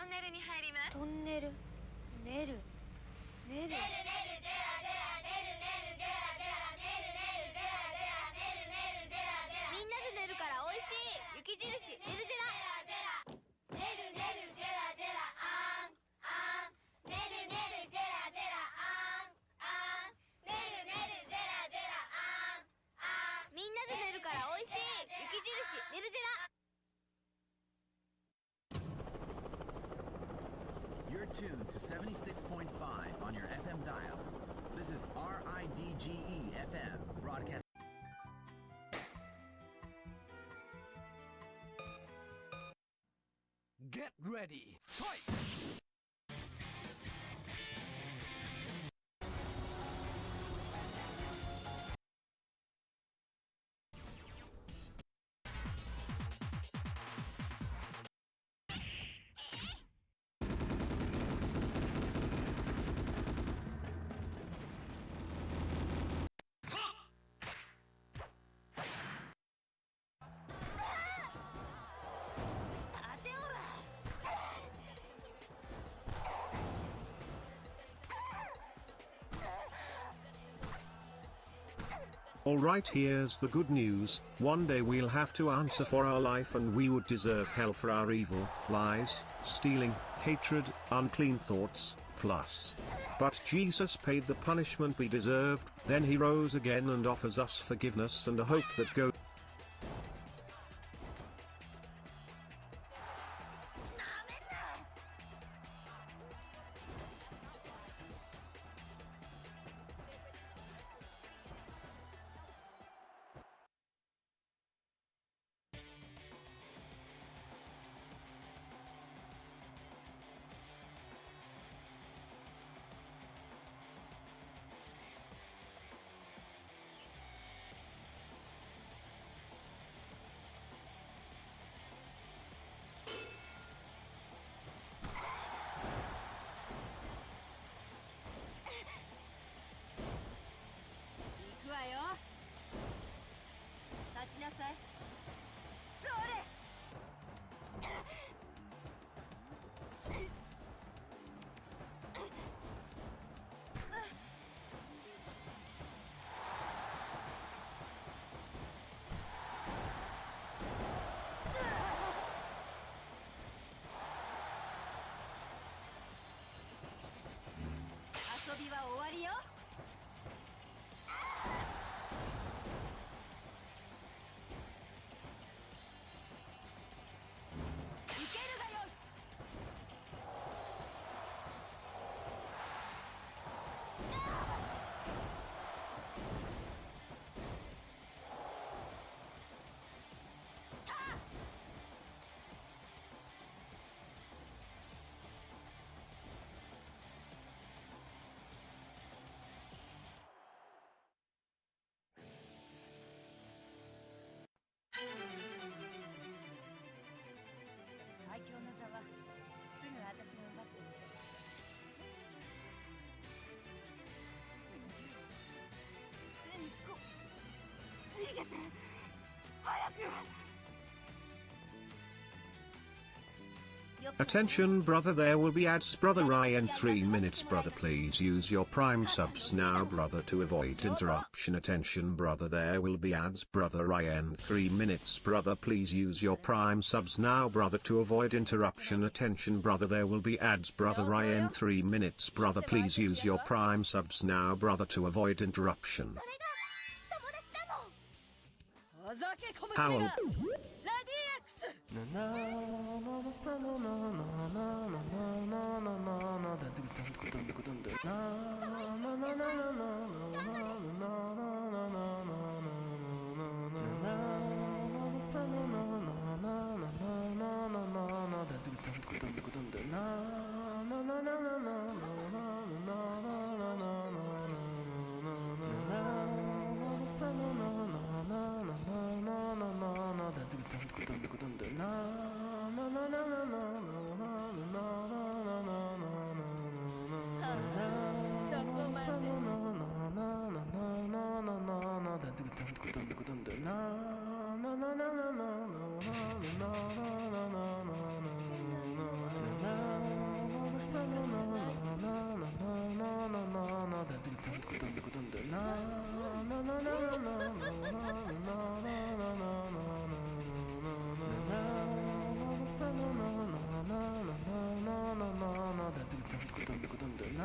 ンネルに入ります。トンネル、ネル、ネル。みんなで寝るから美味しい。雪印ネルジェラ。ネルネルジェラジェラあんあん。ネルネルジェラジェラあんあん。ネルネルジェラジェラあんあん。みんなで寝るから美味しい。雪印ネルジェラ。You're tuned to 76.5 on your FM dial. This is RIDGE FM broadcast. Get ready, fight! Alright, here's the good news. One day we'll have to answer for our life, and we would deserve hell for our evil, lies, stealing, hatred, unclean thoughts, plus. But Jesus paid the punishment we deserved, then he rose again and offers us forgiveness and a hope that goes. Attention brother, there will be ads. Brother Ryan, 3 minutes. Brother, please use your prime subs now brother to avoid interruption. Attention brother, there will be ads. Brother Ryan, 3 minutes. Brother, please use your prime subs now brother to avoid interruption. Attention brother, there will be ads. Brother Ryan, 3 minutes. Brother, please use your prime subs now brother to avoid interruption. Howl.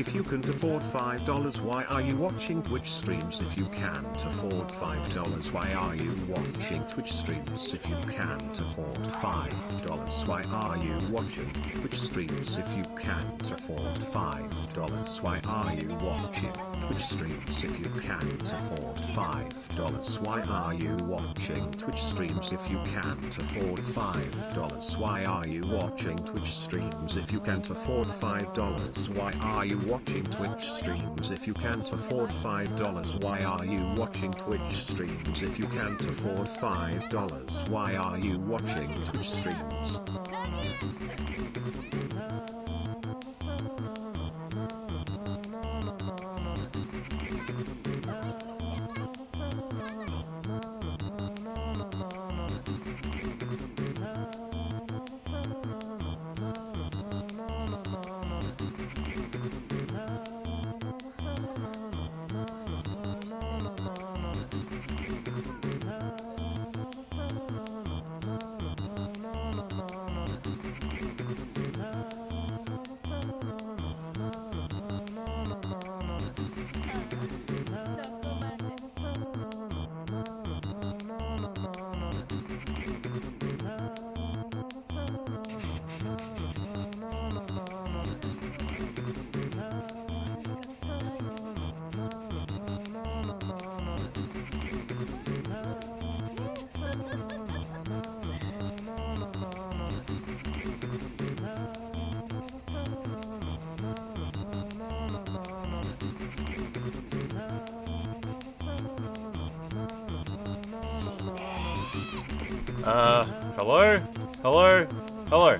If you can't afford $5, why are you watching Twitch streams? If you can't afford $5, why are you watching Twitch streams? If you can't afford $5, why are you watching Twitch streams? If you can't afford $5, why are you watching Twitch streams? If you can't afford $5, why are you watching Twitch streams? If you can't afford $5, why are you watching Twitch streams? If you can't afford $5, why are you watching Twitch streams? If you can't afford $5, why are you watching Twitch streams? If you can't afford $5, why are you watching Twitch streams?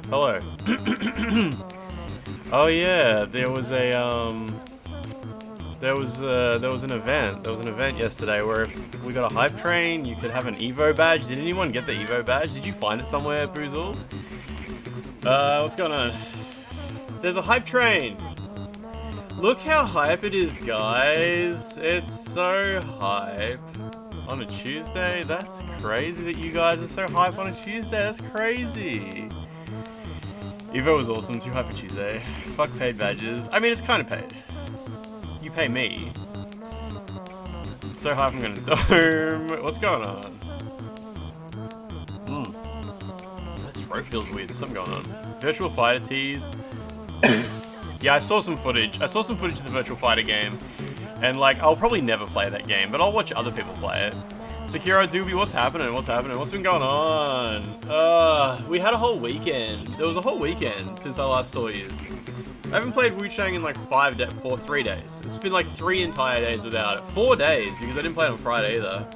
Hello. Oh yeah, there was an event. There was an event yesterday where if we got a hype train, you could have an Evo badge. Did anyone get the Evo badge? Did you find it somewhere, Boozle? What's going on? There's a hype train! Look how hype it is, guys. It's so hype. On a Tuesday? That's crazy that you guys are so hype on a Tuesday. That's crazy. Evo was awesome. Too hype for Tuesday. Fuck paid badges. I mean, it's kind of paid. You pay me. So hype I'm gonna dome. What's going on? My throat feels weird. There's something going on. Virtual Fighter tease. Yeah, I saw some footage. I saw some footage of the Virtual Fighter game. And, like, I'll probably never play that game, but I'll watch other people play it. Sekiro Doobie, what's happening? What's happening? What's been going on? We had a whole weekend. There was a whole weekend since I last saw you. I haven't played WUCHANG in, like, 3 days. It's been, like, 3 entire days without it. 4 days, because I didn't play it on Friday either.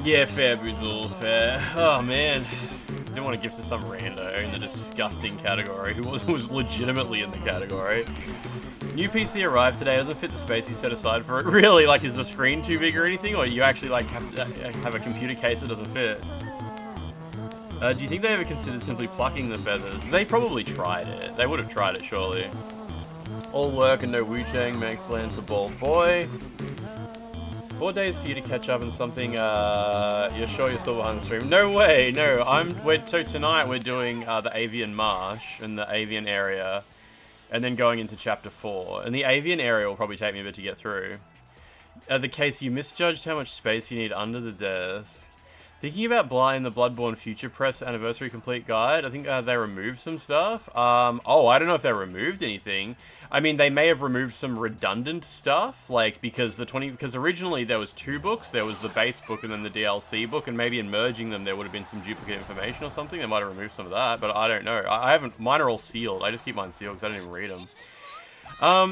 Yeah, fair, Boozle, fair. Oh, man. I didn't want to gift to some rando in the disgusting category who was legitimately in the category. New PC arrived today. Doesn't fit the space you set aside for it. Really? Like, is the screen too big or anything? Or you actually, like, have to have a computer case that doesn't fit? Do you think they ever considered simply plucking the feathers? They probably tried it. They would have tried it, surely. All work and no WUCHANG makes Lance a bald boy. 4 days for you to catch up on something, you're sure you're still behind the stream? No way, no, so tonight we're doing, the Avian Marsh and the Avian area, and then going into Chapter 4, and the Avian area will probably take me a bit to get through. The case, you misjudged how much space you need under the desk. Thinking about buying the Bloodborne Future Press Anniversary Complete Guide, I think they removed some stuff. Oh, I don't know if they removed anything. I mean, they may have removed some redundant stuff, like, because originally there was 2 books. There was the base book and then the DLC book, and maybe in merging them there would have been some duplicate information or something. They might have removed some of that, but I don't know. I haven't, mine are all sealed. I just keep mine sealed because I don't even read them.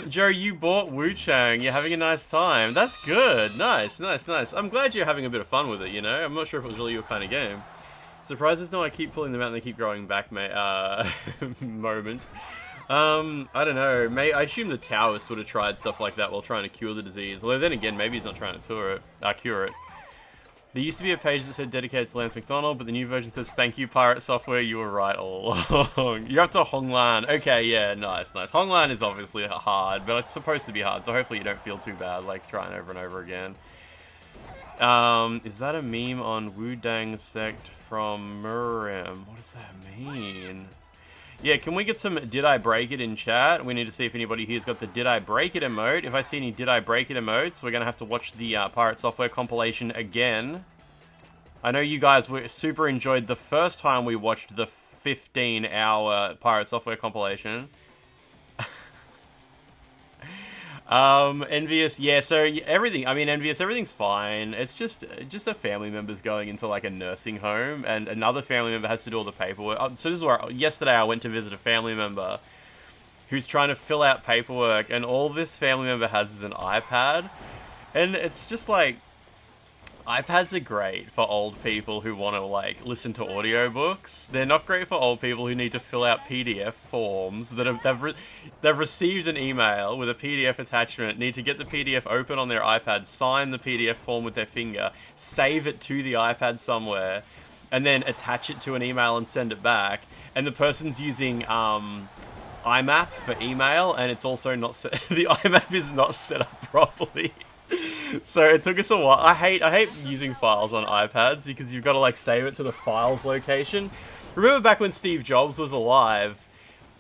Joe, you bought WUCHANG. You're having a nice time. That's good. Nice, nice, nice. I'm glad you're having a bit of fun with it, you know? I'm not sure if it was really your kind of game. Surprises? No, I keep pulling them out and they keep growing back, mate. Moment. I don't know. I assume the Taoist would have tried stuff like that while trying to cure the disease. Although then again, maybe he's not trying to cure it. There used to be a page that said dedicated to Lance McDonald, but the new version says, thank you, Pirate Software, you were right all along. You're up to Honglan. Okay, yeah, nice, nice. Honglan is obviously hard, but it's supposed to be hard, so hopefully you don't feel too bad, like, trying over and over again. Is that a meme on Wudang Sect from Murim? What does that mean? Yeah, can we get some Did I Break It in chat? We need to see if anybody here's got the Did I Break It emote. If I see any Did I Break It emotes, we're going to have to watch the Pirate Software compilation again. I know you guys were super enjoyed the first time we watched the 15-hour Pirate Software compilation. Envious, yeah, so everything, I mean, Envious, everything's fine. It's just a family member's going into, like, a nursing home, and another family member has to do all the paperwork. So this is where, yesterday I went to visit a family member who's trying to fill out paperwork, and all this family member has is an iPad, and it's just, like, iPads are great for old people who want to, like, listen to audiobooks. They're not great for old people who need to fill out PDF forms that they've received an email with a PDF attachment, need to get the PDF open on their iPad, sign the PDF form with their finger, save it to the iPad somewhere, and then attach it to an email and send it back. And the person's using IMAP for email, and it's also not the IMAP is not set up properly. So it took us a while. I hate using files on iPads because you've got to, like, save it to the files location. Remember back when Steve Jobs was alive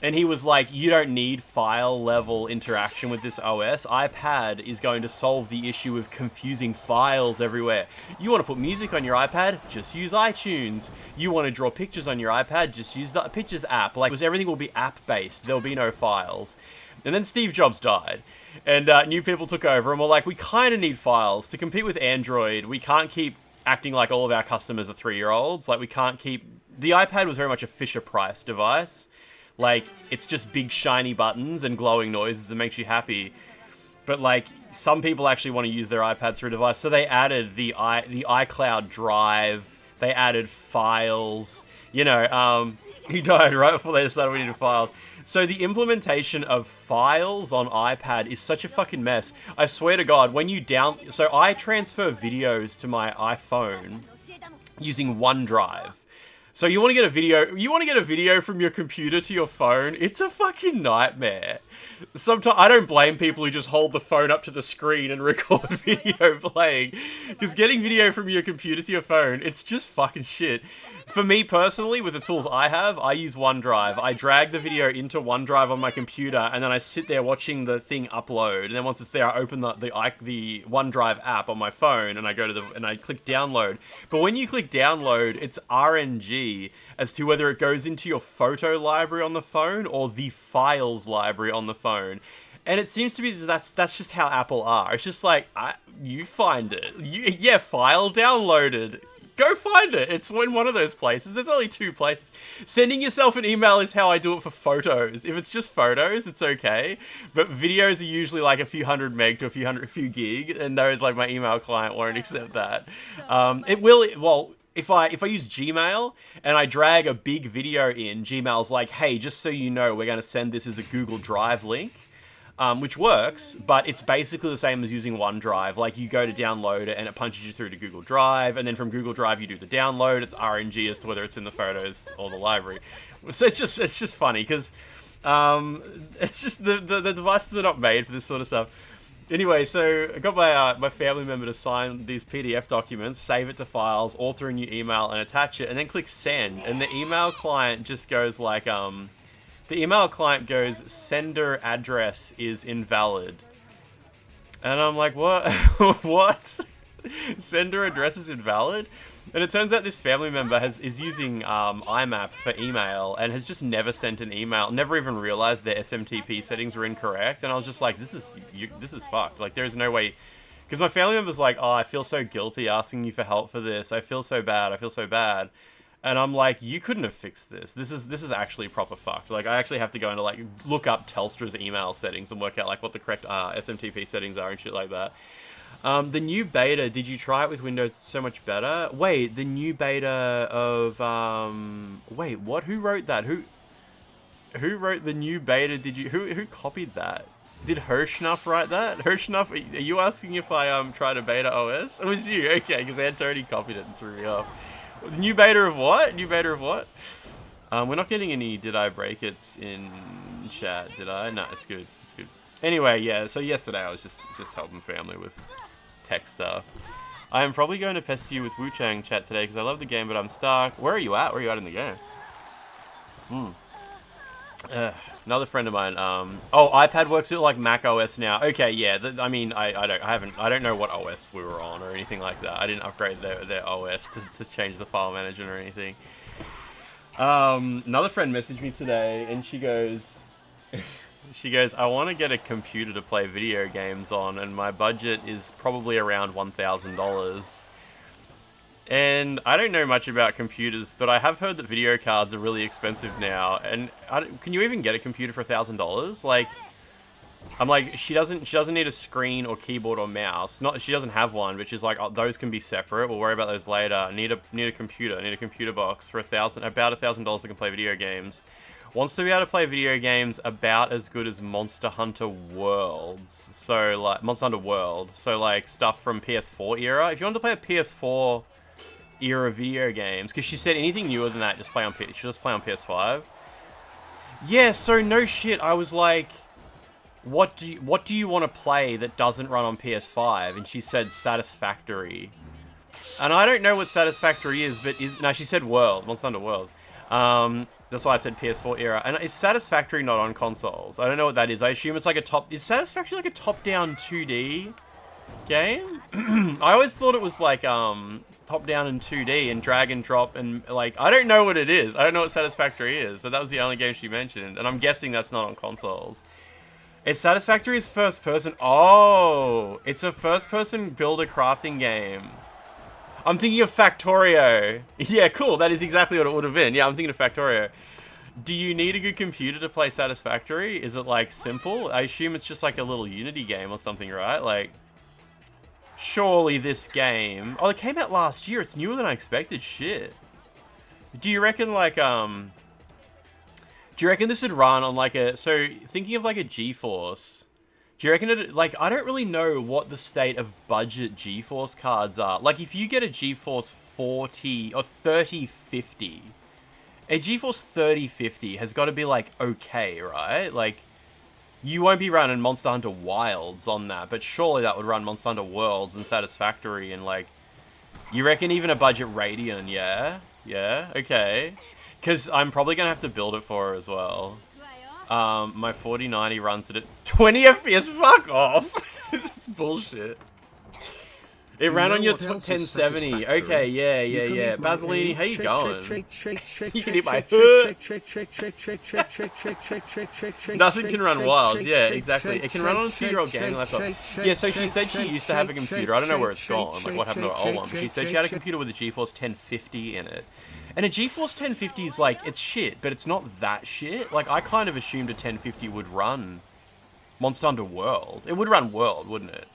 and he was like, you don't need file level interaction with this OS. iPad is going to solve the issue of confusing files everywhere. You want to put music on your iPad? Just use iTunes. You want to draw pictures on your iPad? Just use the Pictures app. Like, everything will be app based. There'll be no files. And then Steve Jobs died. And new people took over and were like, we kind of need files. To compete with Android, we can't keep acting like all of our customers are 3-year-olds. Like, we can't keep... The iPad was very much a Fisher-Price device. Like, it's just big shiny buttons and glowing noises that makes you happy. But, like, some people actually want to use their iPads through a device. So they added the iCloud Drive. They added files. You know, he died right before they decided we needed files. So the implementation of files on iPad is such a fucking mess. I swear to God, when you so I transfer videos to my iPhone using OneDrive. So you want to get a video from your computer to your phone? It's a fucking nightmare. Sometimes I don't blame people who just hold the phone up to the screen and record video playing, because getting video from your computer to your phone, it's just fucking shit. For me personally, with the tools I have, I use OneDrive. I drag the video into OneDrive on my computer, and then I sit there watching the thing upload. And then once it's there, I open the OneDrive app on my phone, and I go to and I click download. But when you click download, it's RNG as to whether it goes into your photo library on the phone or the files library on the phone. And it seems to be that's just how Apple are. It's just like, you find it. File downloaded. Go find it. It's in one of those places. There's only 2 places. Sending yourself an email is how I do it for photos. If it's just photos, it's okay. But videos are usually like a few hundred meg to a few gig, and those, like, my email client won't accept that. If I use Gmail and I drag a big video in, Gmail's like, hey, just so you know, we're going to send this as a Google Drive link. Which works, but it's basically the same as using OneDrive. Like, you go to download it and it punches you through to Google Drive, and then from Google Drive you do the download. It's RNG as to whether it's in the photos or the library. So it's just funny because it's just the devices are not made for this sort of stuff. Anyway, so I got my family member to sign these PDF documents, save it to files, author a new email, and attach it, and then click send. And the email client just goes like the email client goes, sender address is invalid. And I'm like, what? What? Sender address is invalid? And it turns out this family member is using IMAP for email and has just never sent an email, never even realized their SMTP settings were incorrect. And I was just like, this is fucked. Like, there's no way. Because my family member's like, oh, I feel so guilty asking you for help for this. I feel so bad. And I'm like, you couldn't have fixed this. This is actually proper fucked. Like, I actually have to go into, like, look up Telstra's email settings and work out, like, what the correct SMTP settings are and shit like that. The new beta, did you try it with Windows? It's so much better. Wait, the new beta of, wait, what? Who wrote that? Who wrote the new beta? Who copied that? Did Hirschnuff write that? Hirschnuff, are you asking if I, tried a beta OS? It was you, okay, because Tony copied it and threw me off. New beta of what? We're not getting any Did I Break It's in chat, did I? No, it's good. Anyway, yeah, so yesterday I was just helping family with tech stuff. I am probably going to pester you with WUCHANG chat today because I love the game, but I'm stuck. Where are you at? Where are you at in the game? Another friend of mine. Oh, iPad works with like Mac OS now. Okay, yeah. I mean, I don't know what OS we were on or anything like that. I didn't upgrade their OS to change the file manager or anything. Another friend messaged me today, and she goes, I want to get a computer to play video games on, and my budget is probably around $1,000. And I don't know much about computers, but I have heard that video cards are really expensive now. And can you even get a computer for $1,000? Like, I'm like, she doesn't need a screen or keyboard or mouse. She doesn't have one, but she's like, oh, those can be separate. We'll worry about those later. Need a computer box for about $1,000 that can play video games. Wants to be able to play video games about as good as Monster Hunter Worlds. So like Monster Hunter World. So like stuff from PS4 era. If you want to play a PS4 era video games, because she said anything newer than that, just play on PS5. Yeah, so no shit. I was like, what do you want to play that doesn't run on PS5? And she said Satisfactory. And I don't know what Satisfactory is, but she said World, Monster Hunter World. That's why I said PS4 era. And is Satisfactory not on consoles? I don't know what that is. I assume it's like is Satisfactory like a top-down 2D game? I always thought it was like top-down in 2D and drag and drop and like, I don't know what it is. I don't know what Satisfactory is. So that was the only game she mentioned. And I'm guessing that's not on consoles. It's Satisfactory is first person. Oh, it's a first person builder crafting game. I'm thinking of Factorio. Yeah, cool. That is exactly what it would have been. Yeah, I'm thinking of Factorio. Do you need a good computer to play Satisfactory? Is it like simple? I assume it's just like a little Unity game or something, right? Like, surely this game... Oh, it came out last year. It's newer than I expected. Shit. Do you reckon like, do you reckon this would run on like a... So, thinking of like a GeForce... Do you reckon it... Like, I don't really know what the state of budget GeForce cards are. Like, if you get a GeForce 40 or 3050... A GeForce 3050 has got to be like, okay, right? Like... You won't be running Monster Hunter Wilds on that, but surely that would run Monster Hunter Worlds and Satisfactory and like... You reckon even a budget Radeon, yeah? Yeah, okay. Because I'm probably going to have to build it for her as well. My 4090 runs it at 20 FPS, fuck off! That's bullshit. It ran on your 1070. Okay, yeah. Basilini, how you going? You can hit my Nothing can run Wilds. Yeah, exactly. It can run on a 2-year-old gaming laptop. Yeah, so she said she used to have a computer. I don't know where it's gone, like what happened to her old one. But she said she had a computer with a GeForce 1050 in it. And a GeForce 1050 is like, it's shit, but it's not that shit. Like, I kind of assumed a 1050 would run Monster Hunter World. It would run World, wouldn't it?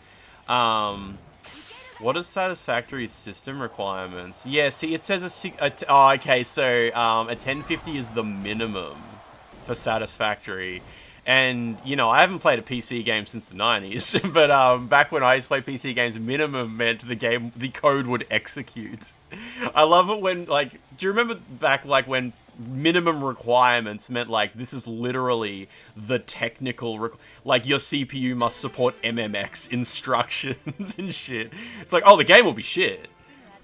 What is Satisfactory system requirements? Yeah, see, it says okay, so a 1050 is the minimum for Satisfactory. And, you know, I haven't played a PC game since the 90s, but back when I used to play PC games, minimum meant the code would execute. I love it when, like, do you remember back, like, when minimum requirements meant, like, this is literally the technical, like, your CPU must support MMX instructions and shit. It's like, oh, the game will be shit.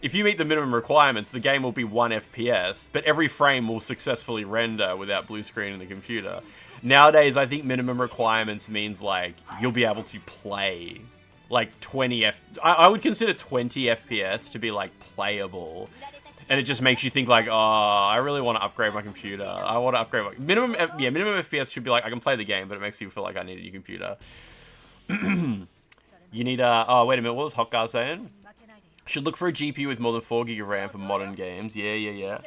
If you meet the minimum requirements, the game will be 1 FPS, but every frame will successfully render without blue screen in the computer. Nowadays, I think minimum requirements means, like, you'll be able to play, like, 20 I would consider 20 FPS to be, like, playable. And it just makes you think, like, oh, I really want to upgrade my computer. I want to upgrade my... Minimum FPS should be, like, I can play the game, but it makes you feel like I need a new computer. You need a... Oh, wait a minute, what was Hot Guy saying? Should look for a GPU with more than 4GB of RAM for modern games. Yeah.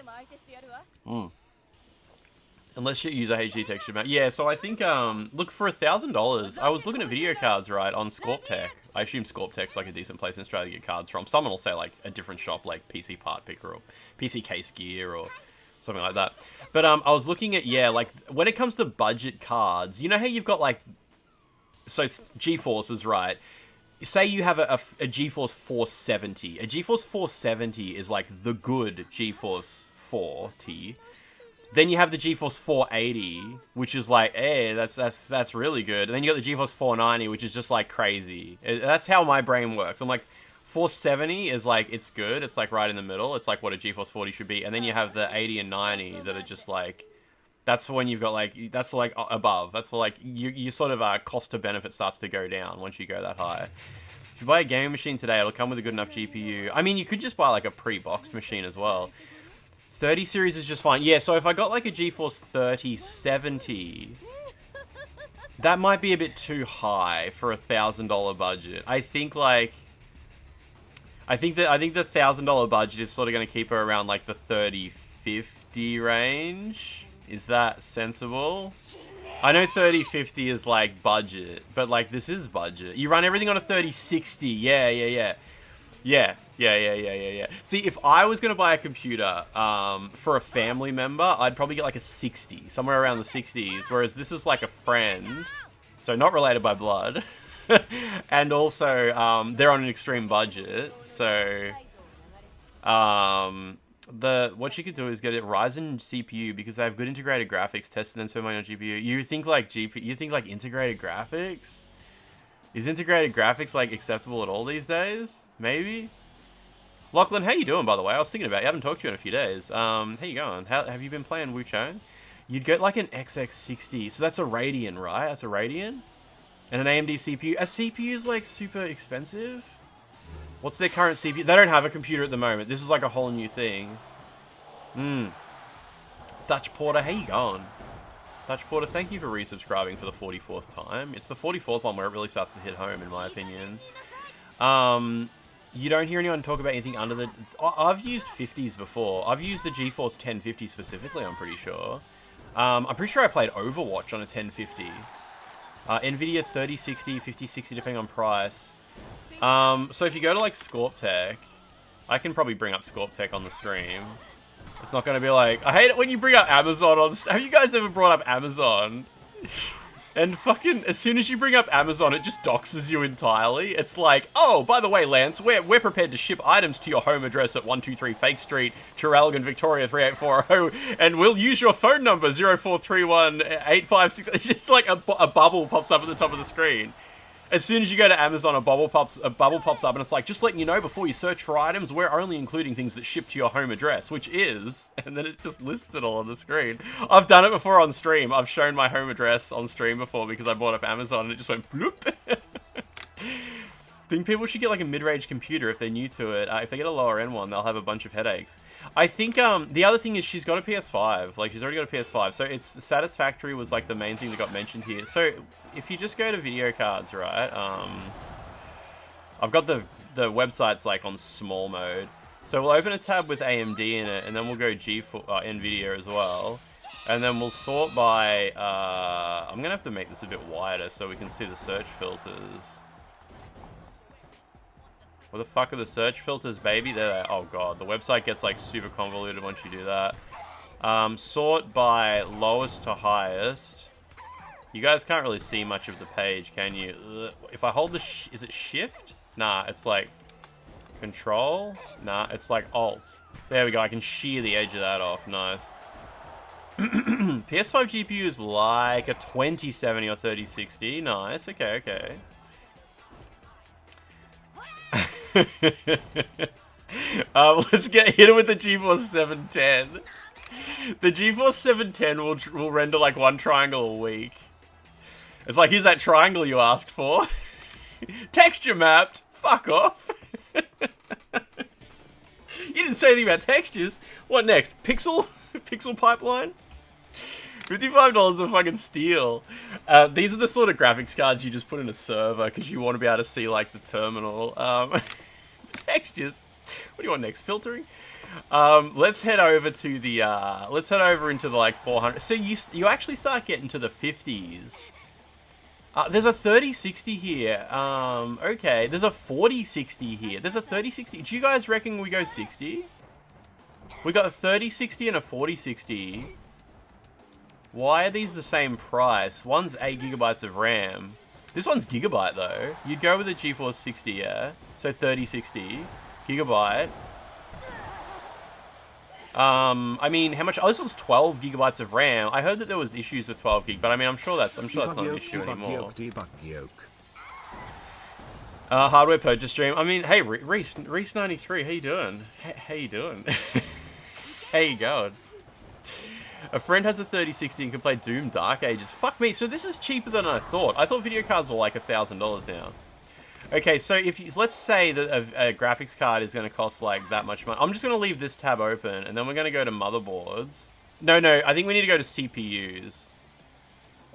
Unless you use a HD texture map. Yeah, so I think, look for $1,000. I was looking at video cards, right, on Scorptech. I assume Scorptech's like a decent place in Australia to get cards from. Someone will say like a different shop like PC Part Picker or PC Case Gear or something like that. But I was looking at, yeah, like when it comes to budget cards, you know how you've got like, so GeForces, right? Say you have a GeForce 470. A GeForce 470 is like the good GeForce 4T. Then you have the GeForce 480, which is like, hey, that's really good. And then you got the GeForce 490, which is just like crazy. That's how my brain works. I'm like, 470 is like, it's good. It's like right in the middle. It's like what a GeForce 40 should be. And then you have the 80 and 90 that are just like, That's for when you've got like, that's for like above. That's for like, you sort of cost to benefit starts to go down once you go that high. If you buy a gaming machine today, it'll come with a good enough GPU. I mean, you could just buy like a pre-boxed machine as well. 30 series is just fine. Yeah, so if I got like a GeForce 3070, that might be a bit too high for a $1,000 budget. I think like, I think the $1,000 budget is sort of going to keep her around like the 3050 range. Is that sensible? I know 3050 is like budget, but like this is budget. You run everything on a 3060. Yeah. See, if I was going to buy a computer for a family member, I'd probably get like a 60, somewhere around the 60s, whereas this is like a friend, so not related by blood, and also they're on an extreme budget, so what you could do is get a Ryzen CPU because they have good integrated graphics, tested and so many on GPU. You think like integrated graphics? Is integrated graphics like acceptable at all these days? Maybe. Lachlan, how you doing, by the way? I was thinking about you. I haven't talked to you in a few days. How you going? How have you been playing WUCHANG? You'd get like an XX60. So that's a Radeon, right? That's a Radeon? And an AMD CPU. A CPU is like super expensive? What's their current CPU? They don't have a computer at the moment. This is like a whole new thing. Dutch Porter, how you going? Dutch Porter, thank you for resubscribing for the 44th time. It's the 44th one where it really starts to hit home, in my opinion. You don't hear anyone talk about anything under the... I've used 50s before. I've used the GeForce 1050 specifically, I'm pretty sure. I'm pretty sure I played Overwatch on a 1050. NVIDIA 3060, 5060, depending on price. So if you go to like ScorpTech, I can probably bring up ScorpTech on the stream. It's not going to be like... I hate it when you bring up Amazon on... Have you guys ever brought up Amazon? And fucking, as soon as you bring up Amazon, it just doxes you entirely. It's like, oh, by the way, Lance, we're prepared to ship items to your home address at 123 Fake Street, Traralgon, Victoria 3840, and we'll use your phone number 0431 856. It's just like a bubble pops up at the top of the screen. As soon as you go to Amazon, a bubble pops up, and it's like, just letting you know before you search for items, we're only including things that ship to your home address, which is, and then it just lists it all on the screen. I've done it before on stream. I've shown my home address on stream before because I bought up Amazon and it just went bloop. Think people should get like a mid-range computer if they're new to it. If they get a lower end one, they'll have a bunch of headaches. I think the other thing is she's got a PS5. Like, she's already got a PS5. So it's satisfactory was like the main thing that got mentioned here. So if you just go to video cards, right? I've got the website's like on small mode. So we'll open a tab with AMD in it, and then we'll go NVIDIA as well. And then we'll sort by... I'm going to have to make this a bit wider so we can see the search filters. What the fuck are the search filters, baby? There. Oh god, the website gets like super convoluted once you do that. Sort by lowest to highest. You guys can't really see much of the page, can you? If I hold the is it shift? Nah, it's like control. Nah, it's like alt. There we go. I can shear the edge of that off. Nice. PS5 GPU is like a 2070 or 3060. Nice. Okay. Okay. Let's hit it with the GeForce 710. The GeForce 710 will render like one triangle a week. It's like, here's that triangle you asked for. Texture mapped. Fuck off. You didn't say anything about textures. What next? Pixel? Pixel pipeline? $55 is a fucking steal. These are the sort of graphics cards you just put in a server because you want to be able to see like the terminal. Textures. What do you want next? Filtering. Let's head over to the. Let's head over into the like 400. So you actually start getting to the 50s. There's a 3060 here. Okay. There's a 4060 here. There's a 3060. Do you guys reckon we go 60? We got a 3060 and a 4060. Why are these the same price? One's 8 gigabytes of RAM. This one's gigabyte though. You'd go with a GeForce 60, yeah? So 3060 gigabyte. I mean, how much? Oh, this one's 12 gigabytes of RAM. I heard that there was issues with 12 gig, but I mean, I'm sure that's not an issue anymore. Hardware purchase stream. I mean, hey, Reese 93, how you doing? How you doing? How you going? A friend has a 3060 and can play Doom Dark Ages. Fuck me, so this is cheaper than I thought. I thought video cards were like $1,000 now. Okay, so if you, let's say that a graphics card is going to cost like that much money. I'm just going to leave this tab open, and then we're going to go to motherboards. No, I think we need to go to CPUs.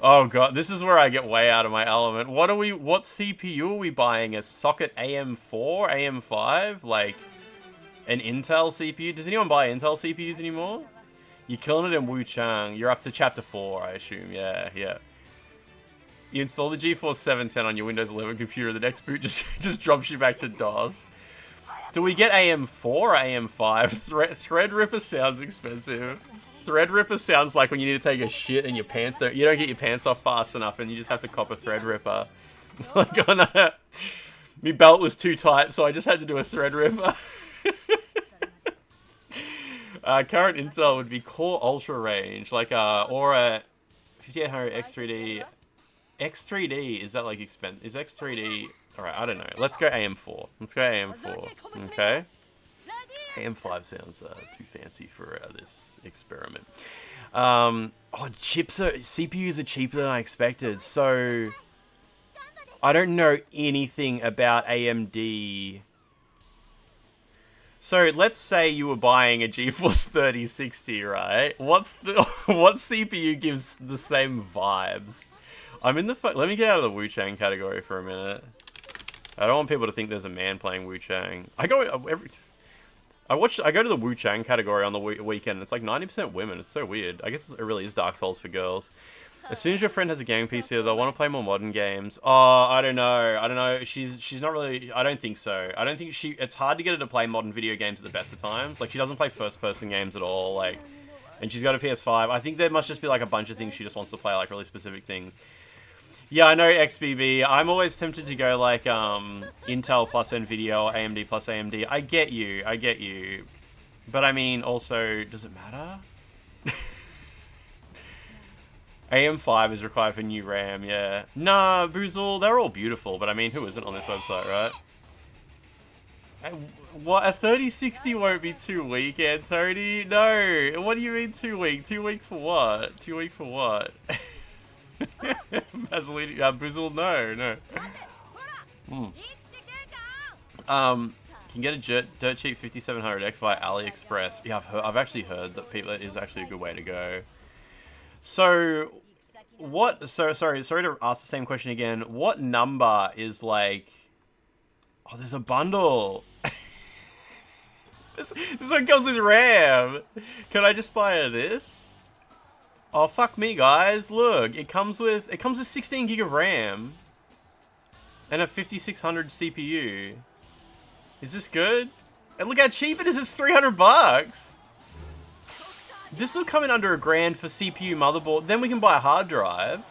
Oh god, this is where I get way out of my element. What CPU are we buying? A socket AM4, AM5? Like, an Intel CPU? Does anyone buy Intel CPUs anymore? You're killing it in WUCHANG. You're up to chapter 4, I assume. Yeah. You install the GeForce 710 on your Windows 11 computer, the next boot just drops you back to DOS. Do we get AM4 or AM5? Threadripper sounds expensive. Threadripper sounds like when you need to take a shit and your pants you don't get your pants off fast enough and you just have to cop a Threadripper. Like, oh no, my belt was too tight, so I just had to do a Threadripper. Current Intel would be Core Ultra range, like or a 5800 X3D. X3D, is that like expensive? Is X3D? Alright, I don't know. Let's go AM4. Let's go AM4. Okay. AM5 sounds too fancy for this experiment. CPUs are cheaper than I expected. So, I don't know anything about AMD. So, let's say you were buying a GeForce 3060, right? What CPU gives the same vibes? I'm in the let me get out of the WUCHANG category for a minute. I don't want people to think there's a man playing WUCHANG. I go to the WUCHANG category on the weekend. It's like 90% women. It's so weird. I guess it really is Dark Souls for girls. As soon as your friend has a gaming PC, they'll want to play more modern games. Oh, I don't know. She's not really. I don't think so. I don't think it's hard to get her to play modern video games at the best of times. Like, she doesn't play first-person games at all. Like, and she's got a PS5. I think there must just be like a bunch of things she just wants to play, like really specific things. Yeah, I know XBB. I'm always tempted to go like Intel plus Nvidia or AMD plus AMD. I get you. But I mean, also, does it matter? AM5 is required for new RAM, yeah. Nah, Boozle, they're all beautiful, but I mean, who isn't on this website, right? What, a 3060 won't be too weak, Antony? No, what do you mean too weak? Too weak for what? Too weak for what? Vaseline, Boozle, no. Can get a dirt cheap 5700X via AliExpress. Yeah, I've actually heard that that is actually a good way to go. So, sorry to ask the same question again. What number is like... Oh, there's a bundle. This one comes with RAM. Can I just buy this? Oh, fuck me, guys. Look, it comes with 16 gig of RAM. And a 5600 CPU. Is this good? And look how cheap it is. It's $300. This will come in under $1,000 for CPU, motherboard. Then we can buy a hard drive.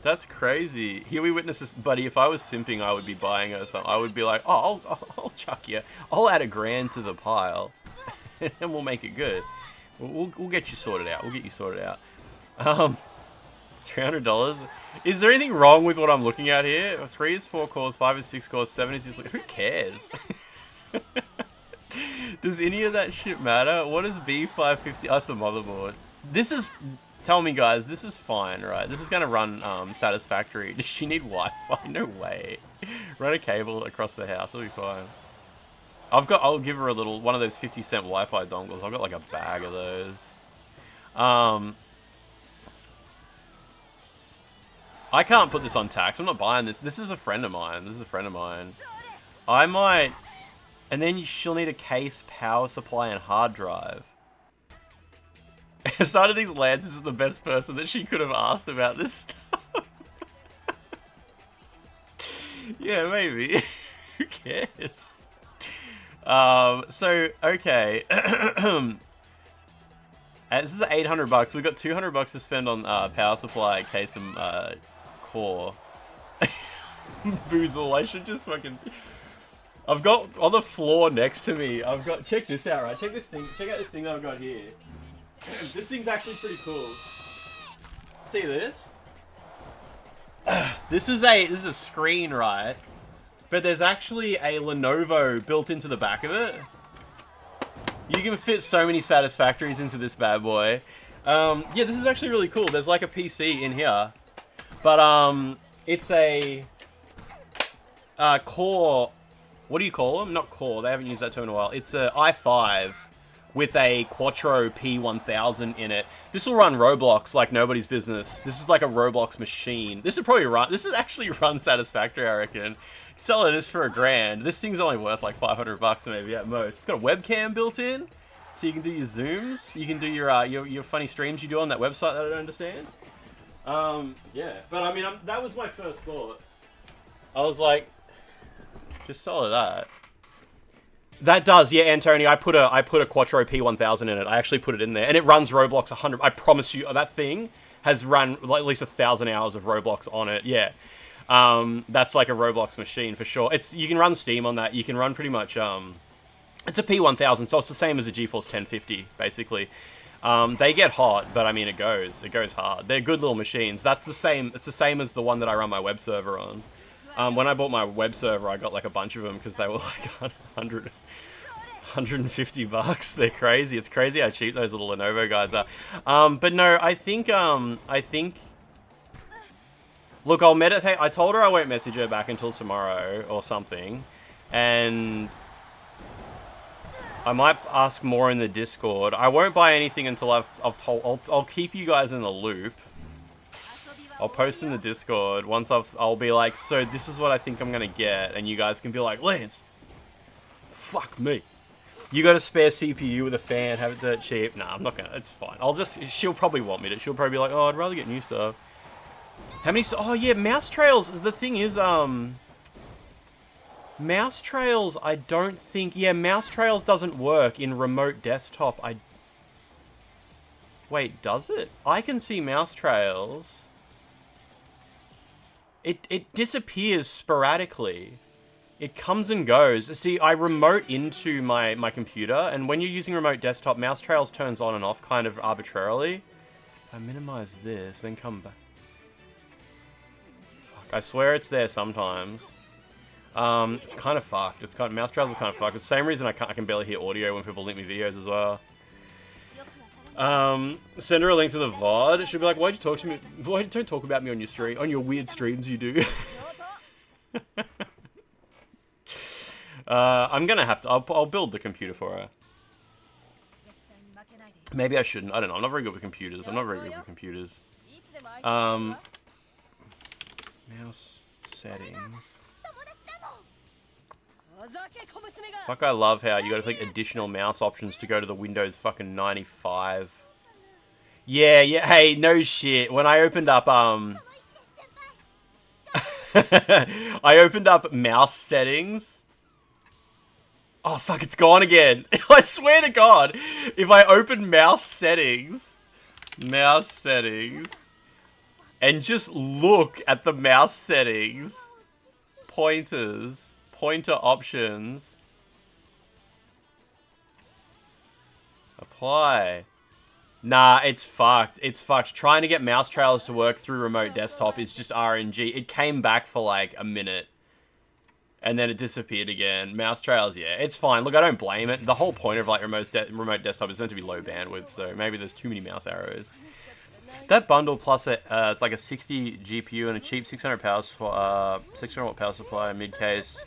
That's crazy. Here we witness this, buddy. If I was simping, I would be buying her something. I would be like, oh, I'll chuck you. I'll add $1,000 to the pile, and we'll make it good. We'll get you sorted out. We'll get you sorted out. $300. Is there anything wrong with what I'm looking at here? 3 is 4 cores, 5 is 6 cores, 7 is just like, who cares? Does any of that shit matter? What is B550? That's the motherboard. This is... Tell me, guys, this is fine, right? This is going to run satisfactory. Does she need Wi-Fi? No way. Run a cable across the house. It'll be fine. I'll give her a little... One of those 50-cent Wi-Fi dongles. I've got like a bag of those. I can't put this on tax. I'm not buying this. This is a friend of mine. I might... And then she'll need a case, power supply, and hard drive. Started these Lances is the best person that she could have asked about this stuff. Yeah, maybe. Who cares? So, okay. This is $800. We've got $200 to spend on power supply, case, and core. Boozle, I should just fucking... I've got, on the floor next to me, I've got... Check this out, right? Check this thing. Check out this thing that I've got here. This thing's actually pretty cool. See this? This is a screen, right? But there's actually a Lenovo built into the back of it. You can fit so many Satisfactories into this bad boy. Yeah, this is actually really cool. There's like a PC in here. But, it's a... Core... What do you call them? Not Core. They haven't used that term in a while. It's a i5 with a Quattro P1000 in it. This will run Roblox like nobody's business. This is like a Roblox machine. This would probably run... This is actually run Satisfactory, I reckon. Selling this for $1,000. This thing's only worth like 500 bucks maybe at most. It's got a webcam built in, so you can do your zooms. You can do your funny streams you do on that website that I don't understand. Yeah, but I mean, that was my first thought. I was like, just sell it that. That does, yeah, Antonio. I put a Quattro P1000 in it. I actually put it in there, and it runs Roblox 100. I promise you, that thing has run like at least 1,000 hours of Roblox on it. Yeah, that's like a Roblox machine for sure. You can run Steam on that. You can run pretty much. It's a P1000, so it's the same as a GeForce 1050 basically. They get hot, but I mean it goes hard. They're good little machines. That's the same. It's the same as the one that I run my web server on. When I bought my web server, I got like a bunch of them because they were like 150 bucks. They're crazy. It's crazy how cheap those little Lenovo guys are. But no, I think, look, I'll meditate. I told her I won't message her back until tomorrow or something. And I might ask more in the Discord. I won't buy anything until I'll keep you guys in the loop. I'll post in the Discord once I'll be like, so this is what I think I'm gonna get, and you guys can be like, Lance, fuck me. You got a spare CPU with a fan, have it dirt cheap. Nah, I'm not gonna, it's fine. She'll probably want me to, she'll probably be like, oh, I'd rather get new stuff. How many, oh yeah, mouse trails, the thing is, mouse trails, I don't think, yeah, mouse trails doesn't work in remote desktop. Wait, does it? I can see mouse trails. It disappears sporadically. It comes and goes. See, I remote into my computer, and when you're using remote desktop, mouse trails turns on and off kind of arbitrarily. I minimize this, then come back. Fuck, I swear it's there sometimes. It's kind of fucked. Mouse trails are kind of fucked. It's the same reason I can barely hear audio when people link me videos as well. Send her a link to the VOD. She'll be like, why'd you talk to me? Why don't talk about me on your stream, on your weird streams you do? I'm gonna have to, I'll build the computer for her. Maybe I shouldn't, I don't know, I'm not very good with computers. Mouse settings. Fuck, I love how you gotta click additional mouse options to go to the Windows fucking 95. Yeah, hey, no shit. When I opened up, I opened up mouse settings. Oh, fuck, it's gone again. I swear to God, if I open mouse settings, and just look at the mouse settings, pointer options, apply. Nah, it's fucked. It's fucked. Trying to get mouse trails to work through remote desktop is just RNG. It came back for like a minute, and then it disappeared again. Mouse trails, yeah, it's fine. Look, I don't blame it. The whole point of like remote desktop is meant to be low bandwidth, so maybe there's too many mouse arrows. That bundle plus it's like a 60 GPU and a cheap 600 watt power supply, mid case.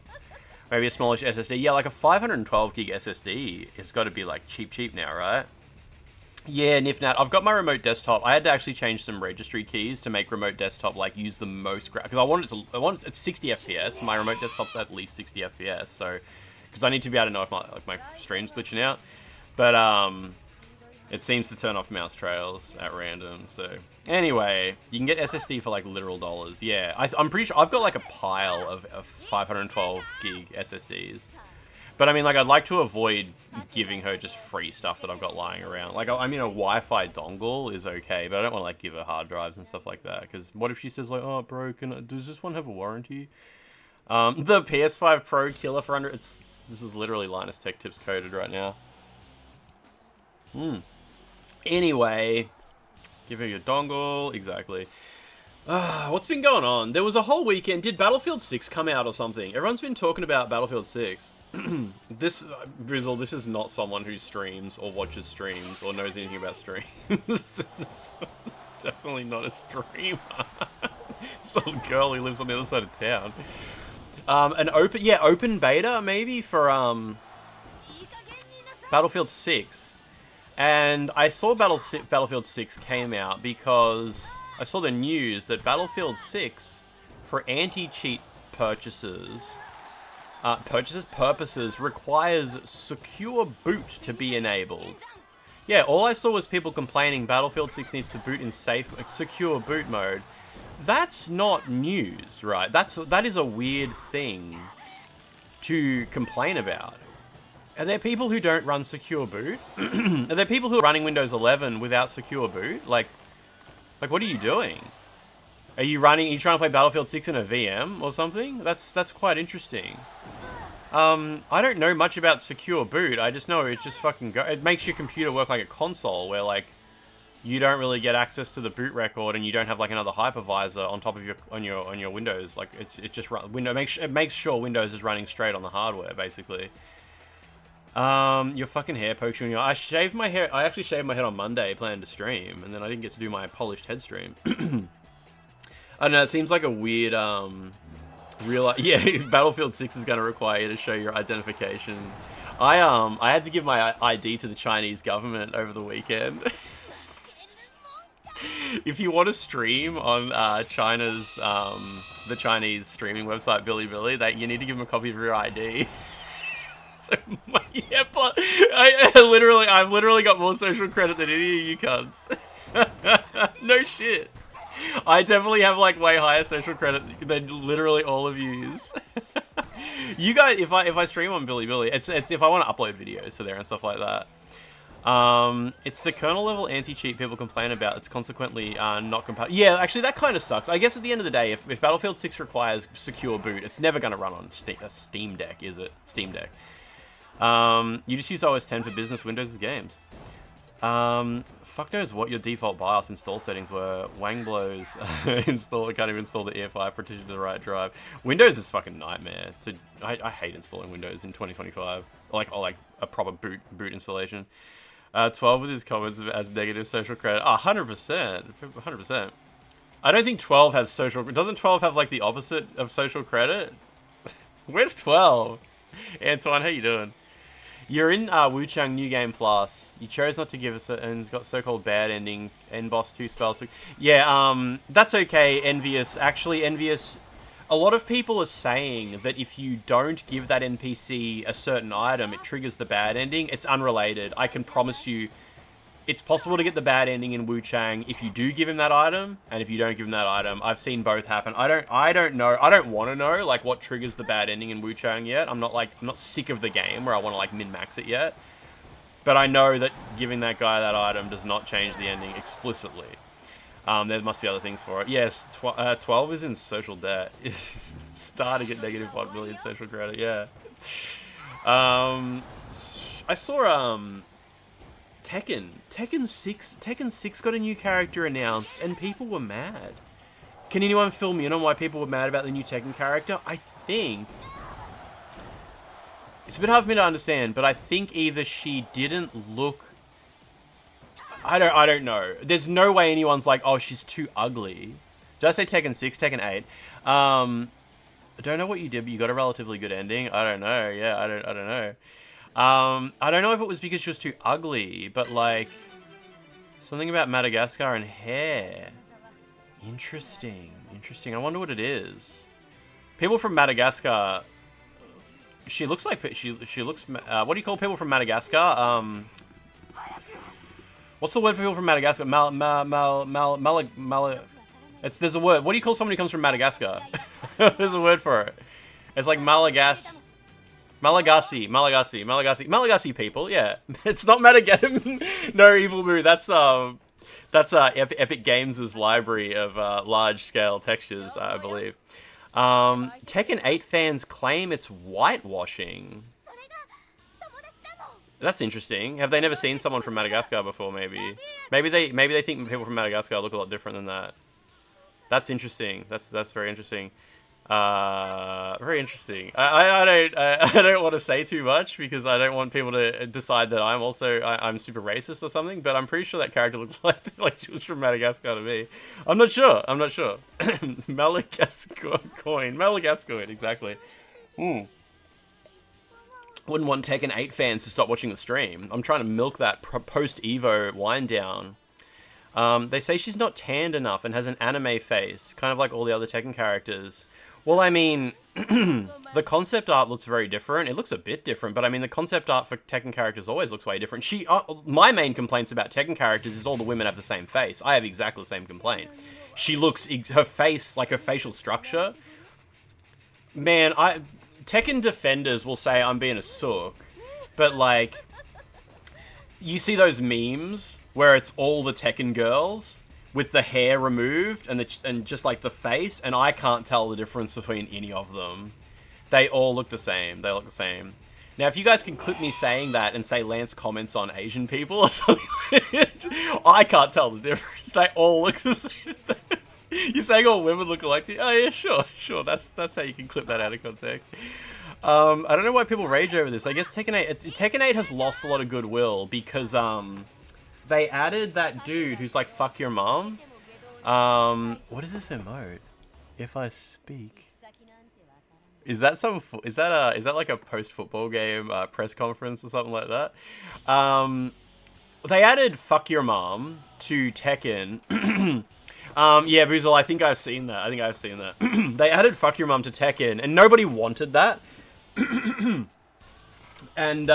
Maybe a smallish SSD. Yeah, like a 512 gig SSD has got to be like cheap now, right? Yeah, Nifnat. I've got my remote desktop. I had to actually change some registry keys to make remote desktop like use the most because I want it's 60 FPS. My remote desktop's at least 60 FPS, so because I need to be able to know if my stream's glitching out. But it seems to turn off mouse trails at random. So anyway, you can get SSD for like literal dollars. Yeah, I'm pretty sure I've got like a pile of 512 gig SSDs. But I mean, like, I'd like to avoid giving her just free stuff that I've got lying around. Like, I mean, a Wi-Fi dongle is okay, but I don't want to, like, give her hard drives and stuff like that. Because what if she says, like, oh, bro, does this one have a warranty? The PS5 Pro killer for under... This is literally Linus Tech Tips coded right now. Anyway, give her your dongle. Exactly. What's been going on? There was a whole weekend. Did Battlefield 6 come out or something? Everyone's been talking about Battlefield 6. This, Brizzle, this is not someone who streams or watches streams or knows anything about streams. This is definitely not a streamer. Some girl who lives on the other side of town. An open beta maybe for Battlefield 6. And I saw Battlefield 6 came out because I saw the news that Battlefield 6 for anti-cheat purposes requires secure boot to be enabled. Yeah, all I saw was people complaining Battlefield 6 needs to boot in secure boot mode. That's not news, right? That is a weird thing to complain about. Are there people who don't run secure boot? Are there people who are running Windows 11 without secure boot? Like what are you doing? Are you trying to play Battlefield 6 in a VM or something? That's quite interesting. I don't know much about secure boot. I just know it's just fucking it makes your computer work like a console where like you don't really get access to the boot record and you don't have like another hypervisor on top of your Windows. Like it makes sure Windows is running straight on the hardware basically. Your fucking hair pokes you in your eye. I actually shaved my head on Monday, planning to stream, and then I didn't get to do my polished head stream. I don't know, it seems like a weird, yeah, Battlefield 6 is gonna require you to show your identification. I had to give my ID to the Chinese government over the weekend. If you want to stream on China's, the Chinese streaming website Bilibili, you need to give them a copy of your ID. So, yeah, but I've literally got more social credit than any of you cunts. No shit. I definitely have like way higher social credit than literally all of yous. You guys, if I stream on Bilibili, it's if I want to upload videos to there and stuff like that. It's the kernel level anti-cheat people complain about. It's consequently not compatible. Yeah, actually that kind of sucks. I guess at the end of the day, if Battlefield 6 requires secure boot, it's never going to run on a Steam Deck, is it? Steam Deck. You just use OS 10 for business Windows games. Fuck knows what your default BIOS install settings were. Wang blows. Can't even install the EFI partition to the right drive. Windows is fucking nightmare. So I hate installing Windows in 2025. Or like a proper boot installation. 12 with his comments as negative social credit. 100%. 100%. I don't think 12 has social... Doesn't 12 have like the opposite of social credit? Where's 12? Antoine, how you doing? You're in WUCHANG New Game Plus. You chose not to give us and it's got so-called bad ending. End boss 2 spells. Yeah, that's okay, Envious. Actually, Envious, a lot of people are saying that if you don't give that NPC a certain item, it triggers the bad ending. It's unrelated. I can promise you, it's possible to get the bad ending in WUCHANG if you do give him that item, and if you don't give him that item. I've seen both happen. I don't know. I don't want to know like what triggers the bad ending in WUCHANG yet. I'm not sick of the game where I want to like min-max it yet. But I know that giving that guy that item does not change the ending explicitly. There must be other things for it. Yes, 12 is in social debt. It's starting to get negative 1 million social credit. Yeah. I saw Tekken 6 got a new character announced and people were mad. Can anyone fill me in on why people were mad about the new Tekken character? I think it's a bit hard for me to understand, but I think either she didn't look... I don't know. There's no way anyone's like, oh, she's too ugly. Did I say Tekken 6? Tekken 8. I don't know what you did, but you got a relatively good ending. I don't know. Yeah, I don't know. I don't know if it was because she was too ugly, but like something about Madagascar and hair. Interesting. I wonder what it is. People from Madagascar. She looks like she looks. What do you call people from Madagascar? What's the word for people from Madagascar? There's a word. What do you call somebody who comes from Madagascar? There's a word for it. It's like Malagasy people, yeah. It's not Madagascar. No, Evil Moo. That's Epic Games' library of large-scale textures, I believe. Tekken 8 fans claim it's whitewashing. That's interesting. Have they never seen someone from Madagascar before, maybe? Maybe they think people from Madagascar look a lot different than that. That's interesting. That's very interesting. Very interesting. I don't want to say too much because I don't want people to decide that I'm super racist or something. But I'm pretty sure that character looked like she was from Madagascar to me. I'm not sure. Madagascoin, exactly. Wouldn't want Tekken 8 fans to stop watching the stream. I'm trying to milk that post-Evo wind down. They say she's not tanned enough and has an anime face, kind of like all the other Tekken characters. Well, I mean, the concept art looks very different. It looks a bit different, but I mean, the concept art for Tekken characters always looks way different. My main complaints about Tekken characters is all the women have the same face. I have exactly the same complaint. She looks, her face, like her facial structure. Man, Tekken defenders will say I'm being a sook, but like, you see those memes where it's all the Tekken girls with the hair removed and just like the face, and I can't tell the difference between any of them. They all look the same. They look the same. Now, if you guys can clip me saying that and say Lance comments on Asian people or something, I can't tell the difference. They all look the same. You're saying all women look alike to you? Oh yeah, sure. That's how you can clip that out of context. I don't know why people rage over this. I guess Tekken 8 has lost a lot of goodwill because they added that dude who's like fuck your mom. What is this emote? If I speak. Is that like a post-football game press conference or something like that? They added fuck your mom to Tekken. Yeah, Boozle, I think I've seen that. They added fuck your mom to Tekken, and nobody wanted that. And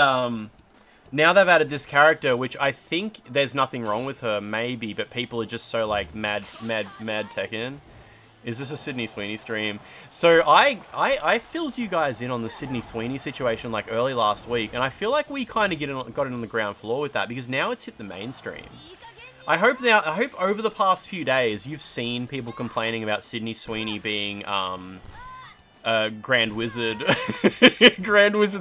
now they've added this character, which I think there's nothing wrong with her, maybe, but people are just so like mad Tekken. Is this a Sydney Sweeney stream? So I filled you guys in on the Sydney Sweeney situation like early last week, and I feel like we kind of got it on the ground floor with that because now it's hit the mainstream. I hope over the past few days you've seen people complaining about Sydney Sweeney being Grand Wizard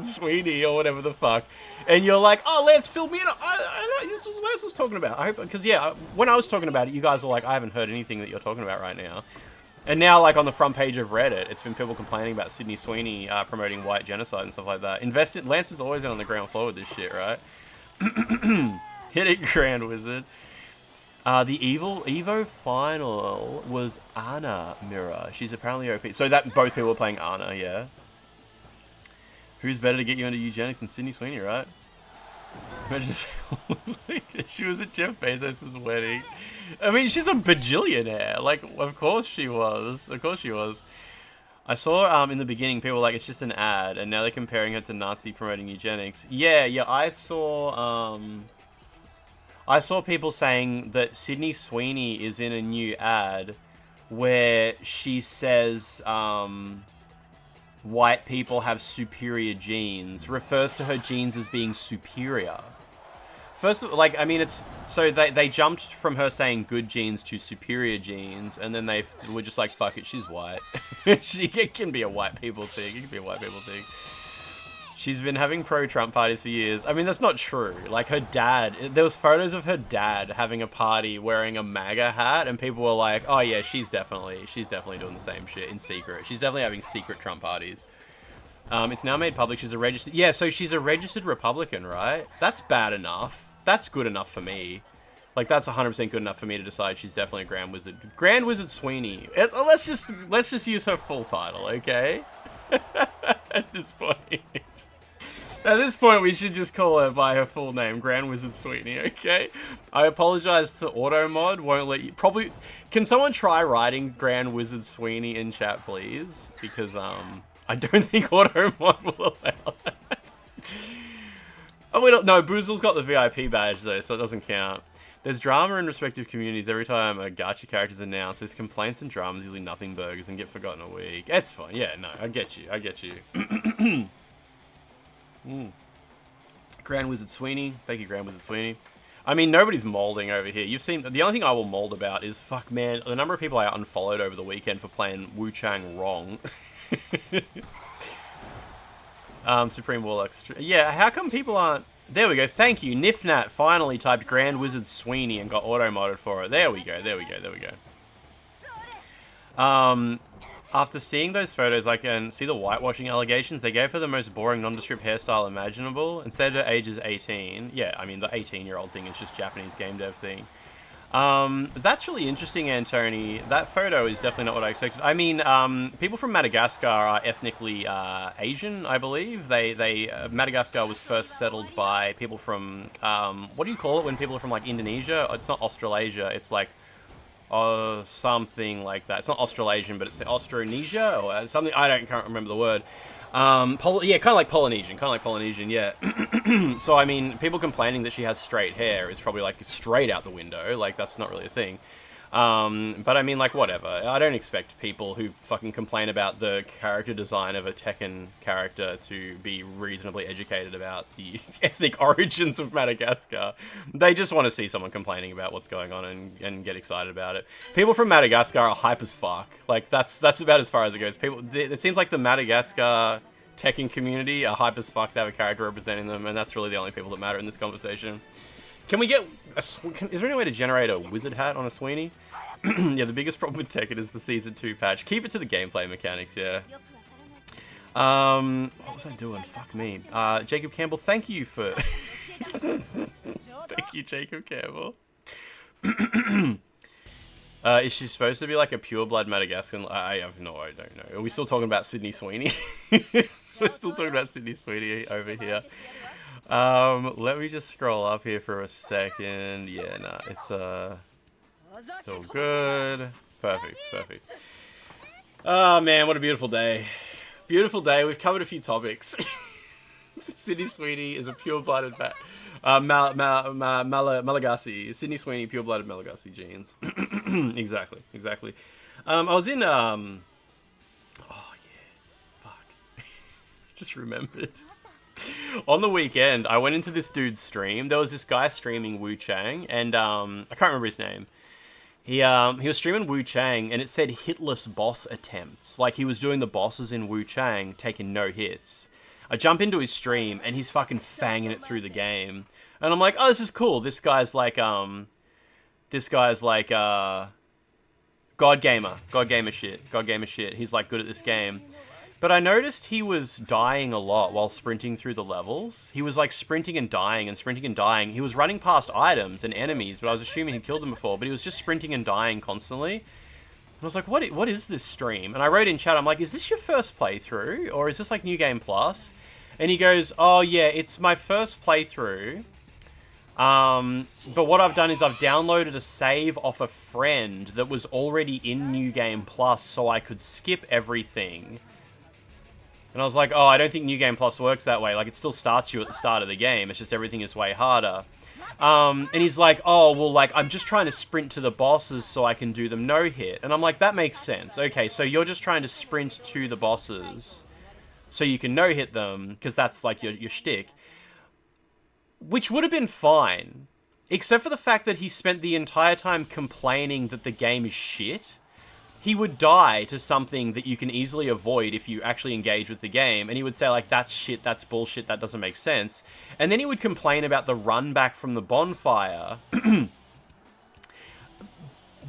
Sweeney or whatever the fuck, and you're like, oh, Lance filled me in. I know this was Lance was talking about. I hope, because yeah, when I was talking about it, you guys were like, I haven't heard anything that you're talking about right now. And now, like, on the front page of Reddit, it's been people complaining about Sydney Sweeney promoting white genocide and stuff like that. Lance is always on the ground floor with this shit, right? Hit it, Grand Wizard. The Evo final was Anna Mirror. She's apparently OP. So that both people were playing Anna, yeah. Who's better to get you into eugenics than Sydney Sweeney, right? Imagine if she was at Jeff Bezos' wedding. I mean, she's a bajillionaire. Like, of course she was. I saw in the beginning people were like, it's just an ad, and now they're comparing her to Nazi promoting eugenics. Yeah, I saw people saying that Sydney Sweeney is in a new ad where she says white people have superior genes, refers to her genes as being superior. First, like, I mean, it's so they jumped from her saying good genes to superior genes, and then they were just like, fuck it, she's white. It can be a white people thing. She's been having pro-Trump parties for years. I mean, that's not true. Like, her dad, there was photos of her dad having a party wearing a MAGA hat, and people were like, oh yeah, she's definitely doing the same shit in secret. She's definitely having secret Trump parties. It's now made public she's a registered... Yeah, so she's a registered Republican, right? That's bad enough. That's good enough for me. Like, that's 100% good enough for me to decide she's definitely a Grand Wizard. Grand Wizard Sweeney. Let's just use her full title, okay? At this point, we should just call her by her full name, Grand Wizard Sweeney, okay? I apologize to AutoMod, won't let you... Probably... Can someone try writing Grand Wizard Sweeney in chat, please? Because, I don't think AutoMod will allow that. Oh, we don't... No, Boozle's got the VIP badge, though, so it doesn't count. There's drama in respective communities every time a gacha character's announced. There's complaints and dramas, usually nothing burgers, and get forgotten a week. It's fine. Yeah, no, I get you. Grand Wizard Sweeney. Thank you, Grand Wizard Sweeney. I mean, nobody's molding over here. You've seen... The only thing I will mold about is, fuck, man, the number of people I unfollowed over the weekend for playing WUCHANG wrong. Supreme Warlock. Yeah, how come people aren't... There we go. Thank you. Nifnat finally typed Grand Wizard Sweeney and got auto-modded for it. There we go. After seeing those photos, I can see the whitewashing allegations. They gave her the most boring nondescript hairstyle imaginable. Instead, her age is 18. Yeah, I mean, the 18-year-old thing is just Japanese game dev thing. That's really interesting, Antony. That photo is definitely not what I expected. I mean, people from Madagascar are ethnically Asian, I believe. Madagascar was first settled by people from, what do you call it when people are from, like, Indonesia? It's not Australasia, it's like, something like that. It's not Australasian, but it's the Austronesia or something. Can't remember the word. Yeah, kind of like Polynesian, yeah. So, I mean, people complaining that she has straight hair is probably, like, straight out the window. Like, that's not really a thing. But I mean, like, whatever. I don't expect people who fucking complain about the character design of a Tekken character to be reasonably educated about the ethnic origins of Madagascar. They just want to see someone complaining about what's going on and get excited about it. People from Madagascar are hype as fuck. Like, that's about as far as it goes. It seems like the Madagascar Tekken community are hype as fuck to have a character representing them, and that's really the only people that matter in this conversation. Can we get is there any way to generate a wizard hat on a Sweeney? Yeah, the biggest problem with Tekken is the Season 2 patch. Keep it to the gameplay mechanics, yeah. What was I doing? Fuck me. Jacob Campbell, thank you for... Thank you, Jacob Campbell. Is she supposed to be like a pure-blood Madagascan? I don't know. Are we still talking about Sydney Sweeney? We're still talking about Sydney Sweeney over here. Let me just scroll up here for a second. Yeah, nah, it's all good. Perfect. Oh man, what a beautiful day. Beautiful day. We've covered a few topics. Sydney Sweeney is a pure-blooded Malagasy. Sydney Sweeney, pure-blooded Malagasy genes. Exactly. I was in oh yeah, fuck. Just remembered. On the weekend, I went into this dude's stream. There was this guy streaming WUCHANG, and I can't remember his name. He was streaming WUCHANG, and it said hitless boss attempts. Like, he was doing the bosses in WUCHANG, taking no hits. I jump into his stream, and he's fucking fanging it through the game. And I'm like, oh, this is cool. This guy's like God gamer shit. He's like good at this game. But I noticed he was dying a lot while sprinting through the levels. He was like sprinting and dying. He was running past items and enemies, but I was assuming he'd killed them before. But he was just sprinting and dying constantly. And I was like, what is this stream? And I wrote in chat, I'm like, is this your first playthrough? Or is this like New Game Plus? And he goes, oh yeah, it's my first playthrough. But what I've done is I've downloaded a save off a friend that was already in New Game Plus so I could skip everything. And I was like, oh, I don't think New Game Plus works that way. Like, it still starts you at the start of the game. It's just everything is way harder. And he's like, oh, well, like, I'm just trying to sprint to the bosses so I can do them no-hit. And I'm like, that makes sense. Okay, so you're just trying to sprint to the bosses so you can no-hit them, because that's, like, your shtick. Which would have been fine, except for the fact that he spent the entire time complaining that the game is shit. He would die to something that you can easily avoid if you actually engage with the game, and he would say, like, that's shit, that's bullshit, that doesn't make sense. And then he would complain about the run back from the bonfire.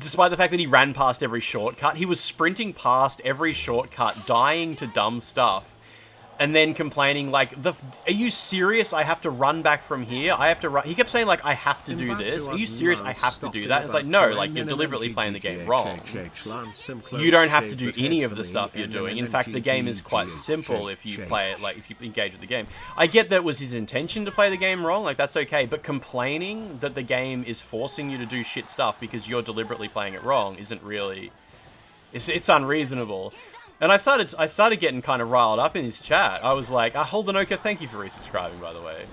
Despite the fact that he ran past every shortcut, he was sprinting past every shortcut, dying to dumb stuff. And then complaining, like, are you serious? I have to run back from here? I have to run. He kept saying, like, I have to do this. Are you serious? I have to do that. It's like, no, like, you're deliberately playing the game wrong. You don't have to do any of the stuff you're doing. In fact, the game is quite simple if you play it, like, if you engage with the game. I get that was his intention to play the game wrong. Like, that's okay. But complaining that the game is forcing you to do shit stuff because you're deliberately playing it wrong isn't really... It's unreasonable. And I started getting kind of riled up in his chat. I was like, Holdenoka, thank you for resubscribing, by the way.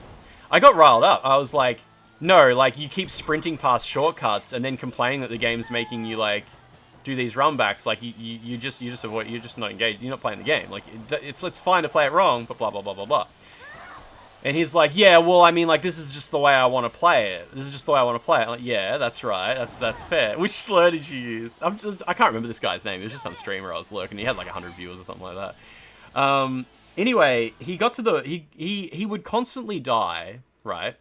I got riled up. I was like, no, like, you keep sprinting past shortcuts and then complaining that the game's making you, like, do these runbacks. Like, you just avoid, you're just not engaged. You're not playing the game. Like, it's fine to play it wrong, but blah, blah, blah, blah, blah. And he's like, yeah, well, I mean, like, this is just the way I want to play it. This is just the way I want to play it. I'm like, yeah, that's right. That's fair. Which slur did you use? I can't remember this guy's name. It was just some streamer I was lurking. He had like 100 viewers or something like that. Anyway, he got to the... He would constantly die, right?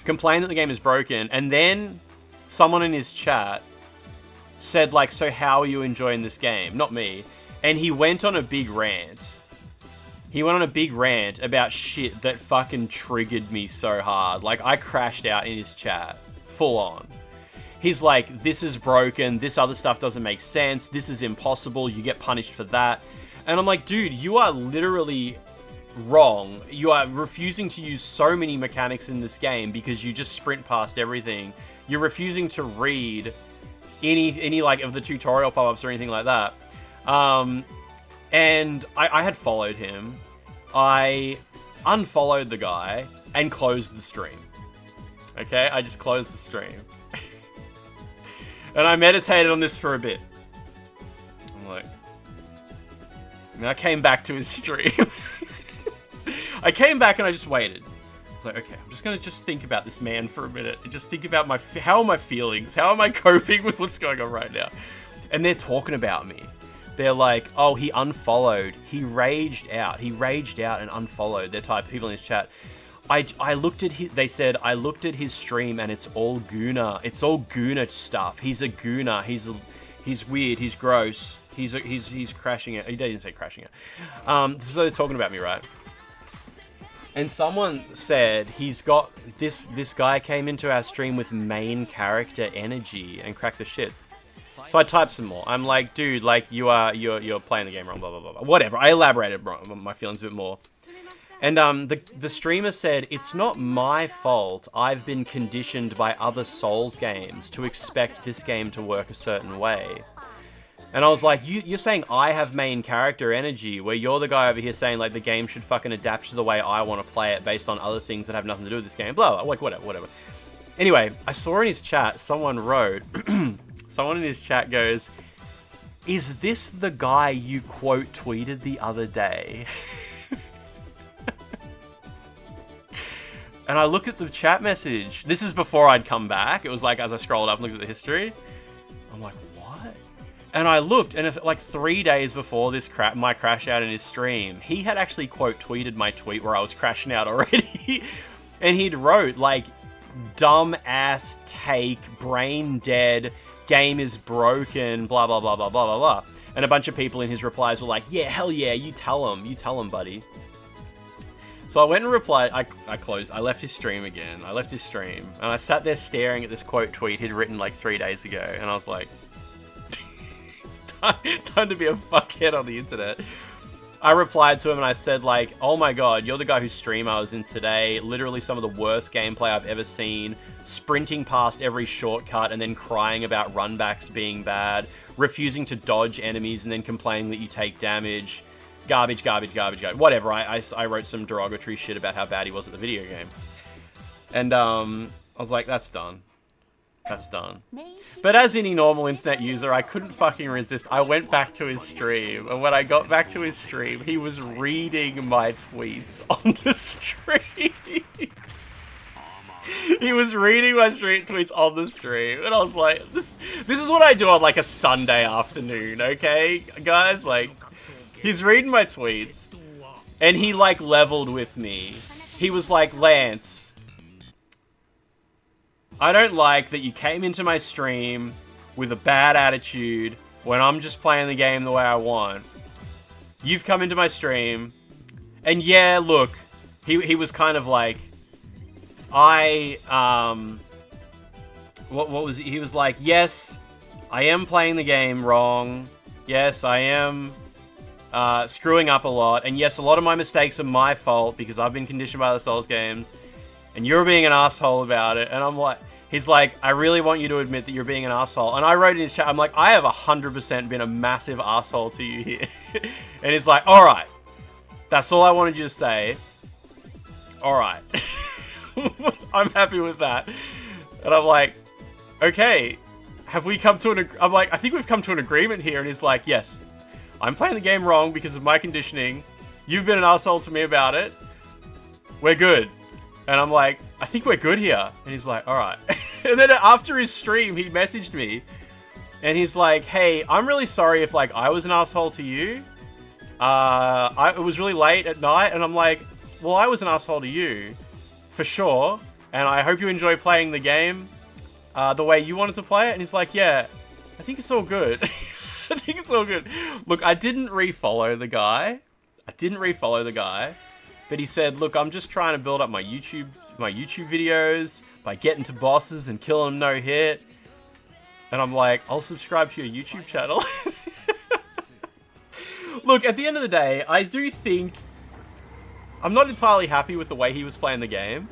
Complain that the game is broken. And then someone in his chat said like, so how are you enjoying this game? Not me. And he went on a big rant. He went on a big rant about shit that fucking triggered me so hard. Like, I crashed out in his chat. Full on. He's like, this is broken. This other stuff doesn't make sense. This is impossible. You get punished for that. And I'm like, dude, you are literally wrong. You are refusing to use so many mechanics in this game because you just sprint past everything. You're refusing to read any like of the tutorial pop-ups or anything like that. And I had followed him. I unfollowed the guy and closed the stream. Okay, I just closed the stream. And I meditated on this for a bit. I'm like... And I came back to his stream. I came back and I just waited. I was like, okay, I'm just gonna think about this man for a minute. And just think about how are my feelings? How am I coping with what's going on right now? And they're talking about me. They're like, oh, he unfollowed. He raged out. He raged out and unfollowed. They're type people in his chat. I looked at his, they said, I looked at his stream and it's all Gooner. It's all Gooner stuff. He's a Gooner. He's weird. He's gross. He's crashing it. He didn't say crashing it. So they're talking about me, right? And someone said he's got this guy came into our stream with main character energy and cracked the shits. So I typed some more. I'm like, dude, like you're playing the game wrong, blah blah blah. Whatever. I elaborated my feelings a bit more. And the streamer said, it's not my fault. I've been conditioned by other Souls games to expect this game to work a certain way. And I was like, you're saying I have main character energy, where you're the guy over here saying like the game should fucking adapt to the way I want to play it based on other things that have nothing to do with this game. Blah blah. Like whatever. Anyway, I saw in his chat someone wrote. Someone in his chat goes, is this the guy you quote tweeted the other day? And I look at the chat message. This is before I'd come back. It was like as I scrolled up and looked at the history. I'm like, what? And I looked, and like 3 days before this my crash out in his stream, he had actually quote tweeted my tweet where I was crashing out already. And he'd wrote like, dumb ass take, brain dead, game is broken, blah, blah, blah, blah, blah, blah, blah. And a bunch of people in his replies were like, yeah, hell yeah, you tell him, buddy. So I went and replied, I left his stream again. I left his stream, and I sat there staring at this quote tweet he'd written like 3 days ago, and I was like, it's time to be a fuckhead on the internet. I replied to him and I said like, oh my god, you're the guy whose stream I was in today. Literally some of the worst gameplay I've ever seen. Sprinting past every shortcut and then crying about runbacks being bad. Refusing to dodge enemies and then complaining that you take damage. Garbage, garbage, garbage, garbage. Whatever, I wrote some derogatory shit about how bad he was at the video game. And I was like, that's done. That's done. But as any normal internet user, I couldn't fucking resist. I went back to his stream, and when I got back to his stream, he was reading my tweets on the stream. He was reading my tweets on the stream, and I was like, this is what I do on like a Sunday afternoon, okay, guys? Like, he's reading my tweets, and he like leveled with me. He was like, Lance, I don't like that you came into my stream with a bad attitude when I'm just playing the game the way I want. You've come into my stream, and yeah, look, he was kind of like, what was he was like, yes, I am playing the game wrong. Yes, I am screwing up a lot, and yes, a lot of my mistakes are my fault because I've been conditioned by the Souls games, and you're being an asshole about it. And I'm like, he's like, I really want you to admit that you're being an asshole. And I wrote in his chat, I'm like, I have 100% been a massive asshole to you here. And he's like, alright, that's all I wanted you to say. Alright. I'm happy with that. And I'm like, okay, have we come to I'm like, I think we've come to an agreement here. And he's like, yes, I'm playing the game wrong because of my conditioning. You've been an asshole to me about it. We're good. And I'm like, I think we're good here. And he's like, alright. And then after his stream, he messaged me. And he's like, hey, I'm really sorry if like I was an asshole to you. It was really late at night. And I'm like, well, I was an asshole to you. For sure. And I hope you enjoy playing the game the way you wanted to play it. And he's like, yeah. I think it's all good. I think it's all good. Look, I didn't refollow the guy. But he said, look, I'm just trying to build up my YouTube videos by getting to bosses and killing them no hit. And I'm like, I'll subscribe to your YouTube channel. Look, at the end of the day, I do think I'm not entirely happy with the way he was playing the game.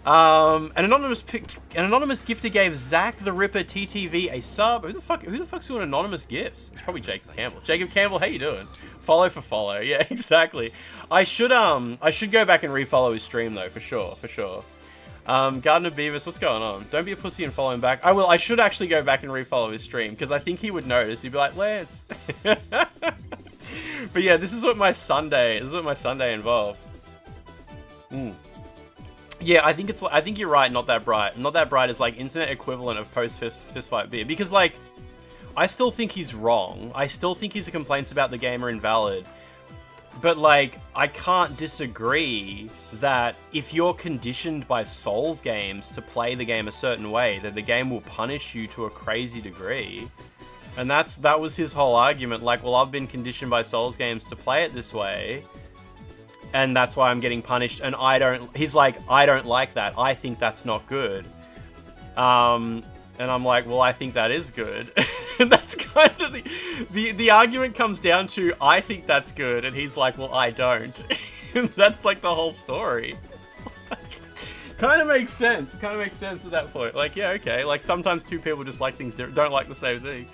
An anonymous gifter gave Zach the Ripper TTV a sub. Who the fuck's doing anonymous gifts? It's probably Jacob Campbell. Jacob Campbell, how you doing? Follow for follow. Yeah, exactly. I should go back and refollow his stream though, for sure. Gardener Beavis, what's going on? Don't be a pussy and follow him back. I should actually go back and refollow his stream because I think he would notice. He'd be like, Lance. But yeah, this is what my Sunday involved. Yeah, I think you're right. Not that bright. Not that bright is like internet equivalent of post fistfight beer because like I still think he's wrong. I still think his complaints about the game are invalid. But like I can't disagree that if you're conditioned by Souls games to play the game a certain way, that the game will punish you to a crazy degree. And that was his whole argument. Like, well, I've been conditioned by Souls games to play it this way. And that's why I'm getting punished, and he's like, I don't like that. I think that's not good. And I'm like, well, I think that is good. And that's kind of the argument comes down to, I think that's good, and he's like, well, I don't. And that's like the whole story. Kind of makes sense. Kind of makes sense at that point. Like, yeah, okay. Like, sometimes two people just like things, don't like the same thing.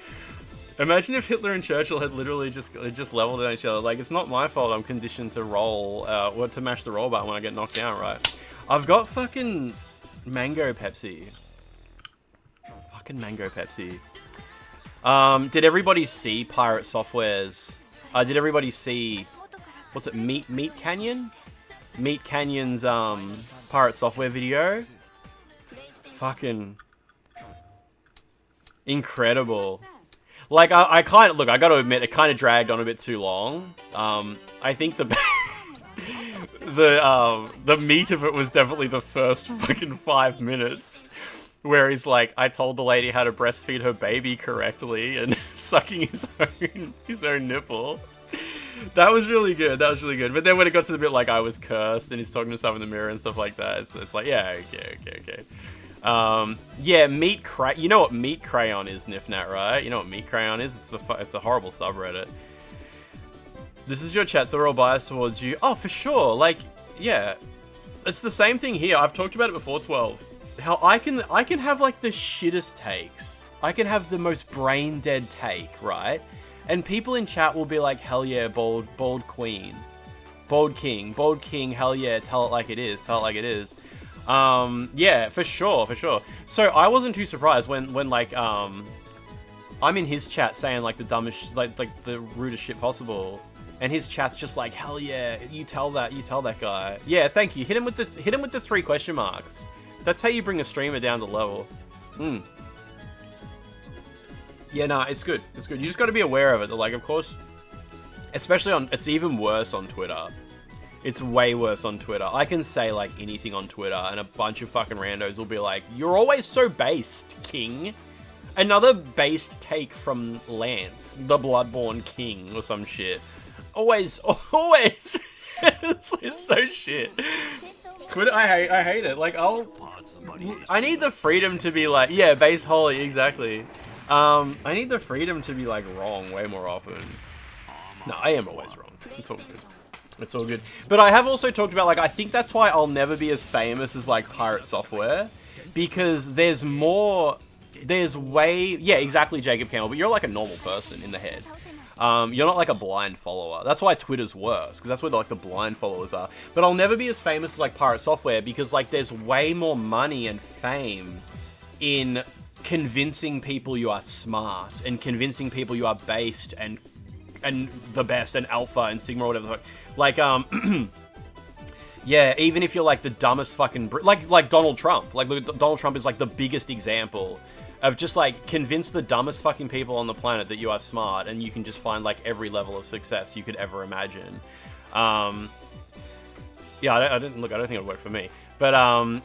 Imagine if Hitler and Churchill had literally just leveled at each other. Like, it's not my fault I'm conditioned to roll, or to mash the roll button when I get knocked down, right? I've got fucking mango Pepsi. Fucking mango Pepsi. Did everybody see Pirate Software's... did everybody see... What's it? Meat Canyon? Meat Canyon's, Pirate Software video? Fucking... incredible. Like, I kind of... Look, I gotta admit, it kind of dragged on a bit too long. I think the meat of it was definitely the first fucking 5 minutes. Where he's like, I told the lady how to breastfeed her baby correctly and sucking his own nipple. That was really good. But then when it got to the bit like I was cursed and he's talking to himself in the mirror and stuff like that, it's like, yeah, okay. Yeah, you know what meat crayon is, Nifnat, right? You know what meat crayon is? It's a horrible subreddit. This is your chat, so we're all biased towards you. Oh, for sure. Like, yeah. It's the same thing here. I've talked about it before, 12. How I can have like the shittest takes. I can have the most brain dead take, right? And people in chat will be like, hell yeah, bold queen. Bold king, hell yeah, tell it like it is. Yeah, for sure. So I wasn't too surprised when like I'm in his chat saying like the dumbest, like the rudest shit possible, and his chat's just like, hell yeah, you tell that guy. Yeah, thank you. Hit him with the 3 question marks. That's how you bring a streamer down to level. Yeah, nah, it's good. You just got to be aware of it. Like, of course, especially it's even worse on Twitter. It's way worse on Twitter. I can say, like, anything on Twitter, and a bunch of fucking randos will be like, you're always so based, king. Another based take from Lance, the Bloodborne king, or some shit. Always. it's so shit. Twitter, I hate it. Like, I need the freedom to be like, yeah, base holy, exactly. I need the freedom to be, like, wrong way more often. No, I am always wrong. It's all good. But I have also talked about, like, I think that's why I'll never be as famous as, like, Pirate Software. Because yeah, exactly, Jacob Campbell, but you're, like, a normal person in the head. You're not like a blind follower. That's why Twitter's worse, because that's where like the blind followers are. But I'll never be as famous as like Pirate Software because like there's way more money and fame in convincing people you are smart and convincing people you are based and the best and alpha and sigma or whatever the fuck. Like yeah, even if you're like the dumbest fucking like Donald Trump. Like Donald Trump is like the biggest example of just, like, convince the dumbest fucking people on the planet that you are smart, and you can just find, like, every level of success you could ever imagine. Yeah, I don't think it would work for me. But,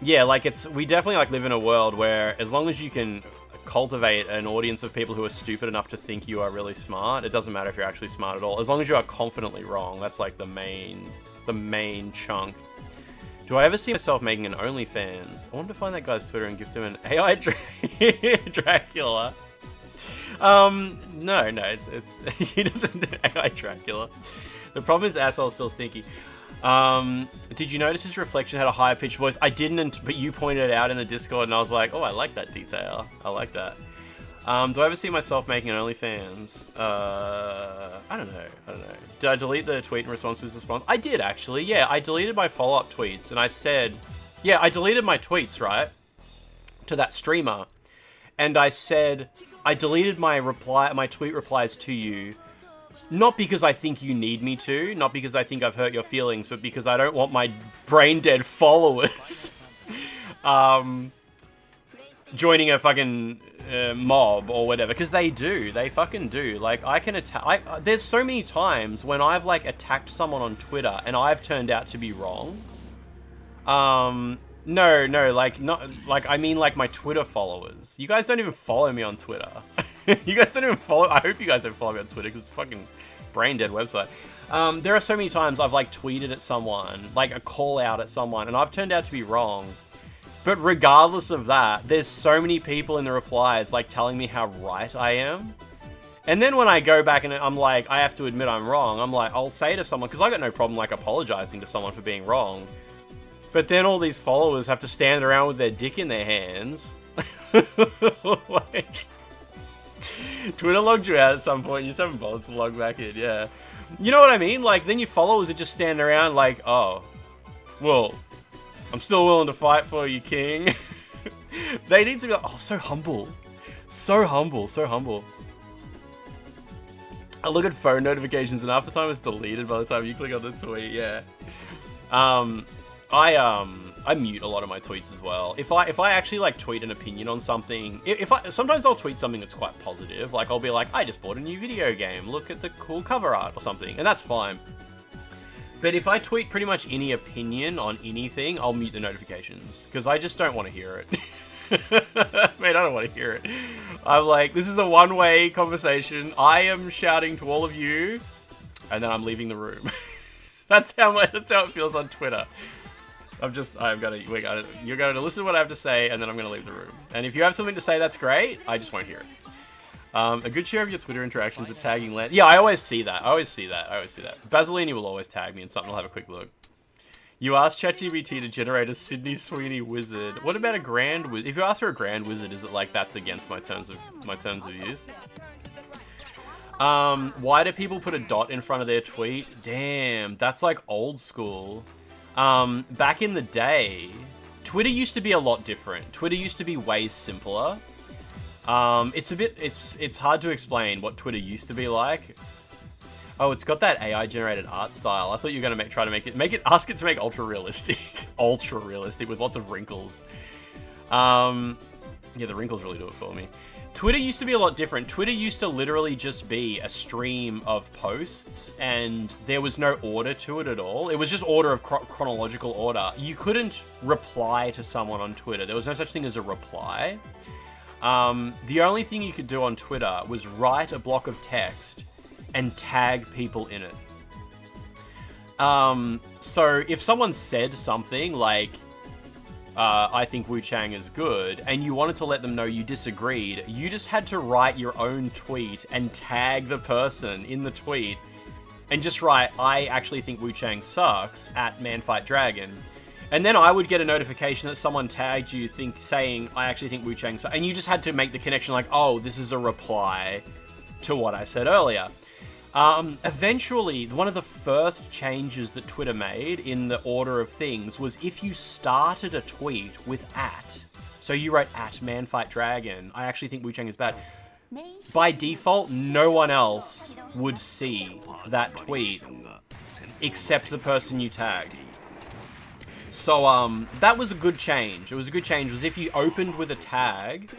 yeah, like, we definitely, like, live in a world where as long as you can cultivate an audience of people who are stupid enough to think you are really smart. It doesn't matter if you're actually smart at all. As long as you are confidently wrong, that's like the main chunk. Do I ever see myself making an OnlyFans? I want to find that guy's Twitter and gift him an AI Dracula. No, it's he doesn't do AI Dracula. The problem is asshole's still stinky. Did you notice his reflection had a higher pitched voice? I didn't, but you pointed it out in the Discord, and I was like, oh, I like that detail. I like that. Do I ever see myself making an OnlyFans? I don't know. Did I delete the tweet in response to his response? I did, actually. Yeah, I deleted my follow-up tweets, and I said... Yeah, I deleted my tweets, right? To that streamer. And I said, I deleted my tweet replies to you, not because I think you need me to, not because I think I've hurt your feelings, but because I don't want my brain-dead followers joining a fucking... mob or whatever, because they fucking do. Like, I can attack. There's so many times when I've like attacked someone on Twitter and I've turned out to be wrong. No, like not like I mean like my Twitter followers. You guys don't even follow me on Twitter. You guys don't even follow. I hope you guys don't follow me on Twitter because it's a fucking brain dead website. There are so many times I've like tweeted at someone, like a call out at someone, and I've turned out to be wrong. But regardless of that, there's so many people in the replies like telling me how right I am. And then when I go back and I'm like, I have to admit I'm wrong, I'm like, I'll say to someone, because I got no problem like apologizing to someone for being wrong. But then all these followers have to stand around with their dick in their hands. Like, Twitter logged you out at some point, you just haven't bothered to log back in, yeah. You know what I mean? Like, then your followers are just standing around like, oh, well, I'm still willing to fight for you, king. They need to be like, oh, so humble. So humble, so humble. I look at phone notifications and half the time it's deleted by the time you click on the tweet, yeah. I mute a lot of my tweets as well. If I actually like tweet an opinion on something, sometimes I'll tweet something that's quite positive. Like I'll be like, I just bought a new video game. Look at the cool cover art or something. And that's fine. But if I tweet pretty much any opinion on anything, I'll mute the notifications. Because I just don't want to hear it. Mate, I don't want to hear it. I'm like, this is a one-way conversation. I am shouting to all of you, and then I'm leaving the room. That's how it feels on Twitter. You're going to listen to what I have to say, and then I'm going to leave the room. And if you have something to say that's great, I just won't hear it. A good share of your Twitter interactions are tagging Lance. Yeah, I always see that. Basilini will always tag me in something. I'll have a quick look. You asked ChatGPT to generate a Sydney Sweeney wizard. What about a grand wizard? If you ask for a grand wizard, is it like that's against my terms of use? Why do people put a dot in front of their tweet? Damn, that's like old school. Back in the day, Twitter used to be a lot different. Twitter used to be way simpler. It's hard to explain what Twitter used to be like. Oh, it's got that AI generated art style. I thought you were gonna try to ask it to make ultra realistic, ultra realistic with lots of wrinkles. Yeah, the wrinkles really do it for me. Twitter used to be a lot different. Twitter used to literally just be a stream of posts, and there was no order to it at all. It was just order of chronological order. You couldn't reply to someone on Twitter. There was no such thing as a reply. The only thing you could do on Twitter was write a block of text and tag people in it. So if someone said something like, I think WUCHANG is good, and you wanted to let them know you disagreed, you just had to write your own tweet and tag the person in the tweet and just write, I actually think WUCHANG sucks at ManFightDragon. And then I would get a notification that someone tagged you saying, I actually think WUCHANG sucks. And you just had to make the connection like, oh, this is a reply to what I said earlier. Eventually, one of the first changes that Twitter made in the order of things was if you started a tweet with @, so you wrote @ManFightDragon, I actually think WUCHANG is bad. By default, no one else would see that tweet except the person you tagged. So, that was a good change. It was a good change, was if you opened with a tag,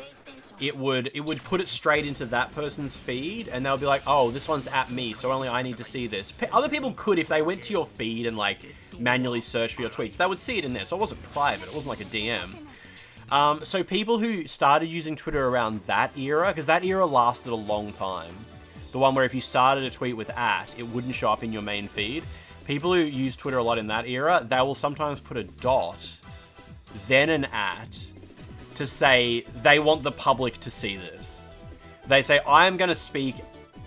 it would put it straight into that person's feed, and they'll be like, oh, this one's @me, so only I need to see this. Other people could, if they went to your feed and, like, manually search for your tweets, they would see it in there, so it wasn't private, it wasn't like a DM. So people who started using Twitter around that era, because that era lasted a long time, the one where if you started a tweet with @ it wouldn't show up in your main feed. People who use Twitter a lot in that era, they will sometimes put a dot, then an @ to say they want the public to see this. They say, I'm going to speak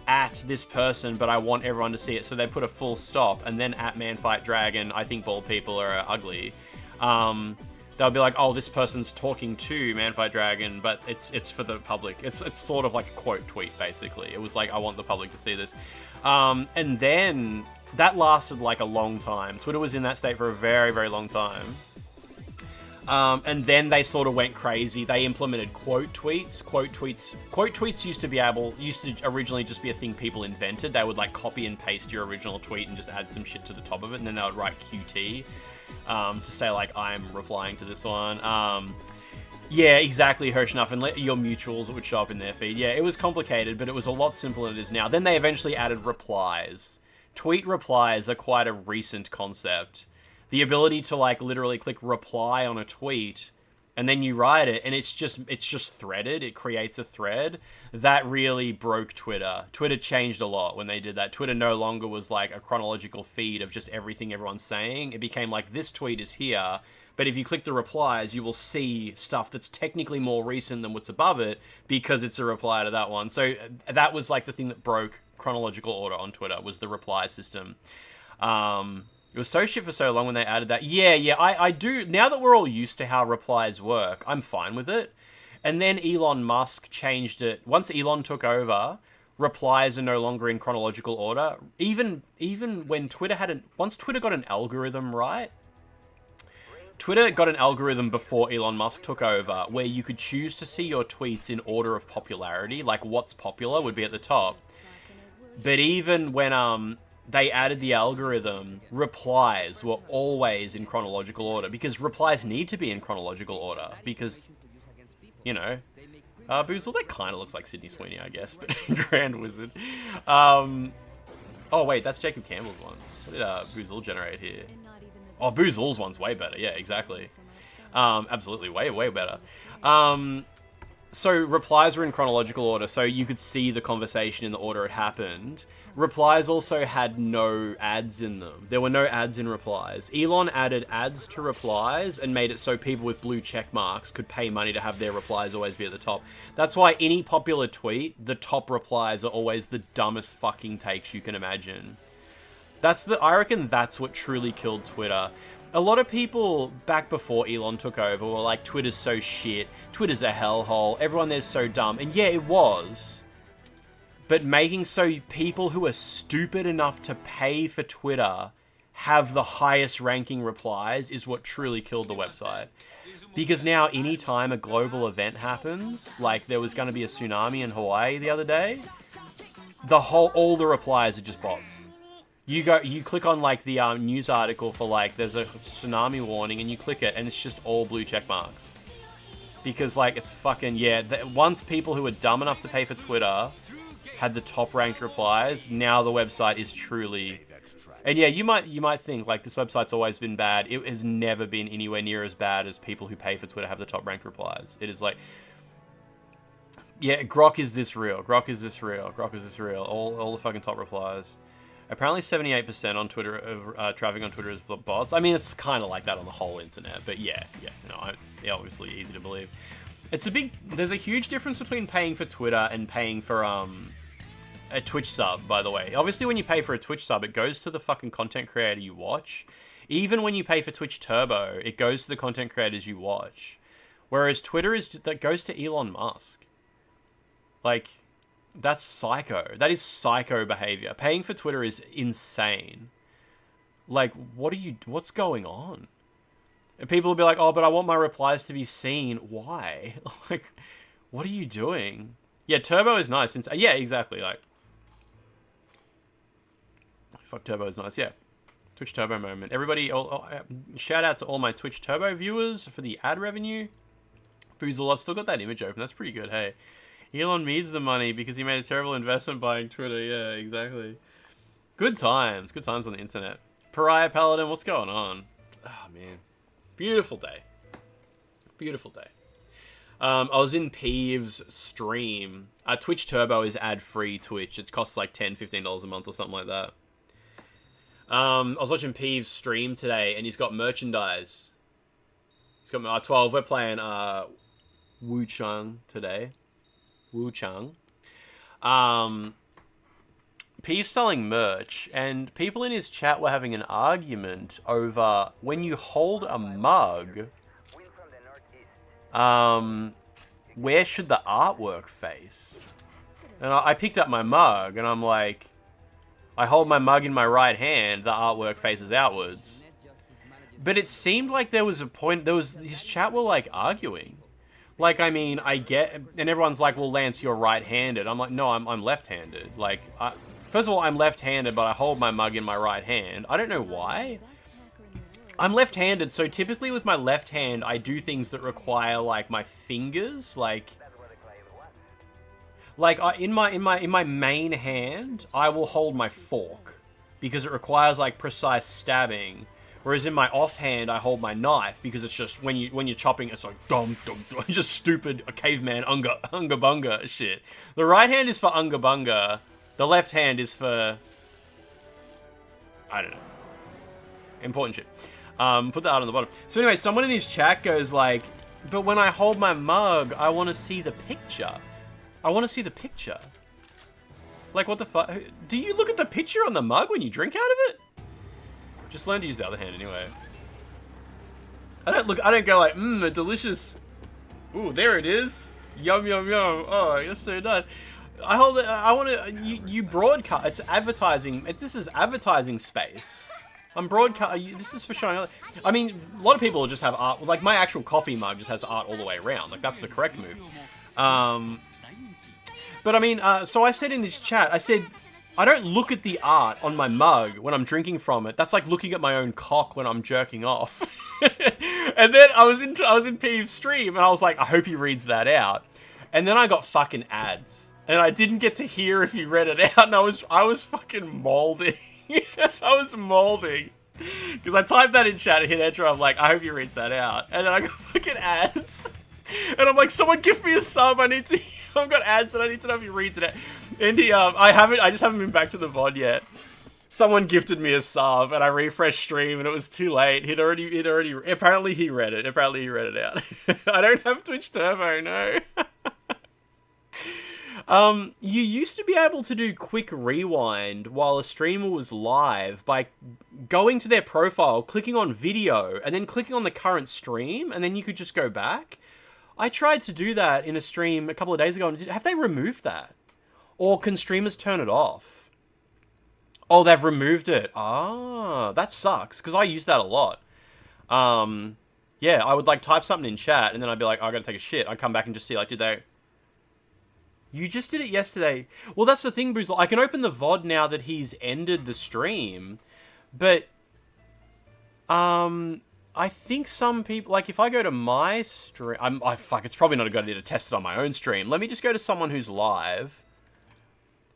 at this person, but I want everyone to see it. So they put a full stop, and then @ manfightdragon, I think bald people are ugly. They'll be like, oh, this person's talking to manfightdragon, but it's for the public. It's sort of like a quote tweet, basically. It was like, I want the public to see this. And then that lasted like a long time. Twitter was in that state for a very, very long time. And then they sort of went crazy. They implemented quote tweets. Quote tweets used to originally just be a thing people invented. They would like copy and paste your original tweet and just add some shit to the top of it, and then they would write QT to say like, I'm replying to this one. Yeah, exactly, Hirschnuff, and let your mutuals would show up in their feed. Yeah, it was complicated, but it was a lot simpler than it is now. Then they eventually added replies. Tweet replies are quite a recent concept. The ability to like literally click reply on a tweet and then you write it and it's just threaded. It creates a thread. That really broke Twitter. Twitter changed a lot when they did that. Twitter no longer was like a chronological feed of just everything everyone's saying. It became like, this tweet is here, but if you click the replies, you will see stuff that's technically more recent than what's above it because it's a reply to that one. So that was like the thing that broke chronological order on Twitter, was the reply system. It was so shit for so long when they added that. Yeah, I do. Now that we're all used to how replies work, I'm fine with it. And then Elon Musk changed it. Once Elon took over, replies are no longer in chronological order. Even when once Twitter got an algorithm right, Twitter got an algorithm before Elon Musk took over where you could choose to see your tweets in order of popularity, like what's popular would be at the top. But even when they added the algorithm, replies were always in chronological order, because replies need to be in chronological order, because, you know, Boozle, that kind of looks like Sydney Sweeney, I guess, but Grand Wizard. Oh, wait, that's Jacob Campbell's one. What did Boozle generate here? Oh, Boozle's one's way better. Yeah, exactly. Absolutely, way better. So replies were in chronological order, so you could see the conversation in the order it happened. Replies also had no ads in them. There were no ads in replies. Elon added ads to replies and made it so people with blue check marks could pay money to have their replies always be at the top. That's why any popular tweet, the top replies are always the dumbest fucking takes you can imagine. I reckon that's what truly killed Twitter. A lot of people back before Elon took over were like, Twitter's so shit, Twitter's a hellhole, everyone there's so dumb. And yeah, it was. But making so people who are stupid enough to pay for Twitter have the highest ranking replies is what truly killed the website. Because now anytime a global event happens, like there was going to be a tsunami in Hawaii the other day, all the replies are just bots. You click on like the news article for like there's a tsunami warning and you click it and it's just all blue check marks. Because like it's fucking, yeah, once people who are dumb enough to pay for Twitter had the top ranked replies, now the website is truly, and yeah, you might think like this website's always been bad. It has never been anywhere near as bad as people who pay for Twitter have the top ranked replies. It is like, yeah, Grok is this real? Grok is this real? Grok is this real? All the fucking top replies. Apparently 78% on Twitter of traffic on Twitter is bots. I mean, it's kind of like that on the whole internet, but yeah, no, it's obviously easy to believe. There's a huge difference between paying for Twitter and paying for a Twitch sub, by the way. Obviously, when you pay for a Twitch sub, it goes to the fucking content creator you watch. Even when you pay for Twitch Turbo, it goes to the content creators you watch. Whereas Twitter that goes to Elon Musk. Like, that's psycho. That is psycho behavior. Paying for Twitter is insane. Like, what's going on? And people will be like, oh, but I want my replies to be seen. Why? Like, what are you doing? Yeah, Turbo is nice. Yeah, exactly. Like, fuck, Turbo is nice. Yeah. Twitch Turbo moment. Everybody, shout out to all my Twitch Turbo viewers for the ad revenue. Boozle, I've still got that image open. That's pretty good, hey. Elon needs the money because he made a terrible investment buying Twitter. Yeah, exactly. Good times. Good times on the internet. Pariah Paladin, what's going on? Oh, man. Beautiful day. Beautiful day. I was in Peeves' stream. Twitch Turbo is ad-free Twitch. It costs like $10, $15 a month or something like that. I was watching Peeves' stream today, and he's got merchandise. He's got R12. We're playing WUCHANG today. WUCHANG. Peeves selling merch, and people in his chat were having an argument over when you hold a mug, where should the artwork face? And I picked up my mug, and I'm like, I hold my mug in my right hand, the artwork faces outwards. But it seemed like there was a point, his chat were like arguing. Like, I mean, I get, and everyone's like, well, Lance, you're right-handed. I'm like, no, I'm left-handed. Like, first of all, I'm left-handed, but I hold my mug in my right hand. I don't know why. I'm left-handed, so typically with my left hand, I do things that require, like, my fingers, like in my main hand, I will hold my fork because it requires like precise stabbing. Whereas in my offhand, I hold my knife because it's just when you're chopping, it's like dum dum dum, just stupid caveman unga bunga shit. The right hand is for unga bunga. The left hand is for, I don't know, important shit. Put that out on the bottom. So anyway, someone in his chat goes like, but when I hold my mug, I want to see the picture. I want to see the picture. Like, what the fuck? Do you look at the picture on the mug when you drink out of it? Just learn to use the other hand anyway. I don't go like, a delicious, ooh, there it is. Yum, yum, yum. Oh, that's so nice. I hold it, I want to, you broadcast, it's advertising, this is advertising space. I'm broadcast, this is for showing, I mean, a lot of people just have art, like my actual coffee mug just has art all the way around, like that's the correct move. But I mean, so I said in this chat, I said, I don't look at the art on my mug when I'm drinking from it. That's like looking at my own cock when I'm jerking off. And then I was in Peeves' stream, and I was like, I hope he reads that out. And then I got fucking ads, and I didn't get to hear if he read it out, and I was fucking molding. I was molding. Because I typed that in chat and hit enter, I'm like, I hope he reads that out. And then I got fucking ads. And I'm like, someone give me a sub, I've got ads and I need to know if he reads it out. And I just haven't been back to the VOD yet. Someone gifted me a sub and I refreshed stream and it was too late. Apparently he read it. Apparently he read it out. I don't have Twitch Turbo, no. You used to be able to do quick rewind while a streamer was live by going to their profile, clicking on video, and then clicking on the current stream, and then you could just go back. I tried to do that in a stream a couple of days ago, and have they removed that? Or can streamers turn it off? Oh, they've removed it. Ah, that sucks, because I use that a lot. Yeah, I would, like, type something in chat, and then I'd be like, oh, I gotta take a shit. I'd come back and just see, like, did they... You just did it yesterday. Well, that's the thing, Boozle. I can open the VOD now that he's ended the stream, but... I think some people, like, if I go to my stream, fuck, it's probably not a good idea to test it on my own stream. Let me just go to someone who's live,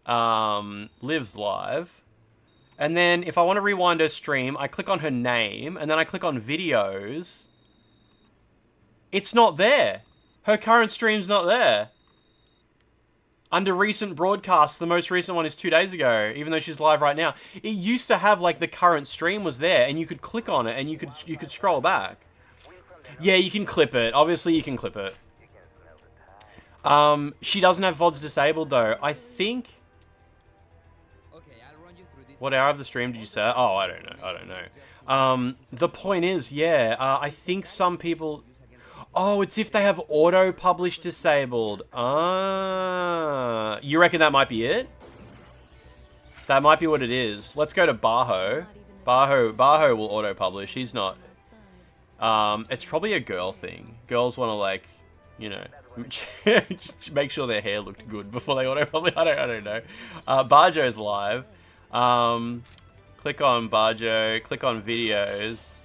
lives live, and then if I want to rewind her stream, I click on her name, and then I click on videos. It's not there. Her current stream's not there. Under recent broadcasts, the most recent one is 2 days ago, even though she's live right now. It used to have, like, the current stream was there, and you could click on it, and you could scroll back. Yeah, you can clip it. Obviously, you can clip it. She doesn't have VODs disabled, though. I think... What hour of the stream did you say? Oh, I don't know. The point is, yeah, I think some people... Oh, it's if they have auto-publish disabled. Ah. You reckon that might be it? That might be what it is. Let's go to Baho. Baho will auto-publish. He's not. It's probably a girl thing. Girls want to, like, you know, make sure their hair looked good before they auto-publish. I don't know. Barjo's live. Click on Barjo. Click on videos.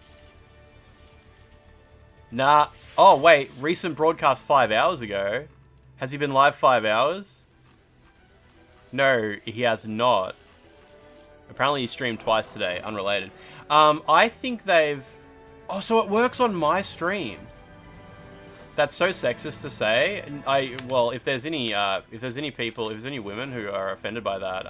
Nah. Oh, wait. Recent broadcast 5 hours ago. Has he been live 5 hours? No, he has not. Apparently he streamed twice today. Unrelated. I think they've... Oh, so it works on my stream. That's so sexist to say. Well, if there's any people, if there's any women who are offended by that,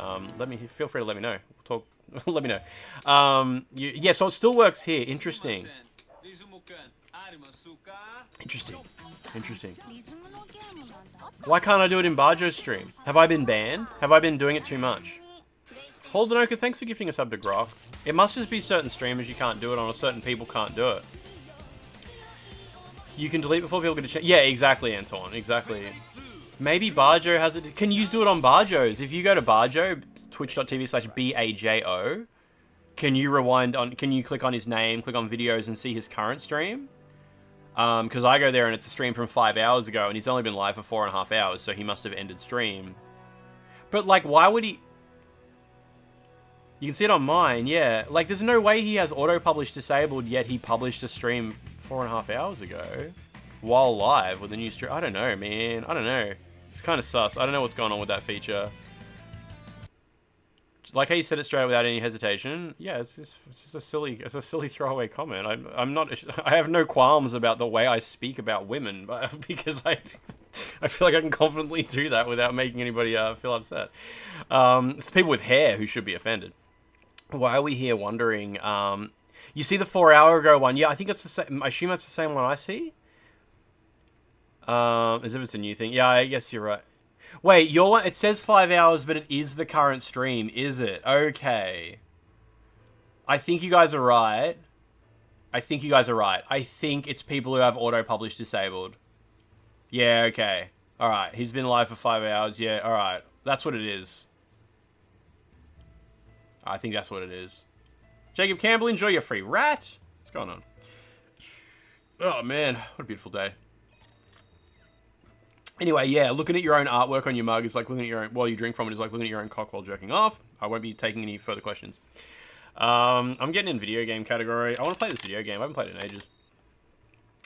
feel free to let me know. Talk, let me know. Yeah, so it still works here. Interesting. Interesting. Why can't I do it in Barjo's stream? Have I been banned? Have I been doing it too much? Holdenoka, thanks for gifting a sub to Grok. It must just be certain streamers you can't do it on, or certain people can't do it. You can delete before people get a chance. Yeah, exactly, Anton. Exactly. Maybe Barjo has it. Can you do it on Barjo's? If you go to Barjo, twitch.tv/BAJO, can you rewind on? Can you click on his name, click on videos, and see his current stream? Because I go there and it's a stream from 5 hours ago, and he's only been live for 4.5 hours, so he must have ended stream. But like, why would he? You can see it on mine, yeah. Like, there's no way he has auto-publish disabled, yet he published a stream 4.5 hours ago while live with a new stream. I don't know, man. I don't know. It's kind of sus. I don't know what's going on with that feature. Just like how you said it straight without any hesitation. Yeah, it's just a silly throwaway comment. I have no qualms about the way I speak about women, but because I feel like I can confidently do that without making anybody feel upset. It's people with hair who should be offended. Why are we here wondering? You see the 4 hour ago one? Yeah, I think it's the same. I assume that's the same one I see. As if it's a new thing. Yeah, I guess you're right. Wait, your one, it says 5 hours, but it is the current stream, is it? Okay. I think you guys are right. I think it's people who have auto-publish disabled. Yeah, okay. Alright, he's been live for 5 hours. Yeah, alright. That's what it is. I think that's what it is. Jacob Campbell, enjoy your free rat. What's going on? Oh, man. What a beautiful day. Anyway, yeah, looking at your own artwork on your mug is like looking at your own, while you drink from it is like looking at your own cock while jerking off. I won't be taking any further questions. I'm getting in video game category. I want to play this video game. I haven't played it in ages.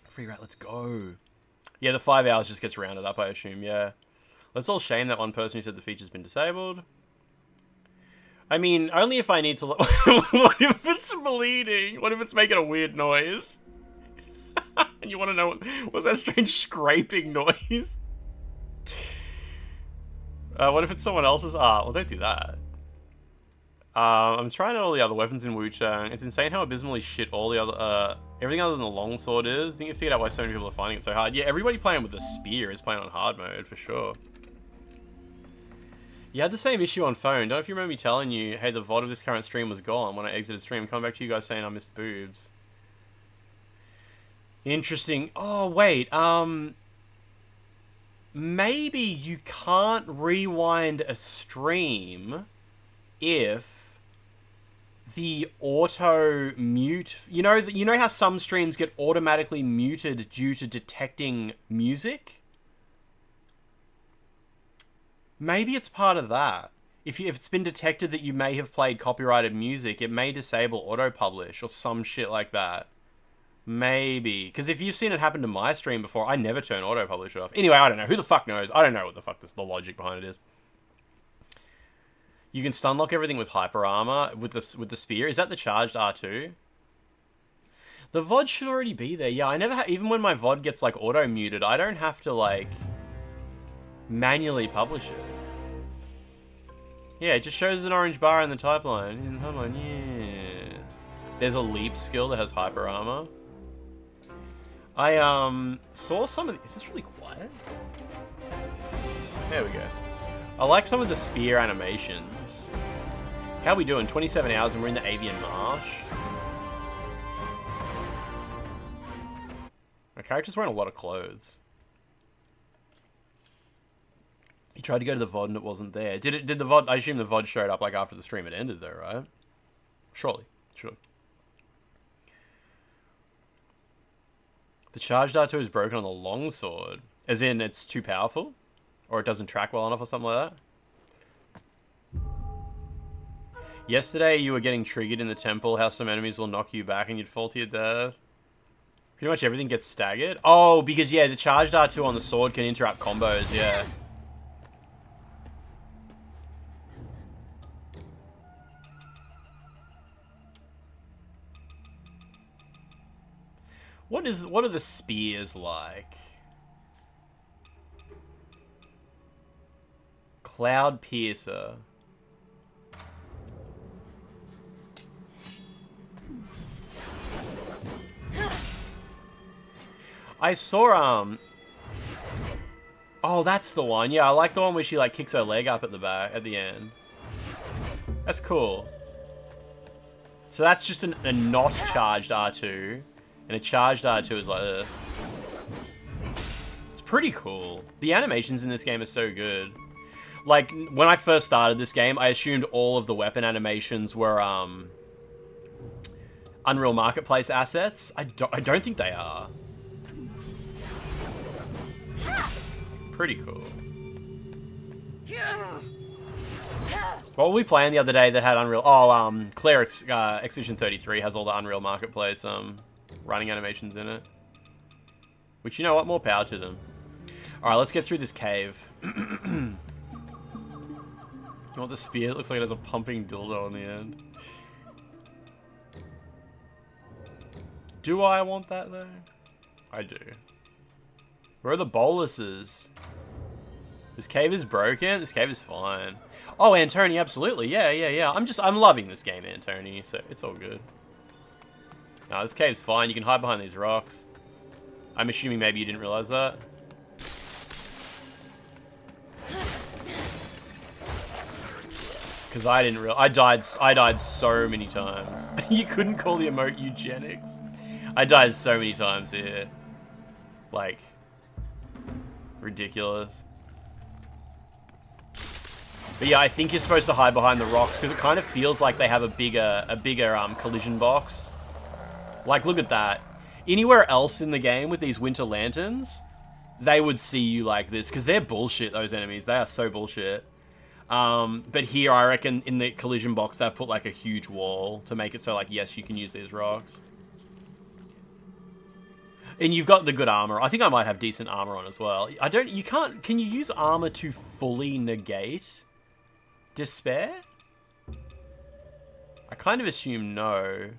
Free rat, let's go. Yeah, the 5 hours just gets rounded up, I assume, yeah. Let's all shame that one person who said the feature's been disabled. I mean, only if I need to... What if it's bleeding? What if it's making a weird noise? And you want to know what's that strange scraping noise? What if it's someone else's art? Well, don't do that. I'm trying out all the other weapons in WUCHANG. It's insane how abysmally shit all the other... everything other than the longsword is. I think you figured out why so many people are finding it so hard. Yeah, everybody playing with the spear is playing on hard mode, for sure. You had the same issue on phone. Don't know if you remember me telling you, hey, the VOD of this current stream was gone when I exited stream. Coming back to you guys saying I missed boobs. Interesting. Oh, wait. Maybe you can't rewind a stream if the auto mute... You know how some streams get automatically muted due to detecting music? Maybe it's part of that. If it's been detected that you may have played copyrighted music, it may disable auto-publish or some shit like that. Maybe. Because if you've seen it happen to my stream before, I never turn auto-publish off. Anyway, I don't know. Who the fuck knows? I don't know what the fuck the logic behind it is. You can stunlock everything with hyper armor with the spear. Is that the charged R2? The VOD should already be there. Yeah, I never even when my VOD gets like auto-muted, I don't have to like manually publish it. Yeah, it just shows an orange bar in the type line. In the type line, yes. There's a leap skill that has hyper armor. I saw some of is this really quiet? There we go. I like some of the spear animations. How we doing? 27 hours and we're in the Avian Marsh. My character's wearing a lot of clothes. You tried to go to the VOD and it wasn't there. Did the VOD, I assume the VOD showed up like after the stream had ended though, right? Surely. Sure. The charged R2 is broken on the longsword. As in, it's too powerful? Or it doesn't track well enough or something like that? Yesterday, you were getting triggered in the temple, how some enemies will knock you back and you'd fall to your death. Pretty much everything gets staggered. Oh, because, yeah, the charged R2 on the sword can interrupt combos, yeah. What are the spears like? Cloud Piercer. I saw, oh, that's the one. Yeah, I like the one where she, like, kicks her leg up at the back, at the end. That's cool. So that's just a not charged R2. And a charged R2 is like, ugh. It's pretty cool. The animations in this game are so good. Like, when I first started this game, I assumed all of the weapon animations were, Unreal Marketplace assets. I don't think they are. Pretty cool. What were we playing the other day that had Unreal? Oh, Claire Expedition 33 has all the Unreal Marketplace running animations in it. Which, you know what? More power to them. Alright, let's get through this cave. You know what, the spear? It looks like it has a pumping dildo on the end. Do I want that, though? I do. Where are the boluses? This cave is broken? This cave is fine. Oh, Antony, absolutely. Yeah. I'm loving this game, Antony, so it's all good. No, this cave's fine. You can hide behind these rocks. I'm assuming maybe you didn't realize that. Because I didn't realize. I died so many times. You couldn't call the emote eugenics. I died so many times here. Like, ridiculous. But yeah, I think you're supposed to hide behind the rocks because it kind of feels like they have a bigger collision box. Like, look at that. Anywhere else in the game with these winter lanterns, they would see you like this because they're bullshit, those enemies. They are so bullshit. But here, I reckon in the collision box, they've put like a huge wall to make it so like, yes, you can use these rocks. And you've got the good armor. I think I might have decent armor on as well. Can you use armor to fully negate despair? I kind of assume no.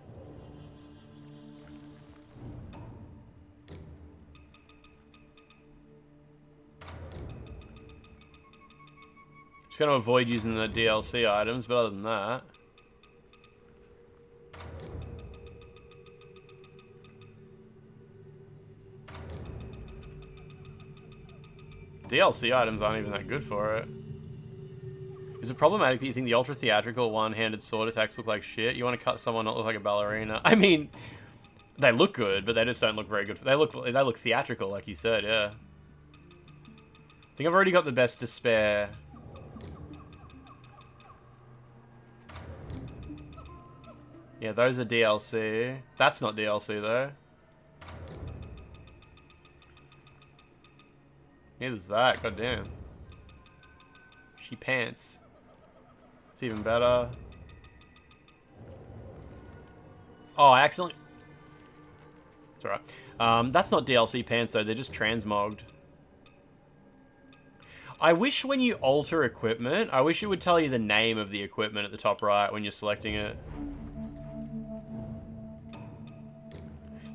Just gonna avoid using the DLC items, but other than that. DLC items aren't even that good for it. Is it problematic that you think the ultra theatrical one-handed sword attacks look like shit? You want to cut someone not look like a ballerina? I mean, they look good, but they just don't look very good. They look theatrical, like you said, yeah. I think I've already got the best despair. Yeah, those are DLC. That's not DLC though. Yeah, there's that. Goddamn. She pants. It's even better. Oh, I accidentally... It's alright. That's not DLC pants though. They're just transmogged. I wish when you alter equipment, I wish it would tell you the name of the equipment at the top right when you're selecting it.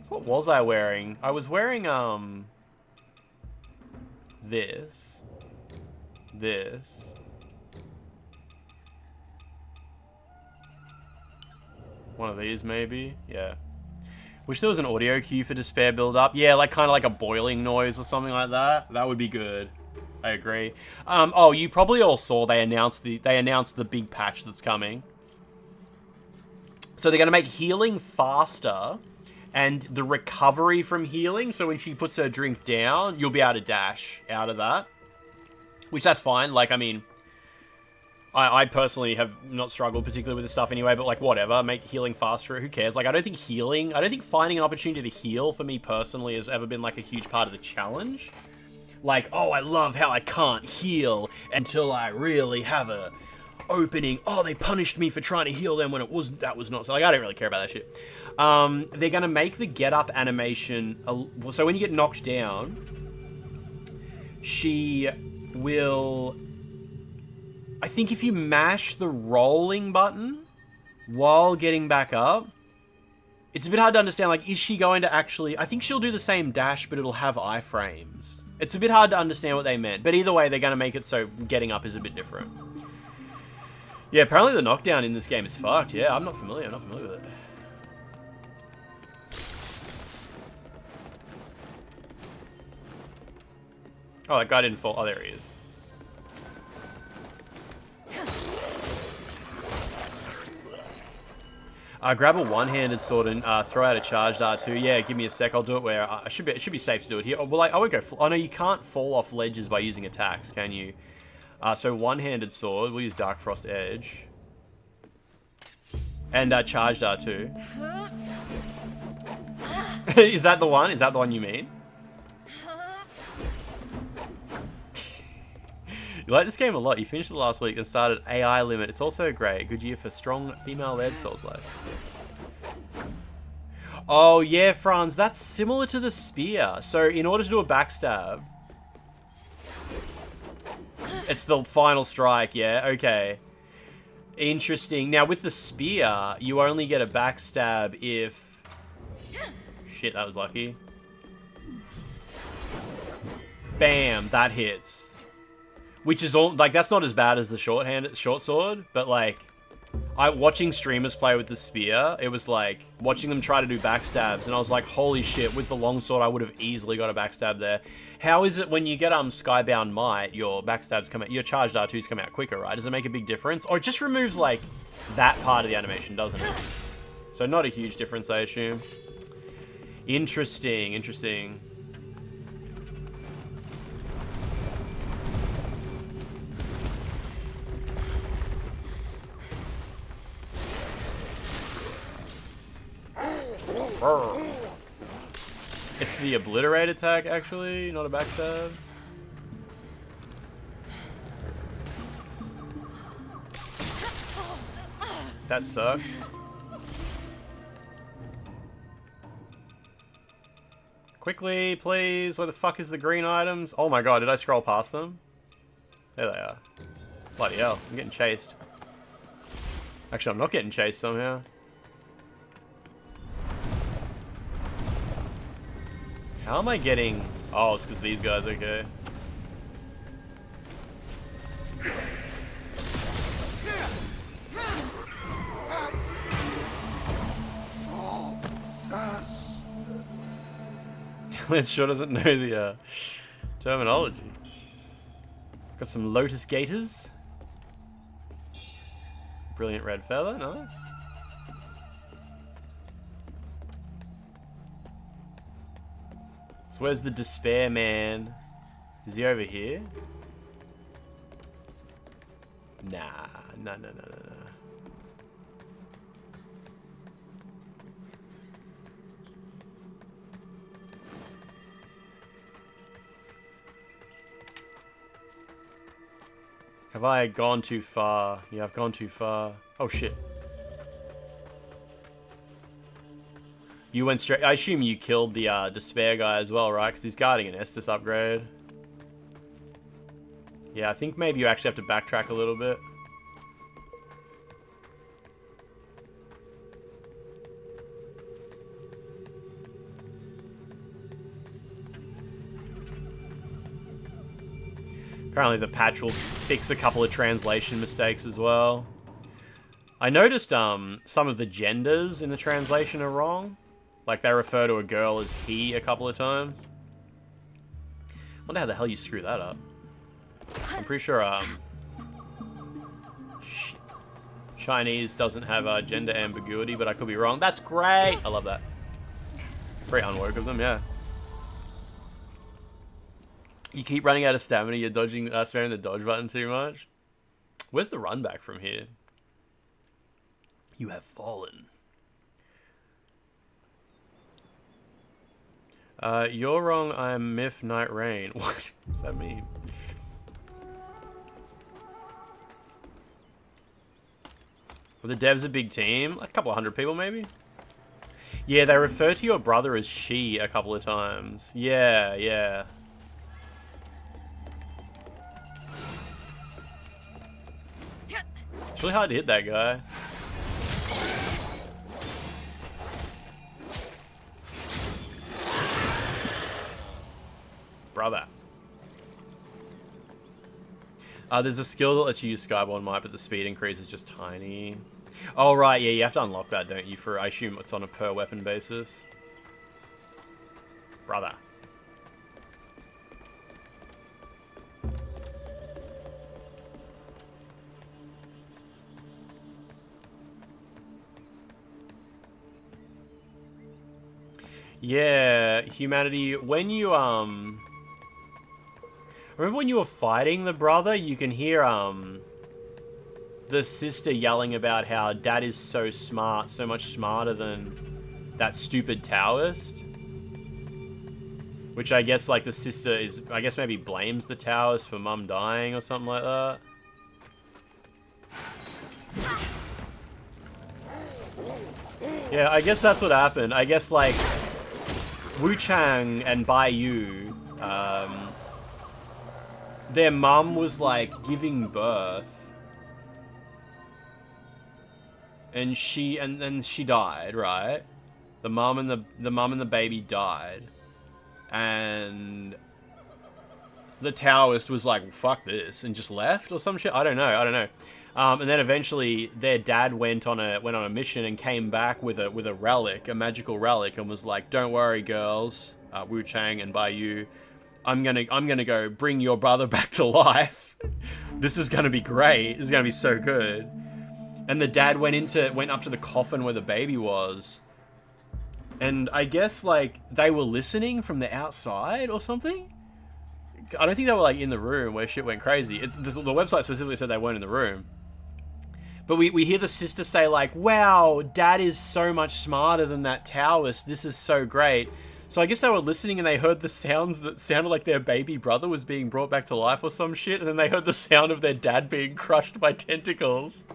What was I wearing? I was wearing, this. One of these, maybe? Yeah. Wish there was an audio cue for despair build-up. Yeah, like kind of like a boiling noise or something like that. That would be good. I agree. Oh, you probably all saw they announced the big patch that's coming. So they're going to make healing faster and the recovery from healing. So when she puts her drink down, you'll be able to dash out of that. Which, that's fine. Like, I mean, I personally have not struggled particularly with this stuff anyway, but like, whatever. Make healing faster. Who cares? Like, I don't think finding an opportunity to heal for me personally has ever been like a huge part of the challenge. Like, oh, I love how I can't heal until I really have a opening. Oh, they punished me for trying to heal them when that was not. So, like, I don't really care about that shit. They're going to make the get up animation. So when you get knocked down, she will... I think if you mash the rolling button while getting back up, it's a bit hard to understand, like, is she going to actually... I think she'll do the same dash, but it'll have iframes. It's a bit hard to understand what they meant, but either way, they're going to make it so getting up is a bit different. Yeah, apparently the knockdown in this game is fucked. Yeah, I'm not familiar with it. Oh, that guy didn't fall. Oh, there he is. Grab a one-handed sword and throw out a charged R2. Yeah, give me a sec. I'll do it where it should be safe to do it here. Well, I won't go. Oh no, you can't fall off ledges by using attacks, can you? So one-handed sword. We'll use Dark Frost Edge and charged R2. Is that the one? Is that the one you mean? You like this game a lot. You finished it last week and started AI Limit. It's also great. Good year for strong female-led Souls-like. Oh, yeah, Franz. That's similar to the spear. So, in order to do a backstab... It's the final strike, yeah? Okay. Interesting. Now, with the spear, you only get a backstab if... Shit, that was lucky. Bam, that hits. Which is all, like, that's not as bad as the short sword, but like, watching streamers play with the spear, it was like, watching them try to do backstabs, and I was like, holy shit, with the longsword, I would have easily got a backstab there. How is it when you get Skybound Might, your backstabs come out, your charged R2s come out quicker, right? Does it make a big difference? Or it just removes, like, that part of the animation, doesn't it? So not a huge difference, I assume. Interesting, interesting. It's the obliterate attack, actually, not a backstab. That sucks. Quickly, please. Where the fuck is the green items? Oh my god, did I scroll past them? There they are. Bloody hell, I'm getting chased. Actually, I'm not getting chased somehow. How am I getting... Oh, it's because these guys, okay. Lance sure doesn't know the terminology. Got some Lotus Gators. Brilliant red feather, nice. So where's the Despair Man? Is he over here? Nah, no. Have I gone too far? Yeah, I've gone too far. Oh shit. You went straight... I assume you killed the Despair guy as well, right? Because he's guarding an Estus upgrade. Yeah, I think maybe you actually have to backtrack a little bit. Apparently the patch will fix a couple of translation mistakes as well. I noticed some of the genders in the translation are wrong. Like they refer to a girl as he a couple of times. Wonder how the hell you screw that up. I'm pretty sure Chinese doesn't have gender ambiguity, but I could be wrong. That's great! I love that. Very unwoke of them, yeah. You keep running out of stamina, you're dodging, spamming the dodge button too much. Where's the run back from here? You have fallen. You're wrong, I'm Myth Night Rain. What does that mean? Were the devs a big team? A couple of hundred people, maybe? Yeah, they refer to your brother as she a couple of times. Yeah, yeah. It's really hard to hit that guy. Brother. There's a skill that lets you use Skyborn Might, but the speed increase is just tiny. Oh, right, yeah, you have to unlock that, don't you? I assume it's on a per weapon basis. Brother. Yeah, humanity, when you, remember when you were fighting the brother, you can hear, the sister yelling about how dad is so smart, so much smarter than that stupid Taoist. Which I guess, like, the sister is, I guess maybe blames the Taoist for mum dying or something like that. Yeah, I guess that's what happened. I guess, like, WUCHANG and Bai their mum was, like, giving birth. And then she died, right? The mum and the baby died. And the Taoist was like, well, fuck this, and just left or some shit. I don't know. And then eventually their dad went on a mission and came back with a relic, a magical relic, and was like, don't worry, girls, WUCHANG and Bai, I'm gonna go bring your brother back to life. This is gonna be great. This is gonna be so good. And the dad went up to the coffin where the baby was. And I guess, like, they were listening from the outside or something? I don't think they were, like, in the room where shit went crazy. The website specifically said they weren't in the room. But we hear the sister say, like, wow, dad is so much smarter than that Taoist. This is so great. So I guess they were listening and they heard the sounds that sounded like their baby brother was being brought back to life or some shit. And then they heard the sound of their dad being crushed by tentacles.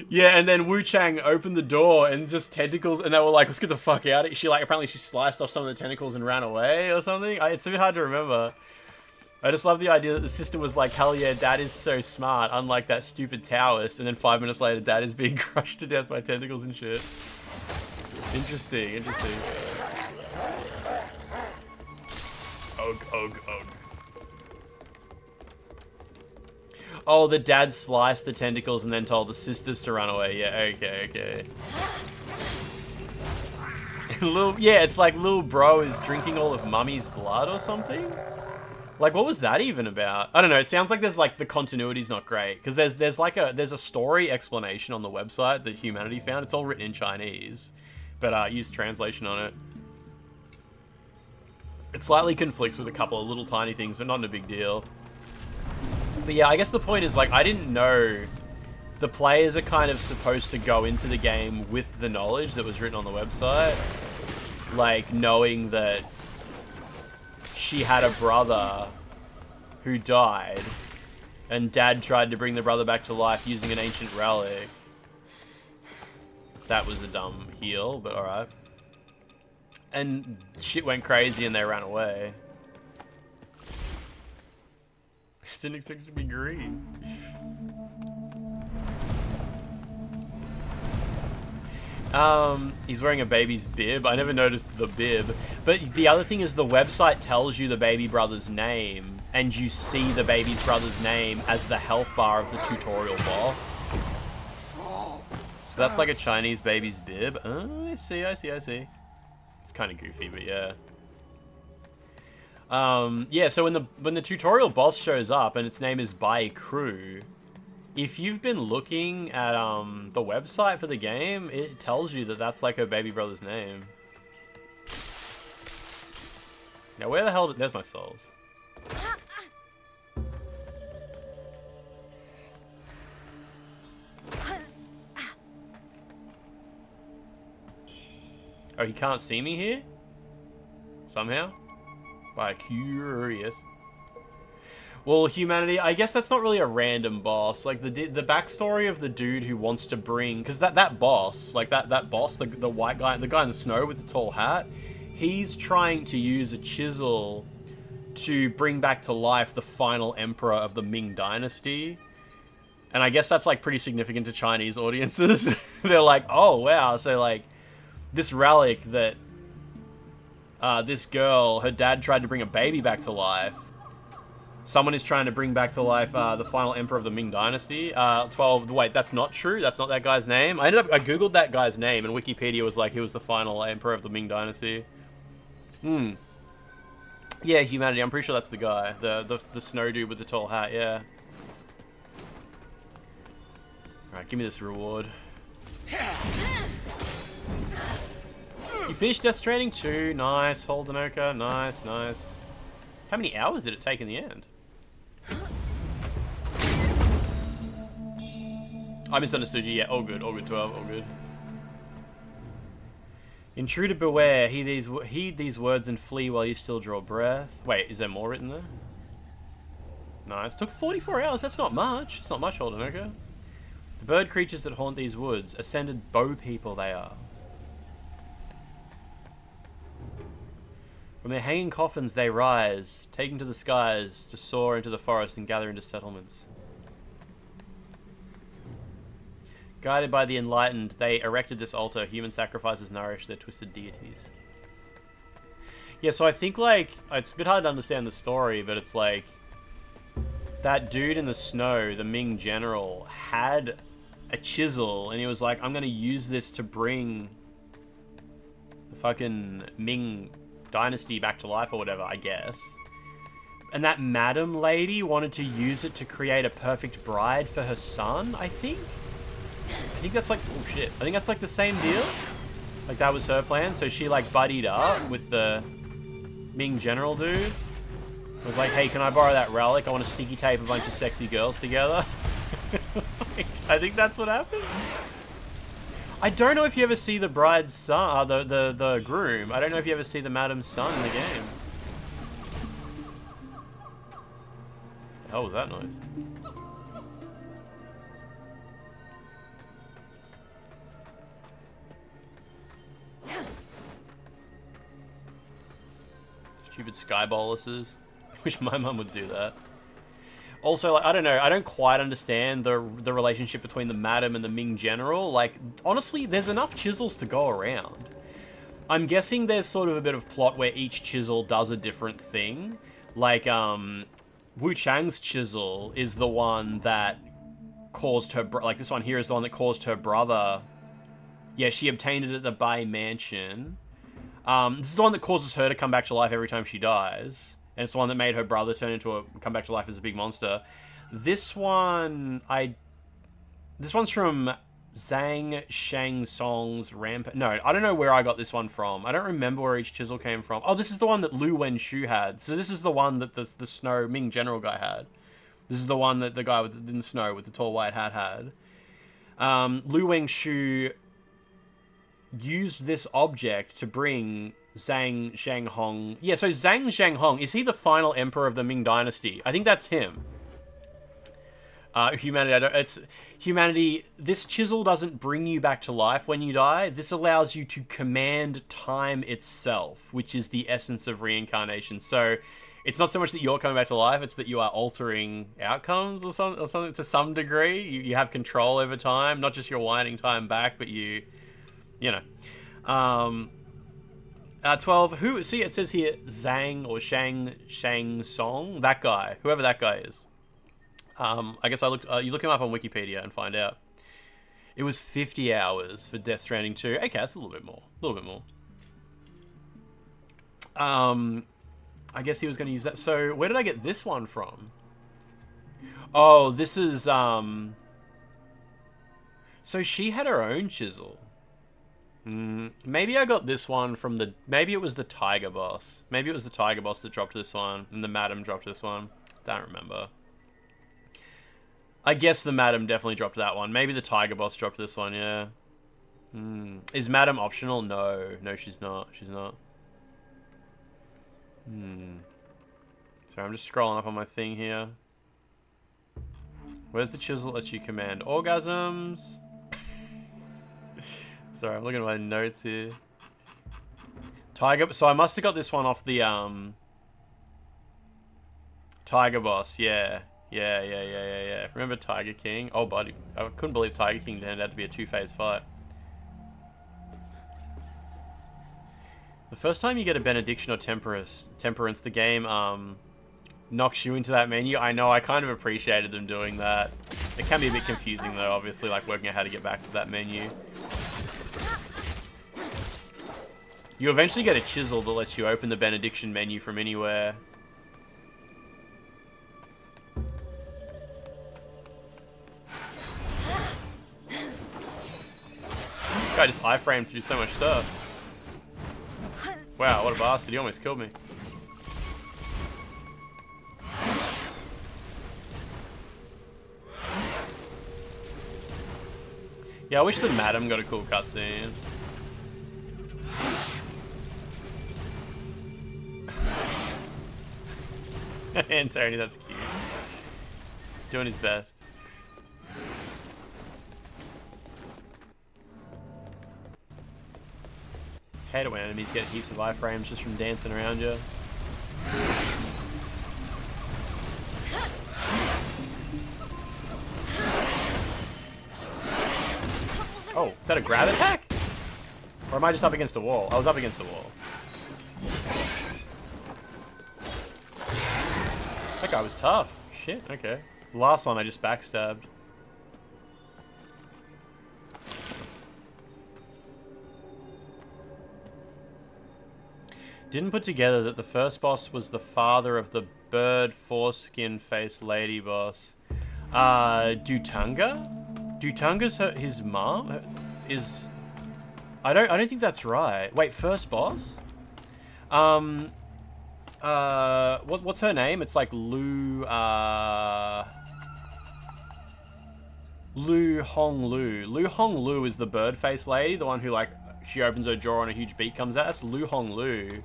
Yeah, and then WUCHANG opened the door and just tentacles, and they were like, let's get the fuck out of here. Apparently she sliced off some of the tentacles and ran away or something. It's a bit hard to remember. I just love the idea that the sister was like, hell yeah, dad is so smart, unlike that stupid Taoist. And then 5 minutes later, dad is being crushed to death by tentacles and shit. Interesting. Ugh. Oh, the dad sliced the tentacles and then told the sisters to run away. Yeah, okay. It's like little bro is drinking all of mummy's blood or something. Like, what was that even about? I don't know. It sounds like there's, like, the continuity's not great. Because there's a story explanation on the website that Humanity found. It's all written in Chinese. But use translation on it. It slightly conflicts with a couple of little tiny things, but not a big deal. But yeah, I guess the point is, like, I didn't know the players are kind of supposed to go into the game with the knowledge that was written on the website. Like, knowing that she had a brother who died, and dad tried to bring the brother back to life using an ancient relic. That was a dumb heel, but alright. And shit went crazy and they ran away. I just didn't expect it to be green. He's wearing a baby's bib. I never noticed the bib. But the other thing is the website tells you the baby brother's name, and you see the baby brother's name as the health bar of the tutorial boss. So that's like a Chinese baby's bib. Oh, I see. It's kind of goofy, but yeah. Yeah, so when the tutorial boss shows up and its name is Bai Crew, if you've been looking at the website for the game, it tells you that that's like her baby brother's name. Now where the hell there's my souls. Oh, he can't see me here? Somehow? By curious. Well, Humanity, I guess that's not really a random boss. Like, the backstory of the dude who wants to bring... Because that boss, like, that boss, the white guy, the guy in the snow with the tall hat, he's trying to use a chisel to bring back to life the final emperor of the Ming Dynasty. And I guess that's, like, pretty significant to Chinese audiences. They're like, oh, wow. So, like, this relic that this girl, her dad tried to bring a baby back to life. Someone is trying to bring back to life the final emperor of the Ming Dynasty. 12. Wait, that's not true. That's not that guy's name. I googled that guy's name, and Wikipedia was like he was the final emperor of the Ming Dynasty. Hmm. Yeah, humanity. I'm pretty sure that's the guy. The snow dude with the tall hat. Yeah. All right, give me this reward. You finished Death Stranding 2. Nice, Holdenoka. Nice, nice. How many hours did it take in the end? I misunderstood you. Yeah, all good, 12, all good. Intruder beware, heed these words and flee while you still draw breath. Wait, is there more written there? Nice. Took 44 hours, that's not much. It's not much, Holdenoka. The bird creatures that haunt these woods, ascended bow people they are. From their hanging coffins they rise, taking to the skies to soar into the forest and gather into settlements. Guided by the enlightened, they erected this altar. Human sacrifices nourish their twisted deities. Yeah, so I think, like, it's a bit hard to understand the story, but it's like, that dude in the snow, the Ming general, had a chisel, and he was like, I'm gonna use this to bring the fucking Ming dynasty back to life or whatever, I guess. And that madam lady wanted to use it to create a perfect bride for her son, I think? I think that's like, oh shit, I think that's like the same deal. Like that was her plan, so she like buddied up with the Ming general dude. Was like, hey, can I borrow that relic? I want to sticky tape a bunch of sexy girls together. Like, I think that's what happened. I don't know if you ever see the bride's son, the groom. I don't know if you ever see the madam's son in the game. The hell was that noise? Stupid sky boluses. I wish my mum would do that. Also, like, I don't know, I don't quite understand the relationship between the madam and the Ming general. Like, honestly, there's enough chisels to go around. I'm guessing there's sort of a bit of plot where each chisel does a different thing. Like, WUCHANG's chisel is the one that caused her... Like, this one here is the one that caused her brother... Yeah, she obtained it at the Bai Mansion. This is the one that causes her to come back to life every time she dies. And it's the one that made her brother come back to life as a big monster. This one, this one's from Zhang Shang Song's Rampage. No, I don't know where I got this one from. I don't remember where each chisel came from. Oh, this is the one that Lu Wenshu had. So this is the one that the snow Ming general guy had. This is the one that the guy in the snow with the tall white hat had. Lu Wenshu used this object to bring Zhang Shanghong. Yeah, so Zhang Shanghong, is he the final emperor of the Ming Dynasty? I think that's him. Humanity, this chisel doesn't bring you back to life when you die. This allows you to command time itself, which is the essence of reincarnation. So it's not so much that you're coming back to life, it's that you are altering outcomes or something to some degree. You have control over time, not just you're winding time back, but you know. 12, who, see it says here, Zhang or Shang Song, that guy, whoever that guy is. I guess you look him up on Wikipedia and find out. It was 50 hours for Death Stranding 2. Okay, that's a little bit more. I guess he was going to use that. So, where did I get this one from? Oh, this is, so she had her own chisel. Maybe I got this one from maybe it was the Tiger Boss. Maybe it was the Tiger Boss that dropped this one, and the Madam dropped this one. Don't remember. I guess the Madam definitely dropped that one. Maybe the Tiger Boss dropped this one, yeah. Is Madam optional? No. No, she's not. She's not. Sorry, I'm just scrolling up on my thing here. Where's the chisel that lets you command orgasms? Sorry, I'm looking at my notes here. So I must have got this one off the, Tiger Boss, yeah. Yeah. Remember Tiger King? Oh, buddy. I couldn't believe Tiger King turned out to be a two-phase fight. The first time you get a benediction or temperance, the game, knocks you into that menu. I know, I kind of appreciated them doing that. It can be a bit confusing though, obviously, like working out how to get back to that menu. You eventually get a chisel that lets you open the benediction menu from anywhere. Guy just iframed through so much stuff. Wow, what a bastard. He almost killed me. Yeah, I wish the Madam got a cool cutscene. And Tony, that's cute. Doing his best. Hate it when enemies get heaps of iframes just from dancing around you. Oh, is that a grab attack? Or am I just up against a wall? I was up against a wall. That guy was tough. Shit, okay. The last one I just backstabbed. Didn't put together that the first boss was the father of the bird foreskin-faced lady boss. Dutanga? Dutanga's his mom? Is... I don't think that's right. Wait, first boss? What's her name? It's like Lu Hong Lu. Lu Hong Lu is the bird-faced lady, the one who, like, she opens her jaw and a huge beak comes out. That's Lu Hong Lu.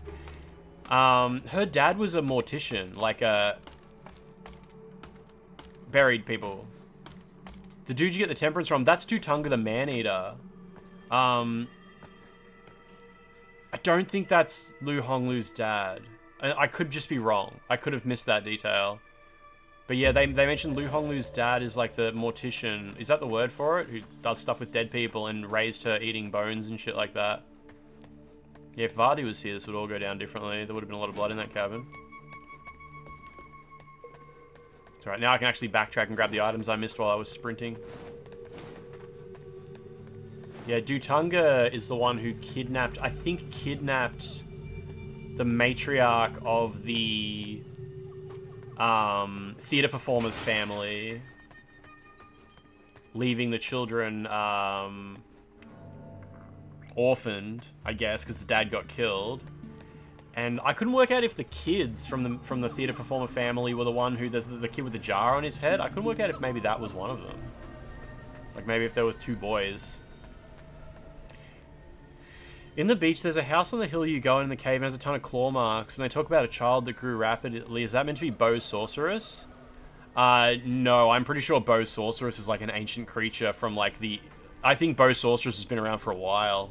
Her dad was a mortician, like buried people. The dude you get the temperance from, that's Dutanga the Man-Eater. I don't think that's Lu Hong Lu's dad. I could just be wrong. I could have missed that detail. But yeah, they mentioned Lu Hong Lu's dad is like the mortician. Is that the word for it? Who does stuff with dead people and raised her eating bones and shit like that. Yeah, if Vardy was here, this would all go down differently. There would have been a lot of blood in that cabin. It's alright, now I can actually backtrack and grab the items I missed while I was sprinting. Yeah, Dutanga is the one who kidnapped, I think kidnapped the matriarch of the theater performer's family, leaving the children orphaned, I guess, because the dad got killed. And I couldn't work out if the kids from the theater performer family were the one who there's the kid with the jar on his head. I couldn't work out if maybe that was one of them. Like maybe if there were two boys. In the beach, there's a house on the hill you go in the cave and has a ton of claw marks, and they talk about a child that grew rapidly. Is that meant to be Bo Sorceress? No, I'm pretty sure Bo Sorceress is like an ancient creature from like the... I think Bo Sorceress has been around for a while.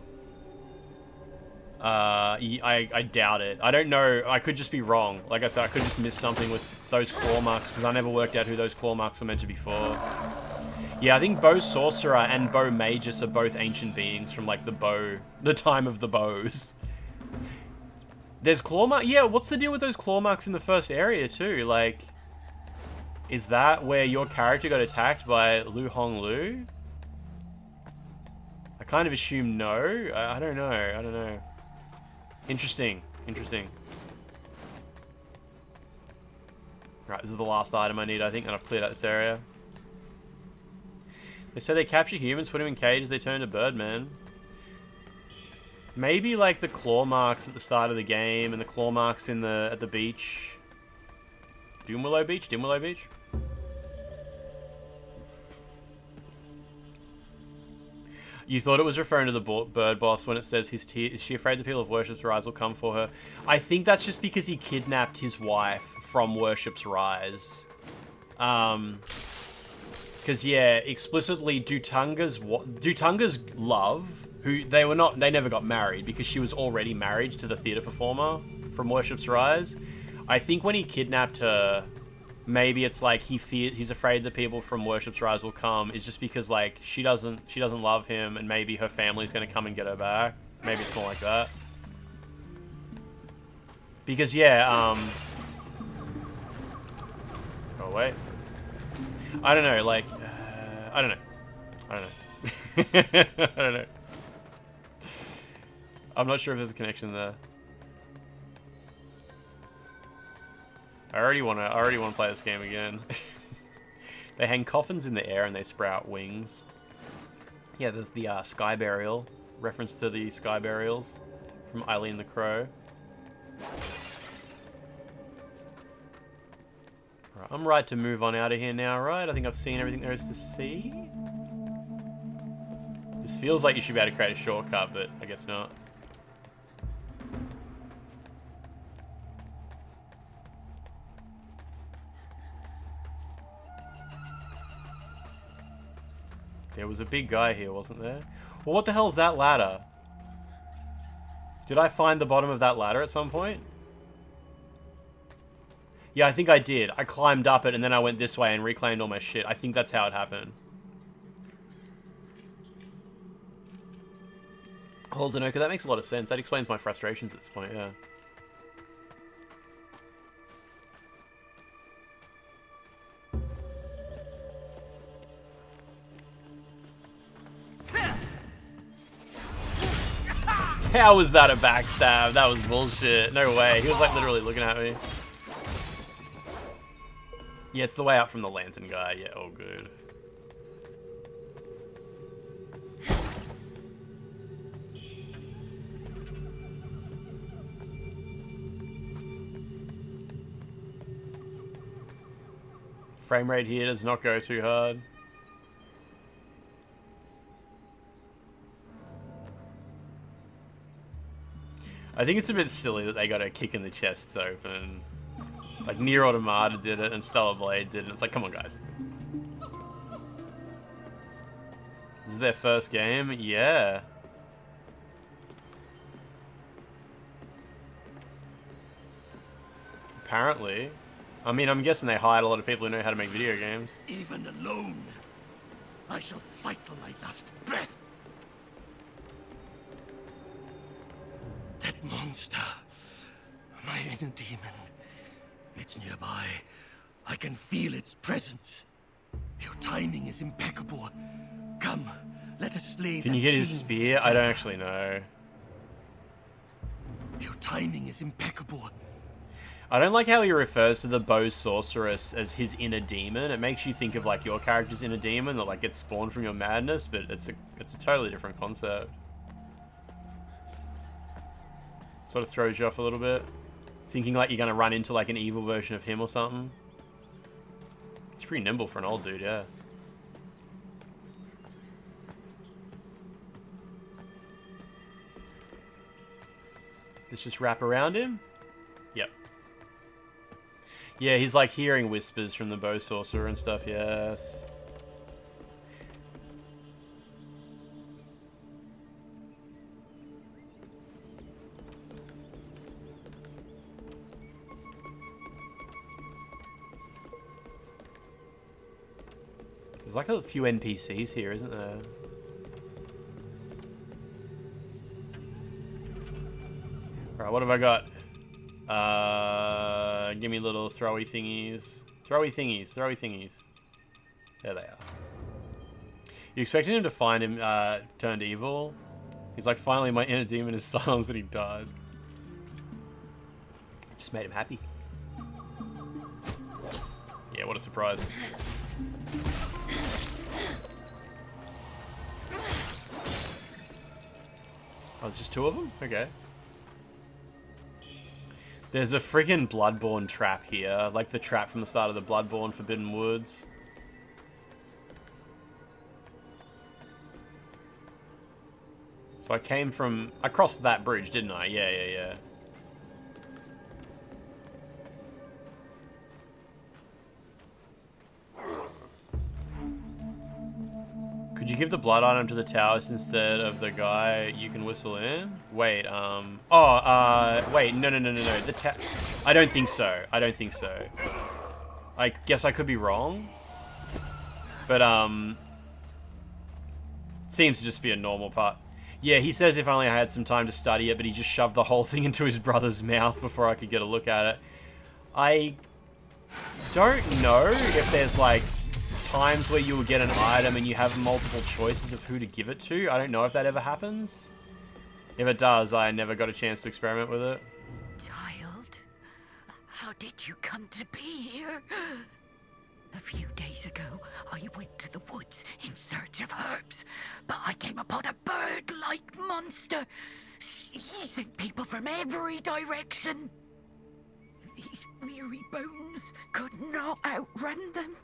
I doubt it. I don't know. I could just be wrong. Like I said, I could just miss something with those claw marks, because I never worked out who those claw marks were meant to be for. Yeah, I think Bo Sorcerer and Bo Magus are both ancient beings from like the time of the bows. There's claw marks. Yeah, what's the deal with those claw marks in the first area too? Like, is that where your character got attacked by Lu Hong Lu? I kind of assume no. I don't know. I don't know. Interesting. Interesting. Right, this is the last item I need, I think, and I've cleared out this area. They said they capture humans, put them in cages, they turn to Birdman. Maybe like the claw marks at the start of the game and the claw marks in at the beach. Doomwillow Beach? Dimwillow Beach? You thought it was referring to the bird boss when it says his tears. Is she afraid the people of Worship's Rise will come for her? I think that's just because he kidnapped his wife from Worship's Rise. Because yeah, explicitly Dutanga's love, who they never got married because she was already married to the theater performer from Worship's Rise. I think when he kidnapped her, maybe it's like he's afraid the people from Worship's Rise will come, is just because like she doesn't love him, and maybe her family's gonna come and get her back. Maybe it's more like that. Because yeah, Oh, wait. I don't know, like... I don't know. I don't know. I don't know. I'm not sure if there's a connection there. I already want to play this game again. They hang coffins in the air and they sprout wings. Yeah, there's the sky burial. Reference to the sky burials from Eileen the Crow. Right, I'm right to move on out of here now, right? I think I've seen everything there is to see. This feels like you should be able to create a shortcut, but I guess not. There was a big guy here, wasn't there? Well, what the hell is that ladder? Did I find the bottom of that ladder at some point? Yeah, I think I did. I climbed up it and then I went this way and reclaimed all my shit. I think that's how it happened. Holden, okay, that makes a lot of sense. That explains my frustrations at this point, yeah. How was that a backstab? That was bullshit. No way. He was like literally looking at me. Yeah, it's the way up from the lantern guy. Yeah, oh good. Frame rate here does not go too hard. I think it's a bit silly that they got a kick in the chests open. Like, Nier Automata did it, and Stellar Blade did it. It's like, come on, guys. This is their first game? Yeah. Apparently. I mean, I'm guessing they hired a lot of people who know how to make video games. Even alone, I shall fight till my last breath. That monster, my inner demon, it's nearby. I can feel its presence. Your timing is impeccable. Come, let us slay. Can you get his spear? I don't actually know. Your timing is impeccable. I don't like how he refers to the bow sorceress as his inner demon. It makes you think of like your character's inner demon that like gets spawned from your madness, but it's a totally different concept. Sort of throws you off a little bit. Thinking like you're gonna run into like an evil version of him or something. It's pretty nimble for an old dude, yeah. Let's just wrap around him. Yep. Yeah, he's like hearing whispers from the bow sorcerer and stuff, yes. There's like a few NPCs here, isn't there? Alright, what have I got? Give me little throwy thingies. Throwy thingies, throwy thingies. There they are. You expected him to find him turned evil? He's like, finally my inner demon is silenced and he dies. Just made him happy. Yeah, what a surprise. Oh, it's just two of them? Okay. There's a friggin' Bloodborne trap here. Like the trap from the start of the Bloodborne Forbidden Woods. So I crossed that bridge, didn't I? Yeah. Could you give the blood item to the Taoist instead of the guy you can whistle in? Wait, wait, no. I don't think so. I guess I could be wrong. But, seems to just be a normal part. Yeah, he says if only I had some time to study it, but he just shoved the whole thing into his brother's mouth before I could get a look at it. I don't know if there's like times where you will get an item and you have multiple choices of who to give it to. I don't know if that ever happens. If it does, I never got a chance to experiment with it. Child, how did you come to be here? A few days ago, I went to the woods in search of herbs, but I came upon a bird-like monster, seizing people from every direction. These weary bones could not outrun them.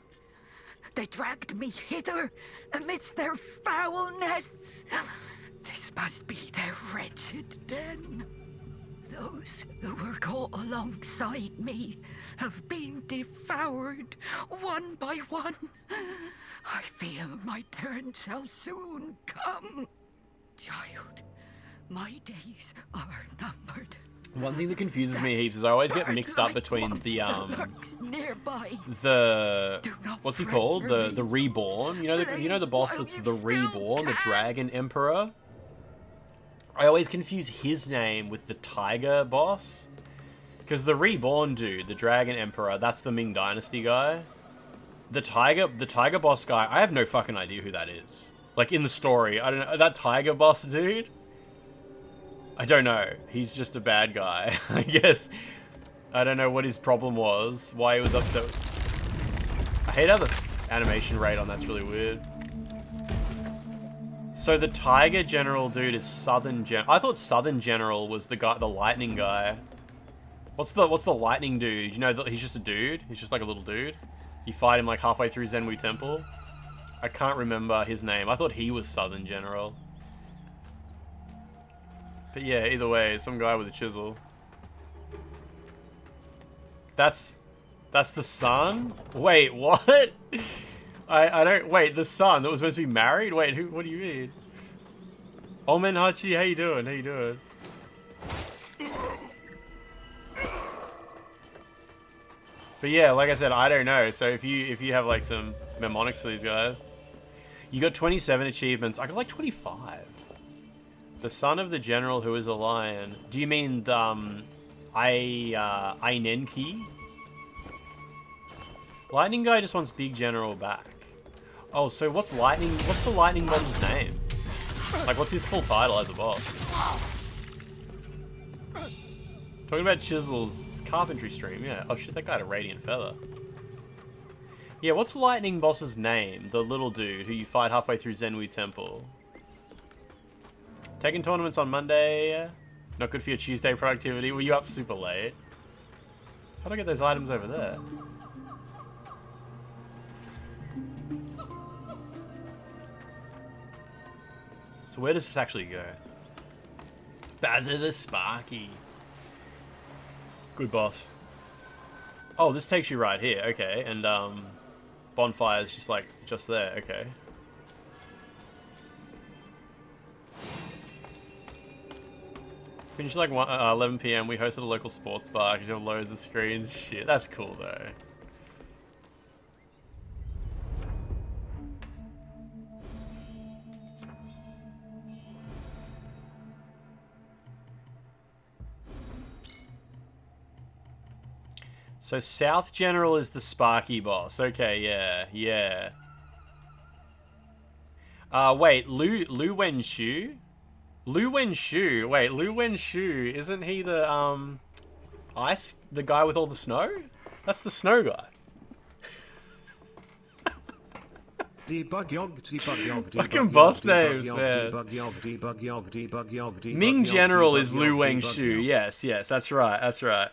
They dragged me hither amidst their foul nests. This must be their wretched den. Those who were caught alongside me have been devoured one by one. I feel my turn shall soon come. Child, my days are numbered. One thing that confuses me heaps is I always get mixed up between the what's he called? The Reborn. You know the boss that's the Reborn, the Dragon Emperor? I always confuse his name with the Tiger boss. Because the Reborn dude, the Dragon Emperor, that's the Ming Dynasty guy. The Tiger boss guy, I have no fucking idea who that is. Like in the story, I don't know, that Tiger boss dude? I don't know. He's just a bad guy, I guess. I don't know what his problem was, why he was upset. I hate how the animation rate on that's really weird. So the Tiger General dude is Southern General. I thought Southern General was the guy, the Lightning guy. What's the Lightning dude? You know, he's just a dude. He's just like a little dude. You fight him like halfway through Zenwu Temple. I can't remember his name. I thought he was Southern General. But yeah, either way, some guy with a chisel. That's the son? Wait, what? I don't, wait, the son that was supposed to be married? Wait, who, what do you mean? Omen Hachi, how you doing? How you doing? But yeah, like I said, I don't know. So if you have like some mnemonics for these guys. You got 27 achievements. I got like 25. The son of the general who is a lion. Do you mean the Ainenki? Lightning guy just wants big general back. Oh, so what's the lightning boss's name? Like what's his full title as a boss? Talking about chisels, it's carpentry stream, yeah. Oh shit, that guy had a radiant feather. Yeah, what's lightning boss's name? The little dude who you fight halfway through Zenwu Temple. Taking tournaments on Monday. Not good for your Tuesday productivity. Were you up super late? How do I get those items over there? So where does this actually go? Bazza the Sparky. Good boss. Oh, this takes you right here. Okay, and bonfire's just like just there. Okay. Finished like 11 PM. We hosted a local sports bar because you have loads of screens. Shit, that's cool though. So South General is the Sparky boss. Okay, yeah, yeah. Wait, Lu Wenshu? Lu Wenshu. Wait, Lu Wenshu, isn't he the the guy with all the snow? That's the snow guy. Fucking boss names, man. Ming General is Lu Wenshu. Yes, yes, that's right, that's right.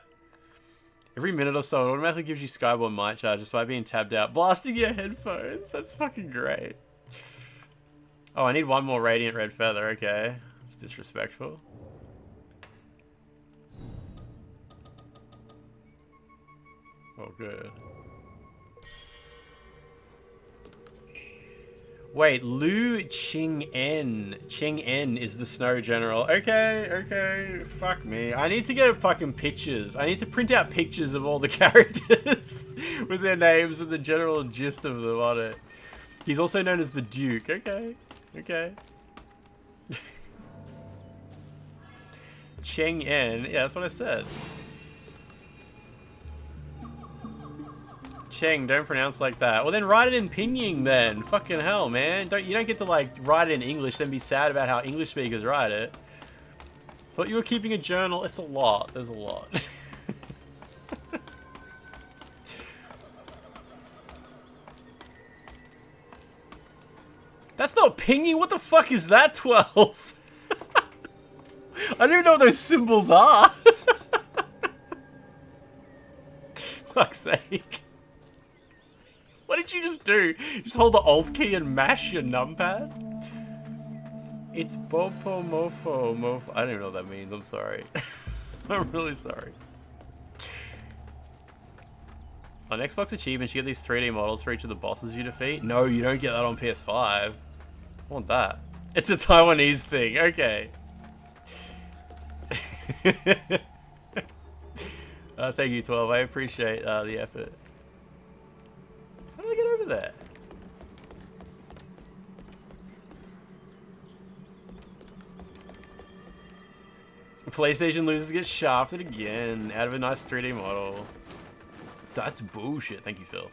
Every minute or so, it automatically gives you Skyborn Might Charge just by being tabbed out. Blasting your headphones. That's fucking great. Oh, I need one more Radiant Red Feather. Okay. It's disrespectful. Oh, good. Wait, Lu Ching-en. Ching-en is the Snow General. Okay, okay. Fuck me. I need to get fucking pictures. I need to print out pictures of all the characters with their names and the general gist of them on it. He's also known as the Duke. Okay, okay. Cheng-en. Yeah, that's what I said. Cheng, don't pronounce like that. Well, then write it in Pinyin then. Fucking hell, man. You don't get to, like, write it in English, then be sad about how English speakers write it. Thought you were keeping a journal. It's a lot. There's a lot. That's not Pinyin. What the fuck is that, 12? I don't even know what those symbols are. Fuck's sake. What did you just do? Just hold the Alt key and mash your numpad? It's Bopo Mofo Mofo. I don't even know what that means. I'm sorry. I'm really sorry. On Xbox achievements, you get these 3D models for each of the bosses you defeat. No, you don't get that on PS5. I want that. It's a Taiwanese thing. Okay. Thank you, 12. I appreciate the effort. How do I get over there? PlayStation losers get shafted again out of a nice 3D model. That's bullshit. Thank you, Phil.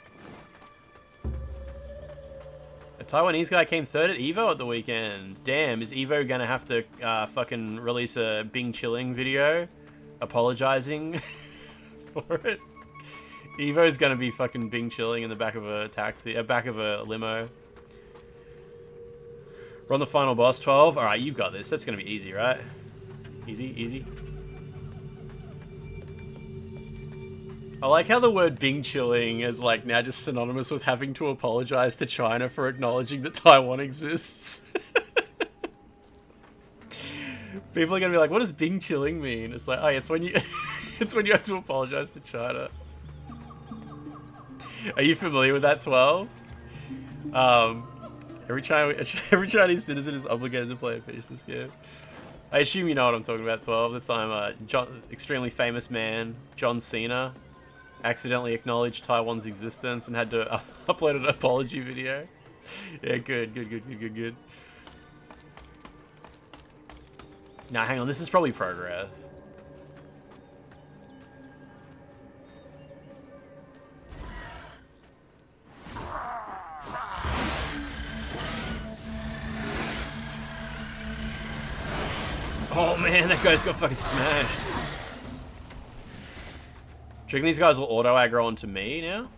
A Taiwanese guy came third at EVO at the weekend. Damn, is EVO gonna have to fucking release a Bing Chilling video apologizing for it? EVO's gonna be fucking Bing Chilling in the back of a taxi, back of a limo. We're on the final boss, 12. Alright, you've got this. That's gonna be easy, right? Easy, easy. I like how the word Bing Chilling is like now just synonymous with having to apologize to China for acknowledging that Taiwan exists. People are gonna be like, what does Bing Chilling mean? It's like, oh yeah, it's when you it's when you have to apologize to China. Are you familiar with that, 12? Every Chinese citizen is obligated to play and finish this game. I assume you know what I'm talking about, 12. That's extremely famous man, John Cena, accidentally acknowledged Taiwan's existence and had to upload an apology video. Yeah, good. Now, hang on, this is probably progress. Oh man, that guy's got fucking smashed. Do you reckon these guys will auto aggro onto me now?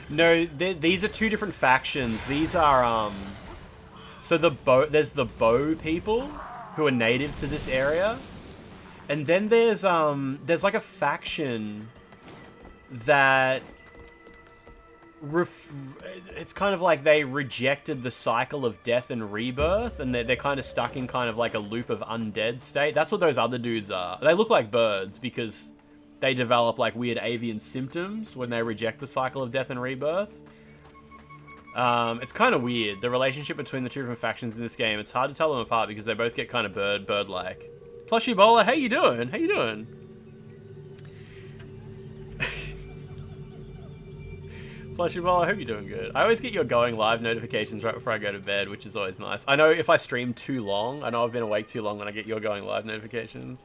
No, these are two different factions. These are, so there's the Bow people who are native to this area. And then there's like a faction that it's kind of like they rejected the cycle of death and rebirth, and they're kind of stuck in kind of like a loop of undead state. That's what those other dudes are. They look like birds because they develop like weird avian symptoms when they reject the cycle of death and rebirth. It's kind of weird, the relationship between the two different factions in this game. It's hard to tell them apart because they both get kind of bird-like. Plushy Bowler, how you doing? How you doing? Plushy Bowler, I hope you're doing good. I always get your going live notifications right before I go to bed, which is always nice. I know if I stream too long, I know I've been awake too long when I get your going live notifications.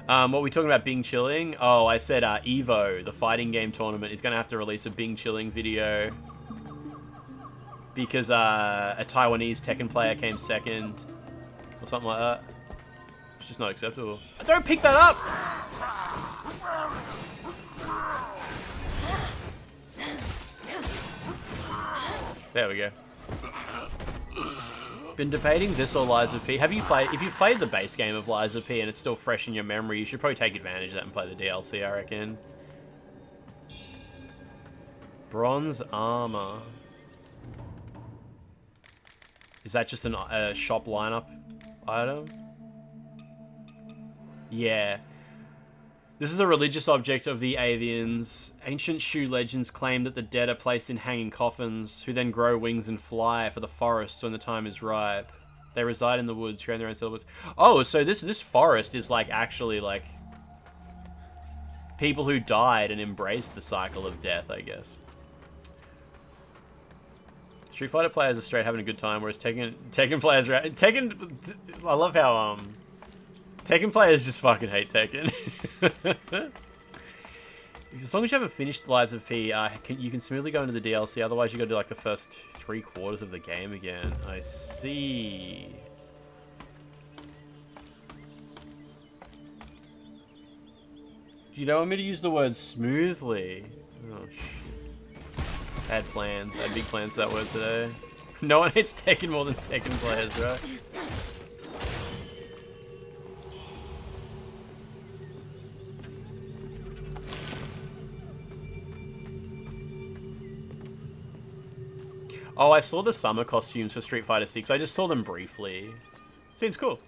What were we talking about Bing Chilling? Oh, I said EVO, the fighting game tournament, is going to have to release a Bing Chilling video because a Taiwanese Tekken player came second. Or something like that. It's just not acceptable. Don't pick that up! There we go. Been debating this or Lies of P. If you've played the base game of Lies of P and it's still fresh in your memory, you should probably take advantage of that and play the DLC, I reckon. Bronze armor. Is that just a shop lineup item? Yeah. This is a religious object of the avians. Ancient Shu legends claim that the dead are placed in hanging coffins, who then grow wings and fly for the forests when the time is ripe. They reside in the woods, creating their own settlements. Oh, so this forest is like actually like people who died and embraced the cycle of death, I guess. Street Fighter players are straight having a good time, whereas Tekken players are Tekken. I love how Tekken players just fucking hate Tekken. As long as you haven't finished Lies of P, you can smoothly go into the DLC. Otherwise, you got to do like the first 3/4 of the game again. I see. Do you don't want me to use the word smoothly? Oh shit. I had plans. I had big plans for that word today. No one hates Tekken more than Tekken players, right? Oh, I saw the summer costumes for Street Fighter 6. I just saw them briefly. Seems cool.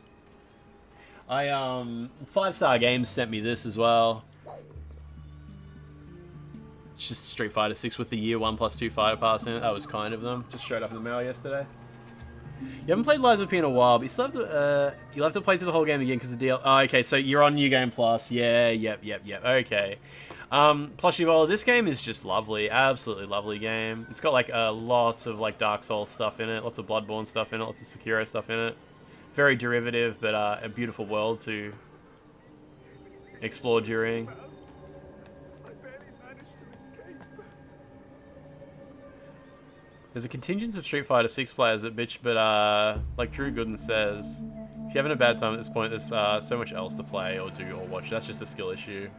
5-Star Games sent me this as well. It's just Street Fighter 6 with the year 1+2 fighter pass in it. That was kind of them. Just showed up in the mail yesterday. You haven't played Lies of P in a while, but you still have to, you'll have to play through the whole game again because the deal. Oh, okay, so you're on New Game Plus. Yeah, yep. Okay. Plushie Bowl, this game is just lovely. Absolutely lovely game. It's got like lots of like Dark Souls stuff in it, lots of Bloodborne stuff in it, lots of Sekiro stuff in it. Very derivative, but a beautiful world to explore during. There's a contingent of Street Fighter 6 players that bitch, but like Drew Gooden says, if you're having a bad time at this point, there's so much else to play or do or watch. That's just a skill issue.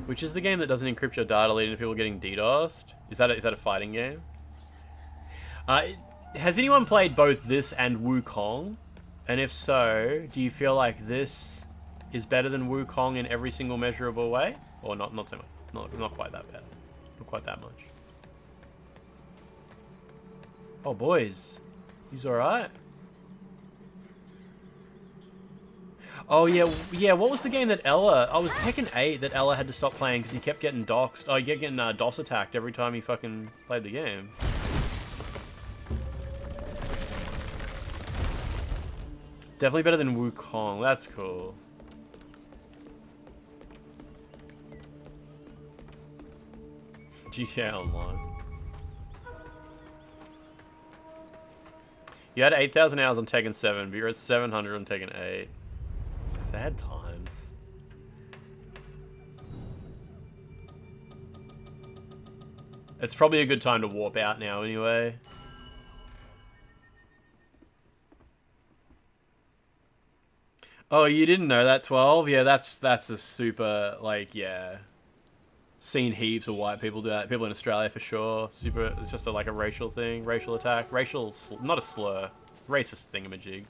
Which is the game that doesn't encrypt your data, leading to people getting DDoSed? Is that a fighting game? Has anyone played both this and Wukong? And if so, do you feel like this is better than Wukong in every single measurable way? Or not so much. Not quite that bad. Not quite that much. Oh, boys. He's alright? Oh, yeah, what was the game that Ella... Oh, it was Tekken 8 that Ella had to stop playing because he kept getting doxed. Oh, getting DOS attacked every time he fucking played the game. It's definitely better than Wukong. That's cool. GTA Online. You had 8,000 hours on Tekken 7, but you're at 700 on Tekken 8. Sad times. It's probably a good time to warp out now anyway. Oh, you didn't know that, 12? Yeah, that's a super, like, yeah. Seen heaps of white people do that. People in Australia for sure. Super, it's just like a racial thing. Racial attack. Not a slur. Racist thingamajig.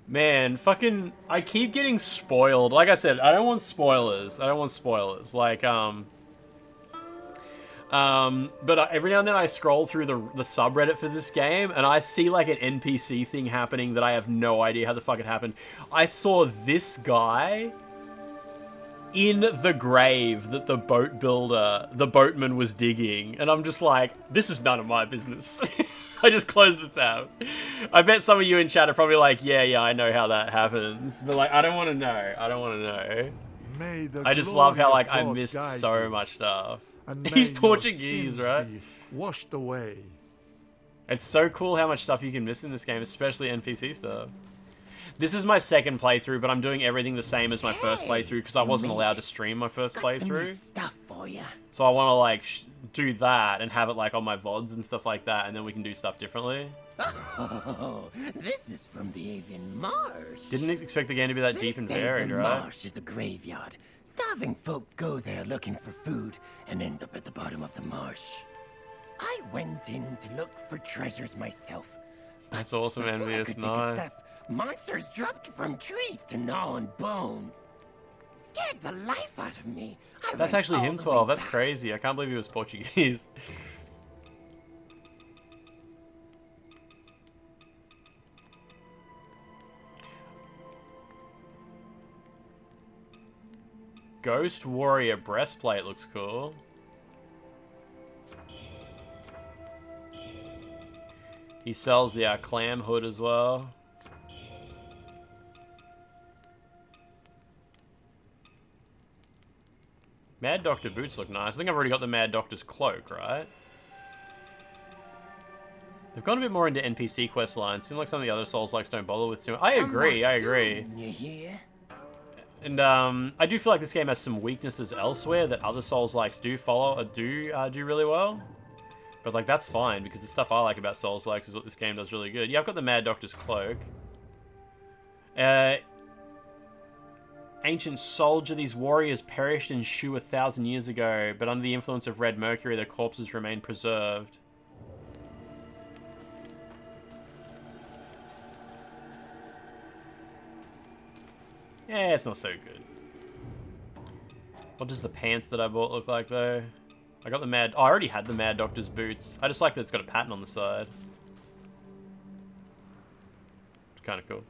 Man, fucking, I keep getting spoiled. Like I said, I don't want spoilers. Like, but every now and then I scroll through the subreddit for this game, and I see like an NPC thing happening that I have no idea how the fuck it happened. I saw this guy in the grave that the boatman was digging, and I'm just like, this is none of my business. I just closed the tab. I bet some of you in chat are probably like, yeah, I know how that happens. But like, I don't want to know. I just love how like I missed so much stuff. He's Portuguese, right? Washed away. It's so cool how much stuff you can miss in this game, especially NPC stuff. This is my second playthrough, but I'm doing everything the same as my first playthrough because I wasn't allowed to stream my first playthrough. Stuff for you. So I want to like do that and have it like on my VODs and stuff like that, and then we can do stuff differently. Oh, this is from the Avian Marsh. Didn't expect the game to be that deep and varied, right? The marsh is a graveyard. Starving folk go there looking for food and end up at the bottom of the marsh. I went in to look for treasures myself. That's awesome, Envious. Nice. Monsters dropped from trees to gnaw on bones. Scared the life out of me. That's actually him, 12. That's crazy. I can't believe he was Portuguese. Ghost Warrior breastplate looks cool. He sells the clam hood as well. Mad Doctor boots look nice. I think I've already got the Mad Doctor's cloak, right? They've gone a bit more into NPC quest lines. Seems like some of the other Souls-likes don't bother with too much. I agree. You hear? And I do feel like this game has some weaknesses elsewhere that other Souls-likes do follow or do really well. But like that's fine because the stuff I like about Souls-likes is what this game does really good. Yeah, I've got the Mad Doctor's cloak. Ancient soldier, these warriors perished in Shu 1,000 years ago, but under the influence of red mercury, their corpses remain preserved. Yeah, it's not so good. What does the pants that I bought look like, though? I got the Mad... Oh, I already had the Mad Doctor's boots. I just like that it's got a pattern on the side. It's kind of cool.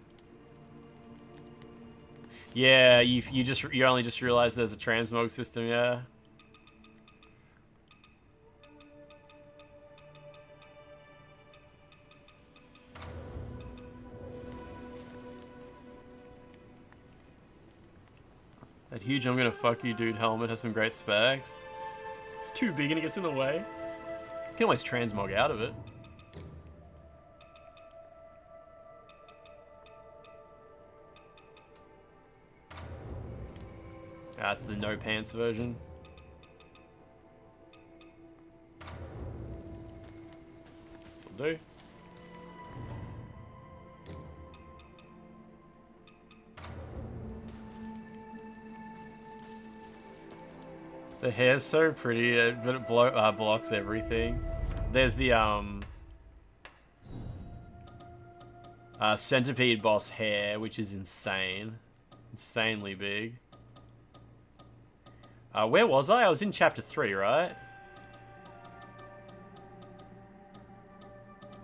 Yeah, you only just realized there's a transmog system, yeah. That huge I'm gonna fuck you dude helmet has some great specs. It's too big and it gets in the way. You can always transmog out of it. That's the no pants version. This'll do. The hair's so pretty, but it blocks everything. There's the centipede boss hair, which is insane, insanely big. Where was I? I was in chapter 3, right?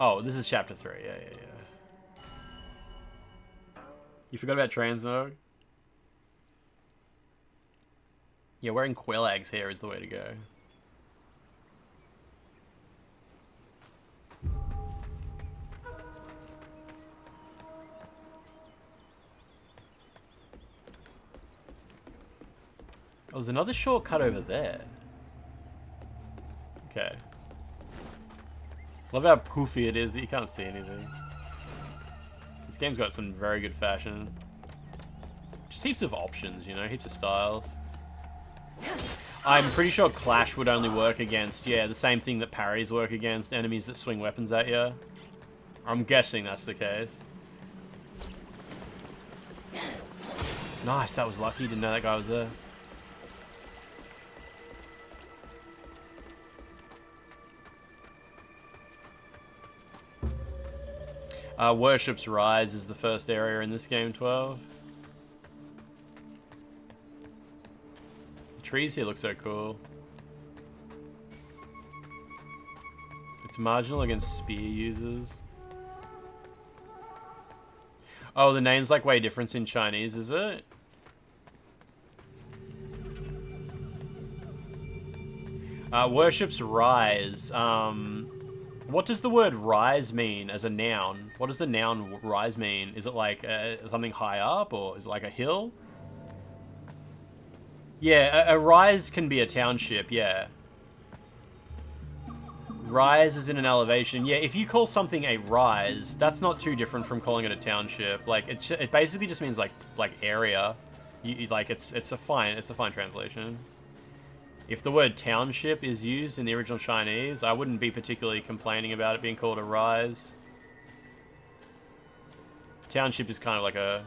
Oh, this is chapter 3. Yeah. You forgot about transmog? Yeah, wearing Quellag's hair is the way to go. Oh, there's another shortcut over there. Okay. Love how poofy it is that you can't see anything. This game's got some very good fashion. Just heaps of options, you know, heaps of styles. I'm pretty sure Clash would only work against, yeah, the same thing that parries work against, enemies that swing weapons at you. I'm guessing that's the case. Nice, that was lucky. Didn't know that guy was there. Worship's Rise is the first area in this game, 12. The trees here look so cool. It's marginal against spear users. Oh, the name's like way different in Chinese, is it? Worship's Rise. What does the word rise mean as a noun? What does the noun rise mean? Is it like something high up, or is it like a hill? Yeah, a rise can be a township, yeah. Rise is in an elevation. Yeah, if you call something a rise, that's not too different from calling it a township. Like it basically just means like area. Like it's a fine translation. If the word township is used in the original Chinese, I wouldn't be particularly complaining about it being called a rise. Township is kind of like a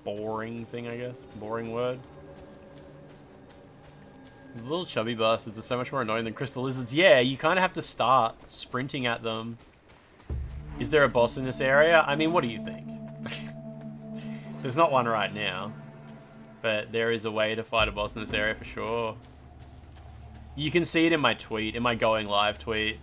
boring thing, I guess. Boring word. The little chubby bastards are so much more annoying than crystal lizards. Yeah, you kind of have to start sprinting at them. Is there a boss in this area? I mean, what do you think? There's not one right now. But there is a way to fight a boss in this area for sure. You can see it in my tweet, in my going live tweet.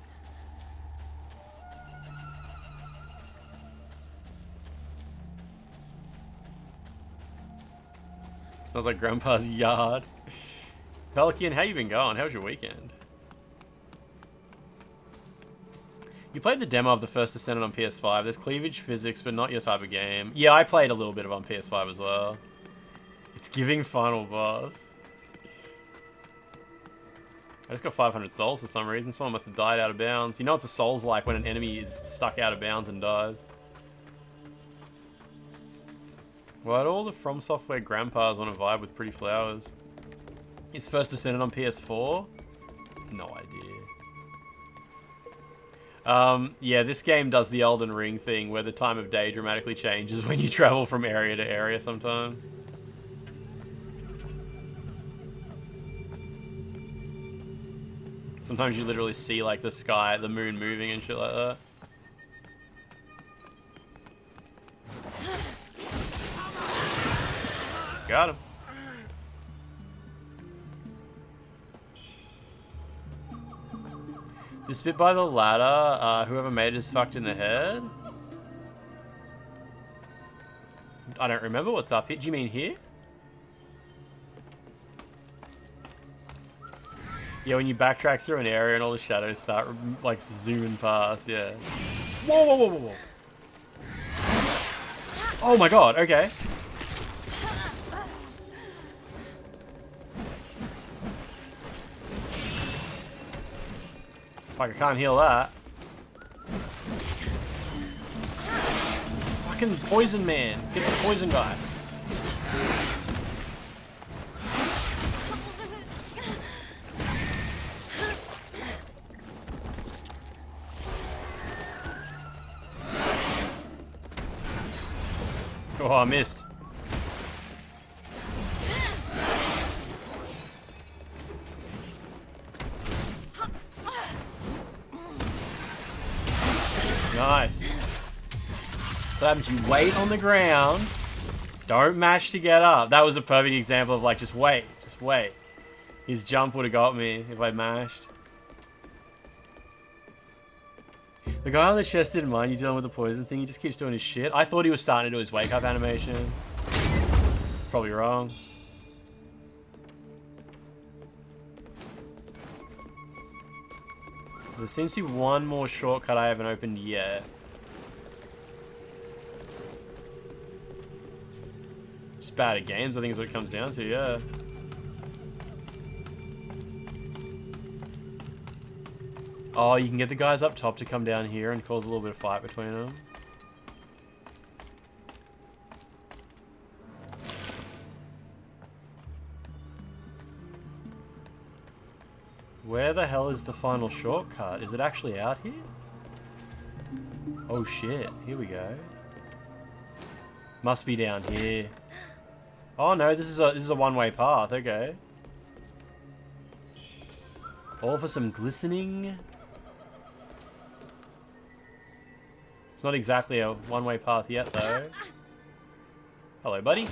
Smells like Grandpa's yard. Valkian, how you been going? How was your weekend? You played the demo of the first Descendant on PS5. There's cleavage physics, but not your type of game. Yeah, I played a little bit of on PS5 as well. It's giving final boss. I just got 500 souls for some reason. Someone must have died out of bounds. You know what a soul's like when an enemy is stuck out of bounds and dies. Why do all the From Software grandpas want to vibe with Pretty Flowers? Is First Descendant on PS4? No idea. Yeah, this game does the Elden Ring thing where the time of day dramatically changes when you travel from area to area sometimes. Sometimes you literally see like the sky, the moon moving and shit like that. Got him. This bit by the ladder, whoever made it is fucked in the head. I don't remember what's up here. Do you mean here? Yeah, when you backtrack through an area and all the shadows start like zooming past, yeah. Whoa, whoa, whoa, whoa, whoa. Oh my god, okay. Fuck, I can't heal that. Fucking poison man. Get the poison guy. Oh, I missed. Nice. What happens? You wait on the ground. Don't mash to get up. That was a perfect example of like, just wait. Just wait. His jump would have got me if I mashed. The guy on the chest didn't mind you dealing with the poison thing. He just keeps doing his shit. I thought he was starting to do his wake up animation. Probably wrong. So there seems to be one more shortcut I haven't opened yet. Just bad at games, I think is what it comes down to, yeah. Oh, you can get the guys up top to come down here and cause a little bit of fight between them. Where the hell is the final shortcut? Is it actually out here? Oh shit, here we go. Must be down here. Oh no, this is a one-way path, okay. All for some glistening. It's not exactly a one-way path yet, though. Hello, buddy.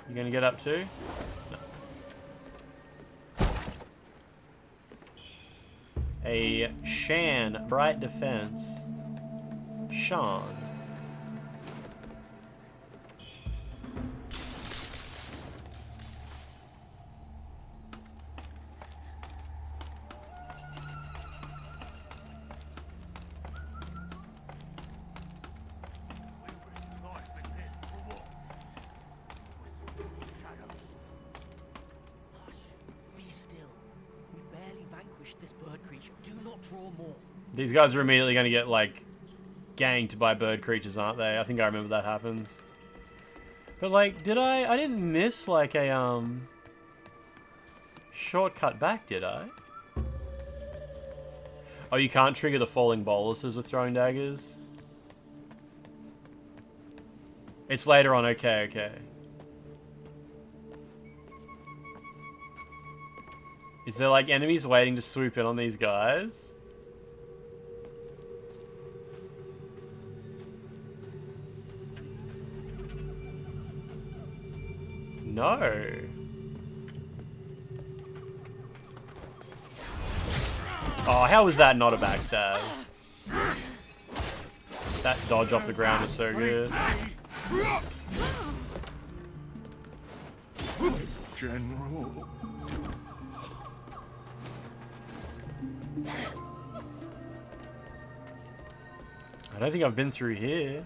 You gonna get up too? No. A Shan, Bright Defense. Sean. These guys are immediately going to get, like, ganked by bird creatures, aren't they? I think I remember that happens. But, like, did I didn't miss, like, a, shortcut back, did I? Oh, you can't trigger the falling boluses with throwing daggers? It's later on, okay, okay. Is there, like, enemies waiting to swoop in on these guys? No. Oh, how was that not a backstab? That dodge off the ground is so good. General. I don't think I've been through here.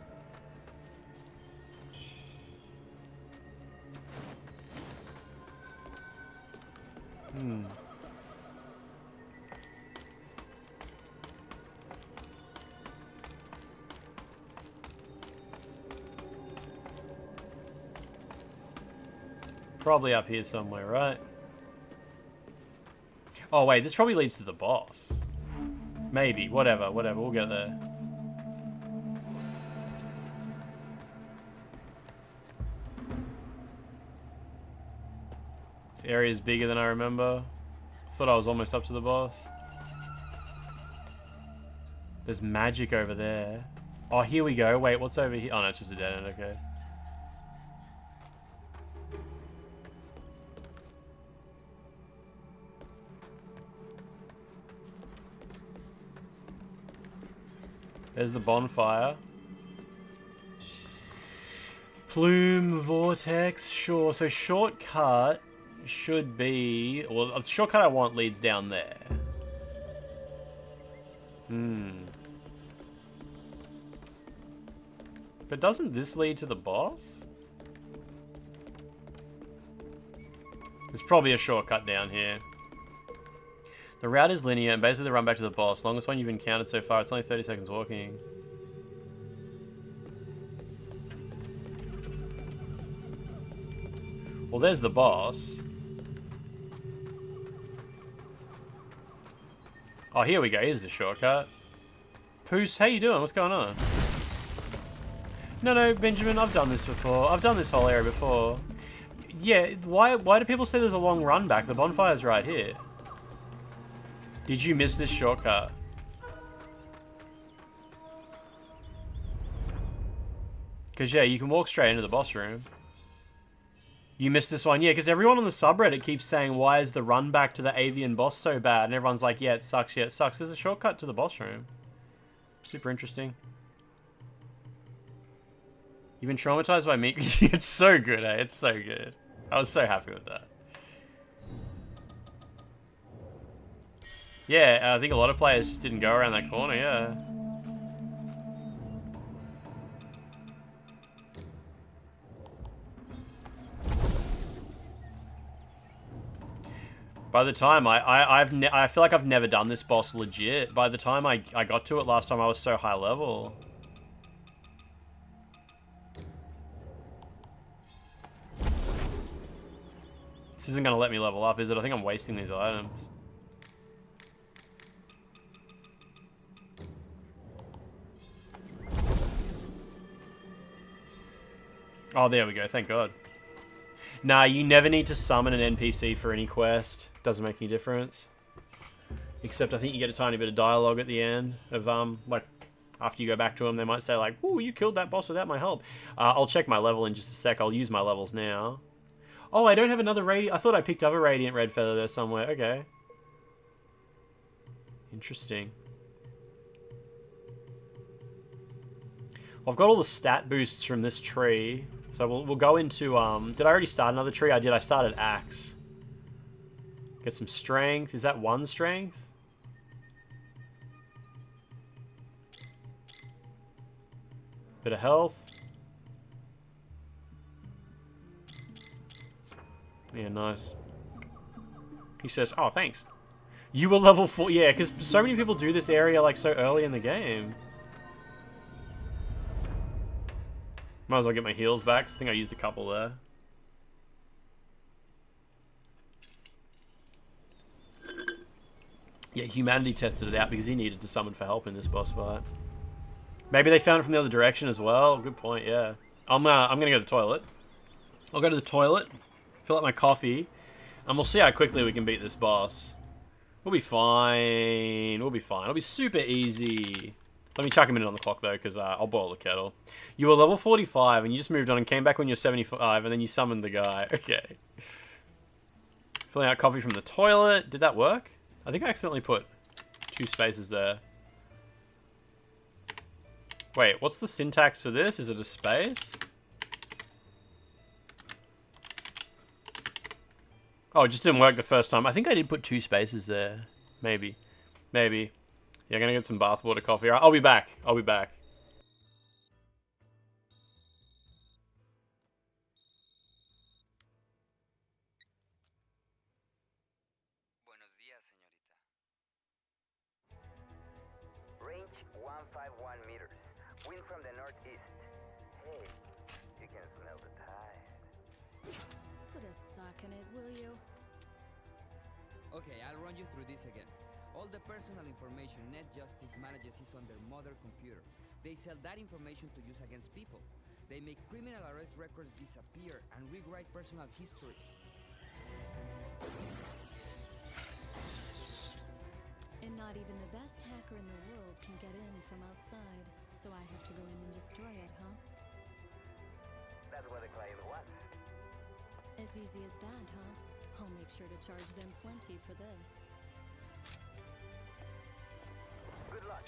Probably up here somewhere, right? Oh wait, this probably leads to the boss. Maybe, whatever, we'll get there. This area is bigger than I remember. Thought I was almost up to the boss. There's magic over there. Oh, here we go. Wait, what's over here? Oh no, it's just a dead end, okay. There's the bonfire. Plume vortex, sure. So shortcut should be, well, the shortcut I want leads down there. But doesn't this lead to the boss? There's probably a shortcut down here. The route is linear and basically the run back to the boss. Longest one you've encountered so far. It's only 30 seconds walking. Well, there's the boss. Oh, here we go. Here's the shortcut. Poos, how you doing? What's going on? No, Benjamin, I've done this before. I've done this whole area before. Yeah, why do people say there's a long run back? The bonfire's right here. Did you miss this shortcut? Because, yeah, you can walk straight into the boss room. You missed this one. Yeah, because everyone on the subreddit keeps saying, why is the run back to the avian boss so bad? And everyone's like, yeah, it sucks. Yeah, it sucks. There's a shortcut to the boss room. Super interesting. You've been traumatized by me? It's so good, eh? It's so good. I was so happy with that. Yeah, I think a lot of players just didn't go around that corner, yeah. By the time I feel like I've never done this boss legit. By the time I got to it last time, I was so high level. This isn't gonna let me level up, is it? I think I'm wasting these items. Oh, there we go. Thank God. Nah, you never need to summon an NPC for any quest. Doesn't make any difference. Except I think you get a tiny bit of dialogue at the end of, like, after you go back to them, they might say, like, ooh, you killed that boss without my help. I'll check my level in just a sec. I'll use my levels now. Oh, I don't have another radiant. I thought I picked up a radiant red feather there somewhere. Okay. Interesting. Well, I've got all the stat boosts from this tree. So we'll go into, did I already start another tree? I did. I started axe. Get some strength. Is that one strength? Bit of health. Yeah, nice. He says, oh, thanks. You were level 4. Yeah, because so many people do this area, like, so early in the game. Might as well get my heals back. I think I used a couple there. Yeah, Humanity tested it out because he needed to summon for help in this boss fight. Maybe they found it from the other direction as well. Good point, yeah. I'm gonna go to the toilet. I'll go to the toilet, fill up my coffee, and we'll see how quickly we can beat this boss. We'll be fine. We'll be fine. It'll be super easy. Let me chuck a minute on the clock, though, because I'll boil the kettle. You were level 45, and you just moved on and came back when you were 75, and then you summoned the guy. Okay. Filling out coffee from the toilet. Did that work? I think I accidentally put 2 spaces there. Wait, what's the syntax for this? Is it a space? Oh, it just didn't work the first time. I think I did put 2 spaces there. Maybe. Maybe. Yeah, I'm gonna get some bathwater coffee. All right, I'll be back. I'll be back. Buenos días, señorita. Range 151 meters. Wind from the northeast. Hey, you can smell the tide. Put a sock in it, will you? Okay, I'll run you through this again. All the personal information Net Justice manages is on their mother computer. They sell that information to use against people. They make criminal arrest records disappear and rewrite personal histories. And not even the best hacker in the world can get in from outside, so I have to go in and destroy it, huh? That's what the client wants. As easy as that, huh? I'll make sure to charge them plenty for this. Good luck.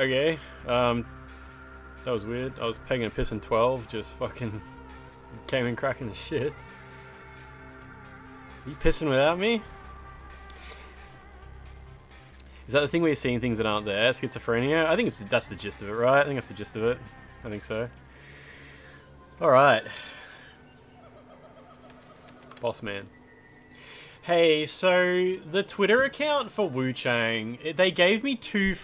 Okay. That was weird. I was pegging a piss in 12, just fucking came in cracking the shits. Are you pissing without me? Is that the thing where you're seeing things that aren't there? Schizophrenia? I think that's the gist of it, right? I think that's the gist of it. I think so. Alright. Boss man. Hey, so the Twitter account for WUCHANG, they gave me two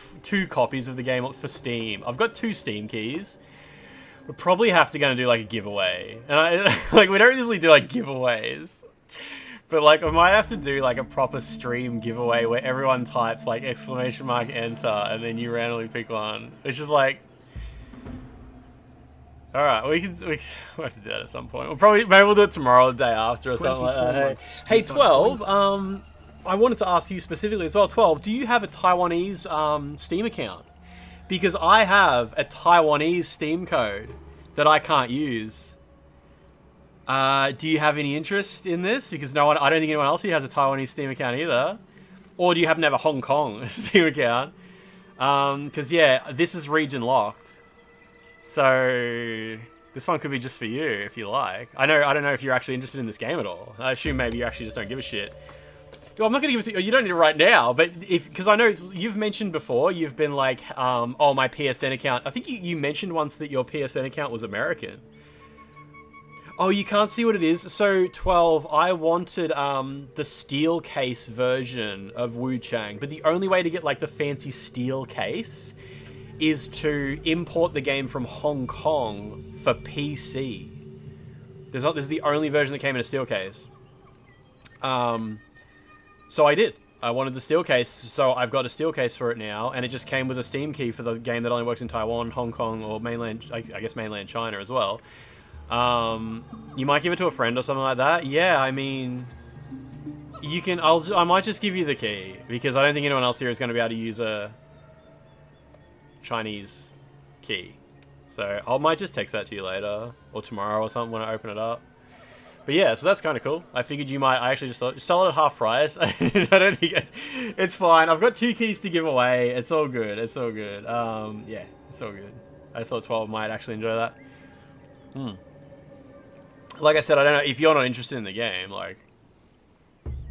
copies of the game for Steam. I've got 2 Steam keys. We're probably have to go and do like a giveaway. And like we don't usually do like giveaways. But like, I might have to do like a proper stream giveaway where everyone types like !enter and then you randomly pick one. It's just like, all right, we'll have to do that at some point. Maybe we'll do it tomorrow, or the day after, or something like that. Hey, 12. I wanted to ask you specifically as well. 12. Do you have a Taiwanese Steam account? Because I have a Taiwanese Steam code that I can't use. Do you have any interest in this? Because I don't think anyone else here has a Taiwanese Steam account either. Or do you happen to have a Hong Kong Steam account? Because yeah, this is region locked. So this one could be just for you if you like. I don't know if you're actually interested in this game at all. I assume maybe you actually just don't give a shit. Well, I'm not gonna give it to you. You don't need it right now, but because I know you've mentioned before, you've been like, oh, my PSN account. I think you mentioned once that your PSN account was American. Oh, you can't see what it is? So, 12, I wanted the steel case version of WUCHANG, but the only way to get like the fancy steel case is to import the game from Hong Kong for PC. This is the only version that came in a steel case. So I did. I wanted the steel case, so I've got a steel case for it now, and it just came with a Steam key for the game that only works in Taiwan, Hong Kong, or mainland, I guess mainland China as well. You might give it to a friend or something like that. Yeah, I mean, you can. I might just give you the key because I don't think anyone else here is going to be able to use a Chinese key. So I might just text that to you later or tomorrow or something when I open it up. But yeah, so that's kind of cool. I figured you might. I actually just thought sell it at half price. I don't think it's fine. I've got 2 keys to give away. It's all good. It's all good. Yeah, it's all good. I thought 12 might actually enjoy that. Like I said, I don't know if you're not interested in the game. Like,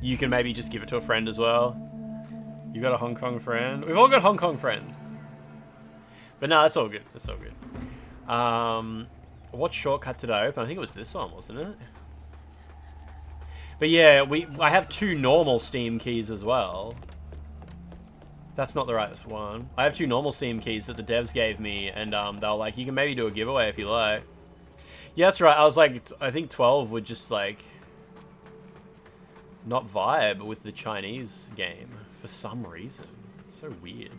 you can maybe just give it to a friend as well. You got a Hong Kong friend. We've all got Hong Kong friends. But no, it's all good. It's all good. What shortcut did I open? I think it was this one, wasn't it? But yeah, I have 2 normal Steam keys as well. That's not the right one. I have 2 normal Steam keys that the devs gave me, and they were like, you can maybe do a giveaway if you like. Yeah, that's right. I was like, I think 12 would just like not vibe with the Chinese game for some reason. It's so weird.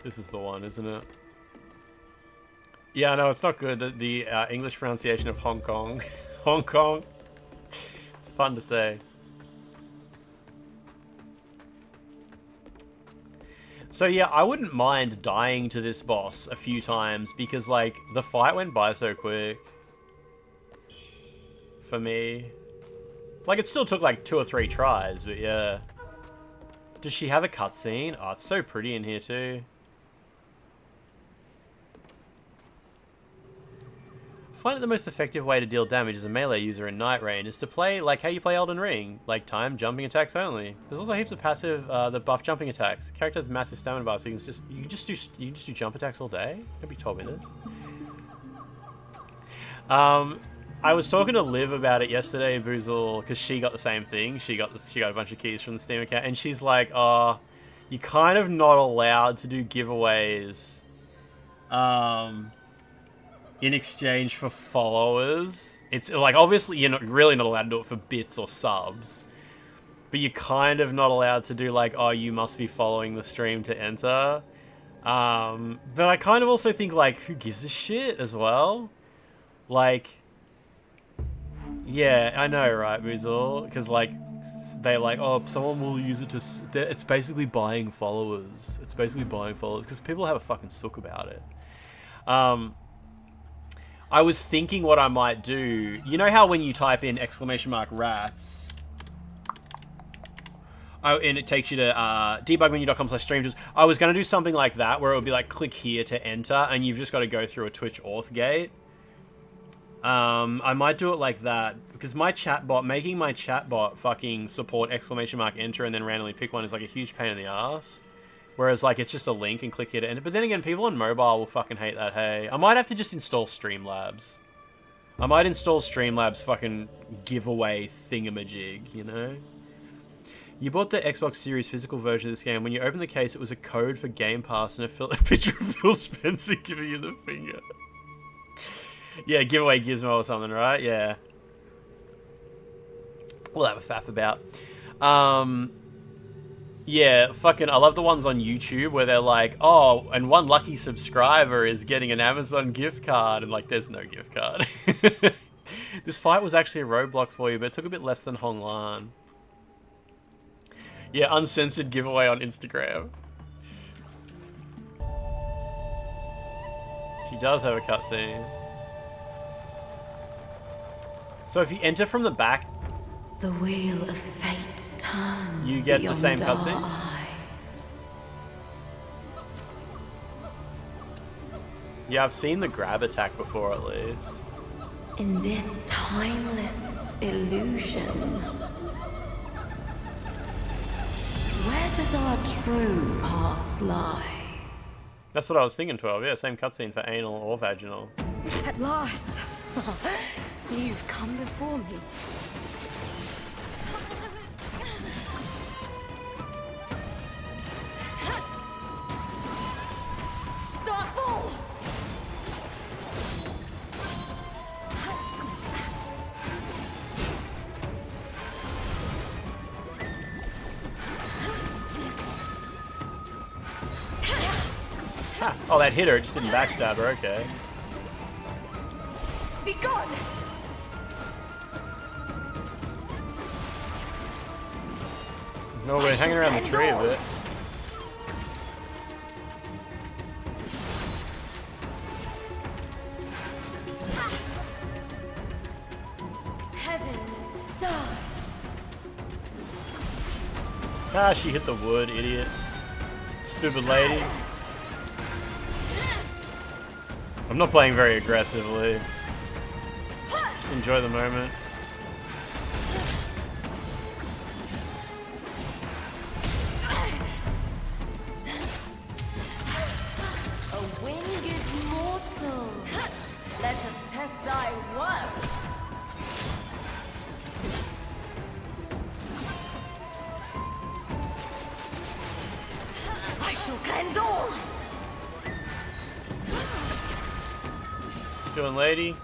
This is the one, isn't it? Yeah, no, it's not good. The English pronunciation of Hong Kong. Hong Kong. It's fun to say. So yeah, I wouldn't mind dying to this boss a few times because like the fight went by so quick for me. Like it still took like 2 or 3 tries, but yeah. Does she have a cutscene? Oh, it's so pretty in here too. I find it the most effective way to deal damage as a melee user in Night Rain is to play like how you play Elden Ring, like time jumping attacks only. There's also heaps of passive that buff jumping attacks. Character has massive stamina bar, so you can just do jump attacks all day. Nobody told me this. I was talking to Liv about it yesterday, Boozle, because she got the same thing. She got a bunch of keys from the Steam account, and she's like, "Oh, you're kind of not allowed to do giveaways." In exchange for followers. It's like, obviously you're really not allowed to do it for bits or subs, but you're kind of not allowed to do like, oh, you must be following the stream to enter. But I kind of also think like, who gives a shit as well? Like, yeah, I know, right, Boozle? Because like, they're like, oh, someone will use it to... It's basically buying followers. It's basically buying followers because people have a fucking sook about it. I was thinking what I might do. You know how when you type in !rats, and it takes you to debugmenu.com/streams. I was going to do something like that where it would be like, click here to enter, and you've just got to go through a Twitch auth gate. I might do it like that because my chatbot, making my chatbot fucking support !enter and then randomly pick one is like a huge pain in the ass. Whereas, like, it's just a link and click here to enter. But then again, people on mobile will fucking hate that, hey. I might have to just install Streamlabs. I might install Streamlabs fucking giveaway thingamajig, you know? You bought the Xbox Series physical version of this game. When you opened the case, it was a code for Game Pass and a picture of Phil Spencer giving you the finger. Yeah, giveaway gizmo or something, right? Yeah. We'll have a faff about. Yeah, fucking, I love the ones on YouTube where they're like, oh, and one lucky subscriber is getting an Amazon gift card, and like, there's no gift card. This fight was actually a roadblock for you, but it took a bit less than Hong Lan. Yeah, uncensored giveaway on Instagram. She does have a cutscene. So if you enter from the back, The wheel of fate turns. you get the same beyond our cutscene? eyes. Yeah, I've seen the grab attack before at least. In this timeless illusion, where does our true path lie? That's what I was thinking, 12. Yeah, same cutscene for anal or vaginal. At last! You've come before me. Starfall! Ah, oh, that hit her. It just didn't backstab her. Okay. Be gone! No, we're hanging around the tree a bit. Heaven's stars! Ah, she hit the wood, idiot. Stupid lady. I'm not playing very aggressively. Just enjoy the moment. A winged mortal! Let us test thy worth! I shall cleanse all! Doing, lady?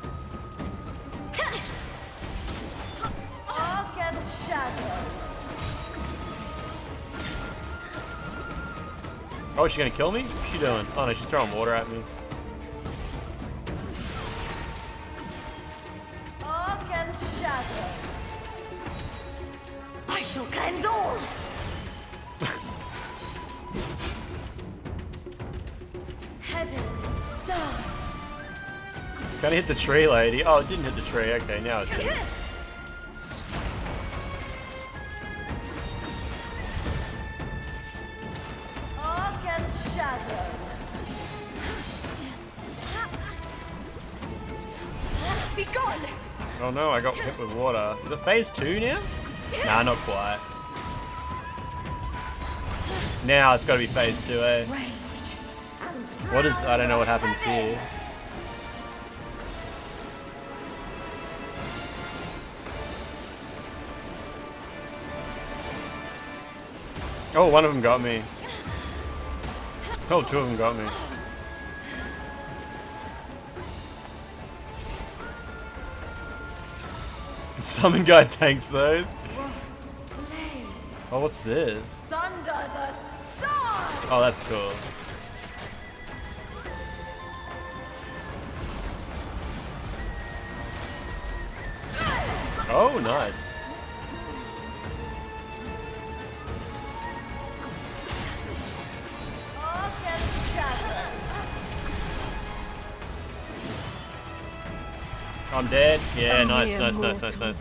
Arc and shadow! Oh, is she gonna kill me? What's she doing? Oh no, she's throwing water at me. Arc and shadow! I shall cleanse all! Heaven's stars! It's gonna hit the tree, lady. Oh, it didn't hit the tree. Okay, now it did. Arc and shadow! Be gone! Oh no, I got hit with water. Is it phase 2 now? Nah, not quite. Now it's gotta be phase 2, eh? What is... I don't know what happens here. Oh, one of them got me. Oh, two of them got me. Summon guy tanks those. Oh, what's this? Under the stars! Oh, that's cool. Oh, nice. Arc and shadow! I'm dead. Yeah, Only nice, a nice, nice, nice, mortal. nice.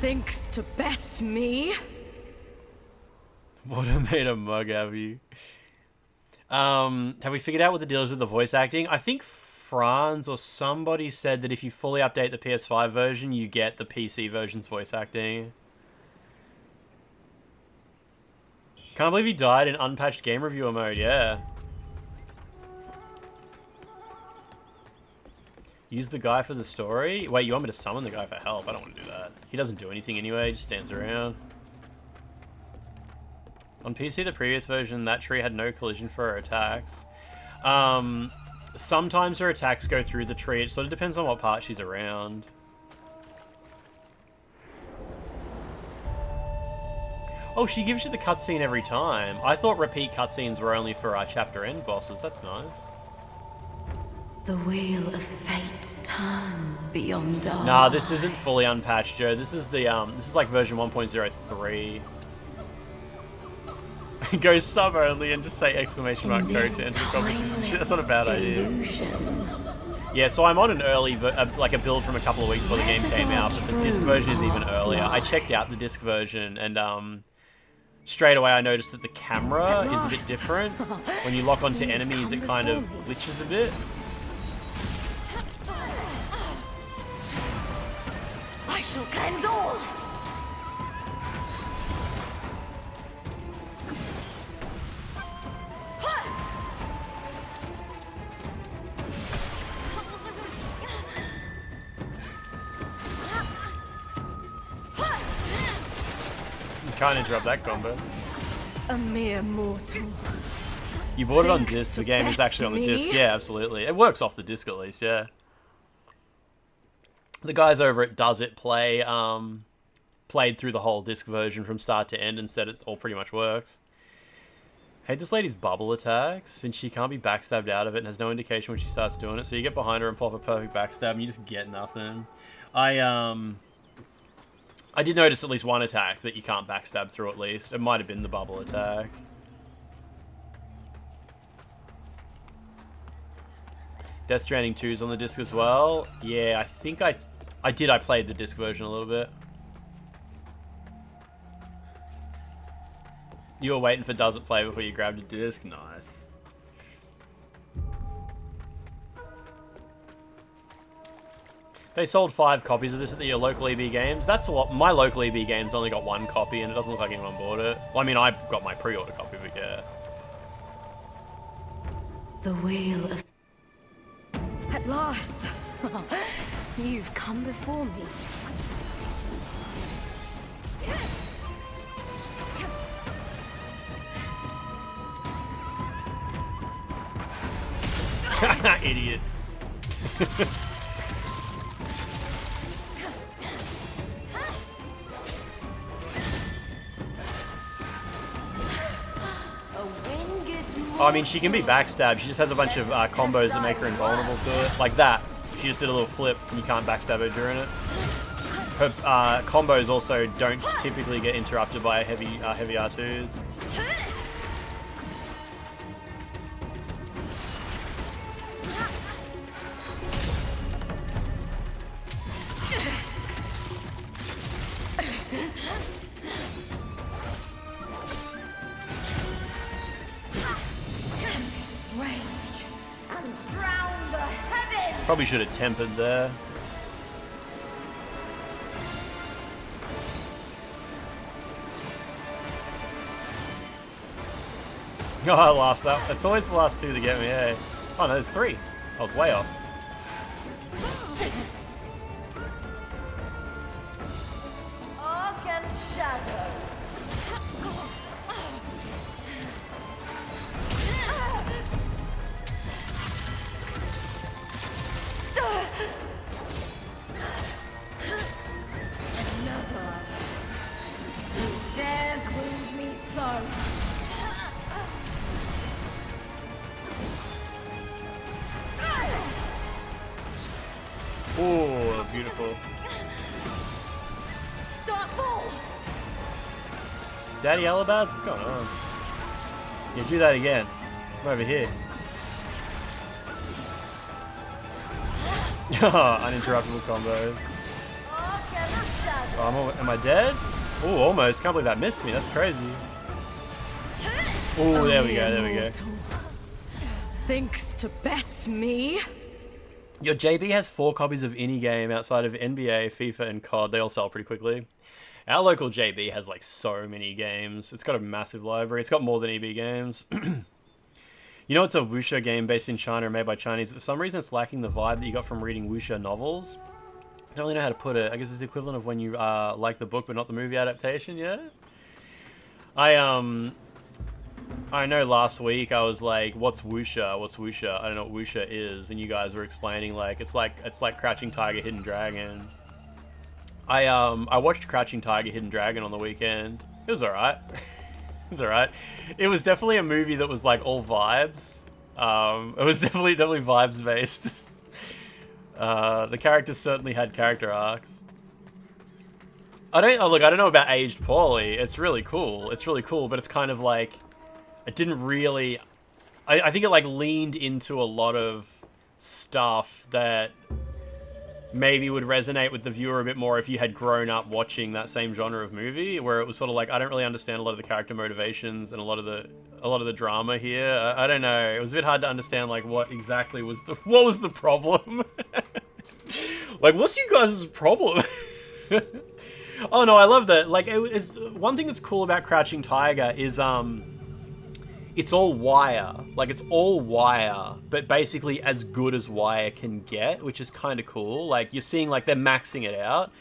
Thinks to best me? What a made a mug have you. Have we figured out what the deal is with the voice acting? I think Franz or somebody said that if you fully update the PS5 version, you get the PC version's voice acting. Can't believe he died in unpatched game reviewer mode, yeah. Use the guy for the story? Wait, you want me to summon the guy for help? I don't want to do that. He doesn't do anything anyway, he just stands around. On PC, the previous version, that tree had no collision for her attacks. Sometimes her attacks go through the tree. It sort of depends on what part she's around. Oh, she gives you the cutscene every time. I thought repeat cutscenes were only for our chapter end bosses. That's nice. The wheel of fate turns beyond our... Nah, this isn't fully unpatched, Joe. This is the this is like version 1.03. Go sub only and just say exclamation mark code to enter competition. Shit, that's not a bad idea. Yeah, so I'm on an early, like a build from a couple of weeks before the game came out, but the disc version is even earlier. I checked out the disc version and straight away I noticed that the camera is a bit different. When you lock onto enemies, it kind of glitches a bit. I shall cleanse all. You can't interrupt that combo. A mere mortal. You bought it on disc, the game is actually on the disc. Yeah, absolutely. It works off the disc at least, yeah. The guys over at Does It Play played through the whole disc version from start to end and said it all pretty much works. Hate this lady's bubble attacks, since she can't be backstabbed out of it and has no indication when she starts doing it. So you get behind her and pop a perfect backstab and you just get nothing. I did notice at least one attack that you can't backstab through at least. It might have been the bubble attack. Death Stranding 2 is on the disc as well. Yeah, I think I played the disc version a little bit. You were waiting for Does It Play before you grabbed a disc? Nice. They sold 5 copies of this at your local EB Games. That's a lot. My local EB Games only got 1 copy and it doesn't look like anyone bought it. Well, I mean, I got my pre-order copy, but yeah. The wheel of... At last. You've come before me. Idiot. I mean, she can be backstabbed. She just has a bunch of combos that make her invulnerable to it. Like that. She just did a little flip and you can't backstab her during it. Her combos also don't typically get interrupted by heavy R2s. Probably should have tempered there. Oh, I lost that. It's always the last 2 to get me, eh? Oh no, there's 3. I was way off. Arc and shadow. Oh, beautiful. Start full. Daddy Alabaz, what's going on? Yeah, do that again. I'm over here. Uninterruptible combos. Oh, am I dead? Oh, almost. Can't believe that missed me. That's crazy. Oh, there we go. There we go. Thinks to best me. Your JB has 4 copies of any game outside of NBA, FIFA, and COD. They all sell pretty quickly. Our local JB has like so many games. It's got a massive library. It's got more than EB Games. You know, it's a wuxia game based in China and made by Chinese. For some reason, it's lacking the vibe that you got from reading wuxia novels. I don't really know how to put it. I guess it's the equivalent of when you like the book but not the movie adaptation, yeah? I know last week I was like, "What's WUXIA? What's WUXIA?" I don't know what WUXIA is, and you guys were explaining like it's like Crouching Tiger, Hidden Dragon. I watched Crouching Tiger, Hidden Dragon on the weekend. It was alright. It was alright. It was definitely a movie that was like all vibes. It was definitely vibes based. The characters certainly had character arcs. I don't know about aged poorly. It's really cool. It's really cool, but it's kind of like it didn't really. I think it like leaned into a lot of stuff that maybe would resonate with the viewer a bit more if you had grown up watching that same genre of movie, where it was sort of like I don't really understand a lot of the character motivations and a lot of the drama here. I don't know. It was a bit hard to understand like what exactly was the problem. Like, what's you guys' problem? Oh no, I love that. Like, it is one thing that's cool about Crouching Tiger is it's all wire. Like, it's all wire, but basically as good as wire can get, which is kind of cool. Like, you're seeing, like, they're maxing it out.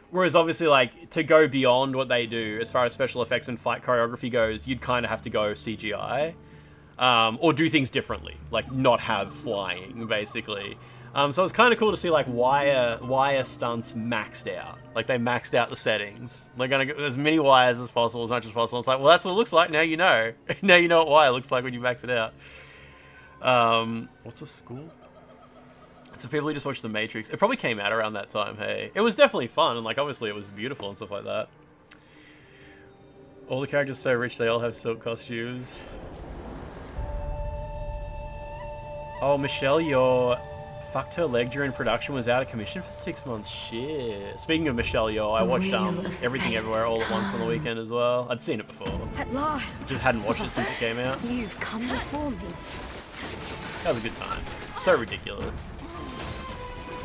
Whereas, obviously, like, to go beyond what they do as far as special effects and fight choreography goes, you'd kind of have to go CGI. Or do things differently. Like, not have flying, basically. So it's kind of cool to see, like, wire stunts maxed out. Like, they maxed out the settings. They're going to get as many wires as possible, as much as possible. It's like, well, that's what it looks like. Now you know. Now you know what wire looks like when you max it out. What's a school? So people who just watched The Matrix. It probably came out around that time, hey. It was definitely fun, and, like, obviously it was beautiful and stuff like that. All the characters are so rich, they all have silk costumes. Oh, Michelle, your fucked her leg during production was out of commission for 6 months. Shit. Speaking of Michelle Yeoh, I watched Everything Everywhere All at Once on the weekend as well. I'd seen it before. At last. Just hadn't watched it since it came out. You've come before me. That was a good time. So ridiculous.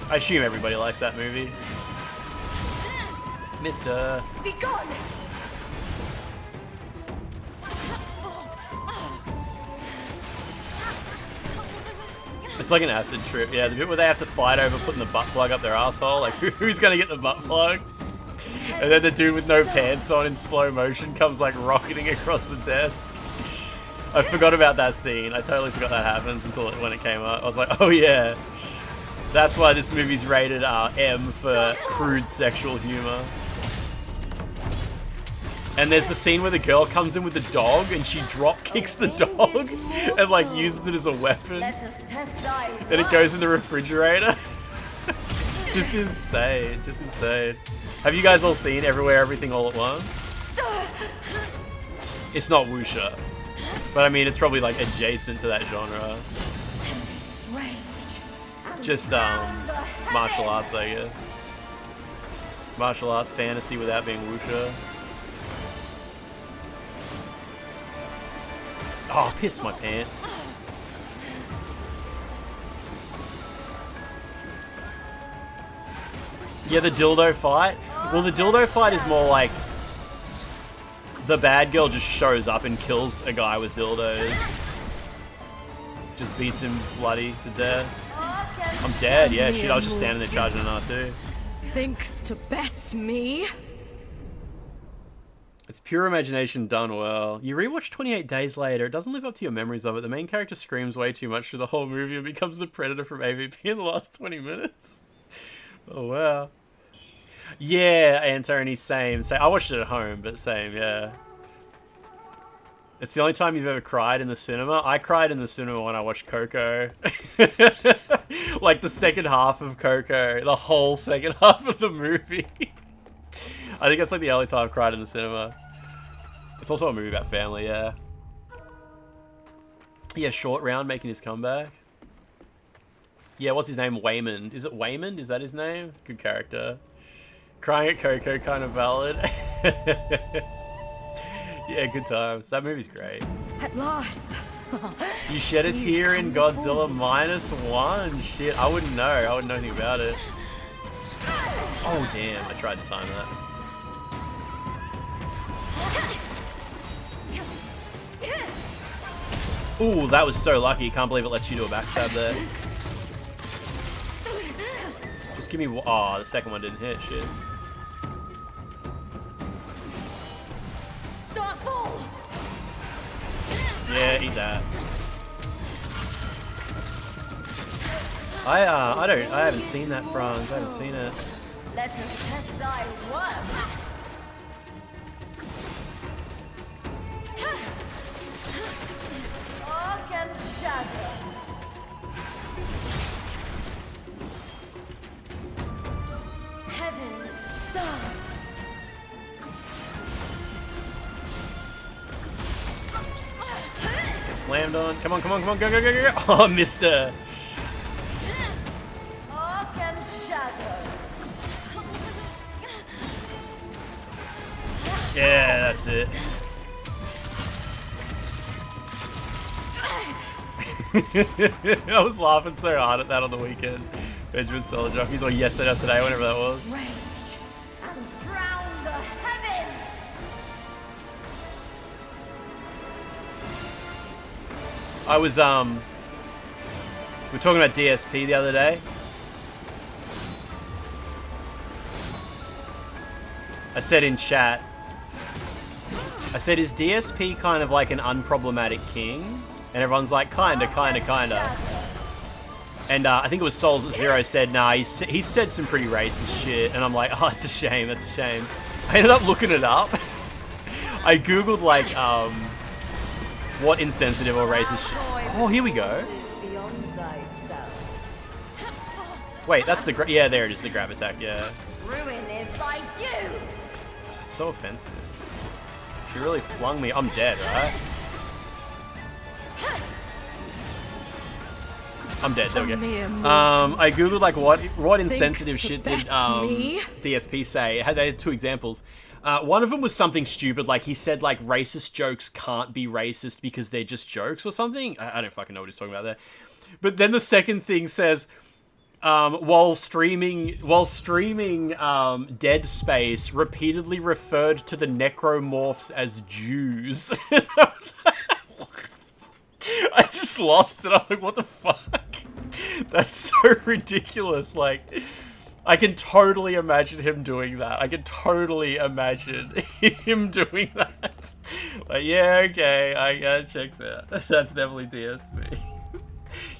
I assume everybody likes that movie. Mister. Be gone! It's like an acid trip. Yeah, the bit where they have to fight over putting the butt plug up their asshole. Like, who's gonna get the butt plug? And then the dude with no pants on in slow motion comes like rocketing across the desk. I forgot about that scene. I totally forgot that happens until when it came up. I was like, oh yeah. That's why this movie's rated M for crude sexual humor. And there's the scene where the girl comes in with the dog and she drop kicks the dog and like uses it as a weapon. Then it goes in the refrigerator. Just insane, just insane. Have you guys all seen Everywhere, Everything, All at Once? It's not wuxia, but I mean it's probably like adjacent to that genre. Just martial arts, I guess. Martial arts fantasy without being wuxia. Oh, I pissed my pants. Yeah, the dildo fight. Well, the dildo fight is more like the bad girl just shows up and kills a guy with dildos. Just beats him bloody to death. I'm dead, yeah, shit, I was just standing there charging an R2. Thinks to best me. It's pure imagination done well. You rewatch 28 Days Later, it doesn't live up to your memories of it. The main character screams way too much through the whole movie and becomes the predator from AVP in the last 20 minutes. Oh, wow. Yeah, Antony, same. I watched it at home, but same, yeah. It's the only time you've ever cried in the cinema. I cried in the cinema when I watched Coco. Like the second half of Coco. The whole second half of the movie. I think that's like the only time I've cried in the cinema. It's also a movie about family, yeah. Yeah, Short Round making his comeback. Yeah, what's his name? Waymond. Is it Waymond? Is that his name? Good character. Crying at Coco, kind of valid. Yeah, good times. That movie's great. At last. You shed a tear in Godzilla -1. Shit, I wouldn't know. I wouldn't know anything about it. Oh, damn. I tried to time that. Ooh, that was so lucky. Can't believe it lets you do a backstab there. Just give me... Oh, the second one didn't hit. Shit. Yeah, eat that. I haven't seen that, Franz. I haven't seen it. Let us test thy work. Arc and shadow. Heaven's stars. Get slammed on. Come on, come on, come on. Go, go, go, go, go. Oh, mister. Arc and shadow. Yeah, that's it. I was laughing so hard at that on the weekend. Benjamin Solar Jockeys, or yesterday or today, whenever that was. Rage and drown the heavens. I was, we were talking about DSP the other day. I said in chat, I said, is DSP kind of like an unproblematic king? And everyone's like, kinda. And I think it was Souls Zero said, nah, he said some pretty racist shit. And I'm like, oh, it's a shame, it's a shame. I ended up looking it up. I googled like, what insensitive or racist shit. Oh, here we go. Wait, that's the yeah, there it is, the grab attack, yeah. Ruin is like you. It's so offensive. She really flung me. I'm dead, right? I'm dead. There we go. I googled like what insensitive shit did DSP say. They had two examples. One of them was something stupid, like he said like racist jokes can't be racist because they're just jokes or something. I don't fucking know what he's talking about there. But then the second thing says, while streaming Dead Space, repeatedly referred to the necromorphs as Jews. I just lost it. I'm like, what the fuck? That's so ridiculous. Like, I can totally imagine him doing that. I can totally imagine him doing that. Like, yeah, okay, checks out. That's definitely DSP.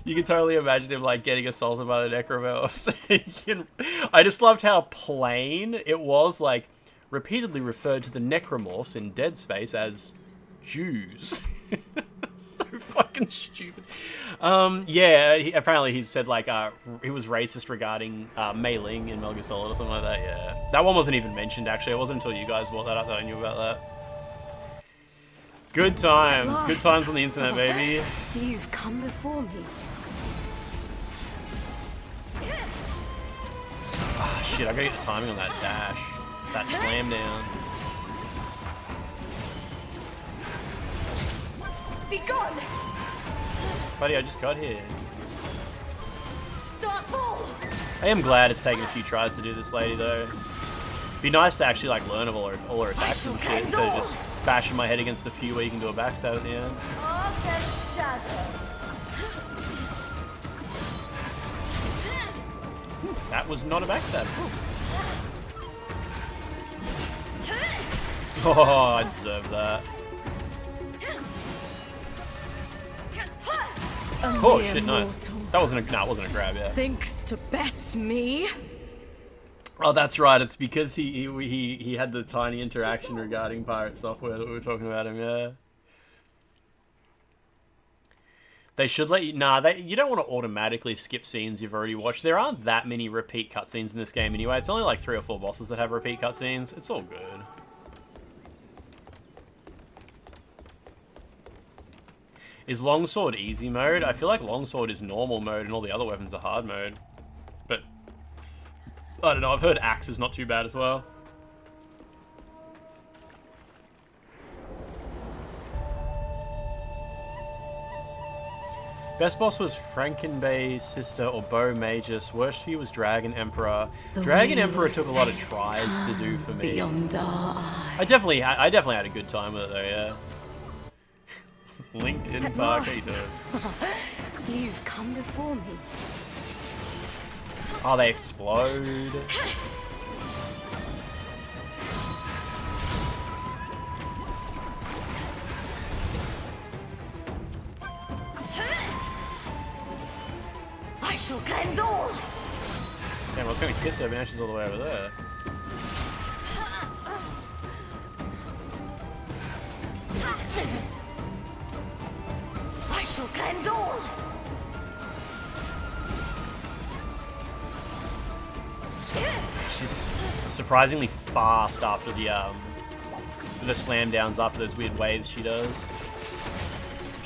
You can totally imagine him, like, getting assaulted by the necromorphs. I just loved how plain it was, like, repeatedly referred to the necromorphs in Dead Space as Jews. So fucking stupid. Yeah, apparently he said, like, he was racist regarding Mei Ling in Metal Gear Solid or something like that, yeah. That one wasn't even mentioned, actually. It wasn't until you guys brought that up that I knew about that. Good times. Good times on the internet, baby. You've come before me. Ah, shit, I gotta get the timing on that dash. That slam down. Be gone! Buddy, I just got here. Start all! I am glad it's taken a few tries to do this lady, though. Be nice to actually, like, learn of all her attacks and shit, instead of just bashing my head against the few where you can do a backstab at the end. Arc and shadow. That was not a backstab. Oh, I deserve that. Oh shit, no. That wasn't a it wasn't a grab, yeah. Thinks to best me. Oh, that's right. It's because he had the tiny interaction regarding pirate software that we were talking about him, yeah. They should let you... Nah, you don't want to automatically skip scenes you've already watched. There aren't that many repeat cutscenes in this game anyway. It's only like 3 or 4 bosses that have repeat cutscenes. It's all good. Is Longsword easy mode? I feel like Longsword is normal mode and all the other weapons are hard mode. But... I don't know, I've heard Axe is not too bad as well. Best boss was Frankenbay's sister or Bo Magus. Worst for you was Dragon Emperor. Dragon Emperor took a lot of tries to do for me. I definitely had a good time with it though, yeah. LinkedIn Park, how you doing? You've come before me. Oh, they explode. I shall cleanse all. Damn, I was gonna kiss her, but now she's all the way over there. I shall cleanse all. She's surprisingly fast after the slam downs, after those weird waves she does.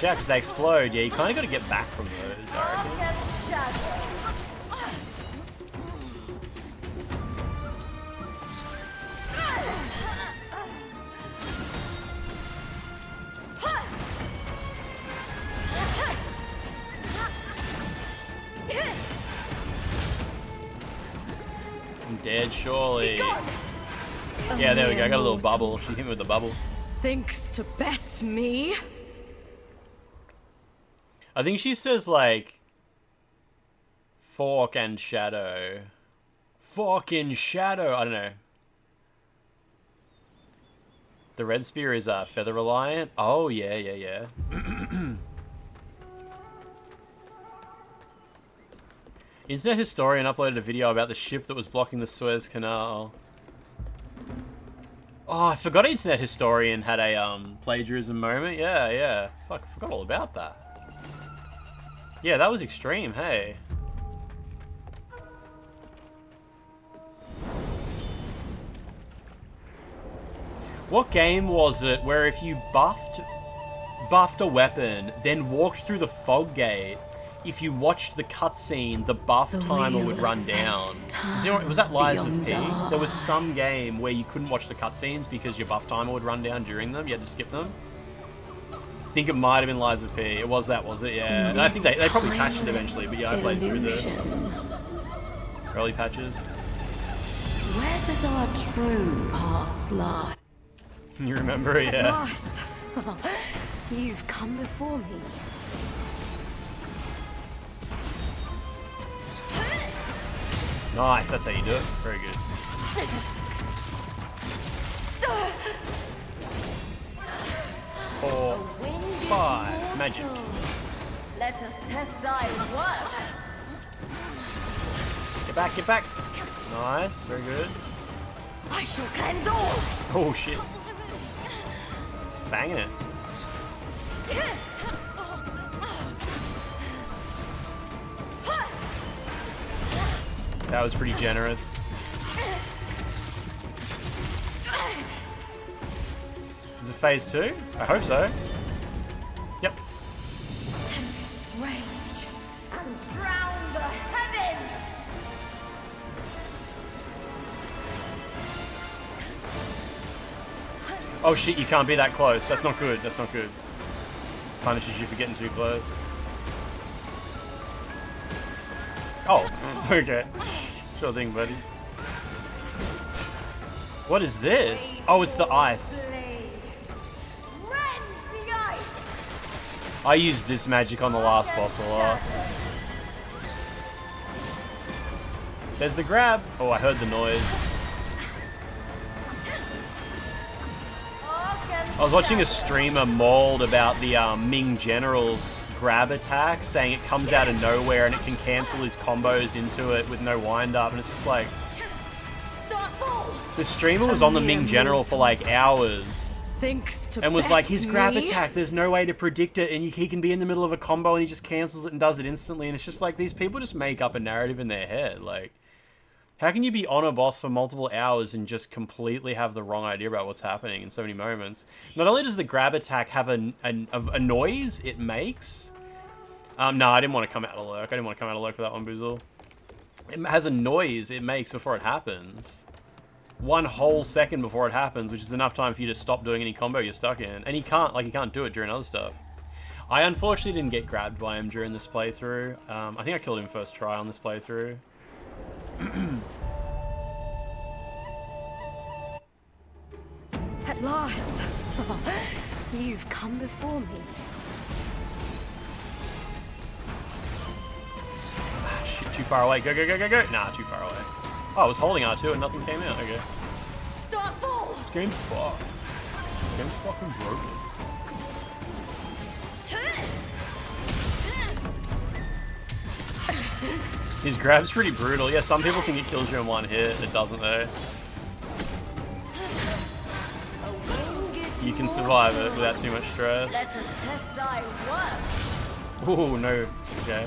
Yeah, because they explode. Yeah, you kind of got to get back from those, I reckon. I'm dead, surely. Yeah, there we go. I got a little bubble. She hit me with the bubble. Thinks to best me. I think she says, like, fork and shadow. Fork in shadow. I don't know. The red spear is feather reliant. Oh, yeah, yeah, yeah. Internet historian uploaded a video about the ship that was blocking the Suez Canal. Oh, I forgot Internet historian had a plagiarism moment. Yeah, yeah. Fuck, I forgot all about that. Yeah, that was extreme, hey. What game was it where if you buffed a weapon, then walked through the fog gate, if you watched the cutscene, the buff timer would run down? Was that Lies of P? There was some game where you couldn't watch the cutscenes because your buff timer would run down during them. You had to skip them. I think it might have been Lies of P. It was that, was it? Yeah. And I think they probably patched it eventually, but yeah, I played through the early patches. Where does our true path lie? You remember it, At yeah. last. You've come before me. Nice, that's how you do it. Very good. 4, 5, magic. Let us test thy worth. Get back, get back. Nice, very good. I shall cleanse all. Oh shit. It's banging it. That was pretty generous. Is it phase 2? I hope so. Yep. Tempest's rage and drown the heavens. Oh shit, you can't be that close. That's not good. That's not good. Punishes you for getting too close. Oh, okay. Sure thing, buddy. What is this? Oh, it's the ice. I used this magic on the last boss a lot. There's the grab. Oh, I heard the noise. I was watching a streamer mauled about the Ming General's grab attack, saying it comes out of nowhere and it can cancel his combos into it with no wind up, and it's just like... The streamer was on the Ming General for like hours and was like, his grab attack, there's no way to predict it, and he can be in the middle of a combo and he just cancels it and does it instantly, and it's just like, these people just make up a narrative in their head. Like, how can you be on a boss for multiple hours and just completely have the wrong idea about what's happening in so many moments? Not only does the grab attack have a noise it makes... no, I didn't want to come out of lurk. I didn't want to come out of lurk for that one, Boozle. It has a noise it makes before it happens. 1 whole second before it happens, which is enough time for you to stop doing any combo you're stuck in. And he can't do it during other stuff. I unfortunately didn't get grabbed by him during this playthrough. I think I killed him first try on this playthrough. At last. You've come before me. Ah, shit, too far away. Go, go, go, go, go. Nah, too far away. Oh, I was holding R2 and nothing came out. Okay. Stop all. This game's fucked. This game's fucking broken. His grab's pretty brutal. Yeah, some people think it kills you in one hit. It doesn't though. You can survive it without too much stress. Let us test thy worth. Ooh, no. Okay.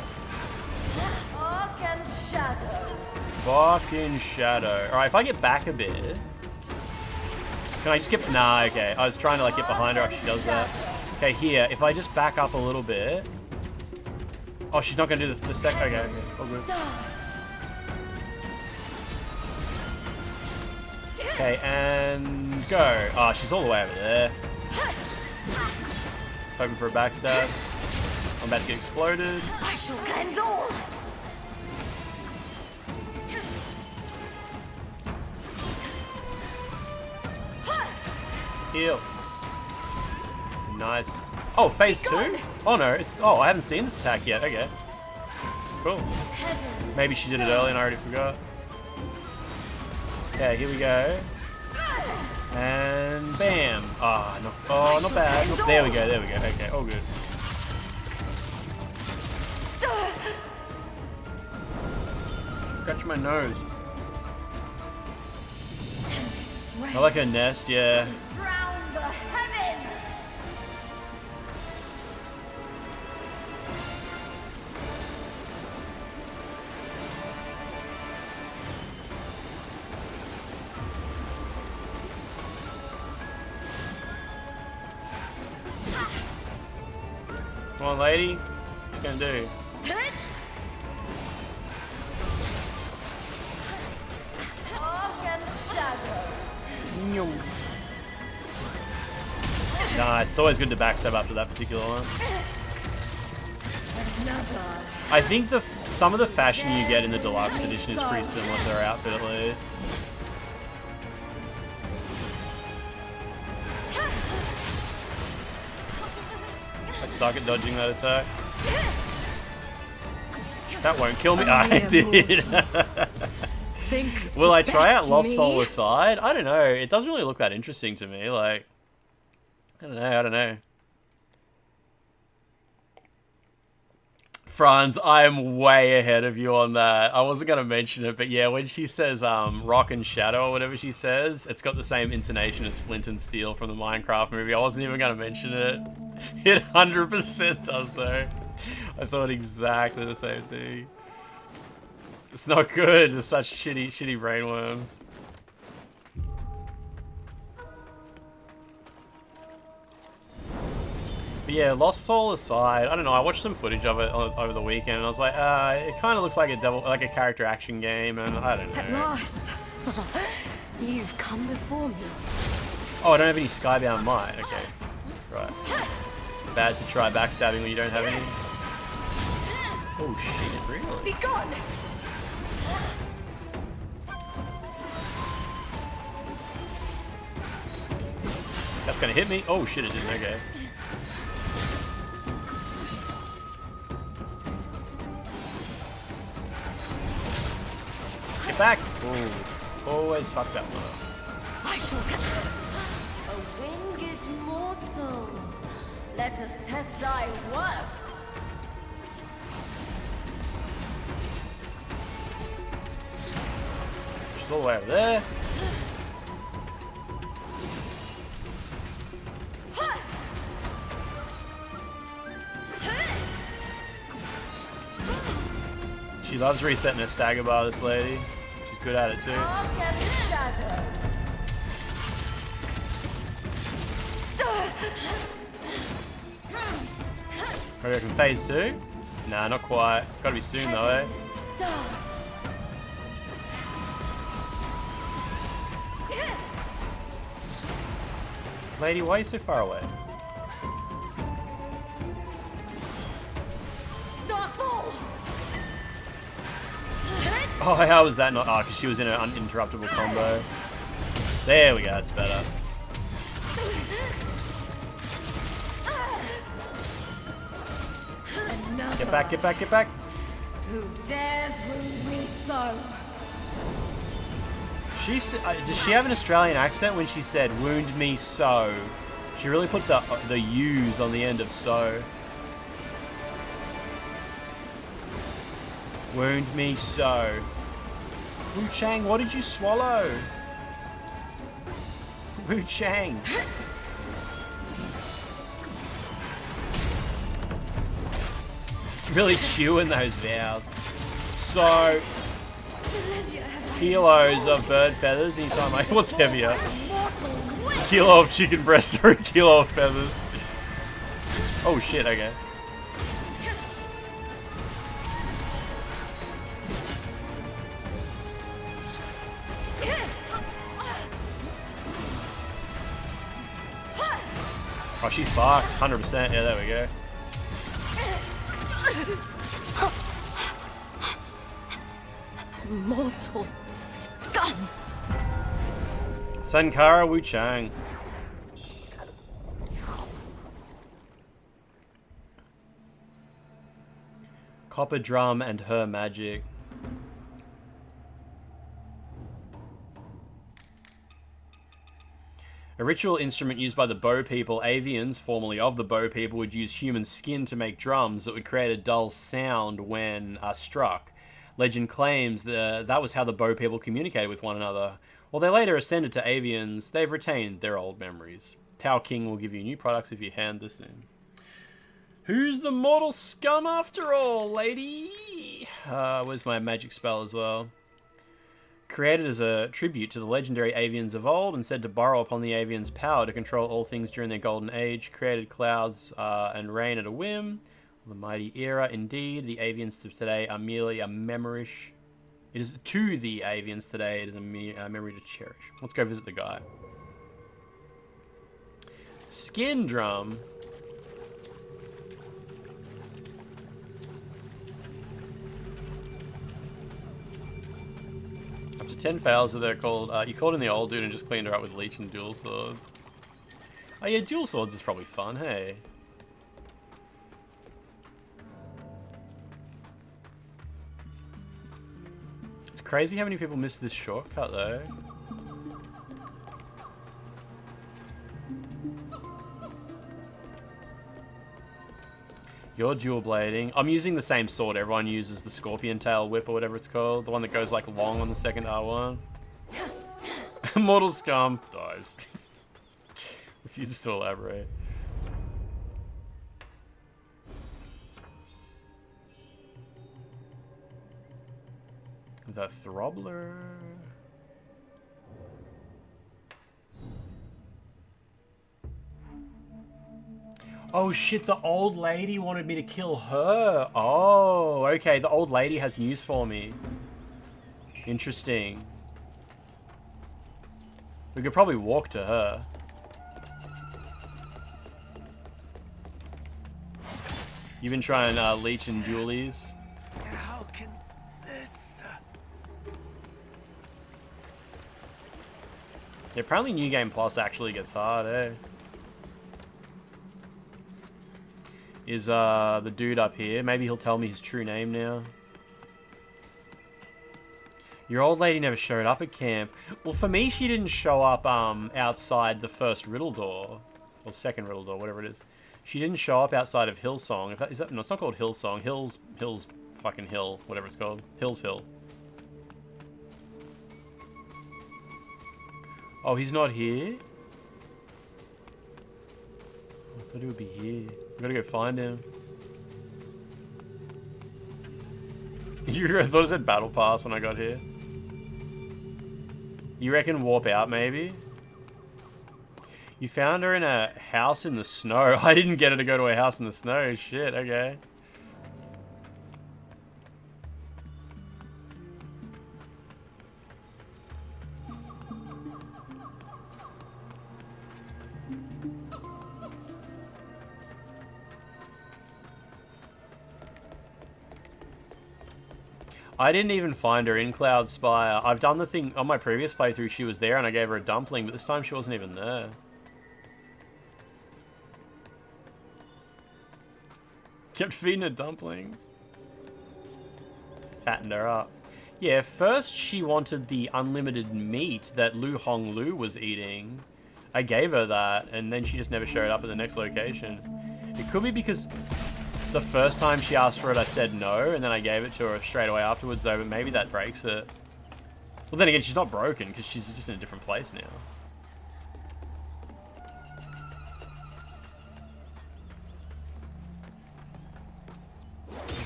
Arc and shadow. Fucking shadow. Alright, if I get back a bit... Can I just get... Nah, okay. I was trying to like get behind her after she does that. Okay, here. If I just back up a little bit... Oh, she's not going to do the second... Okay, okay. All good. Okay, and go. Oh, she's all the way over there. Just hoping for a backstab. I'm about to get exploded. I shall cleanse all. Heal. Nice. Oh, phase 2? Oh no, it's... Oh, I haven't seen this attack yet. Okay. Cool. Maybe she did it early and I already forgot. Okay, here we go. And bam. Ah, no, oh, not bad. There we go, there we go. Okay, all good. Scratch my nose. I like her nest, yeah. Drown the heavens. Come on, lady. What you gonna do? Arc and shadow. Nice. It's always good to backstab after that particular one. I think some of the fashion you get in the deluxe edition is pretty similar to her outfit at least. I suck at dodging that attack. That won't kill me. I did. Will I try out Lost Soul Aside? I don't know. It doesn't really look that interesting to me. Like, I don't know. Franz, I am way ahead of you on that. I wasn't going to mention it, but yeah, when she says rock and shadow or whatever she says, it's got the same intonation as Flint and Steel from the Minecraft movie. I wasn't even going to mention it. It 100% does though. I thought exactly the same thing. It's not good. It's such shitty brainworms. But yeah, Lost Soul aside, I don't know. I watched some footage of it over the weekend, and I was like, it kind of looks like a character action game, and I don't know. At last, you've come before me. Oh, I don't have any Skybound Might. Okay, right. Bad to try backstabbing when you don't have any. Oh shit! Really? Be gone. That's gonna hit me. Oh shit! It didn't. Okay. Get back! Ooh. Always fuck that one up. I shall a wing is mortal. Let us test thy worth. She's all the way over there. She loves resetting her stagger bar, this lady. She's good at it too. I reckon phase 2? Nah, not quite. Gotta be soon though, eh? Lady, why are you so far away? Oh, how was that not? Oh, because she was in an uninterruptible combo. There we go, that's better. Get back, get back, get back. Who dares wound me so? Does she have an Australian accent when she said, wound me so? She really put the U's on the end of so. Wound me so. WUCHANG, what did you swallow? WUCHANG. Really chewing those vows. So, kilos of bird feathers anytime I... What's heavier? A kilo of chicken breast or a kilo of feathers? Oh shit, okay. Oh, she's fucked. 100%. Yeah, there we go. Mortal scum! Sankara WUCHANG. Copper drum and her magic. A ritual instrument used by the Bow people, avians, formerly of the Bow people, would use human skin to make drums that would create a dull sound when struck. Legend claims that was how the Bow people communicated with one another. While they later ascended to avians, they've retained their old memories. Tao King will give you new products if you hand this in. Who's the mortal scum after all, lady? Where's my magic spell as well? Created as a tribute to the legendary avians of old and said to borrow upon the avians' power to control all things during their golden age, created clouds and rain at a whim. The mighty era, indeed, the avians of today are merely a memorish. It is to the avians today, it is a memory to cherish. Let's go visit the guy. Skin drum. Up to 10 fails, so they're called. You called in the old dude and just cleaned her up with leech and dual swords. Oh yeah, dual swords is probably fun, hey. It's crazy how many people miss this shortcut though. You're dual blading. I'm using the same sword everyone uses, the scorpion tail whip or whatever it's called. The one that goes like long on the second R1. Mortal scum dies. Refuses to elaborate. The Throbbler. Oh shit, the old lady wanted me to kill her. Oh, okay, the old lady has news for me. Interesting. We could probably walk to her. You've been trying leech and dualies. How can this... Yeah, apparently New Game Plus actually gets hard, eh? Is the dude up here. Maybe he'll tell me his true name now. Your old lady never showed up at camp. Well, for me, she didn't show up outside the first riddle door. Or second riddle door, whatever it is. She didn't show up outside of Hillsong. No, it's not called Hillsong. Hills fucking Hill, whatever it's called. Hills Hill. Oh, he's not here? I thought he would be here. We gotta go find him. I thought it said battle pass when I got here. You reckon warp out maybe? You found her in a house in the snow. I didn't get her to go to a house in the snow. Shit, okay. I didn't even find her in Cloud Spire. I've done the thing on my previous playthrough. She was there and I gave her a dumpling, but this time she wasn't even there. Kept feeding her dumplings. Fattened her up. Yeah, first she wanted the unlimited meat that Lu Hong Lu was eating. I gave her that, and then she just never showed up at the next location. It could be because... the first time she asked for it, I said no, and then I gave it to her straight away afterwards, though, but maybe that breaks it. Well, then again, she's not broken, because she's just in a different place now.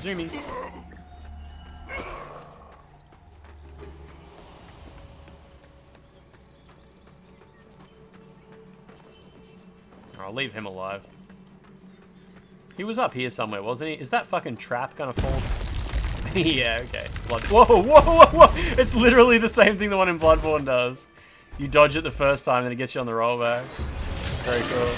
Zoomies. I'll leave him alive. He was up here somewhere, wasn't he? Is that fucking trap gonna fall? Yeah, okay. Whoa, whoa, whoa, whoa! It's literally the same thing the one in Bloodborne does. You dodge it the first time, then it gets you on the rollback. Very cool.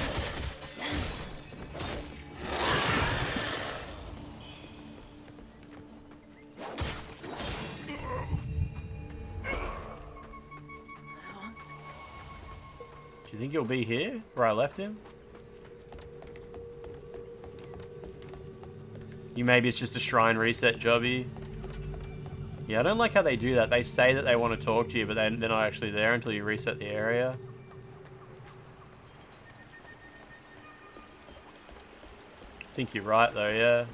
Do you think he'll be here, where I left him? Maybe it's just a shrine reset jobby. Yeah, I don't like how they do that. They say that they want to talk to you, but they're not actually there until you reset the area. I think you're right, though, yeah.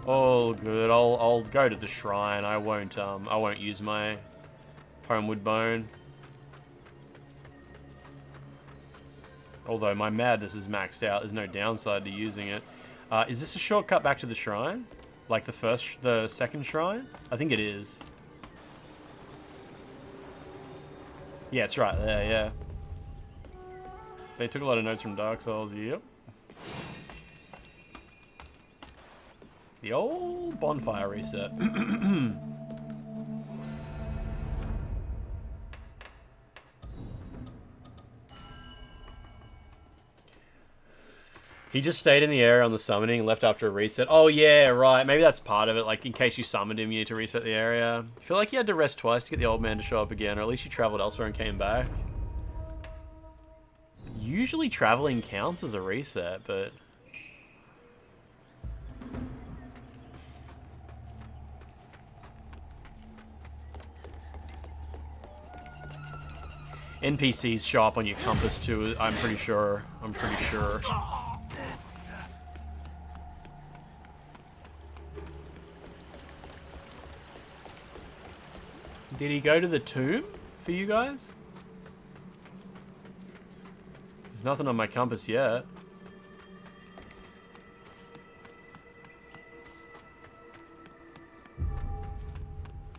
All good. I'll go to the shrine. I won't use my Homewood Bone. Although my madness is maxed out, there's no downside to using it. Is this a shortcut back to the shrine? Like the second shrine? I think it is. Yeah, it's right there, yeah. They took a lot of notes from Dark Souls, yep. The old bonfire reset. He just stayed in the area on the summoning and left after a reset. Oh yeah, right. Maybe that's part of it. Like, in case you summoned him, you need to reset the area. I feel like you had to rest twice to get the old man to show up again, or at least you traveled elsewhere and came back. Usually traveling counts as a reset, but... NPCs show up on your compass too, I'm pretty sure. Did he go to the tomb for you guys? There's nothing on my compass yet.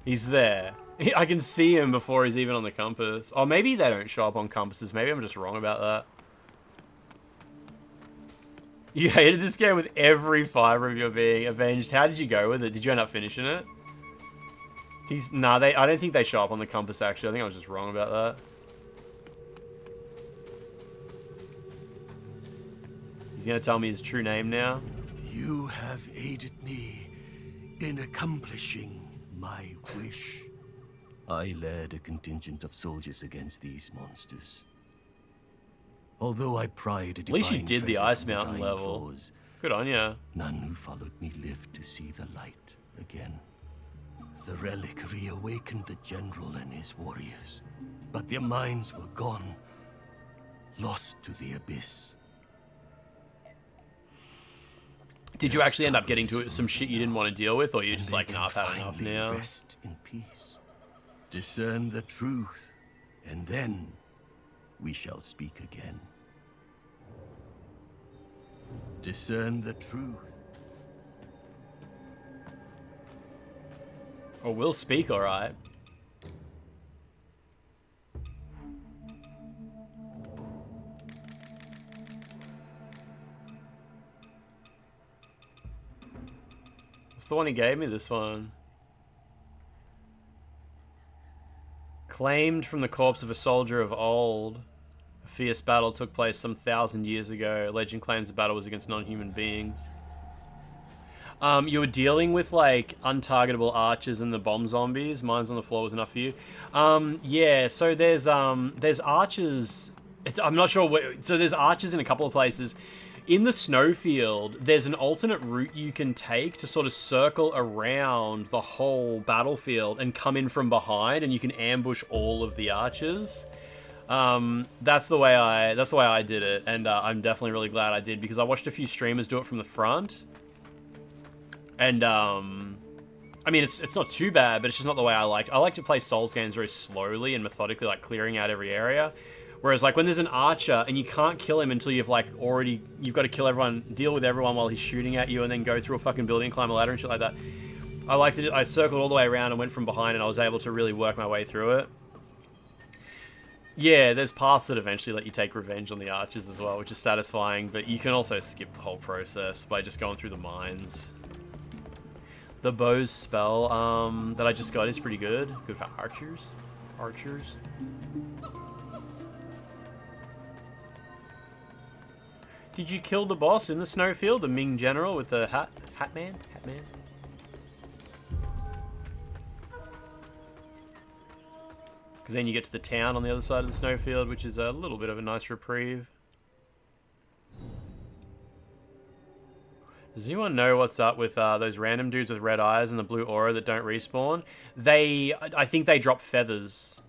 He's there. I can see him before he's even on the compass. Oh, maybe they don't show up on compasses. Maybe I'm just wrong about that. You hated this game with every fiber of your being. Avenged. How did you go with it? Did you end up finishing it? I don't think they show up on the compass, actually. I think I was just wrong about that. He's gonna tell me his true name now. You have aided me in accomplishing my wish. I led a contingent of soldiers against these monsters. Although I pried a At least you divine did the treasure Ice from the Mountain dying level. claws, Good on ya. none who followed me lived to see the light again. The relic reawakened the general and his warriors, but their minds were gone, lost to the abyss. Did you actually end up getting to some shit you didn't want to deal with, or you're just like, nah, I've had enough Finally now? rest in peace. Discern the truth, and then we shall speak again. Discern the truth. Or we'll speak, alright. What's the one he gave me, this one? Claimed from the corpse of a soldier of old. A fierce battle took place some 1,000 years ago. Legend claims the battle was against non-human beings. You were dealing with, like, untargetable archers and the bomb zombies. Mines on the floor was enough for you. Yeah, so there's archers... I'm not sure... So there's archers in a couple of places. in the snowfield, there's an alternate route you can take to sort of circle around the whole battlefield and come in from behind, and you can ambush all of the archers. That's the way I did it, and I'm definitely really glad I did, because I watched a few streamers do it from the front, and I mean, it's not too bad, but it's just not the way I liked. I like to play Souls games very slowly and methodically, like clearing out every area. Whereas, like, when there's an archer and you can't kill him until you've, like, you've got to kill everyone, deal with everyone while he's shooting at you, and then go through a fucking building, climb a ladder and shit like that. I circled all the way around and went from behind, and I was able to really work my way through it. Yeah, there's paths that eventually let you take revenge on the archers as well, which is satisfying, but you can also skip the whole process by just going through the mines. The bow's spell that I just got is pretty good. Good for archers. Archers. Did you kill the boss in the snowfield, the Ming General with the hat man? Because then you get to the town on the other side of the snowfield, which is a little bit of a nice reprieve. Does anyone know what's up with those random dudes with red eyes and the blue aura that don't respawn? I think they drop feathers.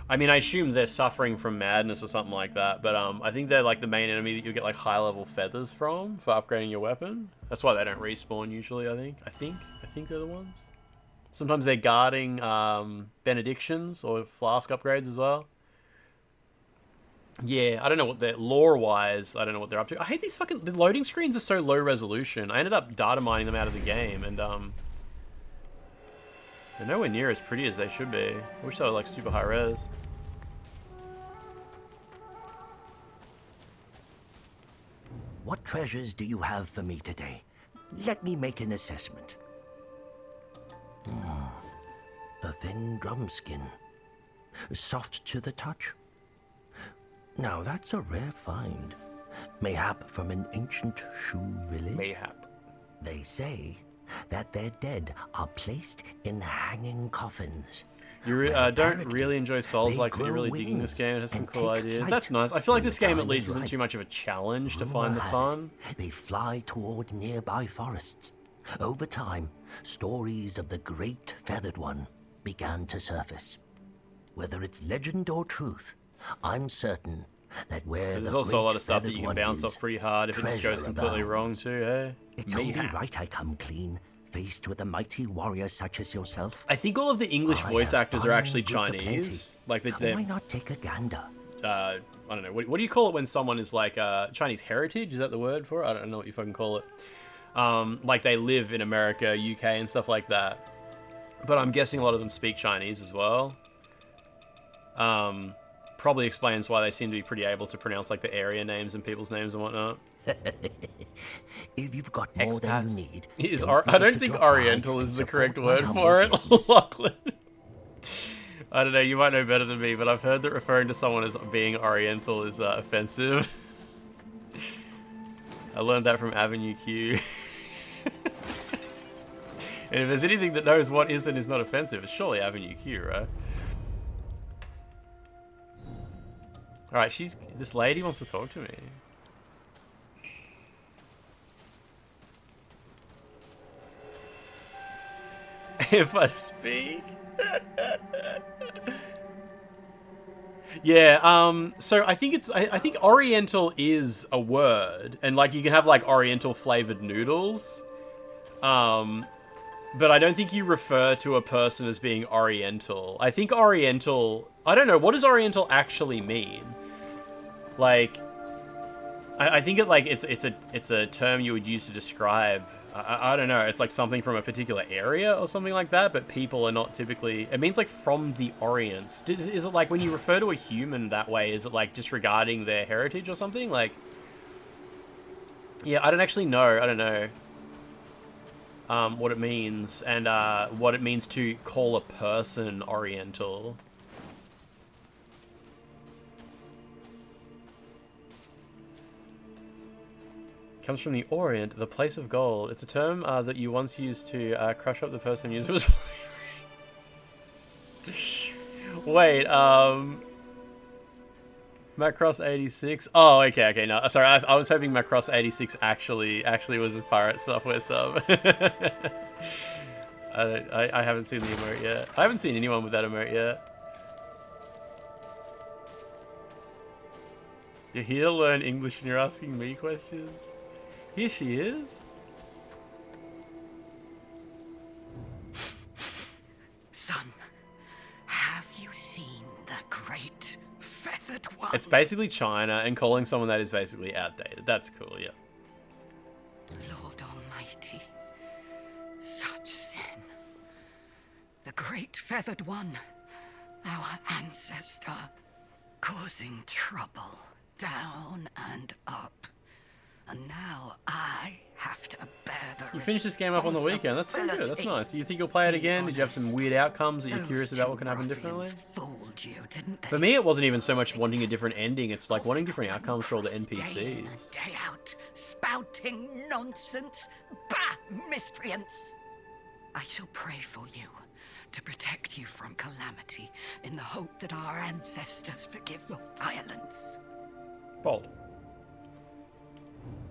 I mean, I assume they're suffering from madness or something like that, but I think they're like the main enemy that you get like high-level feathers from for upgrading your weapon. That's why they don't respawn usually, I think they're the ones. Sometimes they're guarding benedictions or flask upgrades as well. Yeah, I don't know what they're... Lore-wise, I don't know what they're up to. I hate these fucking... The loading screens are so low resolution. I ended up data mining them out of the game, and they're nowhere near as pretty as they should be. I wish they were like super high res. What treasures do you have for me today? Let me make an assessment. A thin drum skin. Soft to the touch. Now that's a rare find. Mayhap from an ancient Shu village? Mayhap. They say that their dead are placed in hanging coffins. You don't really enjoy Souls like, but you're really digging this game. It has some cool ideas. That's nice. I feel like this game at least isn't too much of a challenge to find the fun. They fly toward nearby forests. Over time, stories of the great feathered one began to surface. Whether it's legend or truth, I'm certain that where there's also a lot of stuff that you can bounce off pretty hard if it just goes completely wrong too, eh? It's only right I come clean, faced with a mighty warrior such as yourself. I think all of the English voice actors are actually Chinese. Like they're... Why not take a gander? I don't know. What do you call it when someone is like Chinese heritage? Is that the word for it? I don't know what you fucking call it. Like they live in America, UK, and stuff like that. But I'm guessing a lot of them speak Chinese as well. Probably explains why they seem to be pretty able to pronounce like the area names and people's names and whatnot. If you've got more than you need, I don't think Oriental is the correct word for it, Lachlan. I don't know, you might know better than me, but I've heard that referring to someone as being Oriental is offensive. I learned that from Avenue Q. And if there's anything that knows what is and is not offensive, it's surely Avenue Q, right? Alright, this lady wants to talk to me. If I speak? Yeah, so I think I think Oriental is a word, and like you can have like Oriental flavored noodles. But I don't think you refer to a person as being Oriental. I think Oriental, I don't know, what does Oriental actually mean? Like, I think it's a term you would use to describe, I don't know, it's like something from a particular area or something like that, but people are not typically, it means like from the Orient. Is it like when you refer to a human that way, is it like disregarding their heritage or something? Like, yeah, I don't actually know, I don't know. What it means, and what it means to call a person Oriental. Comes from the Orient, the place of gold. It's a term that you once used to crush up the person used was. Wait, Macross 86. Oh, okay. No, sorry. I was hoping Macross 86 actually was a Pirate Software sub. I haven't seen the emote yet. I haven't seen anyone with that emote yet. You're here to learn English and you're asking me questions? Here she is. Son, have you seen the great feathered one? It's basically China, and calling someone that is basically outdated. That's cool, yeah. Lord Almighty, such sin. The great feathered one, our ancestor, causing trouble down and up. And now I have to bear the You finished this game up on the weekend. That's so good. That's nice. Do you think you'll play it again? Did you have some weird outcomes that you're curious about what can happen differently? For me, it wasn't even so much wanting a different ending. It's like wanting different outcomes for all the NPCs. Day out, spouting nonsense. Bah, miscreants! I shall pray for you, to protect you from calamity, in the hope that our ancestors forgive your violence. Bold.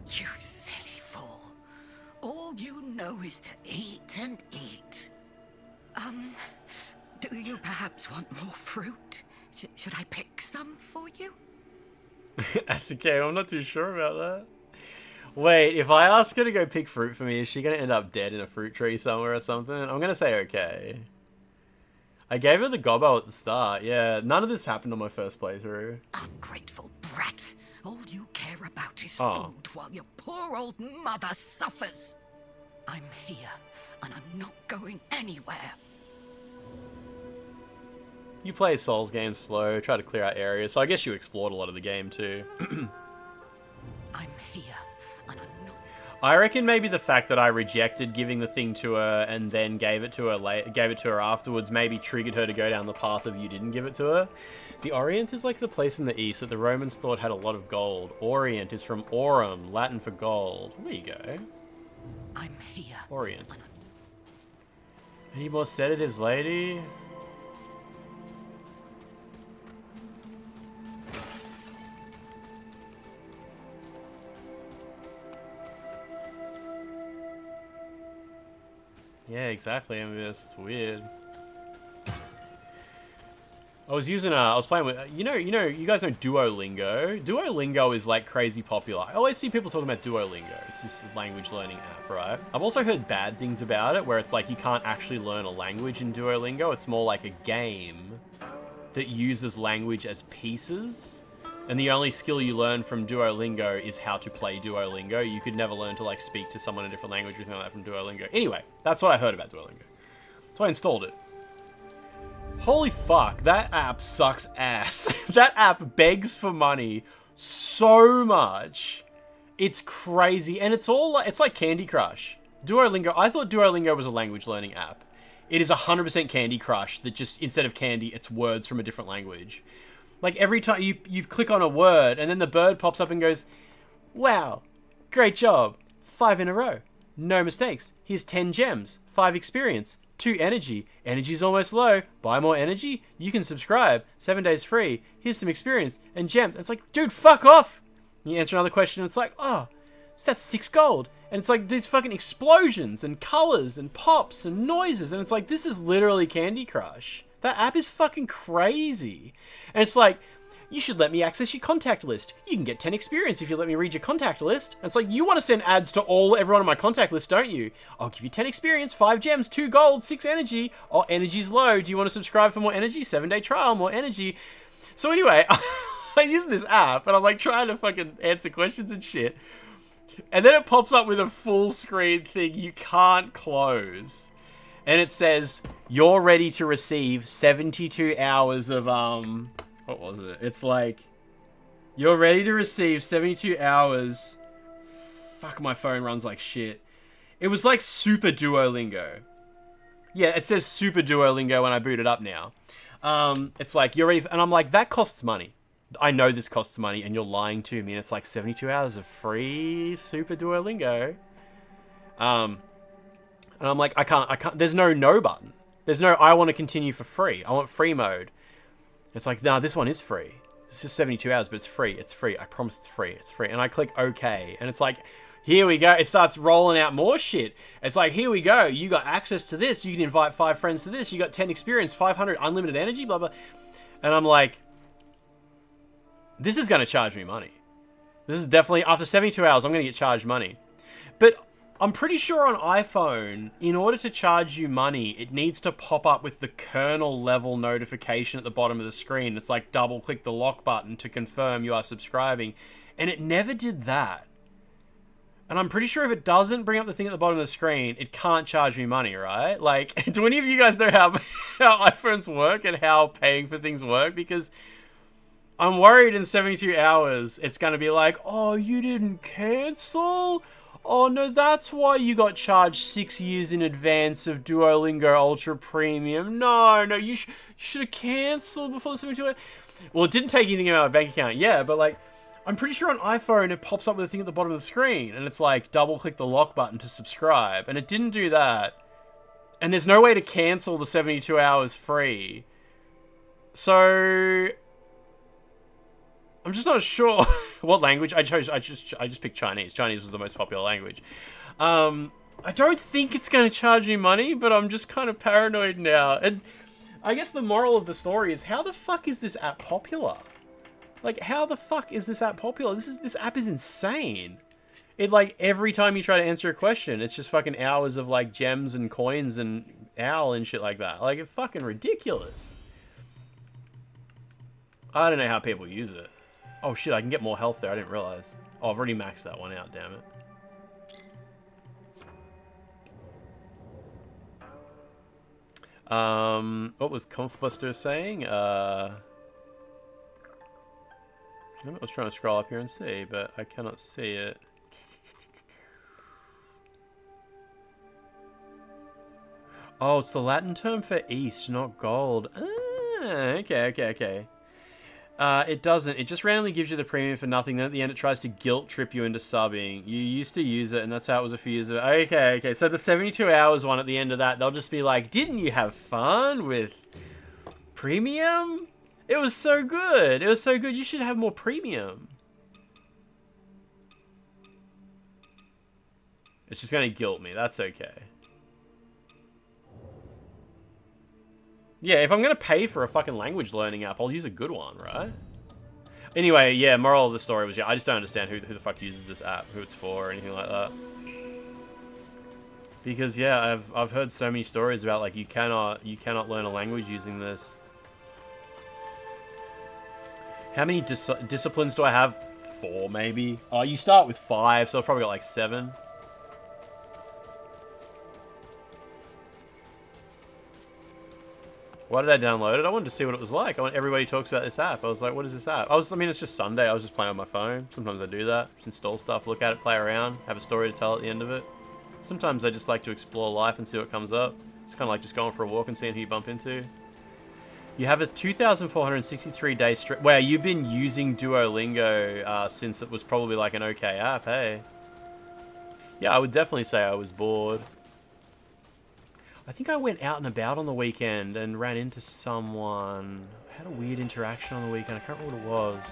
You silly fool. All you know is to eat and eat. Do you perhaps want more fruit? Should I pick some for you? That's okay, I'm not too sure about that. Wait, if I ask her to go pick fruit for me, is she going to end up dead in a fruit tree somewhere or something? I'm going to say okay. I gave her the gobbo at the start, yeah. None of this happened on my first playthrough. Ungrateful brat. All you care about is food while your poor old mother suffers. I'm here, and I'm not going anywhere. You play Souls games slow, try to clear out areas, so I guess you explored a lot of the game too. I'm here, and I'm not... I reckon maybe the fact that I rejected giving the thing to her and then gave it to her afterwards maybe triggered her to go down the path of you didn't give it to her. The Orient is like the place in the east that the Romans thought had a lot of gold. Orient is from aurum, Latin for gold. There you go. I'm here. Orient. Any more sedatives, lady? Yeah, exactly. I mean, it's weird. I was playing with, you guys know Duolingo. Duolingo is like crazy popular. I always see people talking about Duolingo. It's this language learning app, right? I've also heard bad things about it, where it's like you can't actually learn a language in Duolingo. It's more like a game that uses language as pieces. And the only skill you learn from Duolingo is how to play Duolingo. You could never learn to like speak to someone in a different language or anything like that from Duolingo. Anyway, that's what I heard about Duolingo. So I installed it. Holy fuck, that app sucks ass. That app begs for money so much. It's crazy. And it's like Candy Crush. Duolingo, I thought Duolingo was a language learning app. It is 100% Candy Crush that just, instead of candy, it's words from a different language. Like every time you click on a word and then the bird pops up and goes, wow, great job. 5 in a row. No mistakes. Here's 10 gems. 5 experience. 2 energy. Energy's almost low. Buy more energy? You can subscribe. 7 days free. Here's some experience and gems. It's like, dude, fuck off. You answer another question and it's like, oh, so that's 6 gold. And it's like these fucking explosions and colors and pops and noises. And it's like, this is literally Candy Crush. That app is fucking crazy. And it's like, you should let me access your contact list. You can get 10 experience if you let me read your contact list. And it's like, you want to send ads to everyone on my contact list, don't you? I'll give you 10 experience, 5 gems, 2 gold, 6 energy. Oh, energy's low. Do you want to subscribe for more energy? 7-day trial, more energy. So anyway, I use this app and I'm like trying to fucking answer questions and shit. And then it pops up with a full screen thing you can't close. And it says, you're ready to receive 72 hours of, what was it? It's like, you're ready to receive 72 hours. Fuck, my phone runs like shit. It was like Super Duolingo. Yeah, it says Super Duolingo when I boot it up now. It's like, you're ready, and I'm like, that costs money. I know this costs money, and you're lying to me, and it's like 72 hours of free Super Duolingo. And I'm like, I can't, there's no button. There's no, I want to continue for free. I want free mode. It's like, nah, this one is free. It's just 72 hours, but it's free. It's free. I promise it's free. It's free. And I click OK. And it's like, here we go. It starts rolling out more shit. It's like, here we go. You got access to this. You can invite 5 friends to this. You got 10 experience, 500 unlimited energy, blah, blah. And I'm like, this is going to charge me money. This is definitely, after 72 hours, I'm going to get charged money. But I'm pretty sure on iPhone, in order to charge you money, it needs to pop up with the kernel level notification at the bottom of the screen. It's like double click the lock button to confirm you are subscribing. And it never did that. And I'm pretty sure if it doesn't bring up the thing at the bottom of the screen, it can't charge me money, right? Like, do any of you guys know how iPhones work and how paying for things work? Because I'm worried in 72 hours, it's going to be like, oh, you didn't cancel? Oh, no, that's why you got charged 6 years in advance of Duolingo Ultra Premium. No, you should have canceled before the 72 hours. Well, it didn't take anything out of my bank account, yeah, but like, I'm pretty sure on iPhone it pops up with a thing at the bottom of the screen, and it's like, double click the lock button to subscribe, and it didn't do that. And there's no way to cancel the 72 hours free. So I'm just not sure what language I chose. I just picked Chinese. Chinese was the most popular language. I don't think it's going to charge me money, but I'm just kind of paranoid now. And I guess the moral of the story is, how the fuck is this app popular? Like, how the fuck is this app popular? This app is insane. It, like, every time you try to answer a question, it's just fucking hours of, like, gems and coins and owl and shit like that. Like, it's fucking ridiculous. I don't know how people use it. Oh shit, I can get more health there. I didn't realize. Oh, I've already maxed that one out, damn it. What was Confbuster saying? I was trying to scroll up here and see, but I cannot see it. Oh, it's the Latin term for east, not gold. Ah, okay. It doesn't. It just randomly gives you the premium for nothing. Then at the end, it tries to guilt trip you into subbing. You used to use it, and that's how it was a few years ago. Okay. So the 72 hours one at the end of that, they'll just be like, didn't you have fun with premium? It was so good. It was so good. You should have more premium. It's just going to guilt me. That's okay. Yeah, if I'm going to pay for a fucking language learning app, I'll use a good one, right? Anyway, yeah, moral of the story was, yeah, I just don't understand who the fuck uses this app, who it's for, or anything like that. Because, yeah, I've heard so many stories about, like, you cannot learn a language using this. How many disciplines do I have? 4, maybe. Oh, you start with 5, so I've probably got, like, 7. Why did I download it? I wanted to see what it was like. Everybody talks about this app. I was like, what is this app? I mean, it's just Sunday. I was just playing on my phone. Sometimes I do that. Just install stuff, look at it, play around, have a story to tell at the end of it. Sometimes I just like to explore life and see what comes up. It's kind of like just going for a walk and seeing who you bump into. You have a 2,463-day streak. Wow, you've been using Duolingo since it was probably like an okay app, hey? Yeah, I would definitely say I was bored. I think I went out and about on the weekend and ran into someone. I had a weird interaction on the weekend. I can't remember what it was.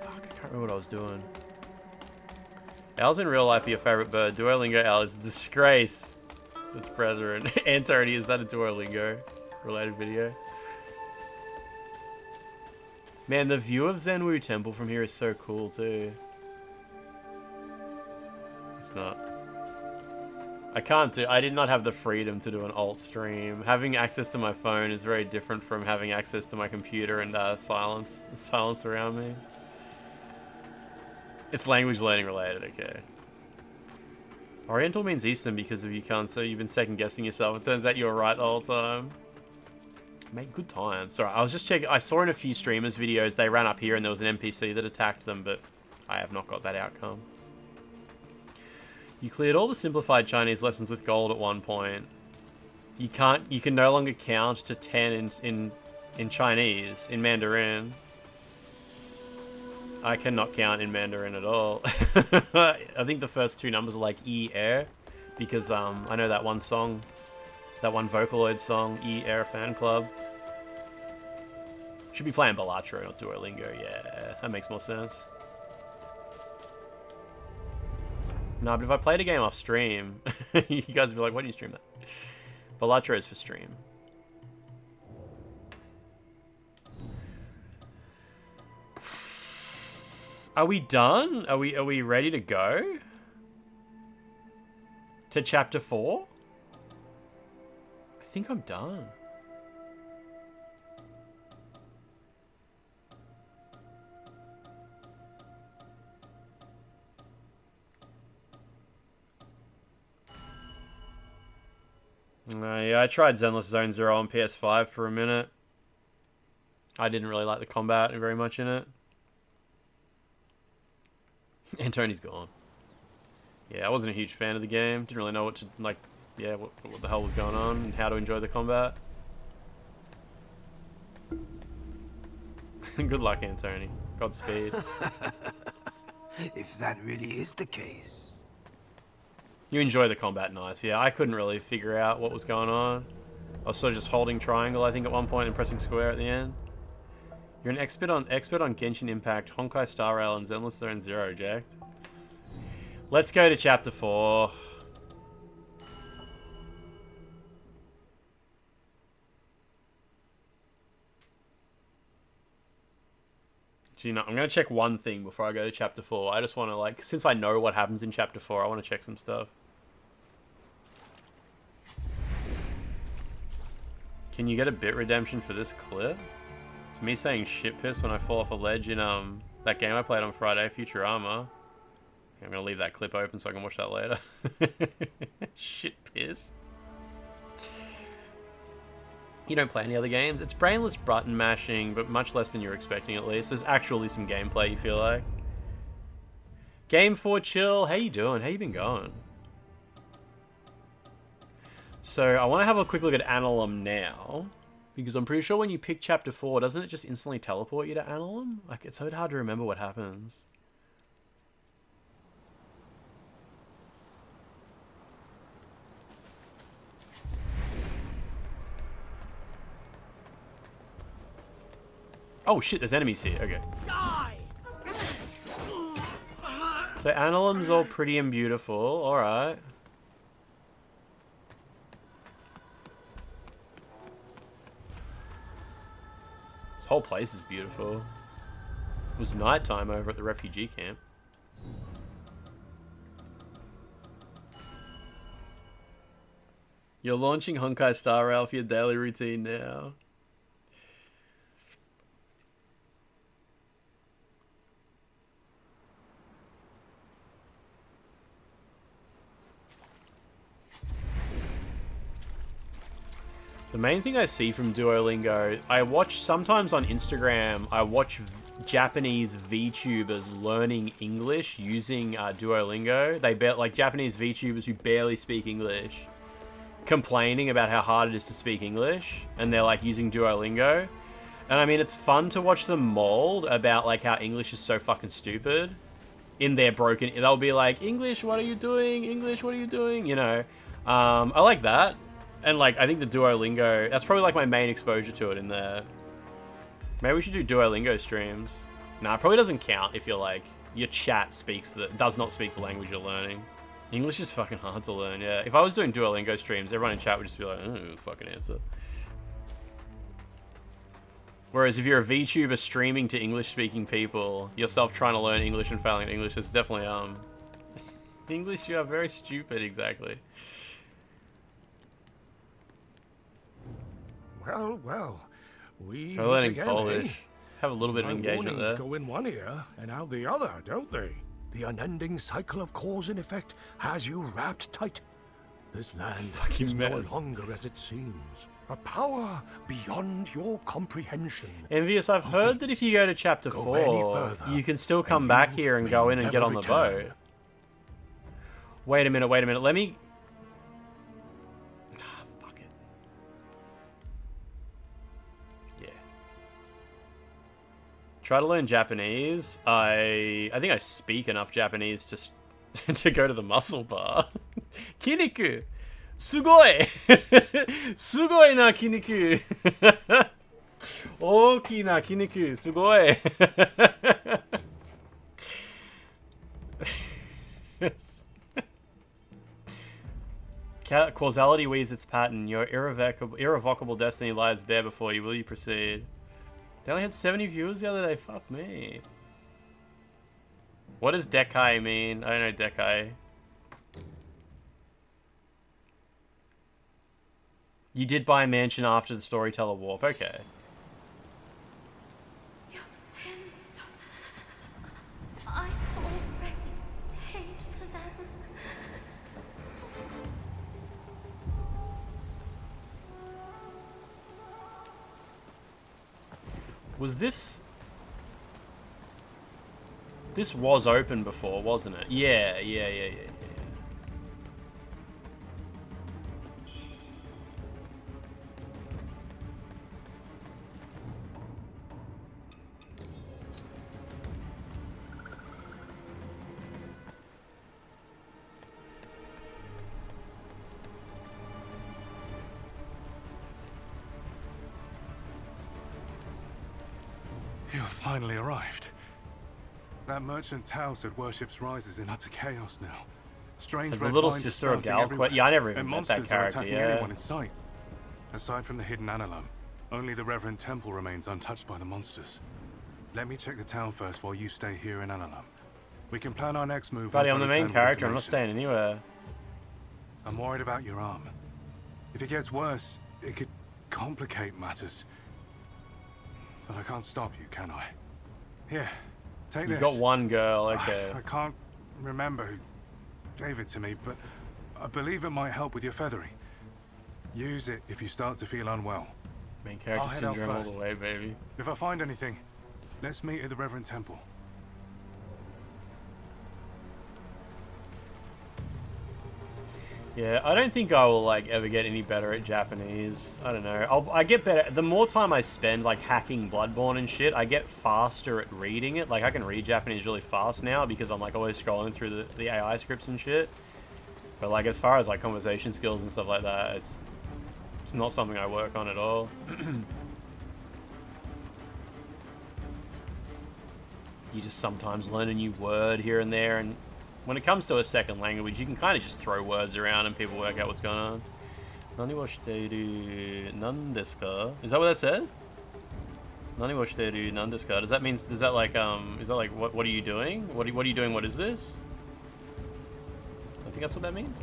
Fuck, I can't remember what I was doing. Owls in real life are your favorite bird. Duolingo owl is a disgrace. Its brethren. Antony, is that a Duolingo related video? Man, the view of Zenwu Temple from here is so cool too. It's not. I did not have the freedom to do an alt stream. Having access to my phone is very different from having access to my computer and silence around me. It's language learning related, okay. Oriental means Eastern because of Yukon, so you've been second guessing yourself. It turns out you were right the whole time. Mate, good times. Sorry, I was just checking. I saw in a few streamers' videos they ran up here and there was an NPC that attacked them, but I have not got that outcome. You cleared all the simplified Chinese lessons with gold at one point. You can no longer count to 10 in Chinese, in Mandarin. I cannot count in Mandarin at all. I think the first 2 numbers are like E-Air, because I know that one song, that one Vocaloid song, E-Air Fan Club. Should be playing Balatro, not Duolingo. Yeah, that makes more sense. No, but if I played a game off stream, you guys would be like, why do you stream that? Balatro is for stream. Are we done? Are we ready to go? To chapter 4? I think I'm done. Yeah, I tried Zenless Zone Zero on PS5 for a minute. I didn't really like the combat very much in it. And Tony's gone. Yeah, I wasn't a huge fan of the game. Didn't really know what to, like, yeah, what the hell was going on and how to enjoy the combat. Good luck, Antony. Godspeed. If that really is the case. You enjoy the combat, nice. Yeah, I couldn't really figure out what was going on. I was sort of just holding triangle, I think, at one point and pressing square at the end. You're an expert on Genshin Impact, Honkai Star Rail, and Zenless Zone Zero, jacked. Let's go to chapter 4. Do you know, I'm going to check one thing before I go to chapter 4. I just want to, like, since I know what happens in chapter 4, I want to check some stuff. Can you get a bit redemption for this clip? It's me saying shit piss when I fall off a ledge in that game I played on Friday, Futurama. I'm going to leave that clip open so I can watch that later. Shit piss. You don't play any other games? It's brainless button mashing, but much less than you're expecting at least. There's actually some gameplay, you feel like. Game 4 chill. How you doing? How you been going? So, I want to have a quick look at Analum now. Because I'm pretty sure when you pick Chapter 4, doesn't it just instantly teleport you to Analum? Like, it's so hard to remember what happens. Oh shit, there's enemies here. Okay. So Analum's all pretty and beautiful. Alright. This whole place is beautiful. It was nighttime over at the refugee camp. You're launching Honkai Star Rail for your daily routine now. The main thing I see from Duolingo, I watch sometimes on Instagram, I watch Japanese VTubers learning English using Duolingo. They like Japanese VTubers who barely speak English, complaining about how hard it is to speak English, and they're like using Duolingo. And I mean, it's fun to watch them mold about like how English is so fucking stupid in their broken, they'll be like, English, what are you doing? English, what are you doing? You know, I like that. And like, I think the Duolingo, that's probably like my main exposure to it in there. Maybe we should do Duolingo streams. Nah, it probably doesn't count if you're like, your chat does not speak the language you're learning. English is fucking hard to learn, yeah. If I was doing Duolingo streams, everyone in chat would just be like, oh, fucking answer. Whereas if you're a VTuber streaming to English-speaking people, yourself trying to learn English and failing at English, it's definitely, English, you are very stupid, exactly. Well, well, we I'm learning again, Polish. eh? Have a little bit of My engagement warnings there. go in one ear and out the other, don't they? The unending cycle of cause and effect has you wrapped tight. This land is no longer as it seems. A power beyond your comprehension. Envious, I've heard that if you go to chapter 4, you can still come back here and go in and get on the boat. Wait a minute, let me... Fuck it. Yeah. Try to learn Japanese. I think I speak enough Japanese to, to go to the muscle bar. Kiniku! Sugoi! Sugoi na kiniku! Okina kiniku, sugoi. Causality weaves its pattern. Your irrevocable destiny lies bare before you. Will you proceed? They only had 70 viewers the other day. Fuck me. What does Dekai mean? I don't know Dekai. You did buy a mansion after the storyteller warp. Okay. Your sins. I already paid for them. Was this... This was open before, wasn't it? Yeah. You have finally arrived. That merchant Tao said worship's rises in utter chaos now. Strange As the red little vines are sister of sprouting Gal. everywhere, Yeah, I never even and met that monsters are character. attacking Yeah. anyone in sight. Aside from the hidden Analum, only the Reverend Temple remains untouched by the monsters. Let me check the town first while you stay here in Analum. We can plan our next move. Buddy, once I'm I the main return with character. I'm not information. staying anywhere. I'm worried about your arm. If it gets worse, it could complicate matters. But I can't stop you, can I? Here, take You've this. got one girl. Okay. I can't remember who gave it to me, but I believe it might help with your feathering. Use it if you start to feel unwell. Main character I'll head out syndrome all first. the way, baby. If I find anything, let's meet at the Reverend Temple. Yeah, I don't think I will like ever get any better at Japanese. I don't know. I get better the more time I spend like hacking Bloodborne and shit. I get faster at reading it. Like I can read Japanese really fast now because I'm like always scrolling through the AI scripts and shit. But like as far as like conversation skills and stuff like that, it's not something I work on at all. You just sometimes learn a new word here and there, and when it comes to a second language, you can kind of just throw words around and people work out what's going on. Nani wa shiteiru nan desu ka? Is that what that says? Nani wa shiteiru nan desu ka? Does that mean, is that like what are you doing? What are you doing? What is this? I think that's what that means.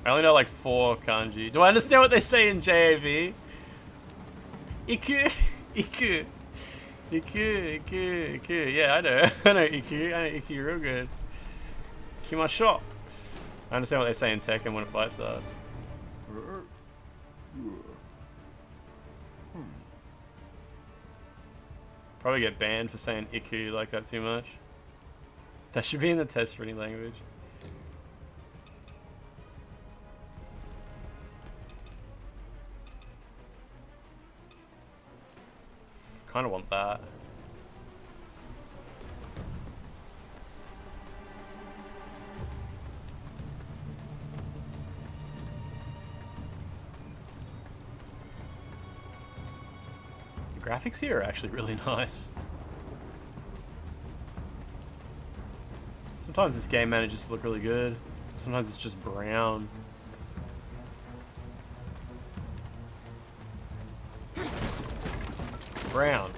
I only know like 4 kanji. Do I understand what they say in JAV? Iku, iku. Iku. Yeah, I know. I know Iku real good. Kimashou. I understand what they say in Tekken when a fight starts. Probably get banned for saying Iku like that too much. That should be in the test for any language. Kind of want that. The graphics here are actually really nice. Sometimes this game manages to look really good. Sometimes it's just brown. Brown.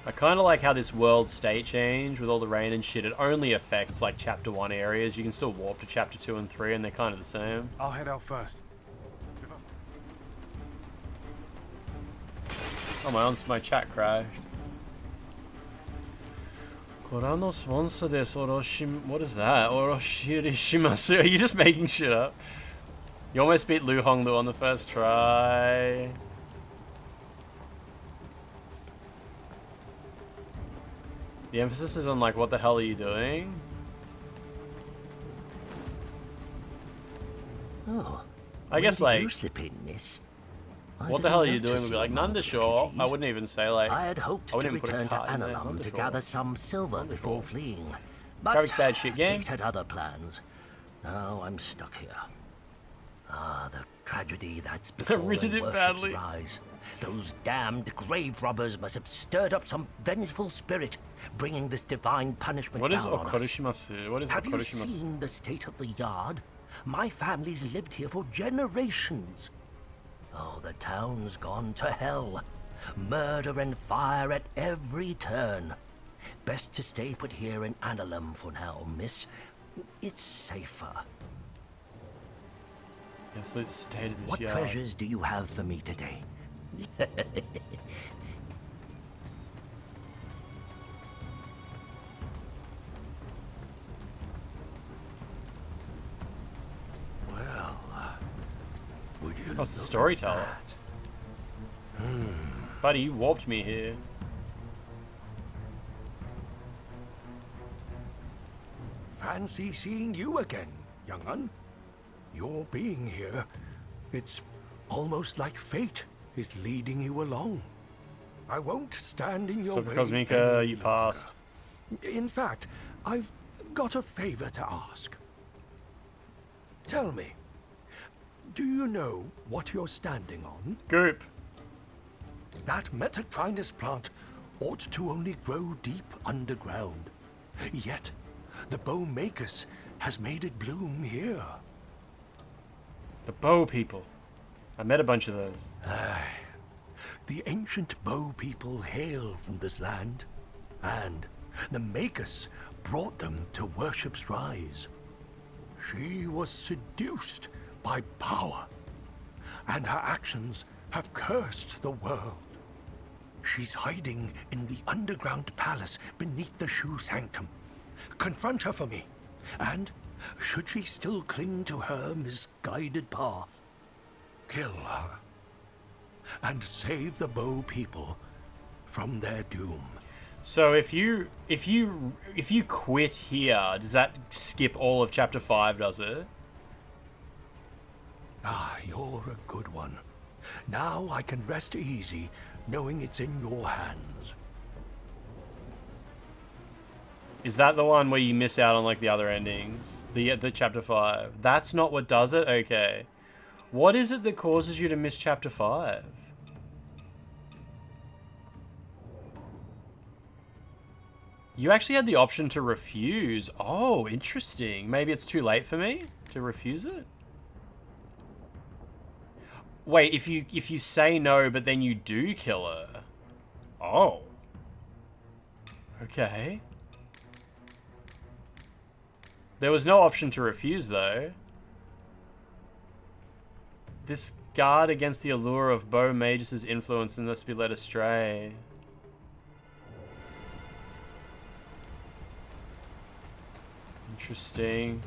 I kind of like how this world state change with all the rain and shit, it only affects like chapter 1 areas. You can still warp to chapter 2 and 3 and they're kind of the same. I'll head out first. Oh, my chat crashed. Koranos monster desu oroshim. What is that? Oroshirishimasu. Are you just making shit up? You almost beat Lu Honglu on the first try. The emphasis is on like, what the hell are you doing? Oh, I guess where did like you slip in this? What the hell are you doing? We'd be like, Nundashore. I wouldn't even say like. I had hoped I to wouldn't even return put to a car in there. Analum to Nundashore. gather some silver before fleeing. But Graphic's bad shit game. fate had other plans. Now I'm stuck here. Ah, the tragedy that's befallen written it Worship's badly. rise. Those damned grave robbers must have stirred up some vengeful spirit, bringing this divine punishment What is down on us. Okorishimasu? What is Have you Okorishimasu? seen the state of the yard? My family's lived here for generations. Oh, the town's gone to hell. Murder and fire at every turn. Best to stay put here in Analum for now, miss. It's safer. Absolute state of this What yard. treasures do you have for me today? Well, would you Oh, it's the look at storyteller. that? Buddy, you warped me here. Fancy seeing you again, young un. Your being here, it's almost like fate is leading you along. I won't stand in your So way. because Mika, any you longer. passed. In fact, I've got a favor to ask. Tell me, do you know what you're standing on? Goop. That Metacrinus plant ought to only grow deep underground. Yet, the Bowmagus has made it bloom here. The bow people. I met a bunch of those. The ancient Bow people hail from this land, and the Magus brought them to Worship's rise. She was seduced by power, and her actions have cursed the world. She's hiding in the underground palace beneath the Shoe Sanctum. Confront her for me, and should she still cling to her misguided path, kill her, and save the Bow people from their doom. So if you quit here, does that skip all of chapter 5, does it? Ah, you're a good one. Now I can rest easy, knowing it's in your hands. Is that the one where you miss out on like the other endings? The chapter 5. That's not what does it? Okay. What is it that causes you to miss chapter 5? You actually had the option to refuse. Oh, interesting. Maybe it's too late for me to refuse it? Wait, if you say no, but then you do kill her. Oh. Okay. There was no option to refuse, though. This guard against the allure of Bow Magus' influence and thus be led astray. Interesting.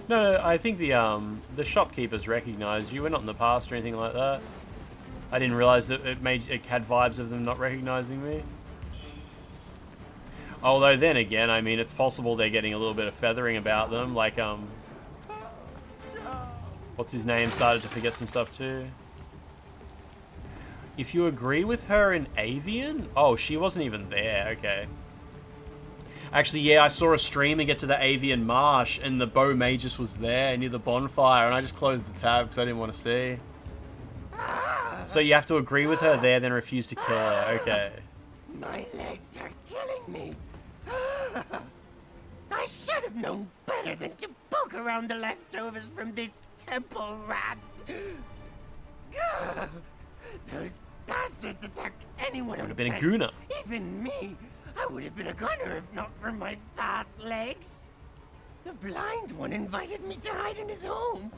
No, I think the shopkeepers recognized you. We're not in the past or anything like that. I didn't realize that it had vibes of them not recognizing me. Although then again, I mean, it's possible they're getting a little bit of feathering about them. Like, what's his name started to forget some stuff too. If you agree with her in Avian? Oh, she wasn't even there. Okay. Actually, yeah, I saw a streamer get to the Avian Marsh and the Bow Magus was there near the bonfire and I just closed the tab because I didn't want to see. So you have to agree with her there, then refuse to kill her. Okay. My legs are killing me. I should have known better than to poke around the leftovers from these temple rats. Those bastards attack anyone on Would have been a sight. gooner. Even me. I would have been a gunner if not for my fast legs. The blind one invited me to hide in his home.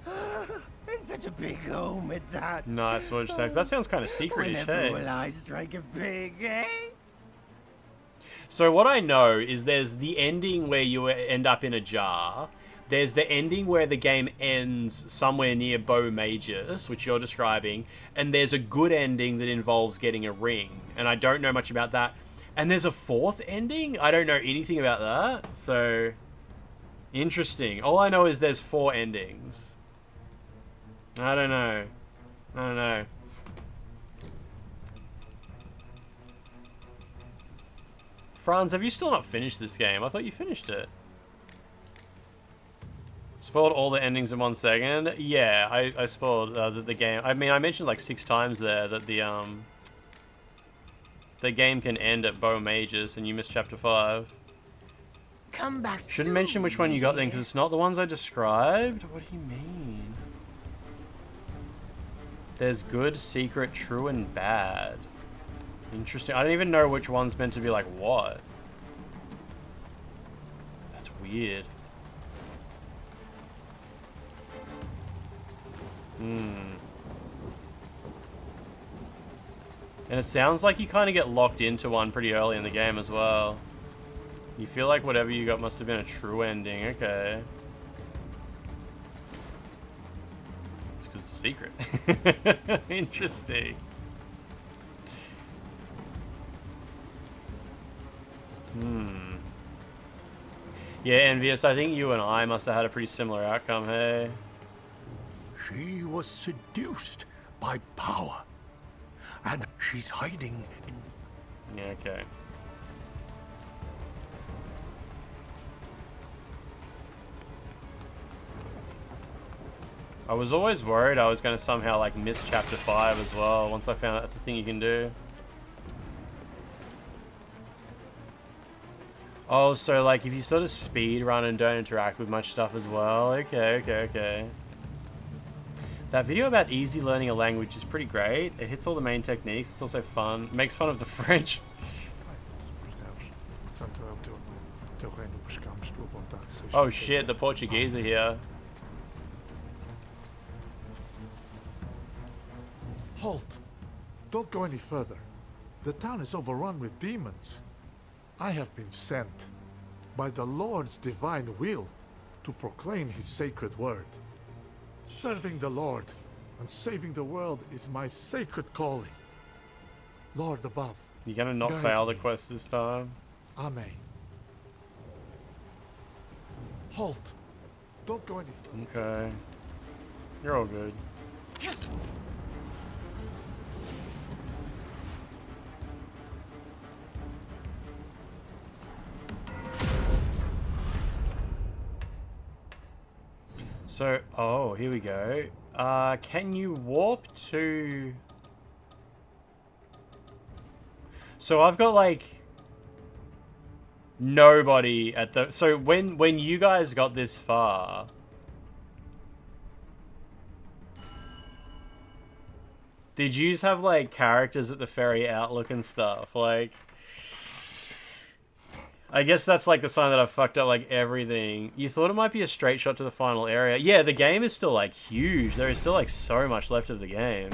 And such a big home at that. Nice, Watch Text. That sounds kind of secret-ish, Whenever hey? will I strike a pig, eh? So what I know is there's the ending where you end up in a jar. There's the ending where the game ends somewhere near Bow Magus, which you're describing. And there's a good ending that involves getting a ring. And I don't know much about that. And there's a fourth ending? I don't know anything about that. So Interesting. All I know is there's 4 endings. I don't know. I don't know. Franz, have you still not finished this game? I thought you finished it. Spoiled all the endings in 1 second? Yeah, I spoiled the game. I mean, I mentioned like 6 times there that the game can end at Bow Mages and you missed chapter 5. Come back. Shouldn't mention which one you got then because it's not the ones I described. What do you mean? There's good, secret, true, and bad. Interesting. I don't even know which one's meant to be like what. That's weird. And it sounds like you kind of get locked into one pretty early in the game as well. You feel like whatever you got must have been a true ending. Okay. It's because it's a secret. Interesting. Yeah, Envious, I think you and I must have had a pretty similar outcome, hey? She was seduced by power. And she's hiding in... Yeah, okay. I was always worried I was going to somehow like miss chapter 5 as well once I found out that's a thing you can do. Oh, so like if you sort of speed run and don't interact with much stuff as well. Okay. That video about easy learning a language is pretty great. It hits all the main techniques. It's also fun. Makes fun of the French. Oh shit, the Portuguese are here. Halt! Don't go any further. The town is overrun with demons. I have been sent by the Lord's divine will to proclaim his sacred word. Serving the Lord and saving the world is my sacred calling. Lord above. You gonna not fail the quest this time? Amen. Halt! Don't go any further. Okay. You're all good. So, oh, here we go. Can you warp to... So I've got like... nobody at the... So when you guys got this far... Did you have like characters at the ferry outlook and stuff? Like... I guess that's like the sign that I've fucked up like everything. You thought it might be a straight shot to the final area. Yeah, the game is still like huge. There is still like so much left of the game.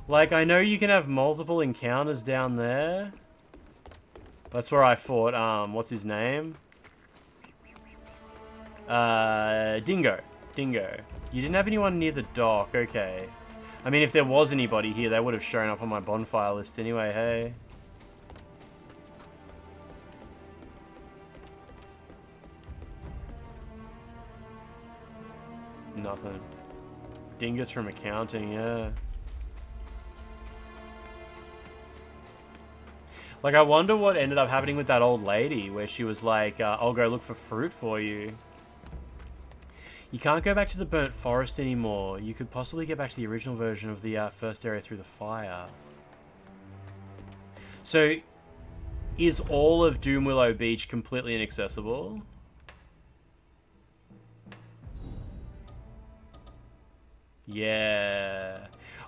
Like, I know you can have multiple encounters down there. That's where I fought, what's his name? Dingo. Dingo. You didn't have anyone near the dock, okay. I mean, if there was anybody here, they would have shown up on my bonfire list anyway, hey? Nothing. Dingus from accounting, yeah. Like, I wonder what ended up happening with that old lady, where she was like, I'll go look for fruit for you. You can't go back to the burnt forest anymore. You could possibly get back to the original version of the first area through the fire. So, is all of Doomwillow Beach completely inaccessible? Yeah.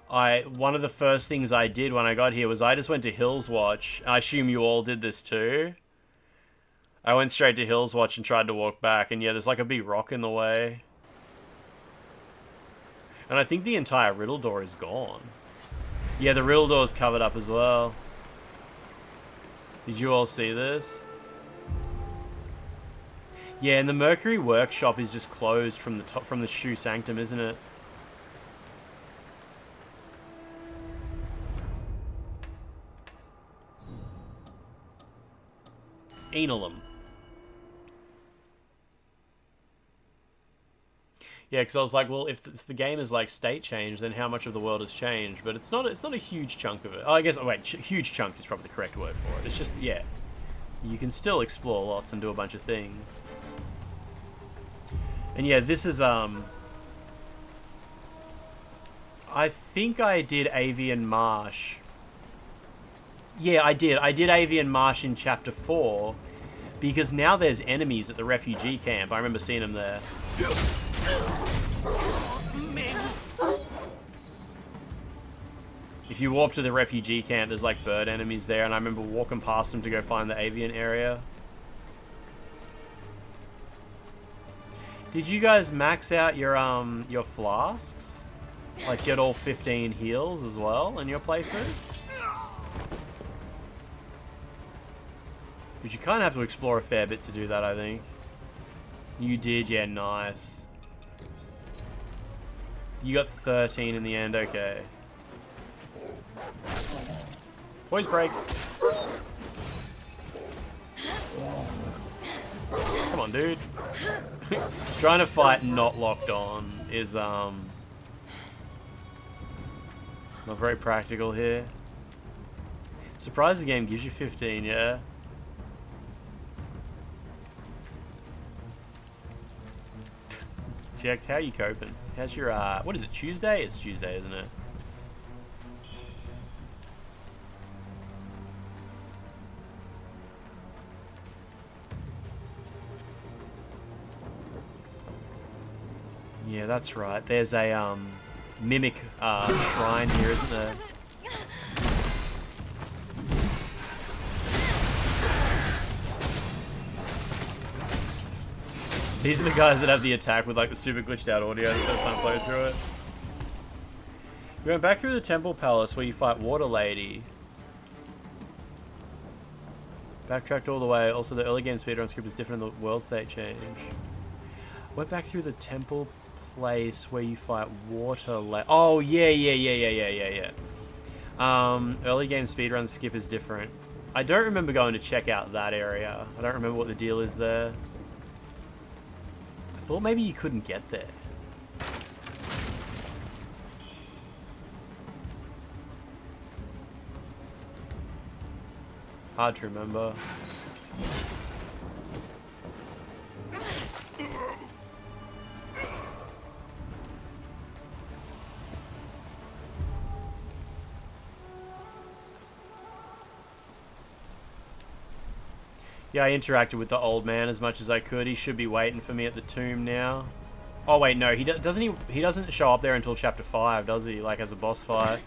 One of the first things I did when I got here was I just went to Hills Watch. I assume you all did this too. I went straight to Hills Watch and tried to walk back, and yeah, there's like a big rock in the way. And I think the entire riddle door is gone. Yeah, the riddle door is covered up as well. Did you all see this? Yeah, and the Mercury Workshop is just closed from the top, from the Shoe Sanctum, isn't it? Enelum. Yeah, because I was like, well, if the game is like state change, then how much of the world has changed? But it's not a huge chunk of it. Oh, I guess, oh, wait, huge chunk is probably the correct word for it. It's just, yeah. You can still explore lots and do a bunch of things. And yeah, this is, I think I did Avian Marsh. Yeah, I did. I did Avian Marsh in Chapter 4, because now there's enemies at the refugee camp. I remember seeing them there. If you warp to the refugee camp, there's like bird enemies there, and I remember walking past them to go find the avian area. Did you guys max out your flasks? Like get all 15 heals as well in your playthrough? But you kind of have to explore a fair bit to do that, I think. You did, yeah, nice. You got 13 in the end, okay. Poise break. Come on, dude. Trying to fight not locked on is, not very practical here. Surprised the game gives you 15, yeah? Jack, how are you coping? How's your, what is it, Tuesday? It's Tuesday, isn't it? Yeah, that's right. There's a, mimic, shrine here, isn't there? These are the guys that have the attack with like the super glitched out audio the first time playing through it. We went back through the temple palace where you fight Water Lady. Backtracked all the way. Also, the early game speedrun script is different in the world state change. Went back through the temple place where you fight Water Lady. Oh, yeah. Early game speedrun skip is different. I don't remember going to check out that area. I don't remember what the deal is there. I thought maybe you couldn't get there. Hard to remember. Yeah, I interacted with the old man as much as I could. He should be waiting for me at the tomb now. Oh wait, no, he doesn't show up there until chapter 5, does he? Like as a boss fight.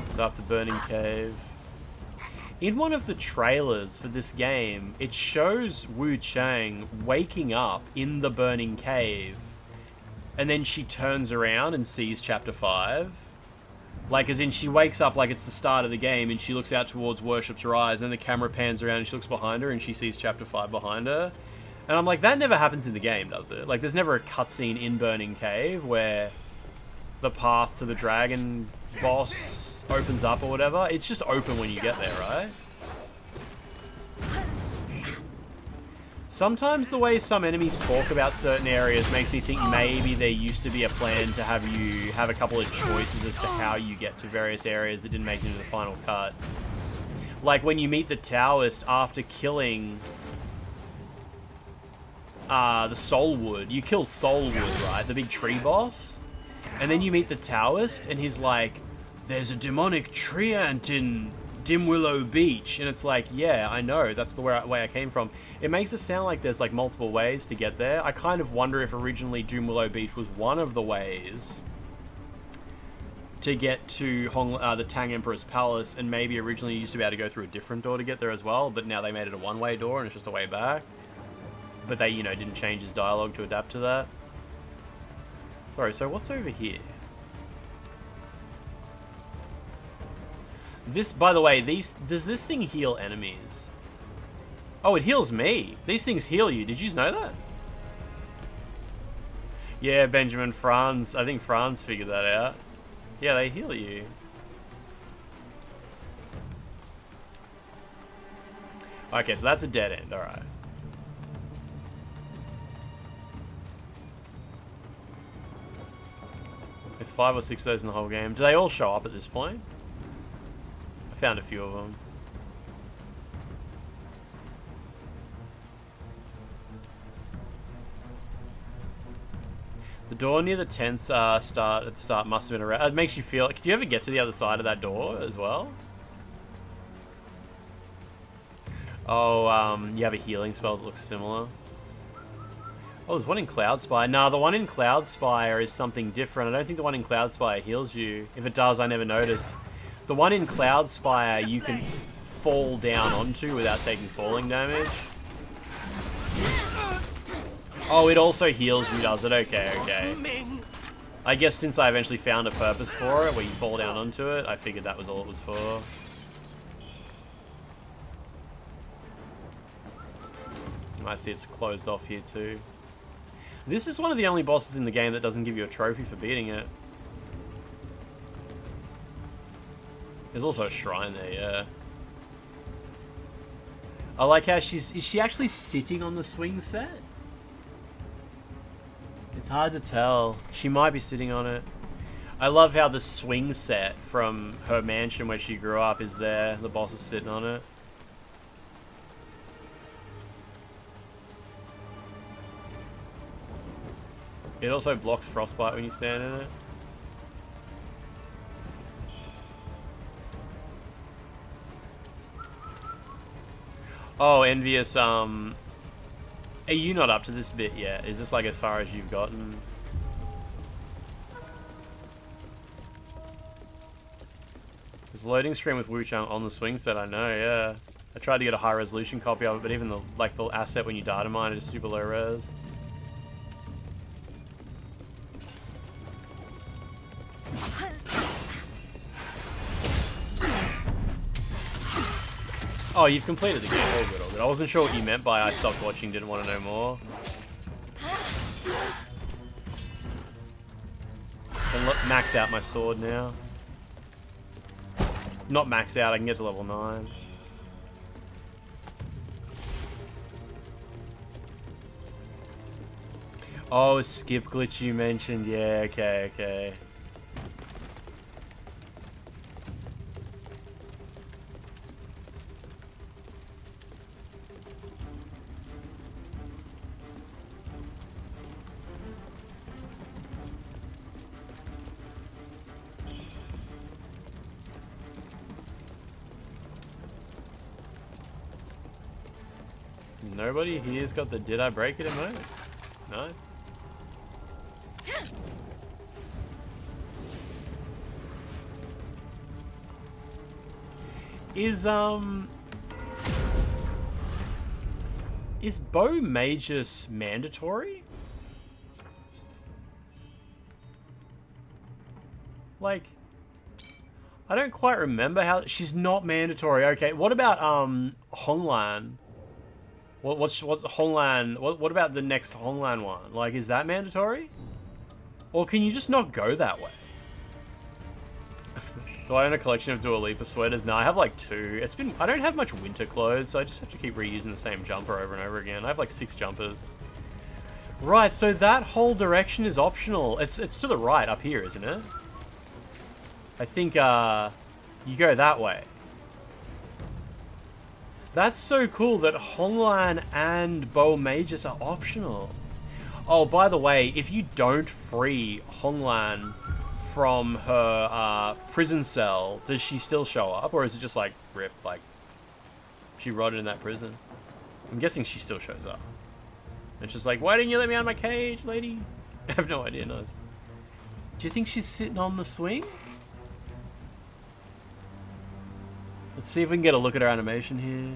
It's after Burning Cave. In one of the trailers for this game, it shows WUCHANG waking up in the Burning Cave, and then she turns around and sees Chapter 5. Like, as in, she wakes up like it's the start of the game, and she looks out towards Worship's Rise, and the camera pans around and she looks behind her, and she sees Chapter 5 behind her. And I'm like, that never happens in the game, does it? Like, there's never a cutscene in Burning Cave where the path to the dragon boss opens up or whatever. It's just open when you get there, right? Sometimes the way some enemies talk about certain areas makes me think maybe there used to be a plan to have you have a couple of choices as to how you get to various areas that didn't make it into the final cut. Like when you meet the Taoist after killing the Soulwood. You kill Soulwood, right? The big tree boss. And then you meet the Taoist and he's like, there's a demonic tree ant in Dim Willow Beach. And it's like, yeah, I know. That's the way I came from. It makes it sound like there's like multiple ways to get there. I kind of wonder if originally Dim Willow Beach was one of the ways to get to the Tang Emperor's Palace, and maybe originally you used to be able to go through a different door to get there as well, but now they made it a one-way door and it's just a way back. But they, you know, didn't change his dialogue to adapt to that. Sorry, so what's over here? This, by the way, does this thing heal enemies? Oh, it heals me. These things heal you. Did you know that? Yeah, Benjamin, Franz. I think Franz figured that out. Yeah, they heal you. Okay, so that's a dead end. All right. There's 5 or 6 of those in the whole game. Do they all show up at this point? I found a few of them. The door near the tents at the start must have been around. It makes you feel... Could you ever get to the other side of that door as well? Oh, you have a healing spell that looks similar. Oh, there's one in Cloud Spire. No, the one in Cloud Spire is something different. I don't think the one in Cloud Spire heals you. If it does, I never noticed. The one in Cloud Spire you can fall down onto without taking falling damage. Oh, it also heals you, does it? Okay, okay. I guess since I eventually found a purpose for it, where you fall down onto it, I figured that was all it was for. I see it's closed off here too. This is one of the only bosses in the game that doesn't give you a trophy for beating it. There's also a shrine there, yeah. I like how is she actually sitting on the swing set? It's hard to tell. She might be sitting on it. I love how the swing set from her mansion where she grew up is there. The boss is sitting on it. It also blocks frostbite when you stand in it. Oh, Envious, are you not up to this bit yet? Is this like as far as you've gotten? There's a loading screen with WUCHANG on the swing set, I know, yeah. I tried to get a high resolution copy of it, but even the asset when you data mine is super low res. Oh, you've completed the game. All good, all good. I wasn't sure what you meant by I stopped watching, didn't want to know more. And max out my sword now. Not max out, I can get to level 9. Oh, skip glitch you mentioned. Yeah, okay, okay. Nobody here's got the did I break it emote? Nice. Is Bow Magus mandatory? Like, I don't quite remember how she's not mandatory. Okay, what about Honglan? What's Honglan? What about the next Honglan one? Like, is that mandatory? Or can you just not go that way? Do I own a collection of Dua Lipa sweaters? No, I have like 2. I don't have much winter clothes, so I just have to keep reusing the same jumper over and over again. I have like 6 jumpers. Right, so that whole direction is optional. It's to the right up here, isn't it? I think you go that way. That's so cool that Honglan and Bow Magus are optional. Oh, by the way, if you don't free Honglan from her prison cell, does she still show up? Or is it just like, rip, like, she rotted in that prison? I'm guessing she still shows up. It's just like, why didn't you let me out of my cage, lady? I have no idea, nice. Do you think she's sitting on the swing? Let's see if we can get a look at her animation here.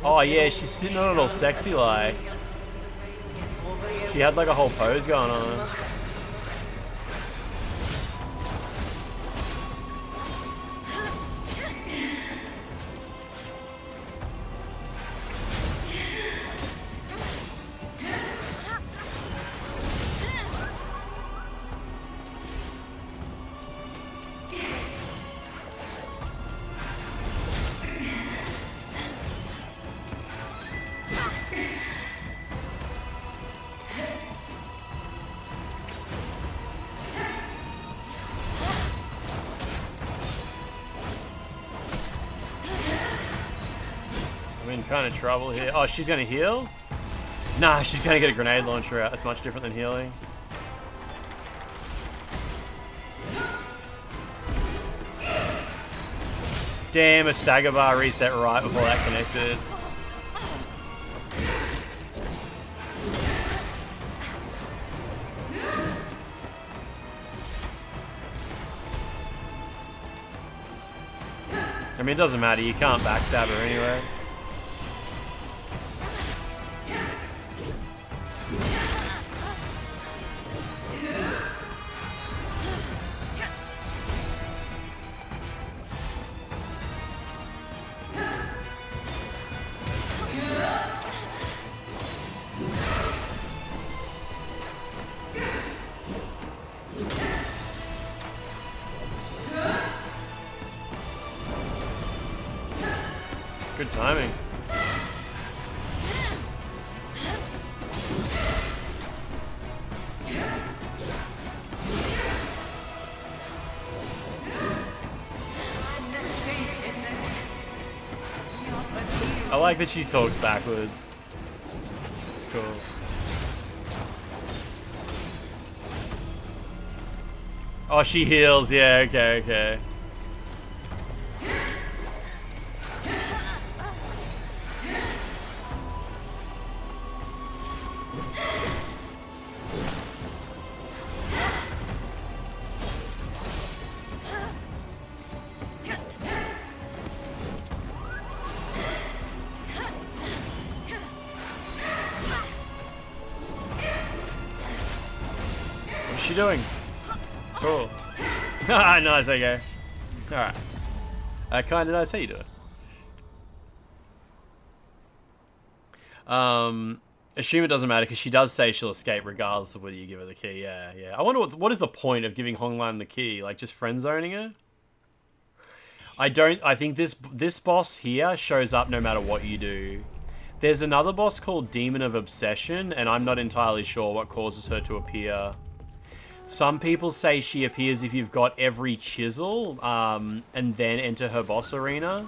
Oh yeah, she's sitting on it all sexy like. She had like a whole pose going on. Kind of trouble here. Oh, she's gonna heal? Nah, she's gonna get a grenade launcher out. That's much different than healing. Damn, a stagger bar reset right before that connected. I mean, it doesn't matter. You can't backstab her anyway. Good timing. I like that she talks backwards. It's cool. Oh, she heals. Yeah, okay, okay. What's she doing? Cool. Ah, nice, okay. Alright. Kinda nice, how you doing? Assume it doesn't matter, because she does say she'll escape regardless of whether you give her the key. Yeah, yeah. I wonder what is the point of giving Honglan the key? Like, just friend zoning her? I think this boss here shows up no matter what you do. There's another boss called Demon of Obsession, and I'm not entirely sure what causes her to appear. Some people say she appears if you've got every chisel, and then enter her boss arena.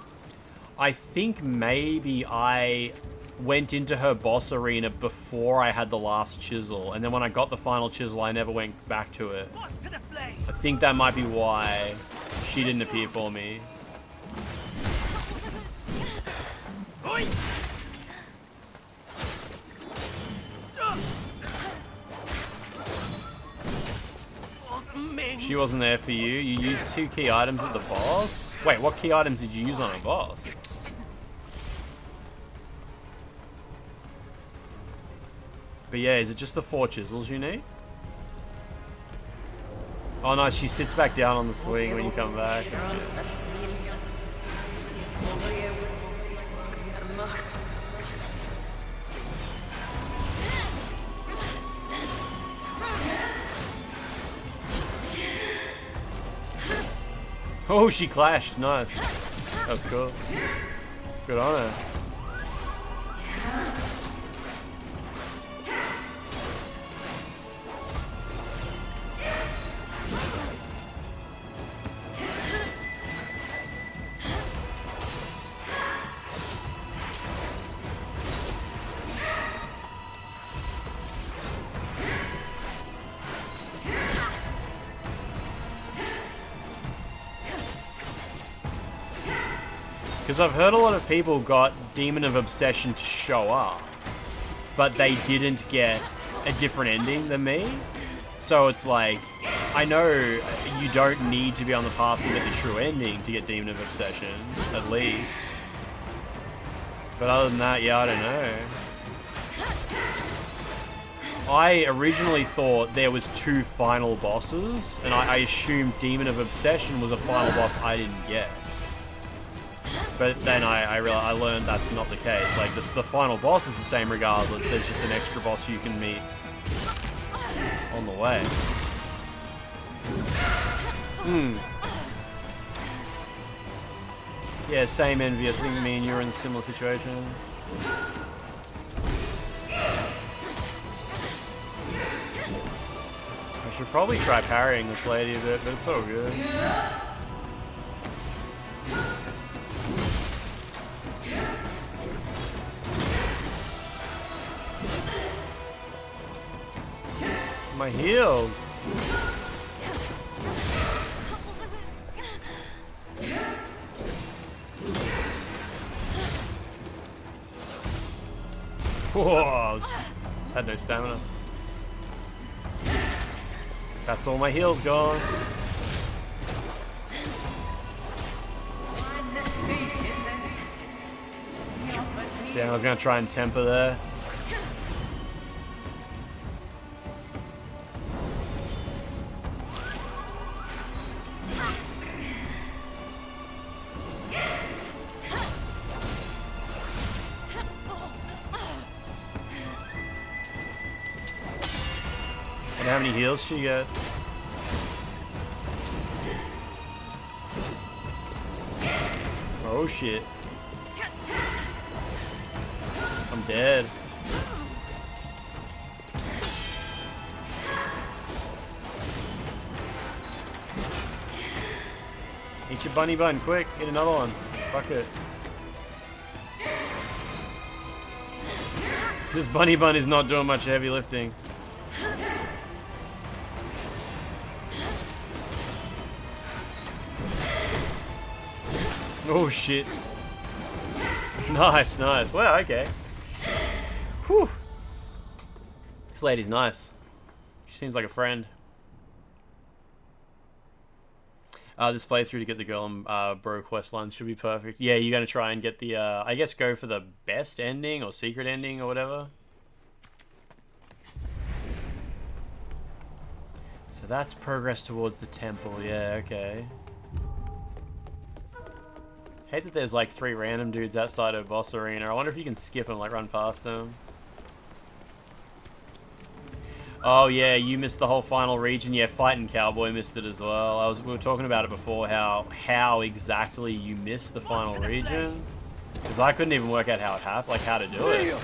I think maybe I went into her boss arena before I had the last chisel, and then when I got the final chisel, I never went back to it. I think that might be why she didn't appear for me. She wasn't there for you. You used 2 key items at the boss? Wait, what key items did you use on a boss? But yeah, is it just the 4 chisels you need? Oh no, she sits back down on the swing when you come back. That's good. Oh, she clashed. Nice. That was cool. Good on her. Because I've heard a lot of people got Demon of Obsession to show up, but they didn't get a different ending than me. So it's like, I know you don't need to be on the path to get the true ending to get Demon of Obsession, at least. But other than that, yeah, I don't know. I originally thought there was 2 final bosses, and I assumed Demon of Obsession was a final boss I didn't get. But then I learned that's not the case. Like, the final boss is the same regardless. There's just an extra boss you can meet on the way. Yeah, same Envious. I think me and you are in a similar situation. I should probably try parrying this lady a bit, but it's all good. My heels. Whoa, had no stamina. That's all my heals gone. Damn, I was gonna try and temper there. And how many heals she gets? Oh shit. I'm dead. Eat your bunny bun, quick. Get another one. Fuck it. This bunny bun is not doing much heavy lifting. Oh shit. Nice, nice. Wow, okay. Whew. This lady's nice. She seems like a friend. This playthrough to get the girl and bro quest lines should be perfect. Yeah, you're gonna try and get the, I guess go for the best ending or secret ending or whatever. So that's progress towards the temple. Yeah, okay. Hate that there's like 3 random dudes outside of boss arena. I wonder if you can skip them, like run past them. Oh yeah, you missed the whole final region. Yeah, Fighting Cowboy missed it as well. We were talking about it before, how exactly you missed the final region. Because I couldn't even work out how it happened, like how to do it.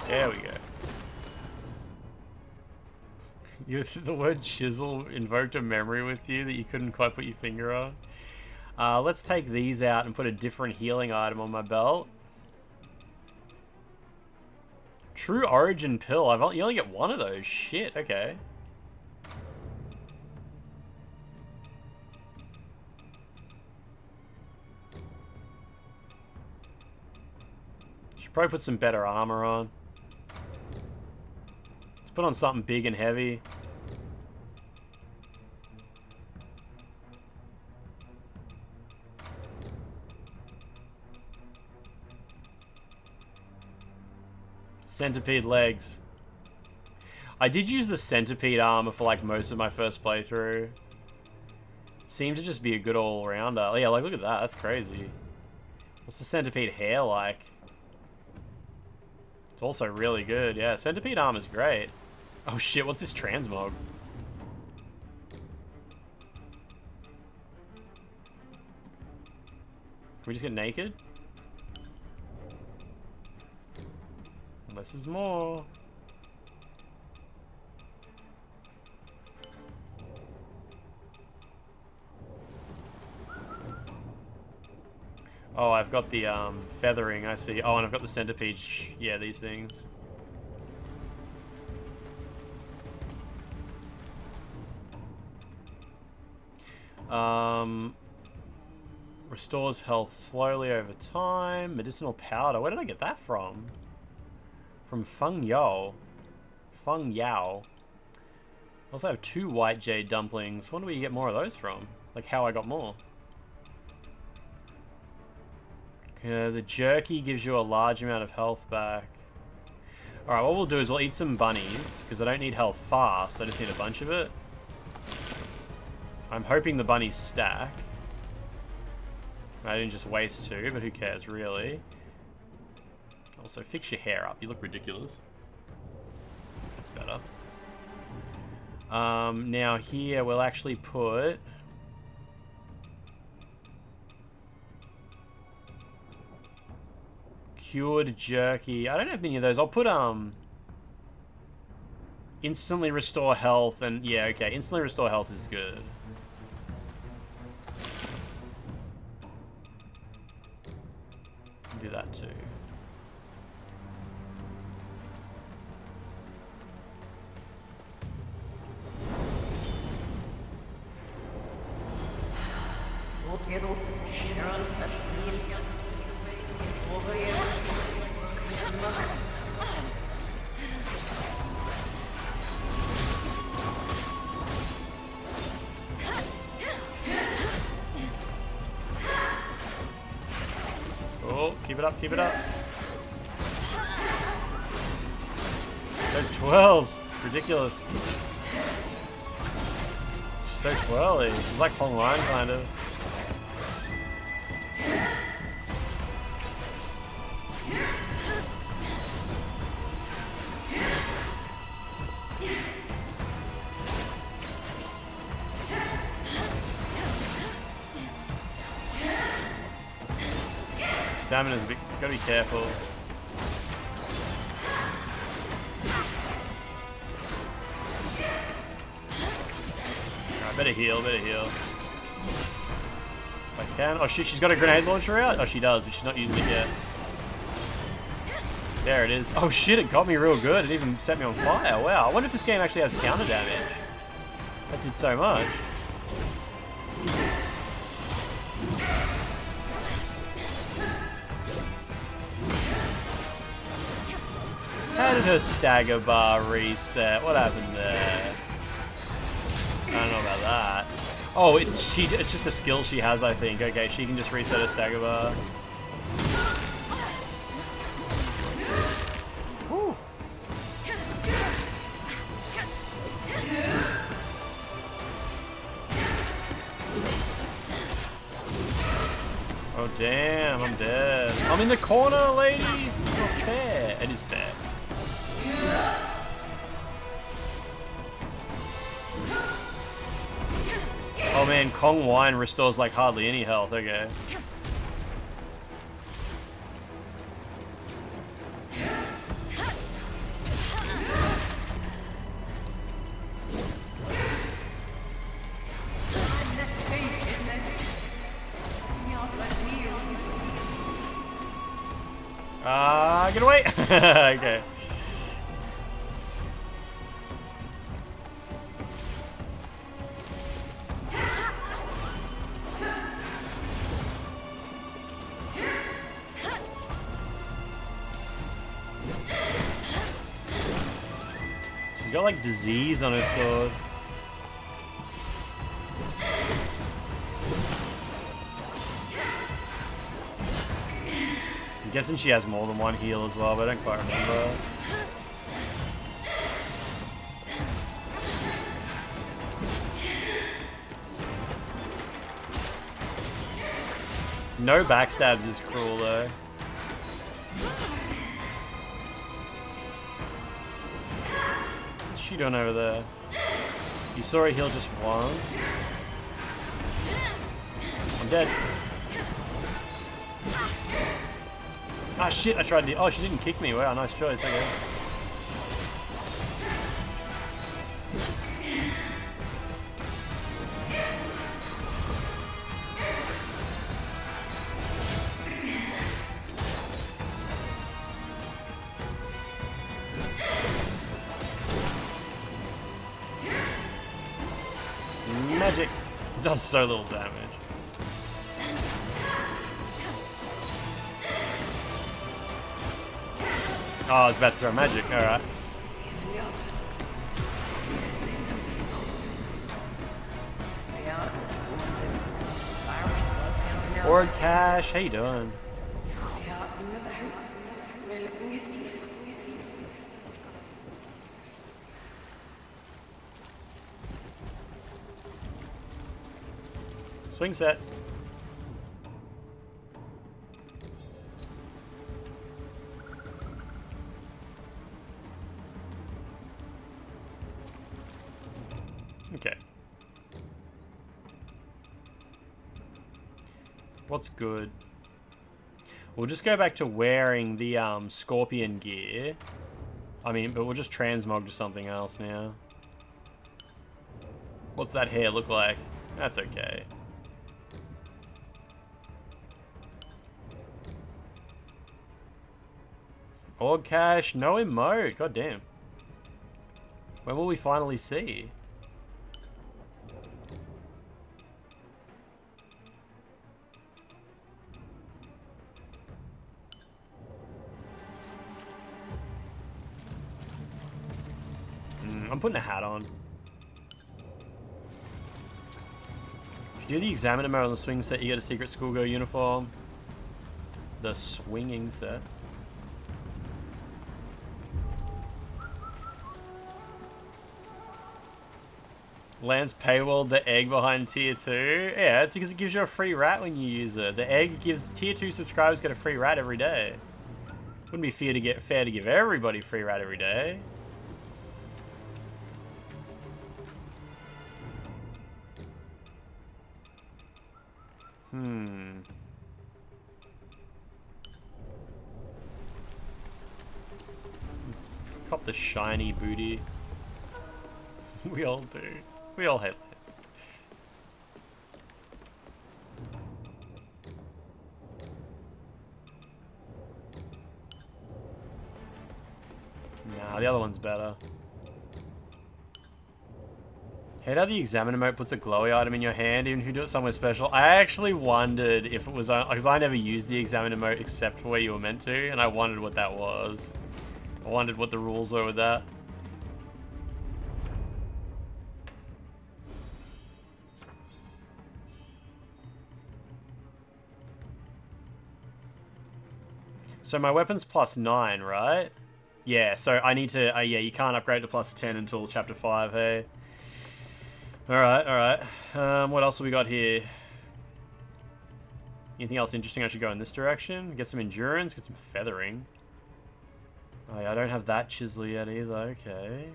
There we go. The word chisel invoked a memory with you that you couldn't quite put your finger on. Let's take these out and put a different healing item on my belt. True Origin Pill. You only get 1 of those. Shit, okay. Should probably put some better armor on. Put on something big and heavy. Centipede legs. I did use the centipede armor for like most of my first playthrough. Seemed to just be a good all-rounder. Oh, yeah, like look at that. That's crazy. What's the centipede hair like? It's also really good. Yeah, centipede armor's great. Oh shit, what's this transmog? Can we just get naked? Less is more. Oh, I've got the feathering, I see. Oh, and I've got the centipede. Yeah, these things. Restores health slowly over time. Medicinal powder. Where did I get that from? From Feng Yao. Feng Yao. I also have 2 white jade dumplings. Wonder where you get more of those from. Like how I got more. The jerky gives you a large amount of health back. Alright, what we'll do is we'll eat some bunnies, because I don't need health fast, I just need a bunch of it. I'm hoping the bunnies stack. I didn't just waste 2, but who cares, really. Also, fix your hair up. You look ridiculous. That's better. Now here we'll actually put... cured jerky. I don't have many of those. I'll put, instantly restore health and... yeah, okay. Instantly restore health is good. Do that too. Oh, keep it up, keep it up. Those twirls, ridiculous. She's so twirly. She's like Hong Line, kind of. Stamina's a bit, gotta be careful. Alright, better heal, better heal. If I can. Oh shit, she's got a grenade launcher out? Oh, she does, but she's not using it yet. There it is. Oh shit, it got me real good. It even set me on fire. Wow, I wonder if this game actually has counter damage. That did so much. How did her stagger bar reset? What happened there? I don't know about that. Oh, it's just a skill she has, I think. Okay, she can just reset her stagger bar. Whew. Oh damn, I'm dead. I'm in the corner, lady! It's not fair. It is fair. Oh man, Kong Wine restores like hardly any health, okay. Get away! Okay. She's got like disease on her sword. I'm guessing she has more than one heal as well, but I don't quite remember. No backstabs is cruel though. What's she doing over there? You saw her heal just once. I'm dead. Ah shit, I tried to... oh, she didn't kick me. Wow, nice choice, okay. Magic does so little damage. Oh, I was about to throw magic. Alright. Or Cash, how you doing? Swing set. Okay. What's good? We'll just go back to wearing the scorpion gear. But we'll just transmog to something else now. What's that hair look like? That's okay. Org cash, no emote. God damn. When will we finally see? I'm putting a hat on. If you do the examiner mode on the swing set, you get a secret schoolgirl uniform. The swinging set. Lance paywalled the egg behind tier 2. Yeah, it's because it gives you a free rat when you use it. The egg gives tier 2 subscribers get a free rat every day. Wouldn't be fair to give everybody free rat every day. Cop the shiny booty. We all do. We all hate lights. Nah, the other one's better. Hate how the examiner mode puts a glowy item in your hand even if you do it somewhere special. I actually wondered if it was, because I never used the examiner mode except for where you were meant to, and I wondered what that was. I wondered what the rules were with that. So my weapon's +9, right? Yeah, so I need to, yeah, you can't upgrade to +10 until chapter 5, hey? Alright, alright. What else have we got here? Anything else interesting I should go in this direction? Get some endurance, get some feathering. Oh yeah, I don't have that chisel yet either, okay.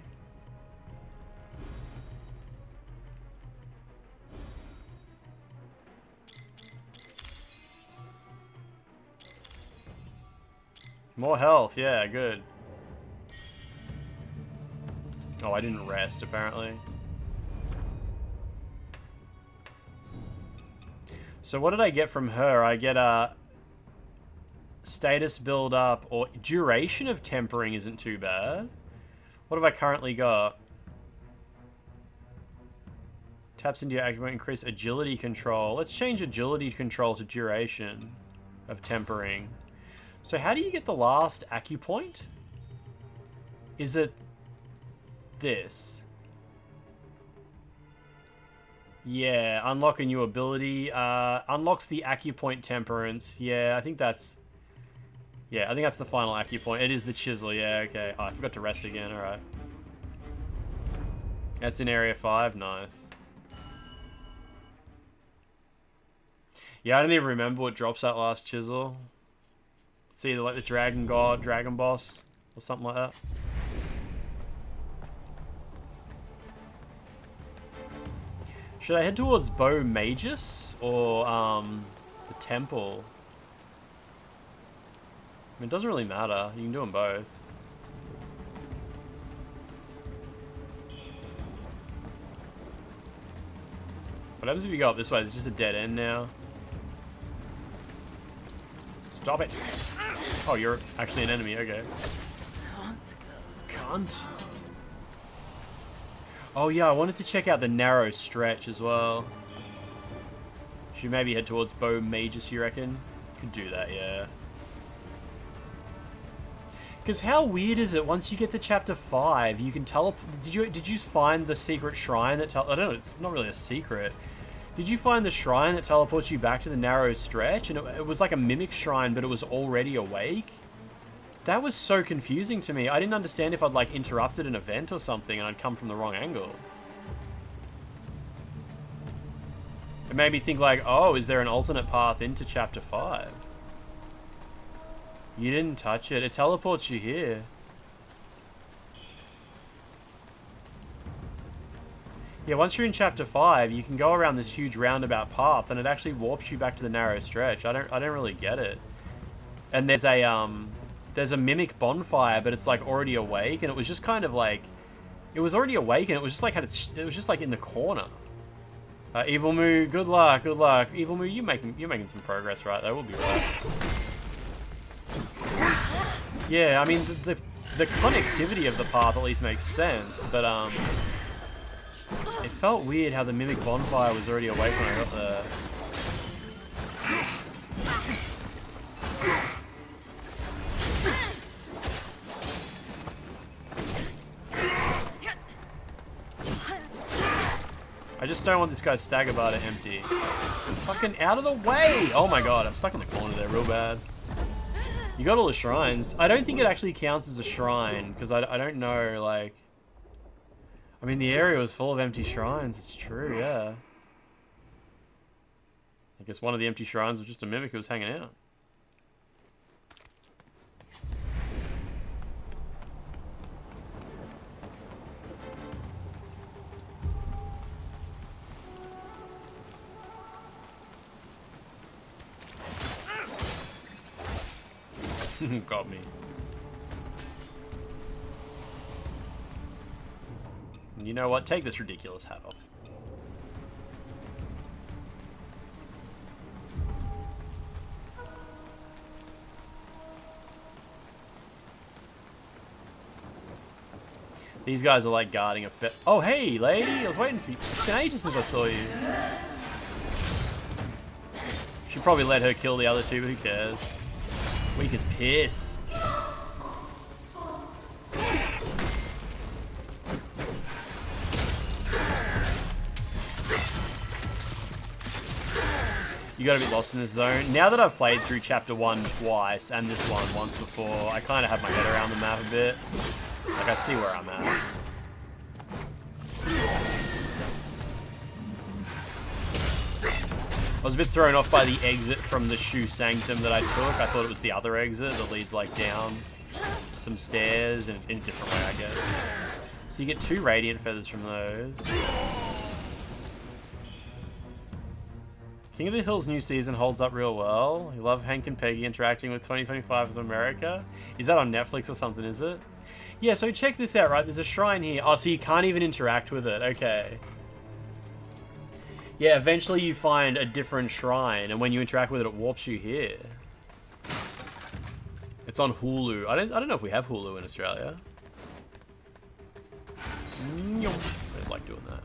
More health, yeah, good. Oh, I didn't rest, apparently. So what did I get from her? I get a status build up, or duration of tempering isn't too bad. What have I currently got? Taps into your acupoint, increase agility control. Let's change agility control to duration of tempering. So how do you get the last acupoint? Is it this? Yeah, unlock a new ability. Unlocks the acupoint temperance. Yeah, I think that's... Yeah, I think that's the final acupoint. It is the chisel, yeah, okay. Oh, I forgot to rest again, alright. That's in area 5, nice. Yeah, I don't even remember what drops that last chisel. It's either like the Dragon God, Dragon Boss, or something like that. Should I head towards Bo Magus or the temple? I mean, it doesn't really matter. You can do them both. What happens if you go up this way? Is it just a dead end now? Stop it! Oh, you're actually an enemy, okay. Cunt. Oh yeah, I wanted to check out the narrow stretch as well. Should maybe head towards Bo Magus, you reckon? Could do that, yeah. Because how weird is it? Once you get to chapter 5, you can teleport. Did you find the secret shrine that I don't know. It's not really a secret. Did you find the shrine that teleports you back to the narrow stretch? And it was like a mimic shrine, but it was already awake. That was so confusing to me. I didn't understand if I'd like interrupted an event or something, and I'd come from the wrong angle. It made me think like, oh, is there an alternate path into chapter 5? You didn't touch it. It teleports you here. Yeah, once you're in chapter 5, you can go around this huge roundabout path, and it actually warps you back to the narrow stretch. I don't really get it. And there's a mimic bonfire, but it's like already awake, and it was just kind of like, it was already awake, and it was just like it was just like in the corner. Evil Moo, good luck, good luck. Evil Moo, you're making some progress, right? Though we'll be right. Yeah, I mean, the connectivity of the path at least makes sense, but it felt weird how the mimic bonfire was already awake when I got there. I just don't want this guy's stagger bar to empty. Fucking out of the way! Oh my god, I'm stuck in the corner there real bad. You got all the shrines. I don't think it actually counts as a shrine, because I don't know, like... I mean, the area was full of empty shrines, it's true, yeah. I guess one of the empty shrines was just a mimic who was hanging out. Got me. You know what? Take this ridiculous hat off. These guys are like guarding a fit. Oh, hey, lady! I was waiting for you. It's been ages since I saw you. Should probably let her kill the other two, but who cares? Weak as piss. You gotta be lost in this zone. Now that I've played through chapter 1 twice, and this one once before, I kind of have my head around the map a bit. Like, I see where I'm at. I was a bit thrown off by the exit from the Shoe Sanctum that I took. I thought it was the other exit that leads, like, down some stairs in a different way, I guess. So you get 2 radiant feathers from those. King of the Hill's new season holds up real well. You love Hank and Peggy interacting with 2025 of America. Is that on Netflix or something, is it? Yeah, so check this out, right? There's a shrine here. Oh, so you can't even interact with it. Okay. Yeah, eventually you find a different shrine, and when you interact with it, it warps you here. It's on Hulu. I don't know if we have Hulu in Australia. I just like doing that.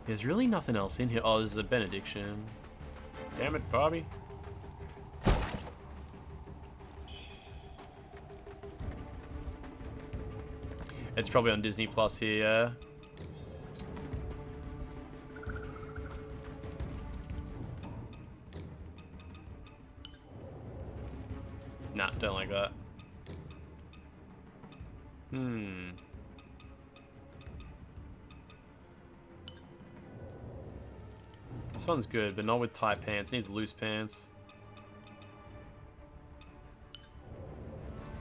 There's really nothing else in here. Oh, this is a benediction. Damn it, Bobby. It's probably on Disney Plus here, yeah. Nah, don't like that. This one's good, but not with tight pants. It needs loose pants.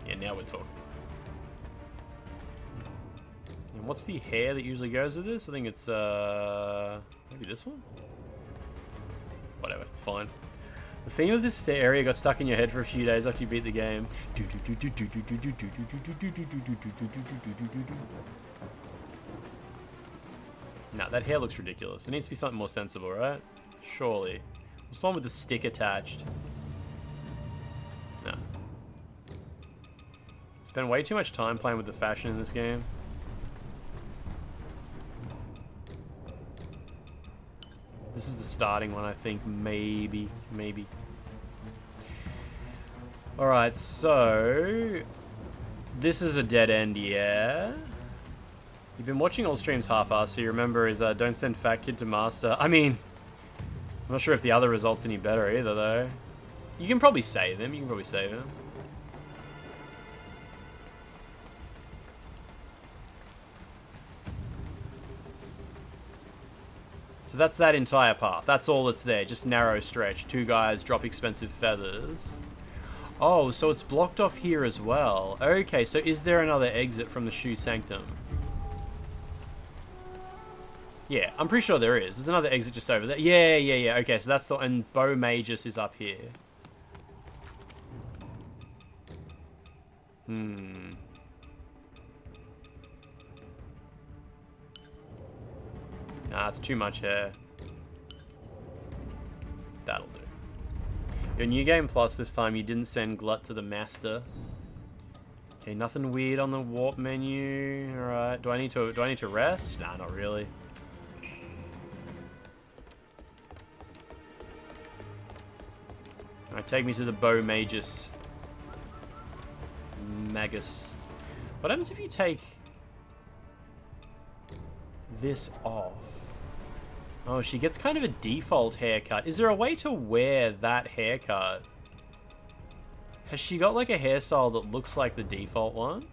Yeah, now we're talking. And what's the hair that usually goes with this? I think it's, maybe this one? Whatever, it's fine. The theme of this area got stuck in your head for a few days after you beat the game. Nah, that hair looks ridiculous. It needs to be something more sensible, right? Surely. What's the one with the stick attached? Nah. Spend way too much time playing with the fashion in this game. This is the starting one, I think. Maybe. Alright, so... This is a dead end, yeah? You've been watching all streams half-assed, so you remember is don't send fat kid to master. I mean, I'm not sure if the other result's any better either, though. You can probably save him. So that's that entire path. That's all that's there. Just narrow stretch. 2 guys drop expensive feathers. Oh, so it's blocked off here as well. Okay, so is there another exit from the Shoe Sanctum? Yeah, I'm pretty sure there is. There's another exit just over there. Yeah. Okay, so that's the... And Bo Magus is up here. Nah, it's too much hair. That'll do. Your New Game Plus this time, you didn't send Glut to the Master. Okay, nothing weird on the warp menu. Alright. Do I need to rest? Nah, not really. Alright, take me to the Bo Magus. Magus. What happens if you take this off? Oh, she gets kind of a default haircut. Is there a way to wear that haircut? Has she got like a hairstyle that looks like the default one?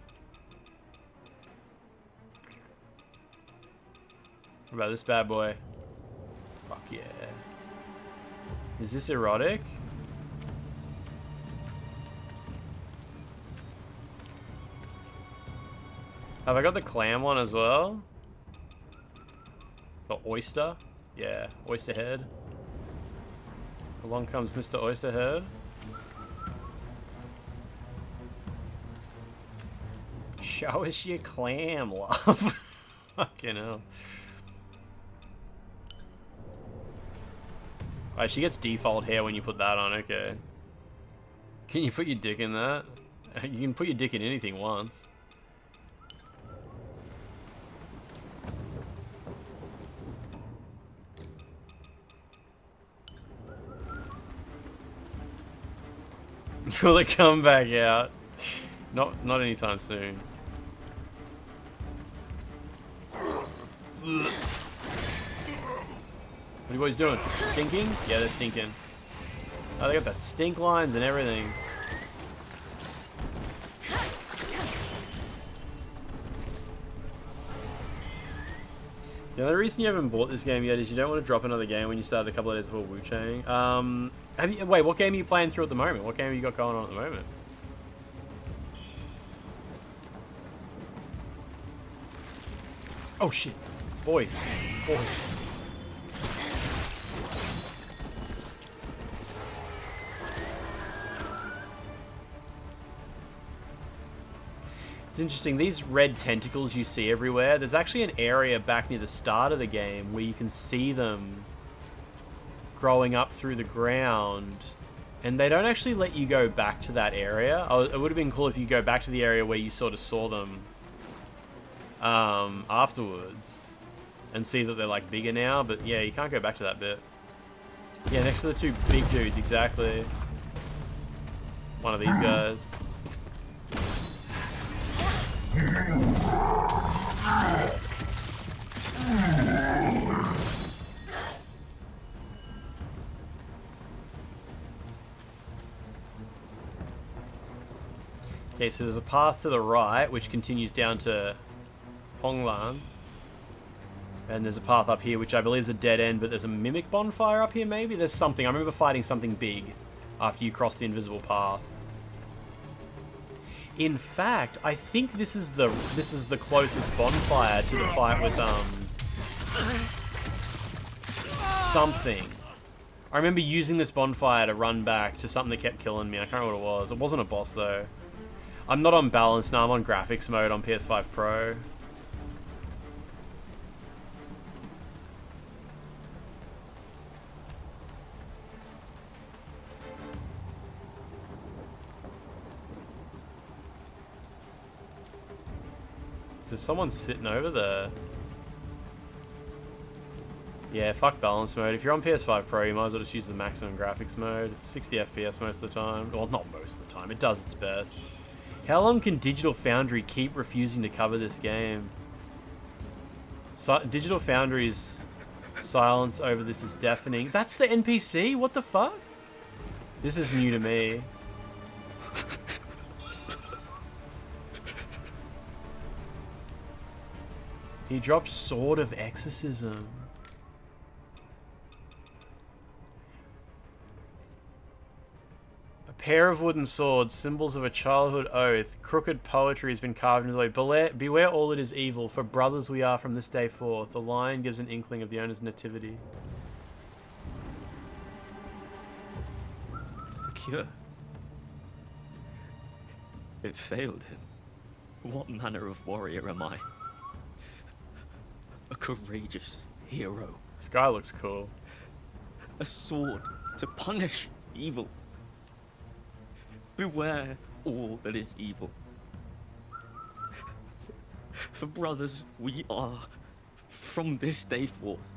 What about this bad boy? Fuck yeah. Is this erotic? Have I got the clam one as well? The oyster? Yeah, oyster head. Along comes Mr. Oysterhead. Show us your clam, love. Fucking hell. Alright, she gets default hair when you put that on, okay. Can you put your dick in that? You can put your dick in anything once. Will it come back out? Not anytime soon. What are you boys doing? Stinking? Yeah, they're stinking. Oh, they got the stink lines and everything. The only reason you haven't bought this game yet is you don't want to drop another game when you started a couple of days before WUCHANG. Wait, what game are you playing through at the moment? What game have you got going on at the moment? Oh shit. Boys. It's interesting, these red tentacles you see everywhere, there's actually an area back near the start of the game where you can see them growing up through the ground, and they don't actually let you go back to that area. It would have been cool if you go back to the area where you sort of saw them afterwards and see that they're like bigger now, but yeah, you can't go back to that bit. Yeah, next to the 2 big dudes, exactly. One of these guys. Okay, so there's a path to the right which continues down to Honglan. And there's a path up here which I believe is a dead end, but there's a mimic bonfire up here maybe? There's something. I remember fighting something big after you cross the invisible path. In fact, I think this is the closest bonfire to the fight with something. I remember using this bonfire to run back to something that kept killing me. I can't remember what it was. It wasn't a boss though. I'm not on balance now. I'm on graphics mode on PS5 Pro. There's someone sitting over there. Yeah, fuck balance mode. If you're on PS5 Pro, you might as well just use the maximum graphics mode. It's 60 FPS most of the time. Well, not most of the time. It does its best. How long can Digital Foundry keep refusing to cover this game? Digital Foundry's silence over this is deafening. That's the NPC? What the fuck? This is new to me. He dropped Sword of Exorcism. A pair of wooden swords, symbols of a childhood oath. Crooked poetry has been carved into the way. Beware all that is evil, for brothers we are from this day forth. The lion gives an inkling of the owner's nativity. The cure. It failed him. What manner of warrior am I? A courageous hero. This guy looks cool. A sword to punish evil. Beware all that is evil. For brothers we are from this day forth.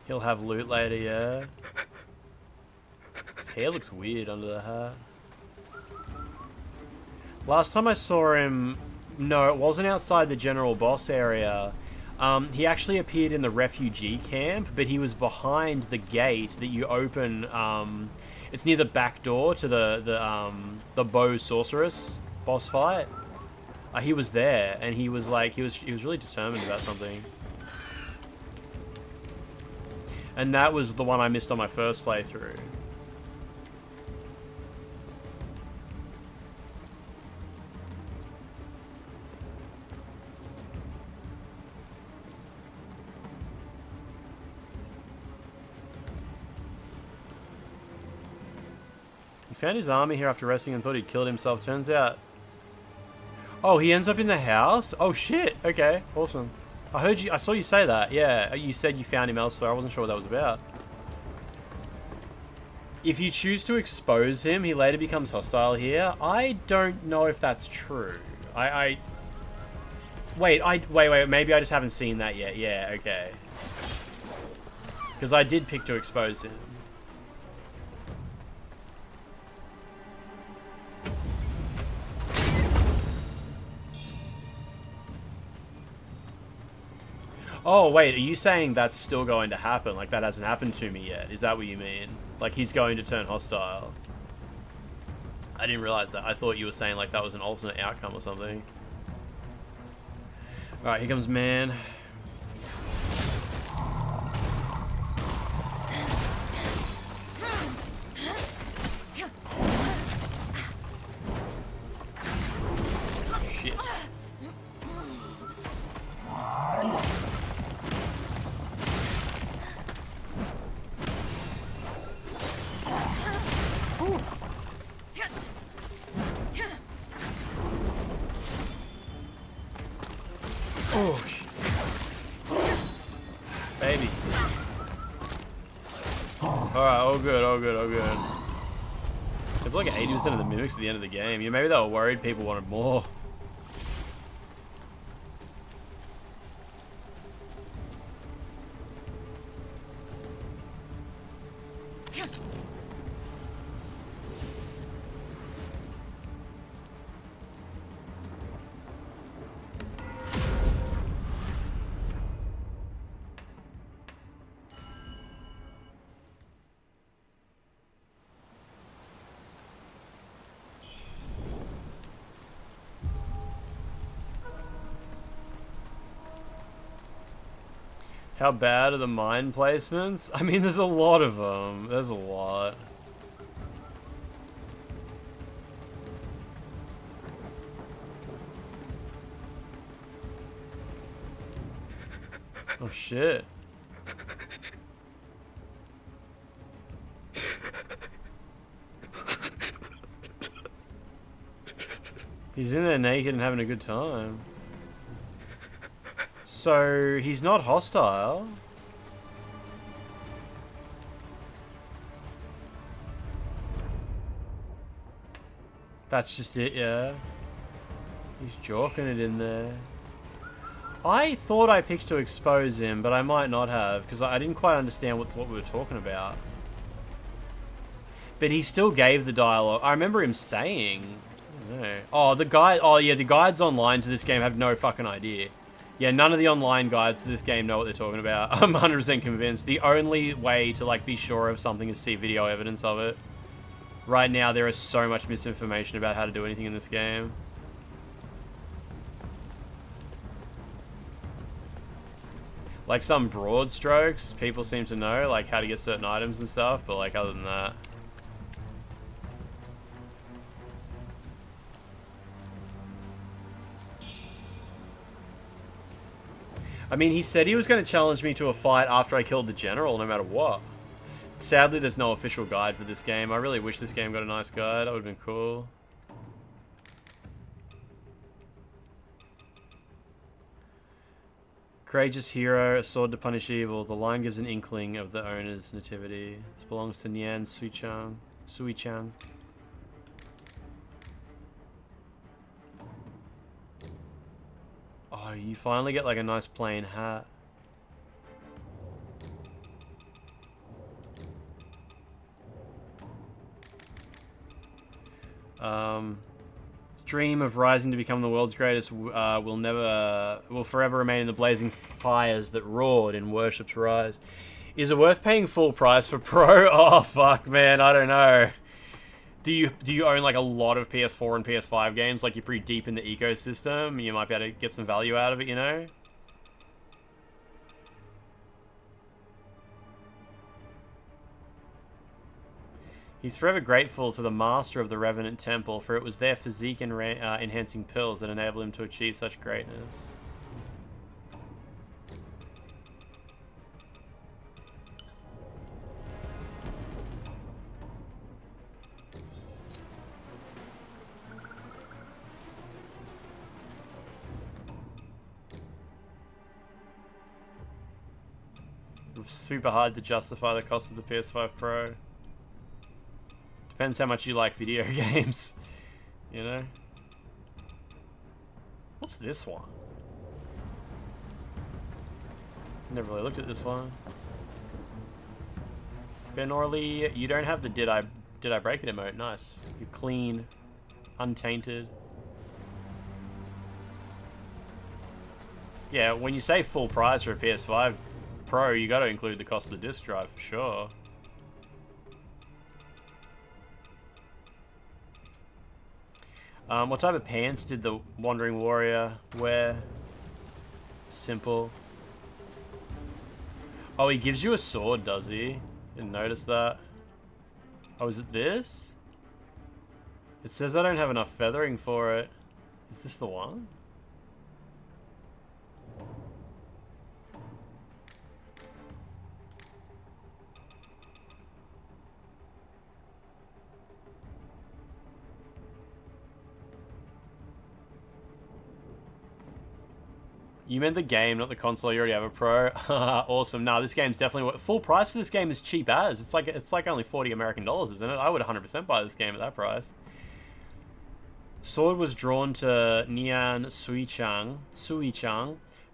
He'll have loot later, yeah. His hair looks weird under the hat. Last time I saw him, no, it wasn't outside the general boss area. He actually appeared in the refugee camp, but he was behind the gate that you open. It's near the back door to the bow sorceress boss fight. He was there, and he was like, he was really determined about something. And that was the one I missed on my first playthrough. He found his army here after resting and thought he'd killed himself. Turns out... Oh, he ends up in the house? Oh shit, okay, awesome. I saw you say that, yeah. You said you found him elsewhere. I wasn't sure what that was about. If you choose to expose him, he later becomes hostile here. I don't know if that's true. Wait, maybe I just haven't seen that yet. Yeah, okay. Because I did pick to expose him. Oh, wait, are you saying that's still going to happen? Like, that hasn't happened to me yet? Is that what you mean? Like, he's going to turn hostile? I didn't realize that. I thought you were saying, like, that was an alternate outcome or something. Alright, here comes man. Shit. Oh, shit. Baby. Alright, all good, all good, all good. They have like 80% of the mimics at the end of the game. Yeah, maybe they were worried people wanted more. How bad are the mine placements? I mean, there's a lot of them. There's a lot. Oh shit. He's in there naked and having a good time. So, he's not hostile. That's just it, yeah. He's jorking it in there. I thought I picked to expose him, but I might not have, because I didn't quite understand what we were talking about. But he still gave the dialogue. I remember him saying... I don't know. Oh, the guide... Oh, yeah, the guides online to this game have no fucking idea. Yeah, none of the online guides to this game know what they're talking about. I'm 100% convinced. The only way to, like, be sure of something is see video evidence of it. Right now, there is so much misinformation about how to do anything in this game. Like, some broad strokes, people seem to know, like, how to get certain items and stuff, but, like, other than that... I mean, he said he was going to challenge me to a fight after I killed the general, no matter what. Sadly, there's no official guide for this game. I really wish this game got a nice guide. That would have been cool. Courageous hero, a sword to punish evil. The line gives an inkling of the owner's nativity. This belongs to Nian Suichang. Oh, you finally get like a nice plain hat. Dream of rising to become the world's greatest will forever remain in the blazing fires that roared in worship's rise. Is it worth paying full price for Pro? Oh fuck, man, I don't know. Do you own like a lot of PS4 and PS5 games? Like you're pretty deep in the ecosystem, you might be able to get some value out of it, you know? He's forever grateful to the master of the Revenant Temple, for it was their physique and enhancing pills that enabled him to achieve such greatness. Super hard to justify the cost of the PS5 Pro. Depends how much you like video games, you know? What's this one? Never really looked at this one. Ben Orley, you don't have the did I break it emote. Nice. You're clean, untainted. Yeah, when you say full price for a PS5 Pro, you got to include the cost of the disc drive for sure. What type of pants did the Wandering Warrior wear? Simple. Oh, he gives you a sword, does he? Didn't notice that. Oh, is it this? It says I don't have enough feathering for it. Is this the one? You meant the game, not the console. You already have a Pro. Awesome. Nah, this game's definitely full price for this game is cheap as. It's like only 40 American dollars, isn't it? I would 100% buy this game at that price. Sword was drawn to Nian Suichang,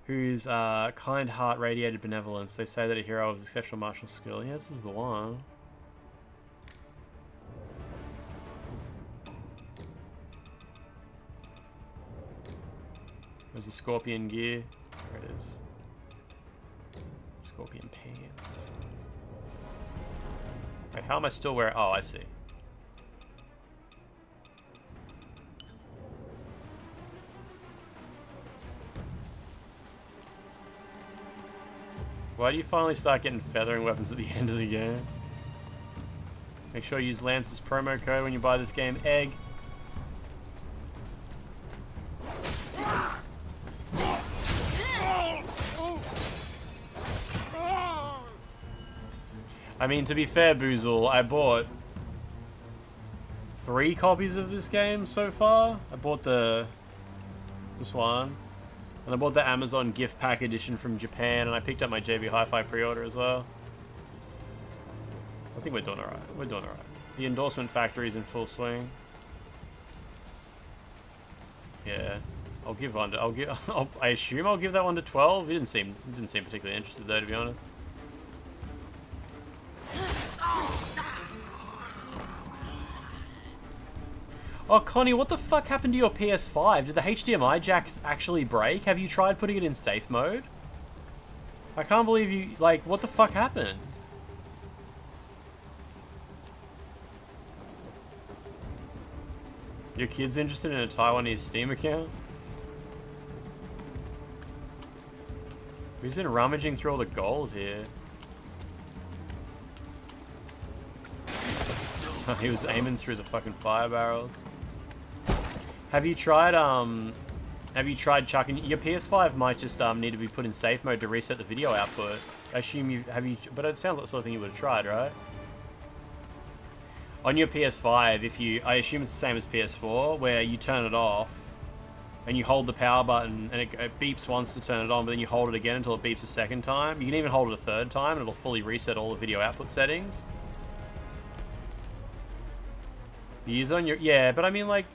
whose kind heart radiated benevolence. They say that a hero of exceptional martial skill. Yeah, this is the one. There's the scorpion gear. There it is. Scorpion pants. Wait, how am I still wearing... Oh, I see. Why do you finally start getting feathering weapons at the end of the game? Make sure you use Lance's promo code when you buy this game. Egg. I mean, to be fair, Boozle, I bought 3 copies of this game so far. I bought this one, and I bought the Amazon gift pack edition from Japan, and I picked up my JB Hi-Fi pre-order as well. I think we're doing alright. We're doing alright. The endorsement factory is in full swing. Yeah, I'll give one to, I assume I'll give that one to 12. He didn't seem particularly interested though, to be honest. Oh, Connie, what the fuck happened to your PS5? Did the HDMI jacks actually break? Have you tried putting it in safe mode? I can't believe you, like, what the fuck happened? Your kid's interested in a Taiwanese Steam account? Who's been rummaging through all the gold here? He was aiming through the fucking fire barrels. Have you tried chucking your PS5 might just need to be put in safe mode to reset the video output. I assume but it sounds like the sort of thing you would have tried, right? On your PS5, I assume it's the same as PS4, where you turn it off and you hold the power button and it beeps once to turn it on, but then you hold it again until it beeps a second time. You can even hold it a third time and it'll fully reset all the video output settings. You use it on your, yeah, but I mean, like,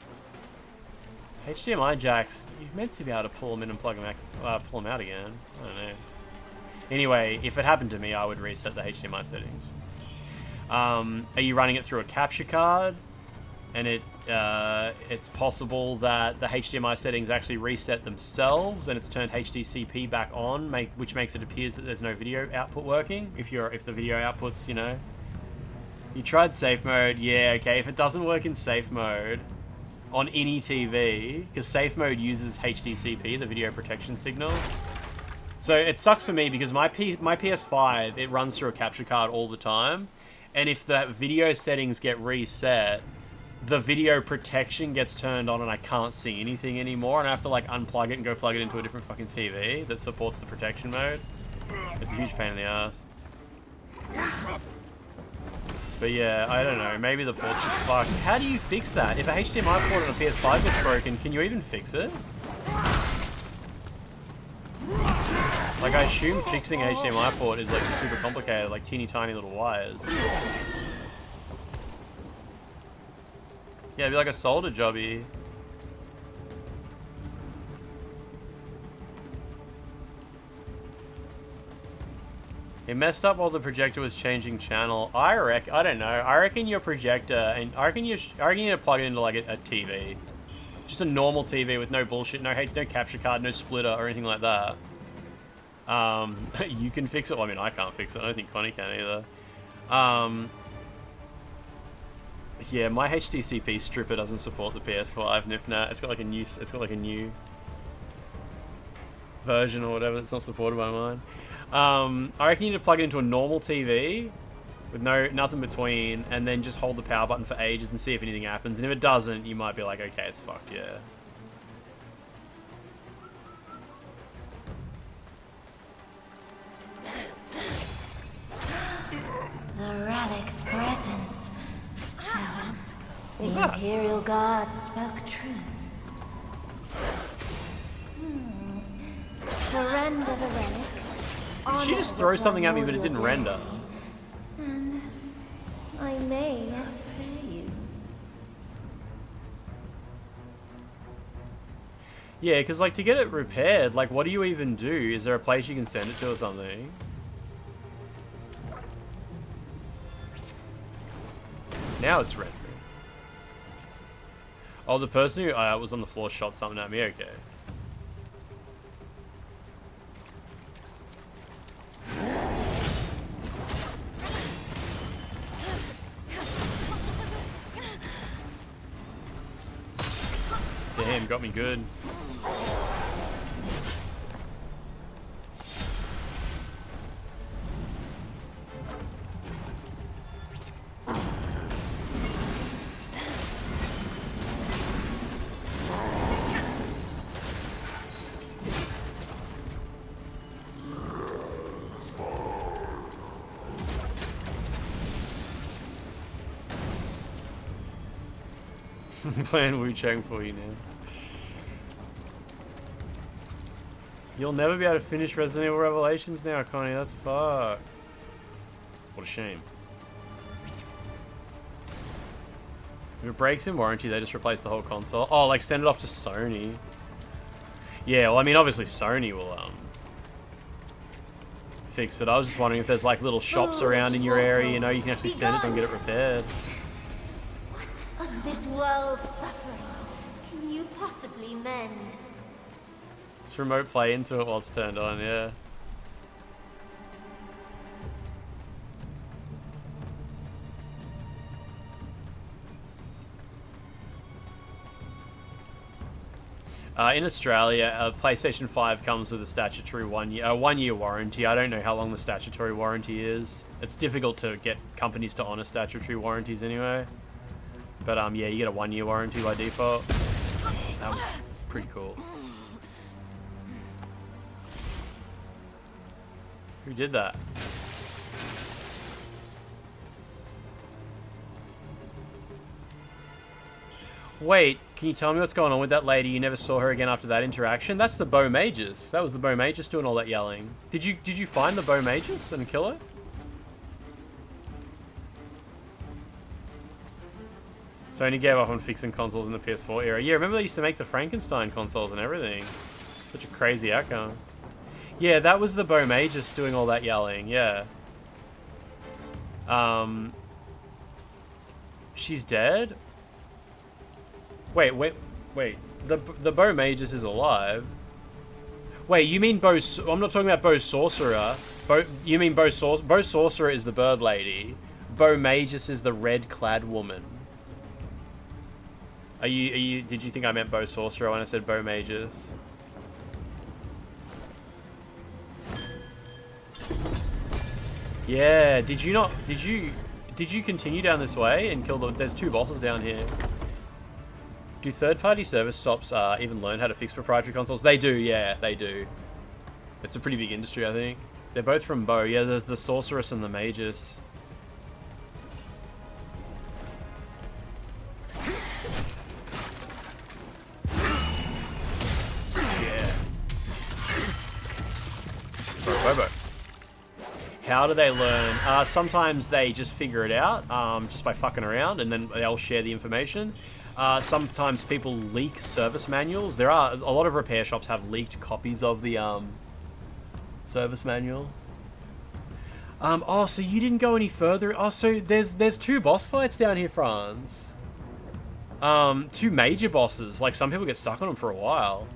HDMI jacks, you're meant to be able to pull them in and plug them out, pull them out again. I don't know. Anyway, if it happened to me, I would reset the HDMI settings. Are you running it through a capture card? And it's possible that the HDMI settings actually reset themselves and it's turned HDCP back on, which makes it appear that there's no video output working. If the video output's, you know. You tried safe mode, yeah, okay. If it doesn't work in safe mode on any TV, because safe mode uses HDCP, the video protection signal. So it sucks for me because my PS5, it runs through a capture card all the time. And if the video settings get reset, the video protection gets turned on and I can't see anything anymore. And I have to like unplug it and go plug it into a different fucking TV that supports the protection mode. It's a huge pain in the ass. But yeah, I don't know. Maybe the port's just fucked. How do you fix that? If a HDMI port on a PS5 gets broken, can you even fix it? Like, I assume fixing a HDMI port is like super complicated, like teeny tiny little wires. Yeah, it'd be like a solder jobby. It messed up while the projector was changing channel. I don't know. I reckon your projector, and I reckon you need to plug it into like a TV. Just a normal TV with no bullshit, no capture card, no splitter or anything like that. You can fix it. Well, I mean, I can't fix it. I don't think Connie can either. Yeah, my HDCP stripper doesn't support the PS5 NIFNAT. It's got like a new version or whatever that's not supported by mine. I reckon you need to plug it into a normal TV with nothing between, and then just hold the power button for ages and see if anything happens. And if it doesn't, you might be like, okay, it's fucked, yeah. The relic's presence. So, what was the that? Imperial Guard spoke true. Surrender the relic. Did she just throw something at me, but it didn't render? And I may yet spare you. Yeah, because like to get it repaired, like what do you even do? Is there a place you can send it to or something? Now it's rendering. Oh, the person who was on the floor shot something at me, okay. Damn, got me good. I'm playing WUCHANG for you now. You'll never be able to finish Resident Evil Revelations now, Connie. That's fucked. What a shame. If it breaks in warranty, they just replace the whole console. Oh, like send it off to Sony. Yeah, well, I mean, obviously Sony will fix it. I was just wondering if there's like little shops around in your area, you know, you can actually send it and get it repaired. What of this world's suffering can you possibly mend? Just remote play into it while it's turned on, yeah. In Australia, PlayStation 5 comes with a statutory one-year warranty. I don't know how long the statutory warranty is. It's difficult to get companies to honor statutory warranties anyway. But yeah, you get a 1-year warranty by default. That was pretty cool. Who did that? Wait, can you tell me what's going on with that lady? You never saw her again after that interaction? That's the Bow Magus. That was the Bow Magus doing all that yelling. Did you find the Bow Magus and kill her? Sony gave up on fixing consoles in the PS4 era. Yeah, remember they used to make the Frankenstein consoles and everything. Such a crazy outcome. Yeah, that was the Bow Magus doing all that yelling, yeah. She's dead? Wait. The Bow Magus is alive. Wait, you mean Bow... I'm not talking about Bow Sorcerer. You mean Bow Sorcerer is the bird lady. Bow Magus is the red-clad woman. Did you think I meant Bow Sorcerer when I said Bow Magus? Yeah, did you continue down this way and kill there's 2 bosses down here. Do third-party service shops even learn how to fix proprietary consoles? They do, yeah, they do. It's a pretty big industry, I think. They're both from Bow. Yeah, there's the Sorceress and the Magus. Yeah. Bobo. How do they learn? Sometimes they just figure it out just by fucking around, and then they'll share the information. Sometimes people leak service manuals. There are a lot of repair shops have leaked copies of the service manual. Oh, so you didn't go any further? Oh, so there's 2 boss fights down here, Franz. 2 major bosses. Like, some people get stuck on them for a while.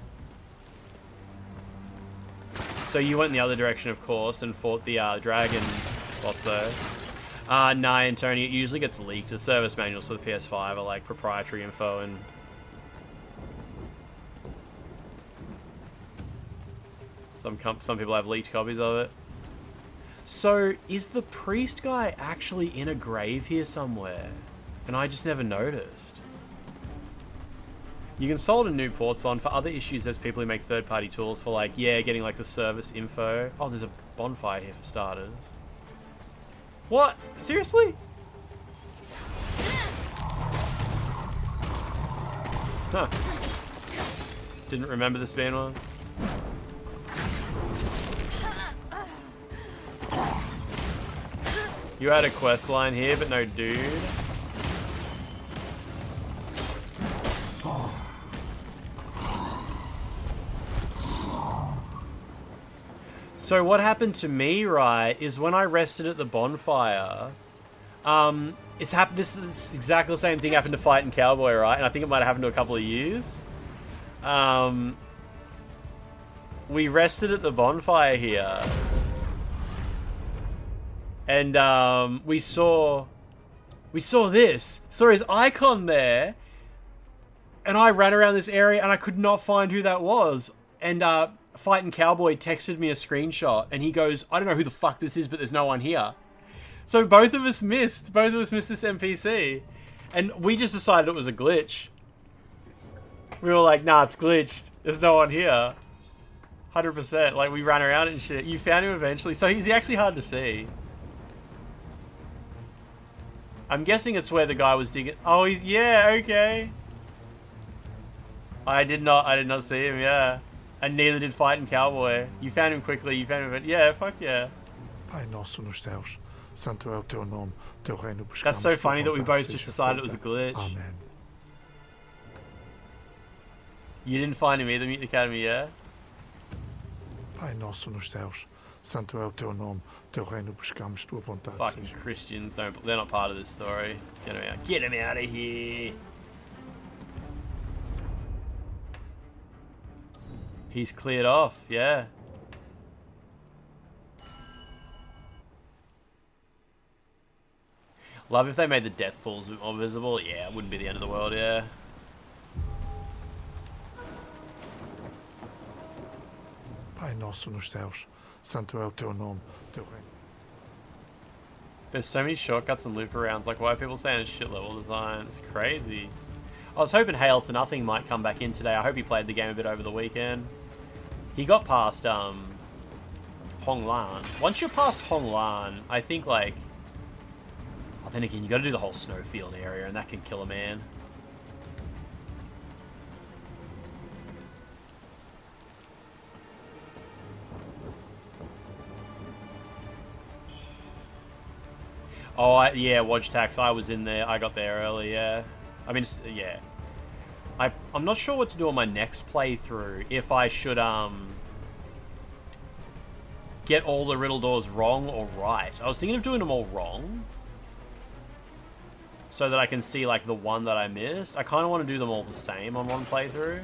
So you went in the other direction, of course, and fought the dragon boss there. Nah, Antonio, it usually gets leaked. The service manuals for the PS5 are like proprietary info, and some people have leaked copies of it. So, is the priest guy actually in a grave here somewhere? And I just never noticed. You can solder new ports on. For other issues, there's people who make third-party tools for, like, yeah, getting, like, the service info. Oh, there's a bonfire here for starters. What? Seriously? Huh. Didn't remember this being one. You had a quest line here, but no dude. So what happened to me, right, is when I rested at the bonfire, this is exactly the same thing happened to Fighting Cowboy, right? And I think it might have happened to a couple of years. We rested at the bonfire here. And we saw this. Saw his icon there. And I ran around this area and I could not find who that was. And Fighting Cowboy texted me a screenshot and he goes, I don't know who the fuck this is, but there's no one here. So both of us missed this NPC. And we just decided it was a glitch. We were like, nah, it's glitched. There's no one here. 100%. Like, we ran around and shit. You found him eventually. So he's actually hard to see. I'm guessing it's where the guy was digging. Oh, yeah, okay. I did not see him, yeah. And neither did Fighting Cowboy. You found him quickly, yeah, fuck yeah. Pai nosso nos céus, Santo é o teu nome, teu reino buscamos. That's so funny that we tua both vontade just seja decided it was a feita. glitch. Amen. You didn't find him either, Mutant Academy, yeah? Pai nosso nos céus, santo é o teu nome, teu reino buscamos, tua vontade Fucking seja. Christians, they're not part of this story. Get him out. Get him out of here. He's cleared off, yeah. Love if they made the death pools more visible. Yeah, it wouldn't be the end of the world, yeah. Pai nosso nos céus, santo é o teu nome, teu reino. There's so many shortcuts and loop arounds. Like, why are people saying it's shit level design? It's crazy. I was hoping Hail to Nothing might come back in today. I hope he played the game a bit over the weekend. He got past Hong Lan. Once you're past Hong Lan, I think like, oh, then again, you got to do the whole snowfield area, and that can kill a man. Oh, yeah, Watch Tax. I was in there. I got there early, yeah. I mean, yeah. I'm not sure what to do on my next playthrough. If I should, get all the riddle doors wrong or right. I was thinking of doing them all wrong. So that I can see, like, the one that I missed. I kind of want to do them all the same on one playthrough.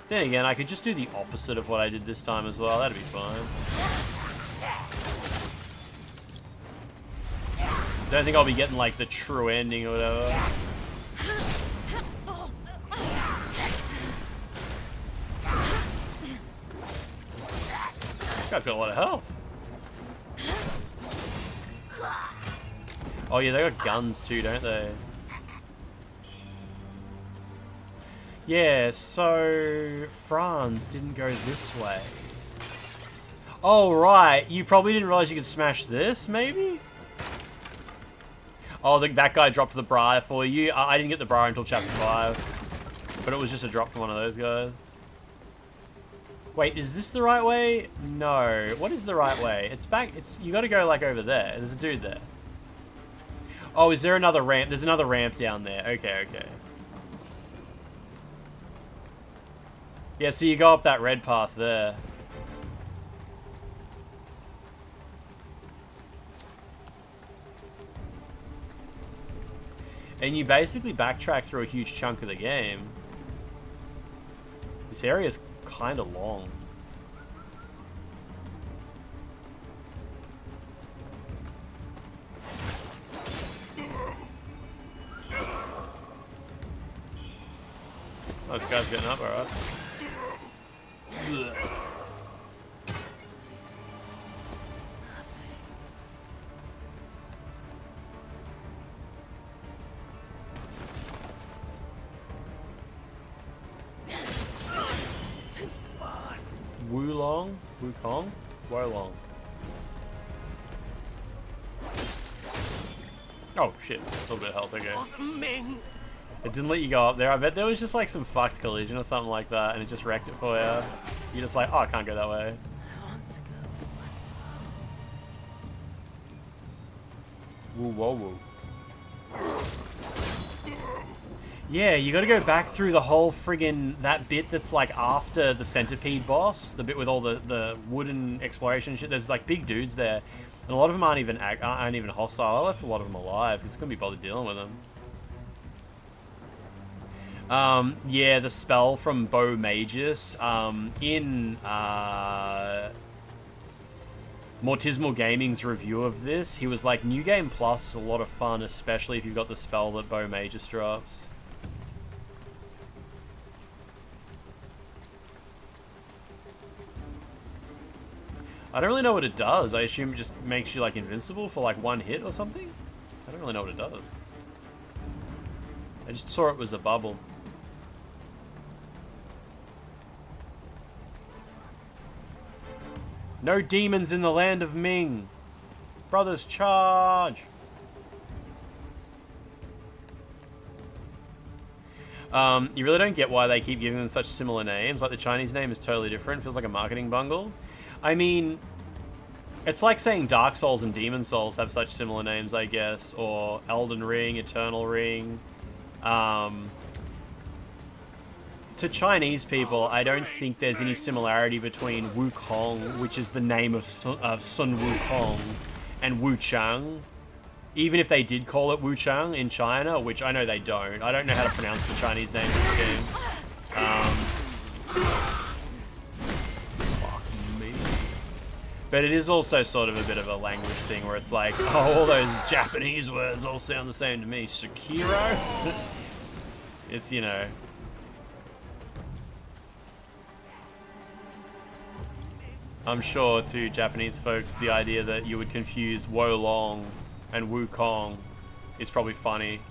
Then again, I could just do the opposite of what I did this time as well. That'd be fine. Don't think I'll be getting like the true ending or whatever. This guy's got a lot of health. Oh yeah, they got guns too, don't they? Yeah, so Franz didn't go this way. Oh right, you probably didn't realize you could smash this, maybe? Oh, that guy dropped the bra for you. I didn't get the bra until chapter 5. But it was just a drop from one of those guys. Wait, is this the right way? No. What is the right way? It's back. You gotta go like over there. There's a dude there. Oh, is there another ramp? There's another ramp down there. Okay, okay. Yeah, so you go up that red path there. And you basically backtrack through a huge chunk of the game. This area's kind of long. Oh, this guy's getting up, alright. Wukong? Wolong. Oh shit, a little bit of health, okay. It didn't let you go up there. I bet there was just like some fucked collision or something like that and it just wrecked it for you. You're just like, oh, I can't go that way. Woo whoa woo. Yeah, you gotta go back through the whole friggin' that bit that's like after the centipede boss, the bit with all the wooden exploration shit. There's like big dudes there, and a lot of them aren't even hostile. I left a lot of them alive because I couldn't be bothered dealing with them. Yeah, the spell from Bo Magus in Mortismal Gaming's review of this, he was like, New Game Plus is a lot of fun, especially if you've got the spell that Bo Magus drops. I don't really know what it does. I assume it just makes you like invincible for like one hit or something? I don't really know what it does. I just saw it was a bubble. No demons in the land of Ming. Brothers, charge! You really don't get why they keep giving them such similar names. Like the Chinese name is totally different. Feels like a marketing bungle. I mean, It's like saying Dark Souls and Demon Souls have such similar names, I guess, or Elden Ring, Eternal Ring. To Chinese people, I don't think there's any similarity between Wukong, which is the name of Sun Wukong, and Wuchang. Even if they did call it Wuchang in China, which I know they don't. I don't know how to pronounce the Chinese name of this game. Fuck me. But it is also sort of a bit of a language thing where it's like, oh, all those Japanese words all sound the same to me. Sekiro? It's, you know... I'm sure to Japanese folks, the idea that you would confuse Wolong and Wukong is probably funny.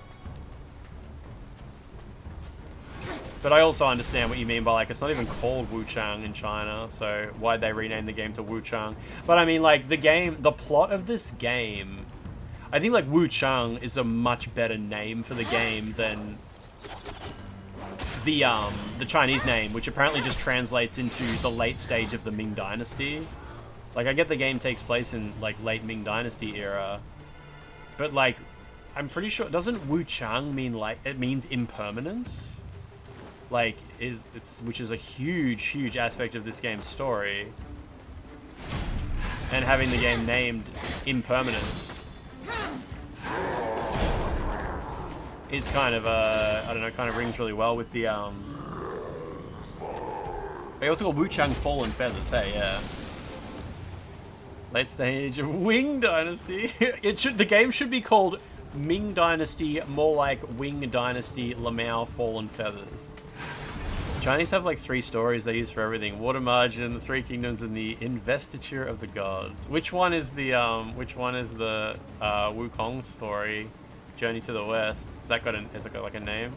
But I also understand what you mean by, like, it's not even called Wuchang in China, so why'd they rename the game to Wuchang? But I mean, like, the plot of this game, I think, like, Wuchang is a much better name for the game than the Chinese name, which apparently just translates into the late stage of the Ming Dynasty. Like, I get the game takes place in, like, late Ming Dynasty era, but, like, I'm pretty sure, doesn't Wuchang mean, like, it means impermanence? Like, which is a huge, huge aspect of this game's story. And having the game named Impermanence is kind of, I don't know, kind of rings really well with the, they also call Wuchang Fallen Feathers, hey, yeah. Late stage of Wing Dynasty. The game should be called Ming Dynasty, more like Wing Dynasty, Lamau Fallen Feathers. Chinese have like 3 stories they use for everything: Water Margin, the Three Kingdoms, and the Investiture of the Gods. Which one is the Wukong story? Journey to the West. Has that got like a name?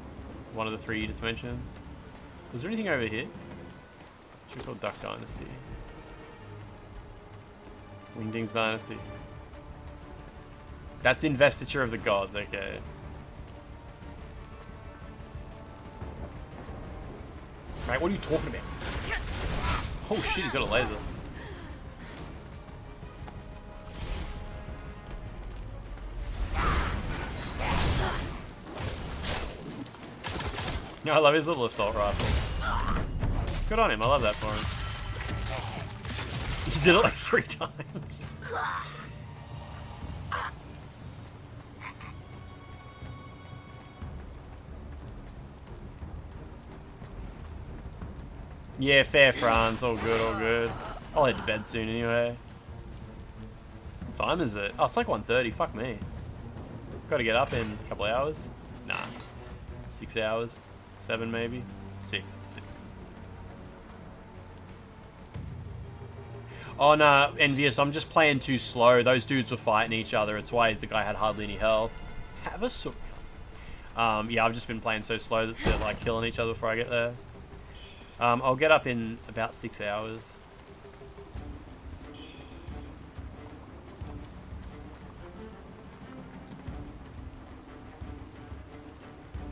One of the 3 you just mentioned. Was there anything over here? Should we call Duck Dynasty? Wingdings Dynasty. That's Investiture of the Gods, okay. Right, what are you talking about? Oh shit, he's got a laser. Yeah, I love his little assault rifle. Good on him, I love that for him. He did it like 3 times. Yeah, fair, Franz. All good, all good. I'll head to bed soon anyway. What time is it? Oh, it's like 1:30. Fuck me. Gotta get up in a couple of hours. Nah. 6 hours. 7 maybe. 6. Oh, no, Envious. I'm just playing too slow. Those dudes were fighting each other. It's why the guy had hardly any health. Have a suck. Yeah, I've just been playing so slow that they're like killing each other before I get there. I'll get up in about 6 hours.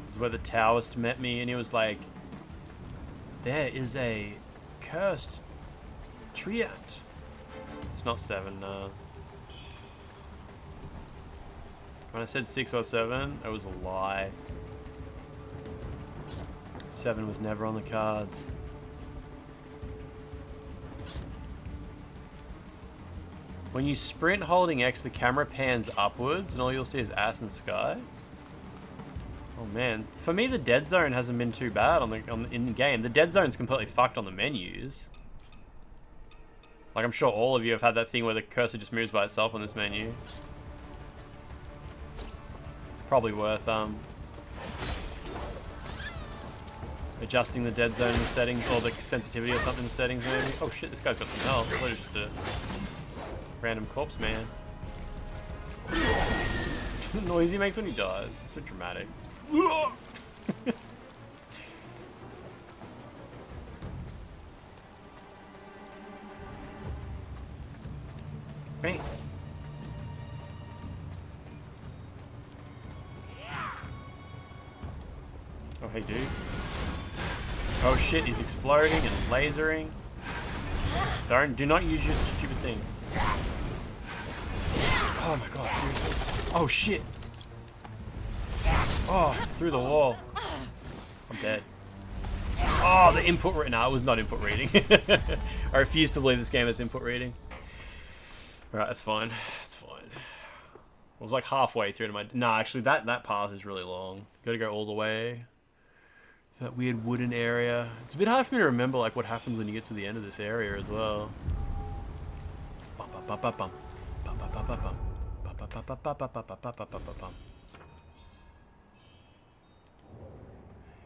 This is where the Taoist met me, and he was like, there is a cursed treant. It's not 7, no. When I said 6 or 7, it was a lie. 7 was never on the cards. When you sprint holding X, the camera pans upwards and all you'll see is ass and sky. Oh man, for me the dead zone hasn't been too bad in the game. The dead zone's completely fucked on the menus. Like, I'm sure all of you have had that thing where the cursor just moves by itself on this menu. Probably worth adjusting the dead zone in the settings, or the sensitivity or something in the settings maybe. Oh shit, this guy's got some health. What is just a random corpse man? The noise he makes when he dies. It's so dramatic. Bang. Oh hey dude. Oh shit, he's exploding and lasering. Do not use your stupid thing. Oh my god, seriously. Oh shit. Oh, through the wall. I'm dead. Oh, the input reading. No, it was not input reading. I refuse to believe this game has input reading. Alright, that's fine. That's fine. I was like halfway through to my... Nah, actually, that path is really long. Gotta go all the way. That weird wooden area. It's a bit hard for me to remember like what happens when you get to the end of this area as well.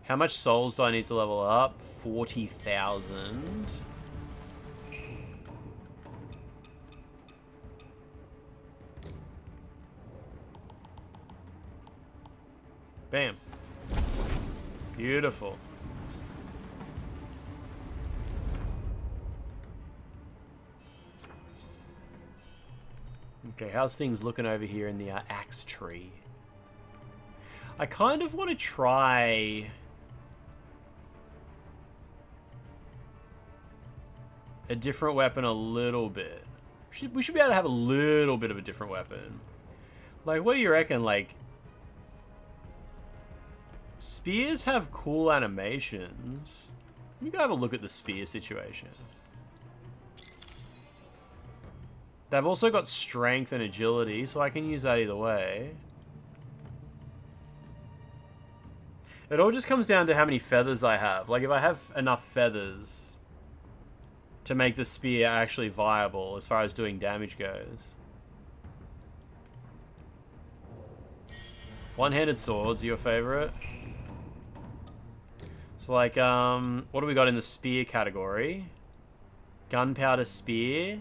How much souls do I need to level up? 40,000. Bam. Beautiful. Okay, how's things looking over here in the axe tree? I kind of want to try a different weapon a little bit. We should be able to have a little bit of a different weapon. Like, what do you reckon? Like, spears have cool animations. Let me go have a look at the spear situation. They've also got strength and agility, so I can use that either way. It all just comes down to how many feathers I have. Like, if I have enough feathers to make the spear actually viable as far as doing damage goes. One-handed swords are your favorite? So, like, what do we got in the spear category? Gunpowder spear.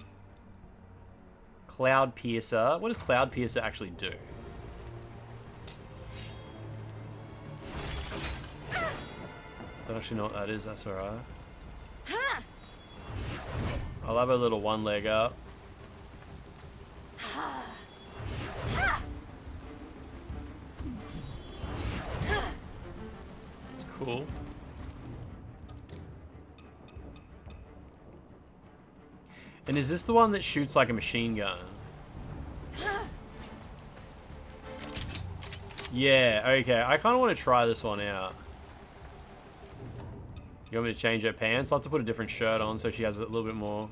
Cloud piercer. What does cloud piercer actually do? Don't actually know what that is. That's alright. I'll have a little one leg up. It's cool. And is this the one that shoots like a machine gun? Yeah, okay. I kind of want to try this one out. You want me to change her pants? I'll have to put a different shirt on so she has a little bit more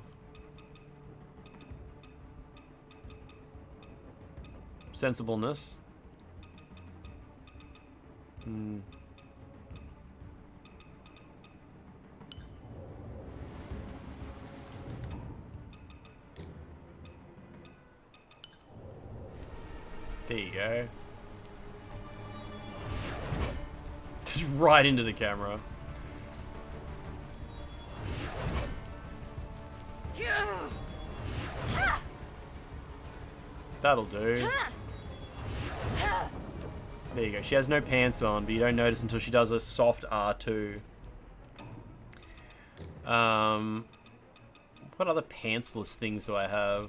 sensibleness. Hmm. There you go. Just right into the camera. That'll do. There you go. She has no pants on, but you don't notice until she does a soft R2. What other pantsless things do I have?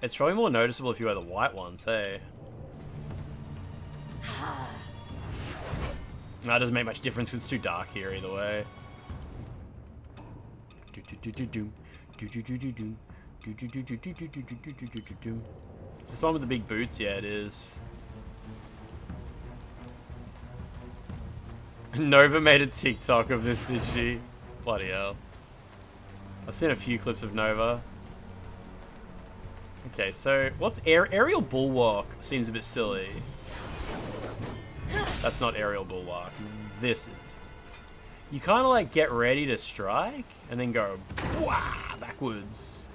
It's probably more noticeable if you wear the white ones, hey? That doesn't make much difference because it's too dark here either way. Is this one with the big boots? Yeah, it is. Nova made a TikTok of this, did she? Bloody hell. I've seen a few clips of Nova. Okay, so what's aerial bulwark? Seems a bit silly. That's not aerial bulwark. This is. You kind of like get ready to strike and then go wah, backwards.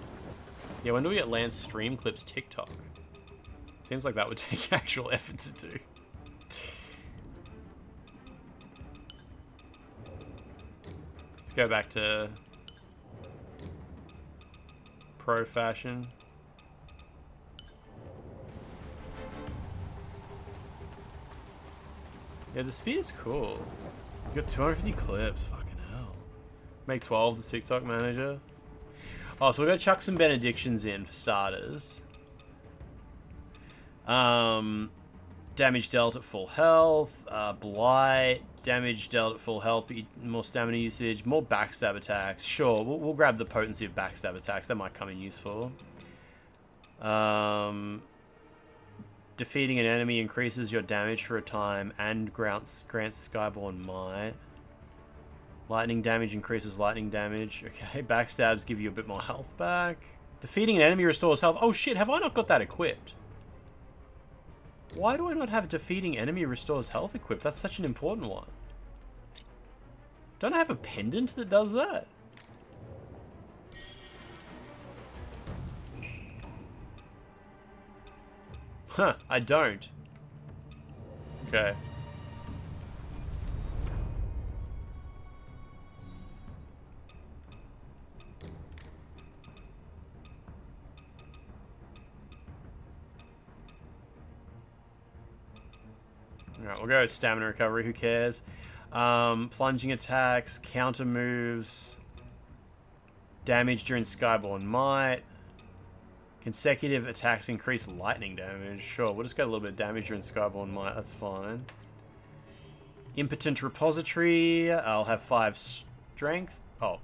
Yeah, when do we get Lance stream clips TikTok? Seems like that would take actual effort to do. Let's go back to pro fashion. Yeah, the spear's cool. You got 250 clips. Fucking hell. Make 12 the TikTok manager. Oh, so we're gonna chuck some benedictions in for starters. Damage dealt at full health. Blight. Damage dealt at full health, but more stamina usage. More backstab attacks. Sure, we'll grab the potency of backstab attacks. That might come in useful. Defeating an enemy increases your damage for a time and grants Skyborn Might. Lightning damage increases lightning damage. Okay, backstabs give you a bit more health back. Defeating an enemy restores health. Oh shit, have I not got that equipped? Why do I not have defeating enemy restores health equipped? That's such an important one. Don't I have a pendant that does that? Huh, I don't. Okay. Alright, we'll go with stamina recovery, who cares? Plunging attacks, counter moves, damage during Skyborn Might, consecutive attacks increase lightning damage. Sure, we'll just get a little bit of damage during Skyborn Might, that's fine. Impotent repository, I'll have 5 strength. Oh.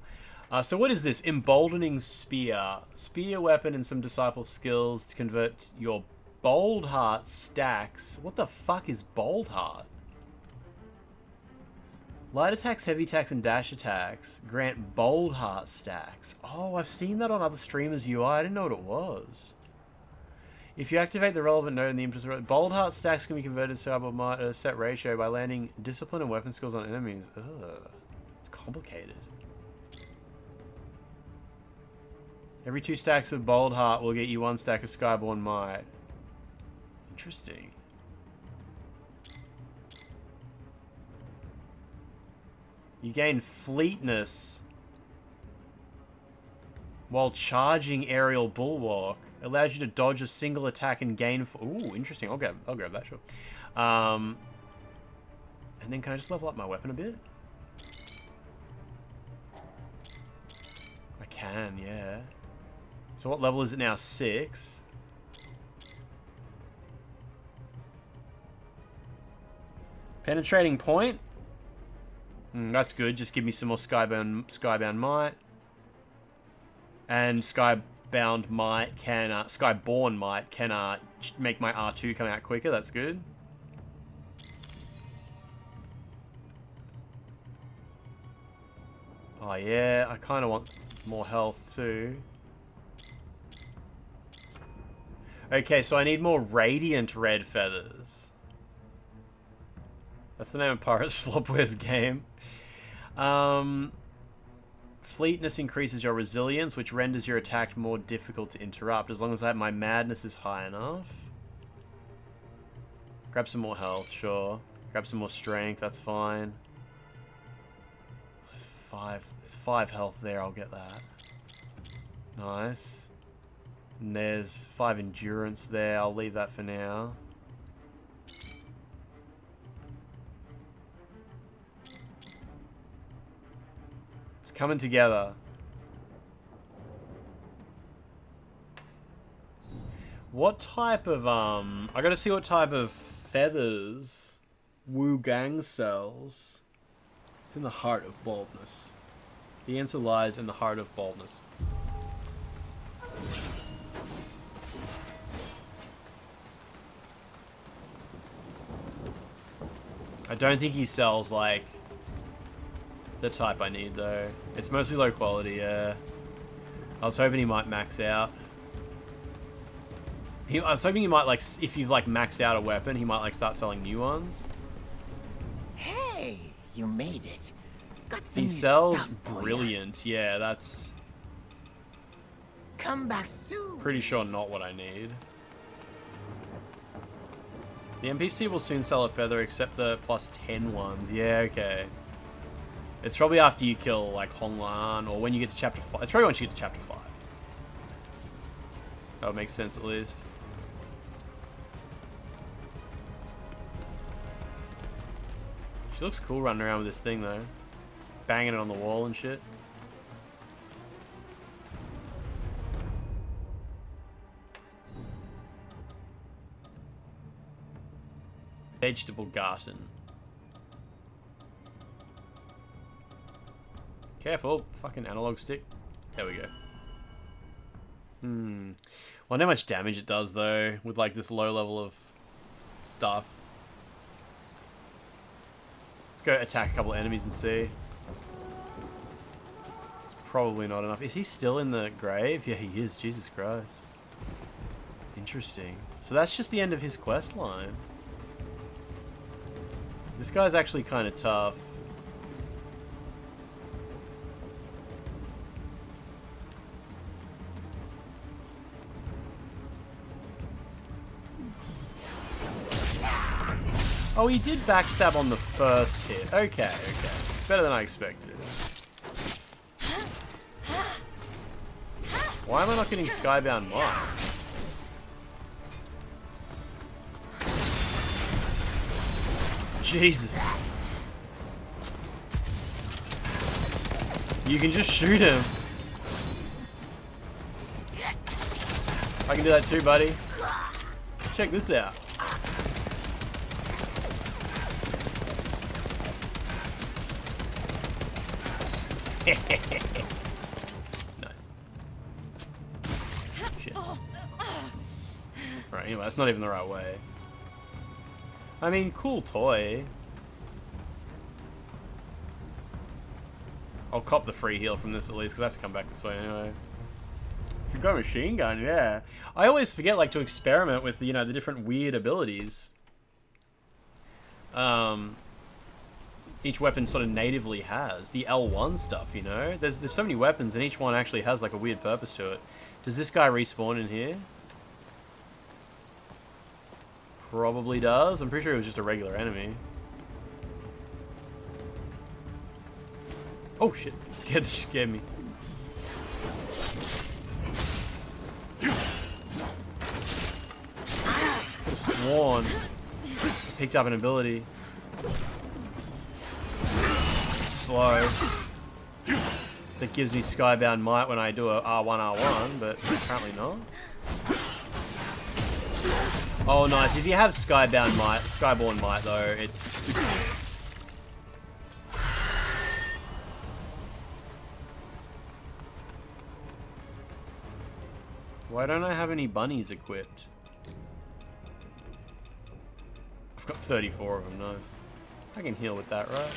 So what is this? Emboldening spear. Spear weapon and some disciple skills to convert your Bold Heart stacks. What the fuck is Bold Heart? Light attacks, heavy attacks, and dash attacks grant Bold Heart stacks. Oh, I've seen that on other streamers' UI. I didn't know what it was. If you activate the relevant node in the input, Bold Heart stacks can be converted to Cyber Might at a set ratio by landing discipline and weapon skills on enemies. Ugh. It's complicated. Every 2 stacks of Bold Heart will get you 1 stack of Skyborn Might. Interesting. You gain fleetness while charging aerial bulwark. Allows you to dodge a single attack and gain. Ooh, interesting. I'll grab that, sure. And then can I just level up my weapon a bit? I can, yeah. So what level is it now? 6. Penetrating point. That's good. Just give me some more Skybound Might. And Skybound Might can... Skyborn Might can make my R2 come out quicker. That's good. Oh yeah, I kind of want more health too. Okay, so I need more Radiant Red Feathers. That's the name of Pirate Slopware's game. Fleetness increases your resilience, which renders your attack more difficult to interrupt, as long as my madness is high enough. Grab some more health, sure. Grab some more strength, that's fine. There's 5 health there, I'll get that. Nice. And there's 5 endurance there, I'll leave that for now. It's coming together. What type of, I gotta see what type of feathers WUCHANG sells. It's in the heart of baldness. The answer lies in the heart of baldness. I don't think he sells, like, the type I need, though. It's mostly low quality, yeah. I was hoping he might max out. I was hoping he might, like, if you've, like, maxed out a weapon, he might, like, start selling new ones. Hey, you made it. Got some He new sells stuff for ya. brilliant. Yeah, that's Come back soon. pretty sure not what I need. The NPC will soon sell a feather except the +10 ones. Yeah, okay. It's probably after you kill, like, Honglan, or when you get to chapter 5. It's probably once you get to chapter 5. That would make sense, at least. She looks cool running around with this thing, though. Banging it on the wall and shit. Vegetable garden. Careful, fucking analog stick. There we go. Wonder how much damage it does though, with like this low level of stuff. Let's go attack a couple of enemies and see. It's probably not enough. Is he still in the grave? Yeah, he is. Jesus Christ. Interesting. So that's just the end of his quest line. This guy's actually kind of tough. Oh, he did backstab on the first hit. Okay, okay. Better than I expected. Why am I not getting Skybound Mine? Jesus. You can just shoot him. I can do that too, buddy. Check this out. Nice. Shit. Right, anyway, that's not even the right way. I mean, cool toy. I'll cop the free heal from this at least, because I have to come back this way anyway. You've got a machine gun, yeah. I always forget, like, to experiment with, you know, the different weird abilities. Each weapon sort of natively has. The L1 stuff, you know? There's so many weapons, and each one actually has, like, a weird purpose to it. Does this guy respawn in here? Probably does. I'm pretty sure it was just a regular enemy. Oh, shit. Scared me. Could've sworn. Picked up an ability. Slow. That gives me Skybound Might when I do a R1, but apparently not. Oh, nice. If you have Skybound Might, Skyborn Might, though, it's... Why don't I have any bunnies equipped? I've got 34 of them, nice. I can heal with that, right?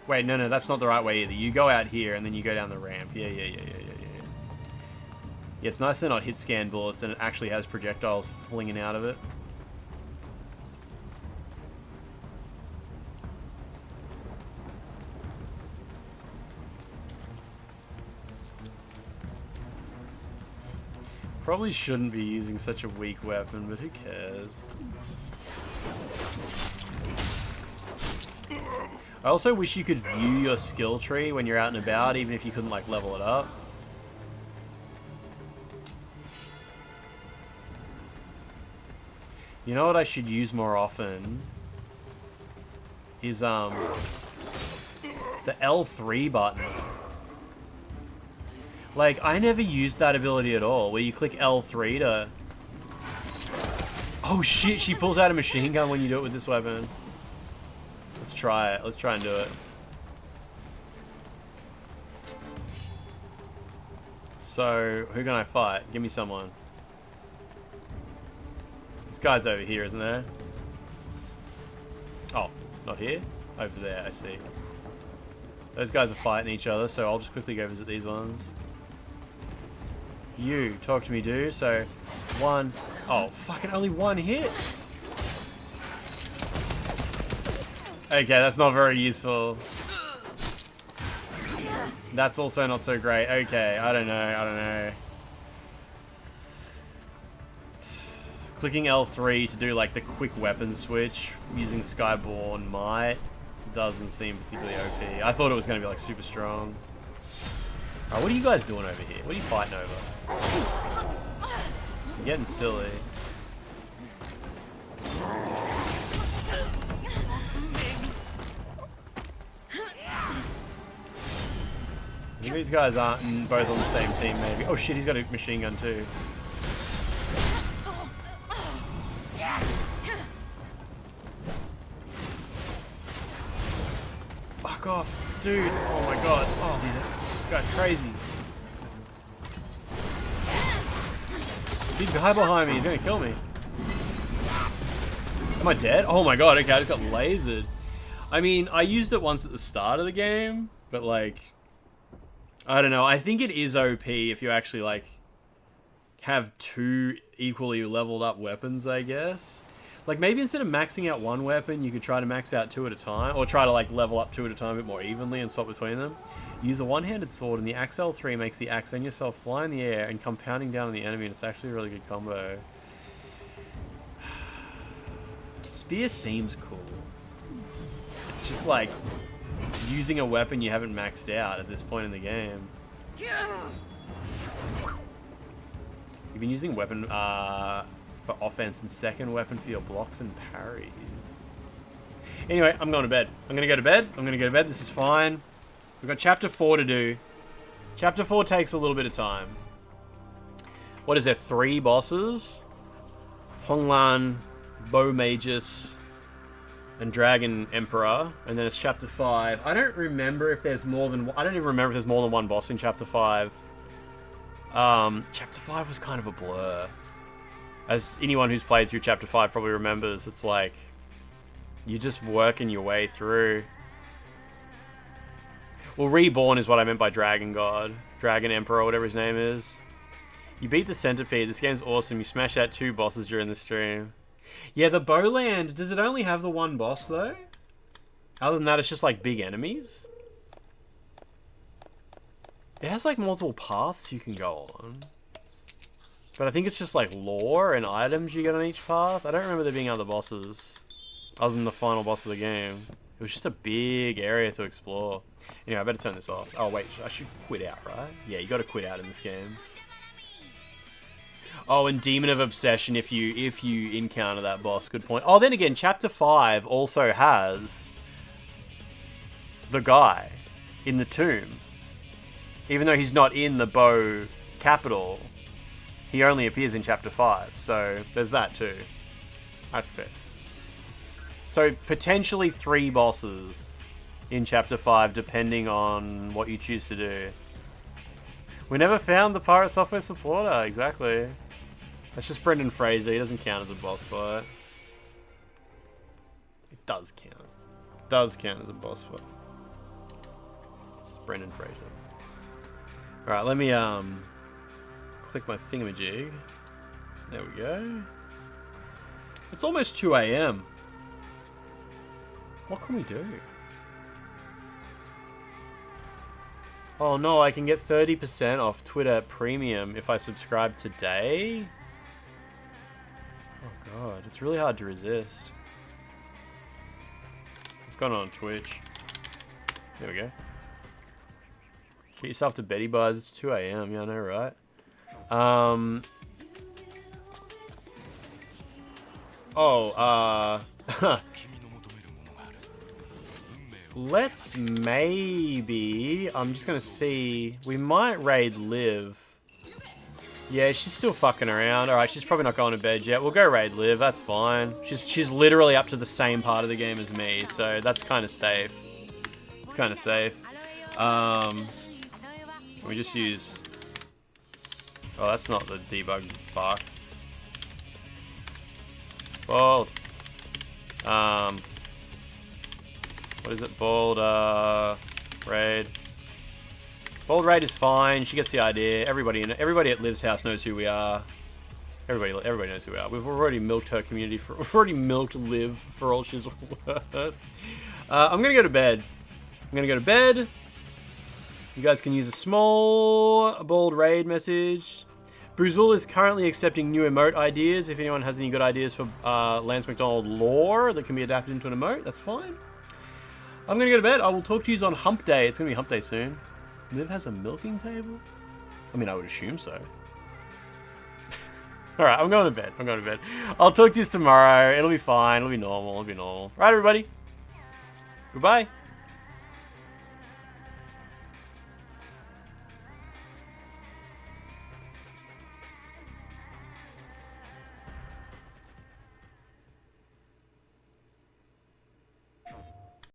Wait, no, that's not the right way either. You go out here and then you go down the ramp. Yeah. Yeah, it's nice they're not hit scan bullets and it actually has projectiles flinging out of it. Probably shouldn't be using such a weak weapon, but who cares? I also wish you could view your skill tree when you're out and about, even if you couldn't, like, level it up. You know what I should use more often? Is, the L3 button. Like, I never used that ability at all, where you click L3 to... Oh shit, she pulls out a machine gun when you do it with this weapon. Let's try it. Let's try and do it. So, who can I fight? Give me someone. This guy's over here, isn't there? Oh, not here? Over there, I see. Those guys are fighting each other, so I'll just quickly go visit these ones. You, talk to me, dude. So, one... Oh, fucking only one hit! Okay, that's not very useful. That's also not so great. Okay, I don't know. Clicking L3 to do like the quick weapon switch using Skyborn Might doesn't seem particularly OP. I thought it was going to be like super strong. Alright, what are you guys doing over here? What are you fighting over? You're getting silly. I think these guys aren't both on the same team, maybe. Oh shit, he's got a machine gun too. Fuck off. dude. Oh my god. Oh, this guy's crazy. Big guy behind me. He's gonna kill me. Am I dead? Oh my god. Okay, I just got lasered. I mean, I used it once at the start of the game, but like, I don't know. I think it is OP if you actually like have two equally leveled up weapons, I guess. Like maybe instead of maxing out one weapon, you could try to max out two at a time, or try to like level up two at a time a bit more evenly and swap between them. Use a one-handed sword, and the axe L3 makes the axe and yourself fly in the air and come pounding down on the enemy, and it's actually a really good combo. Spear seems cool. It's just like using a weapon you haven't maxed out at this point in the game. You've been using weapon for offense and second weapon for your blocks and parries. Anyway, I'm going to bed. I'm going to go to bed. I'm going to go to bed. This is fine. We've got chapter 4 to do. Chapter 4 takes a little bit of time. What is there? 3 bosses? Honglan, Bow Magus, and Dragon Emperor. And then it's chapter 5. I don't remember if there's more than... I don't even remember if there's more than one boss in chapter 5. Chapter 5 was kind of a blur. As anyone who's played through chapter 5 probably remembers, it's like... you're just working your way through. Well, Reborn is what I meant by Dragon God. Dragon Emperor, whatever his name is. You beat the Centipede. This game's awesome. You smash out 2 bosses during the stream. Yeah, the Bowland, does it only have the one boss, though? Other than that, it's just, like, big enemies? It has, like, multiple paths you can go on. But I think it's just, like, lore and items you get on each path. I don't remember there being other bosses. Other than the final boss of the game. It was just a big area to explore. Anyway, I better turn this off. Oh, wait, I should quit out, right? Yeah, you gotta quit out in this game. Oh, and Demon of Obsession if you encounter that boss. Good point. Oh, then again, Chapter 5 also has the guy in the tomb. Even though he's not in the Bow capital, he only appears in Chapter 5. So, there's that too. That's fair. So, potentially 3 bosses in Chapter 5, depending on what you choose to do. We never found the Pirate Software supporter, exactly. That's just Brendan Fraser, he doesn't count as a boss fight. It does count. It does count as a boss fight. It's Brendan Fraser. Alright, let me click my thingamajig. There we go. It's almost 2 AM. What can we do? Oh no, I can get 30% off Twitter Premium if I subscribe today? Oh god, it's really hard to resist. What's going on Twitch? There we go. Get yourself to Betty Buzz, it's 2 AM, yeah I know, right? Let's maybe... I'm just gonna see... We might raid Liv. Yeah, she's still fucking around. Alright, she's probably not going to bed yet. We'll go raid Liv, that's fine. She's literally up to the same part of the game as me, so that's kind of safe. It's kind of safe. Can we just use... Oh, that's not the debug bark. Bold. What is it? Bold, raid. Bold raid is fine. She gets the idea. Everybody at Liv's house knows who we are. Everybody knows who we are. We've already milked her community. We've already milked Liv for all she's worth. I'm gonna go to bed. You guys can use a small bold raid message. Bruzul is currently accepting new emote ideas. If anyone has any good ideas for Lance McDonald lore that can be adapted into an emote, that's fine. I'm gonna go to bed. I will talk to you on Hump Day. It's gonna be Hump Day soon. Liv has a milking table? I mean, I would assume so. Alright, I'm going to bed. I'll talk to you tomorrow. It'll be fine. It'll be normal. Right, everybody? Goodbye.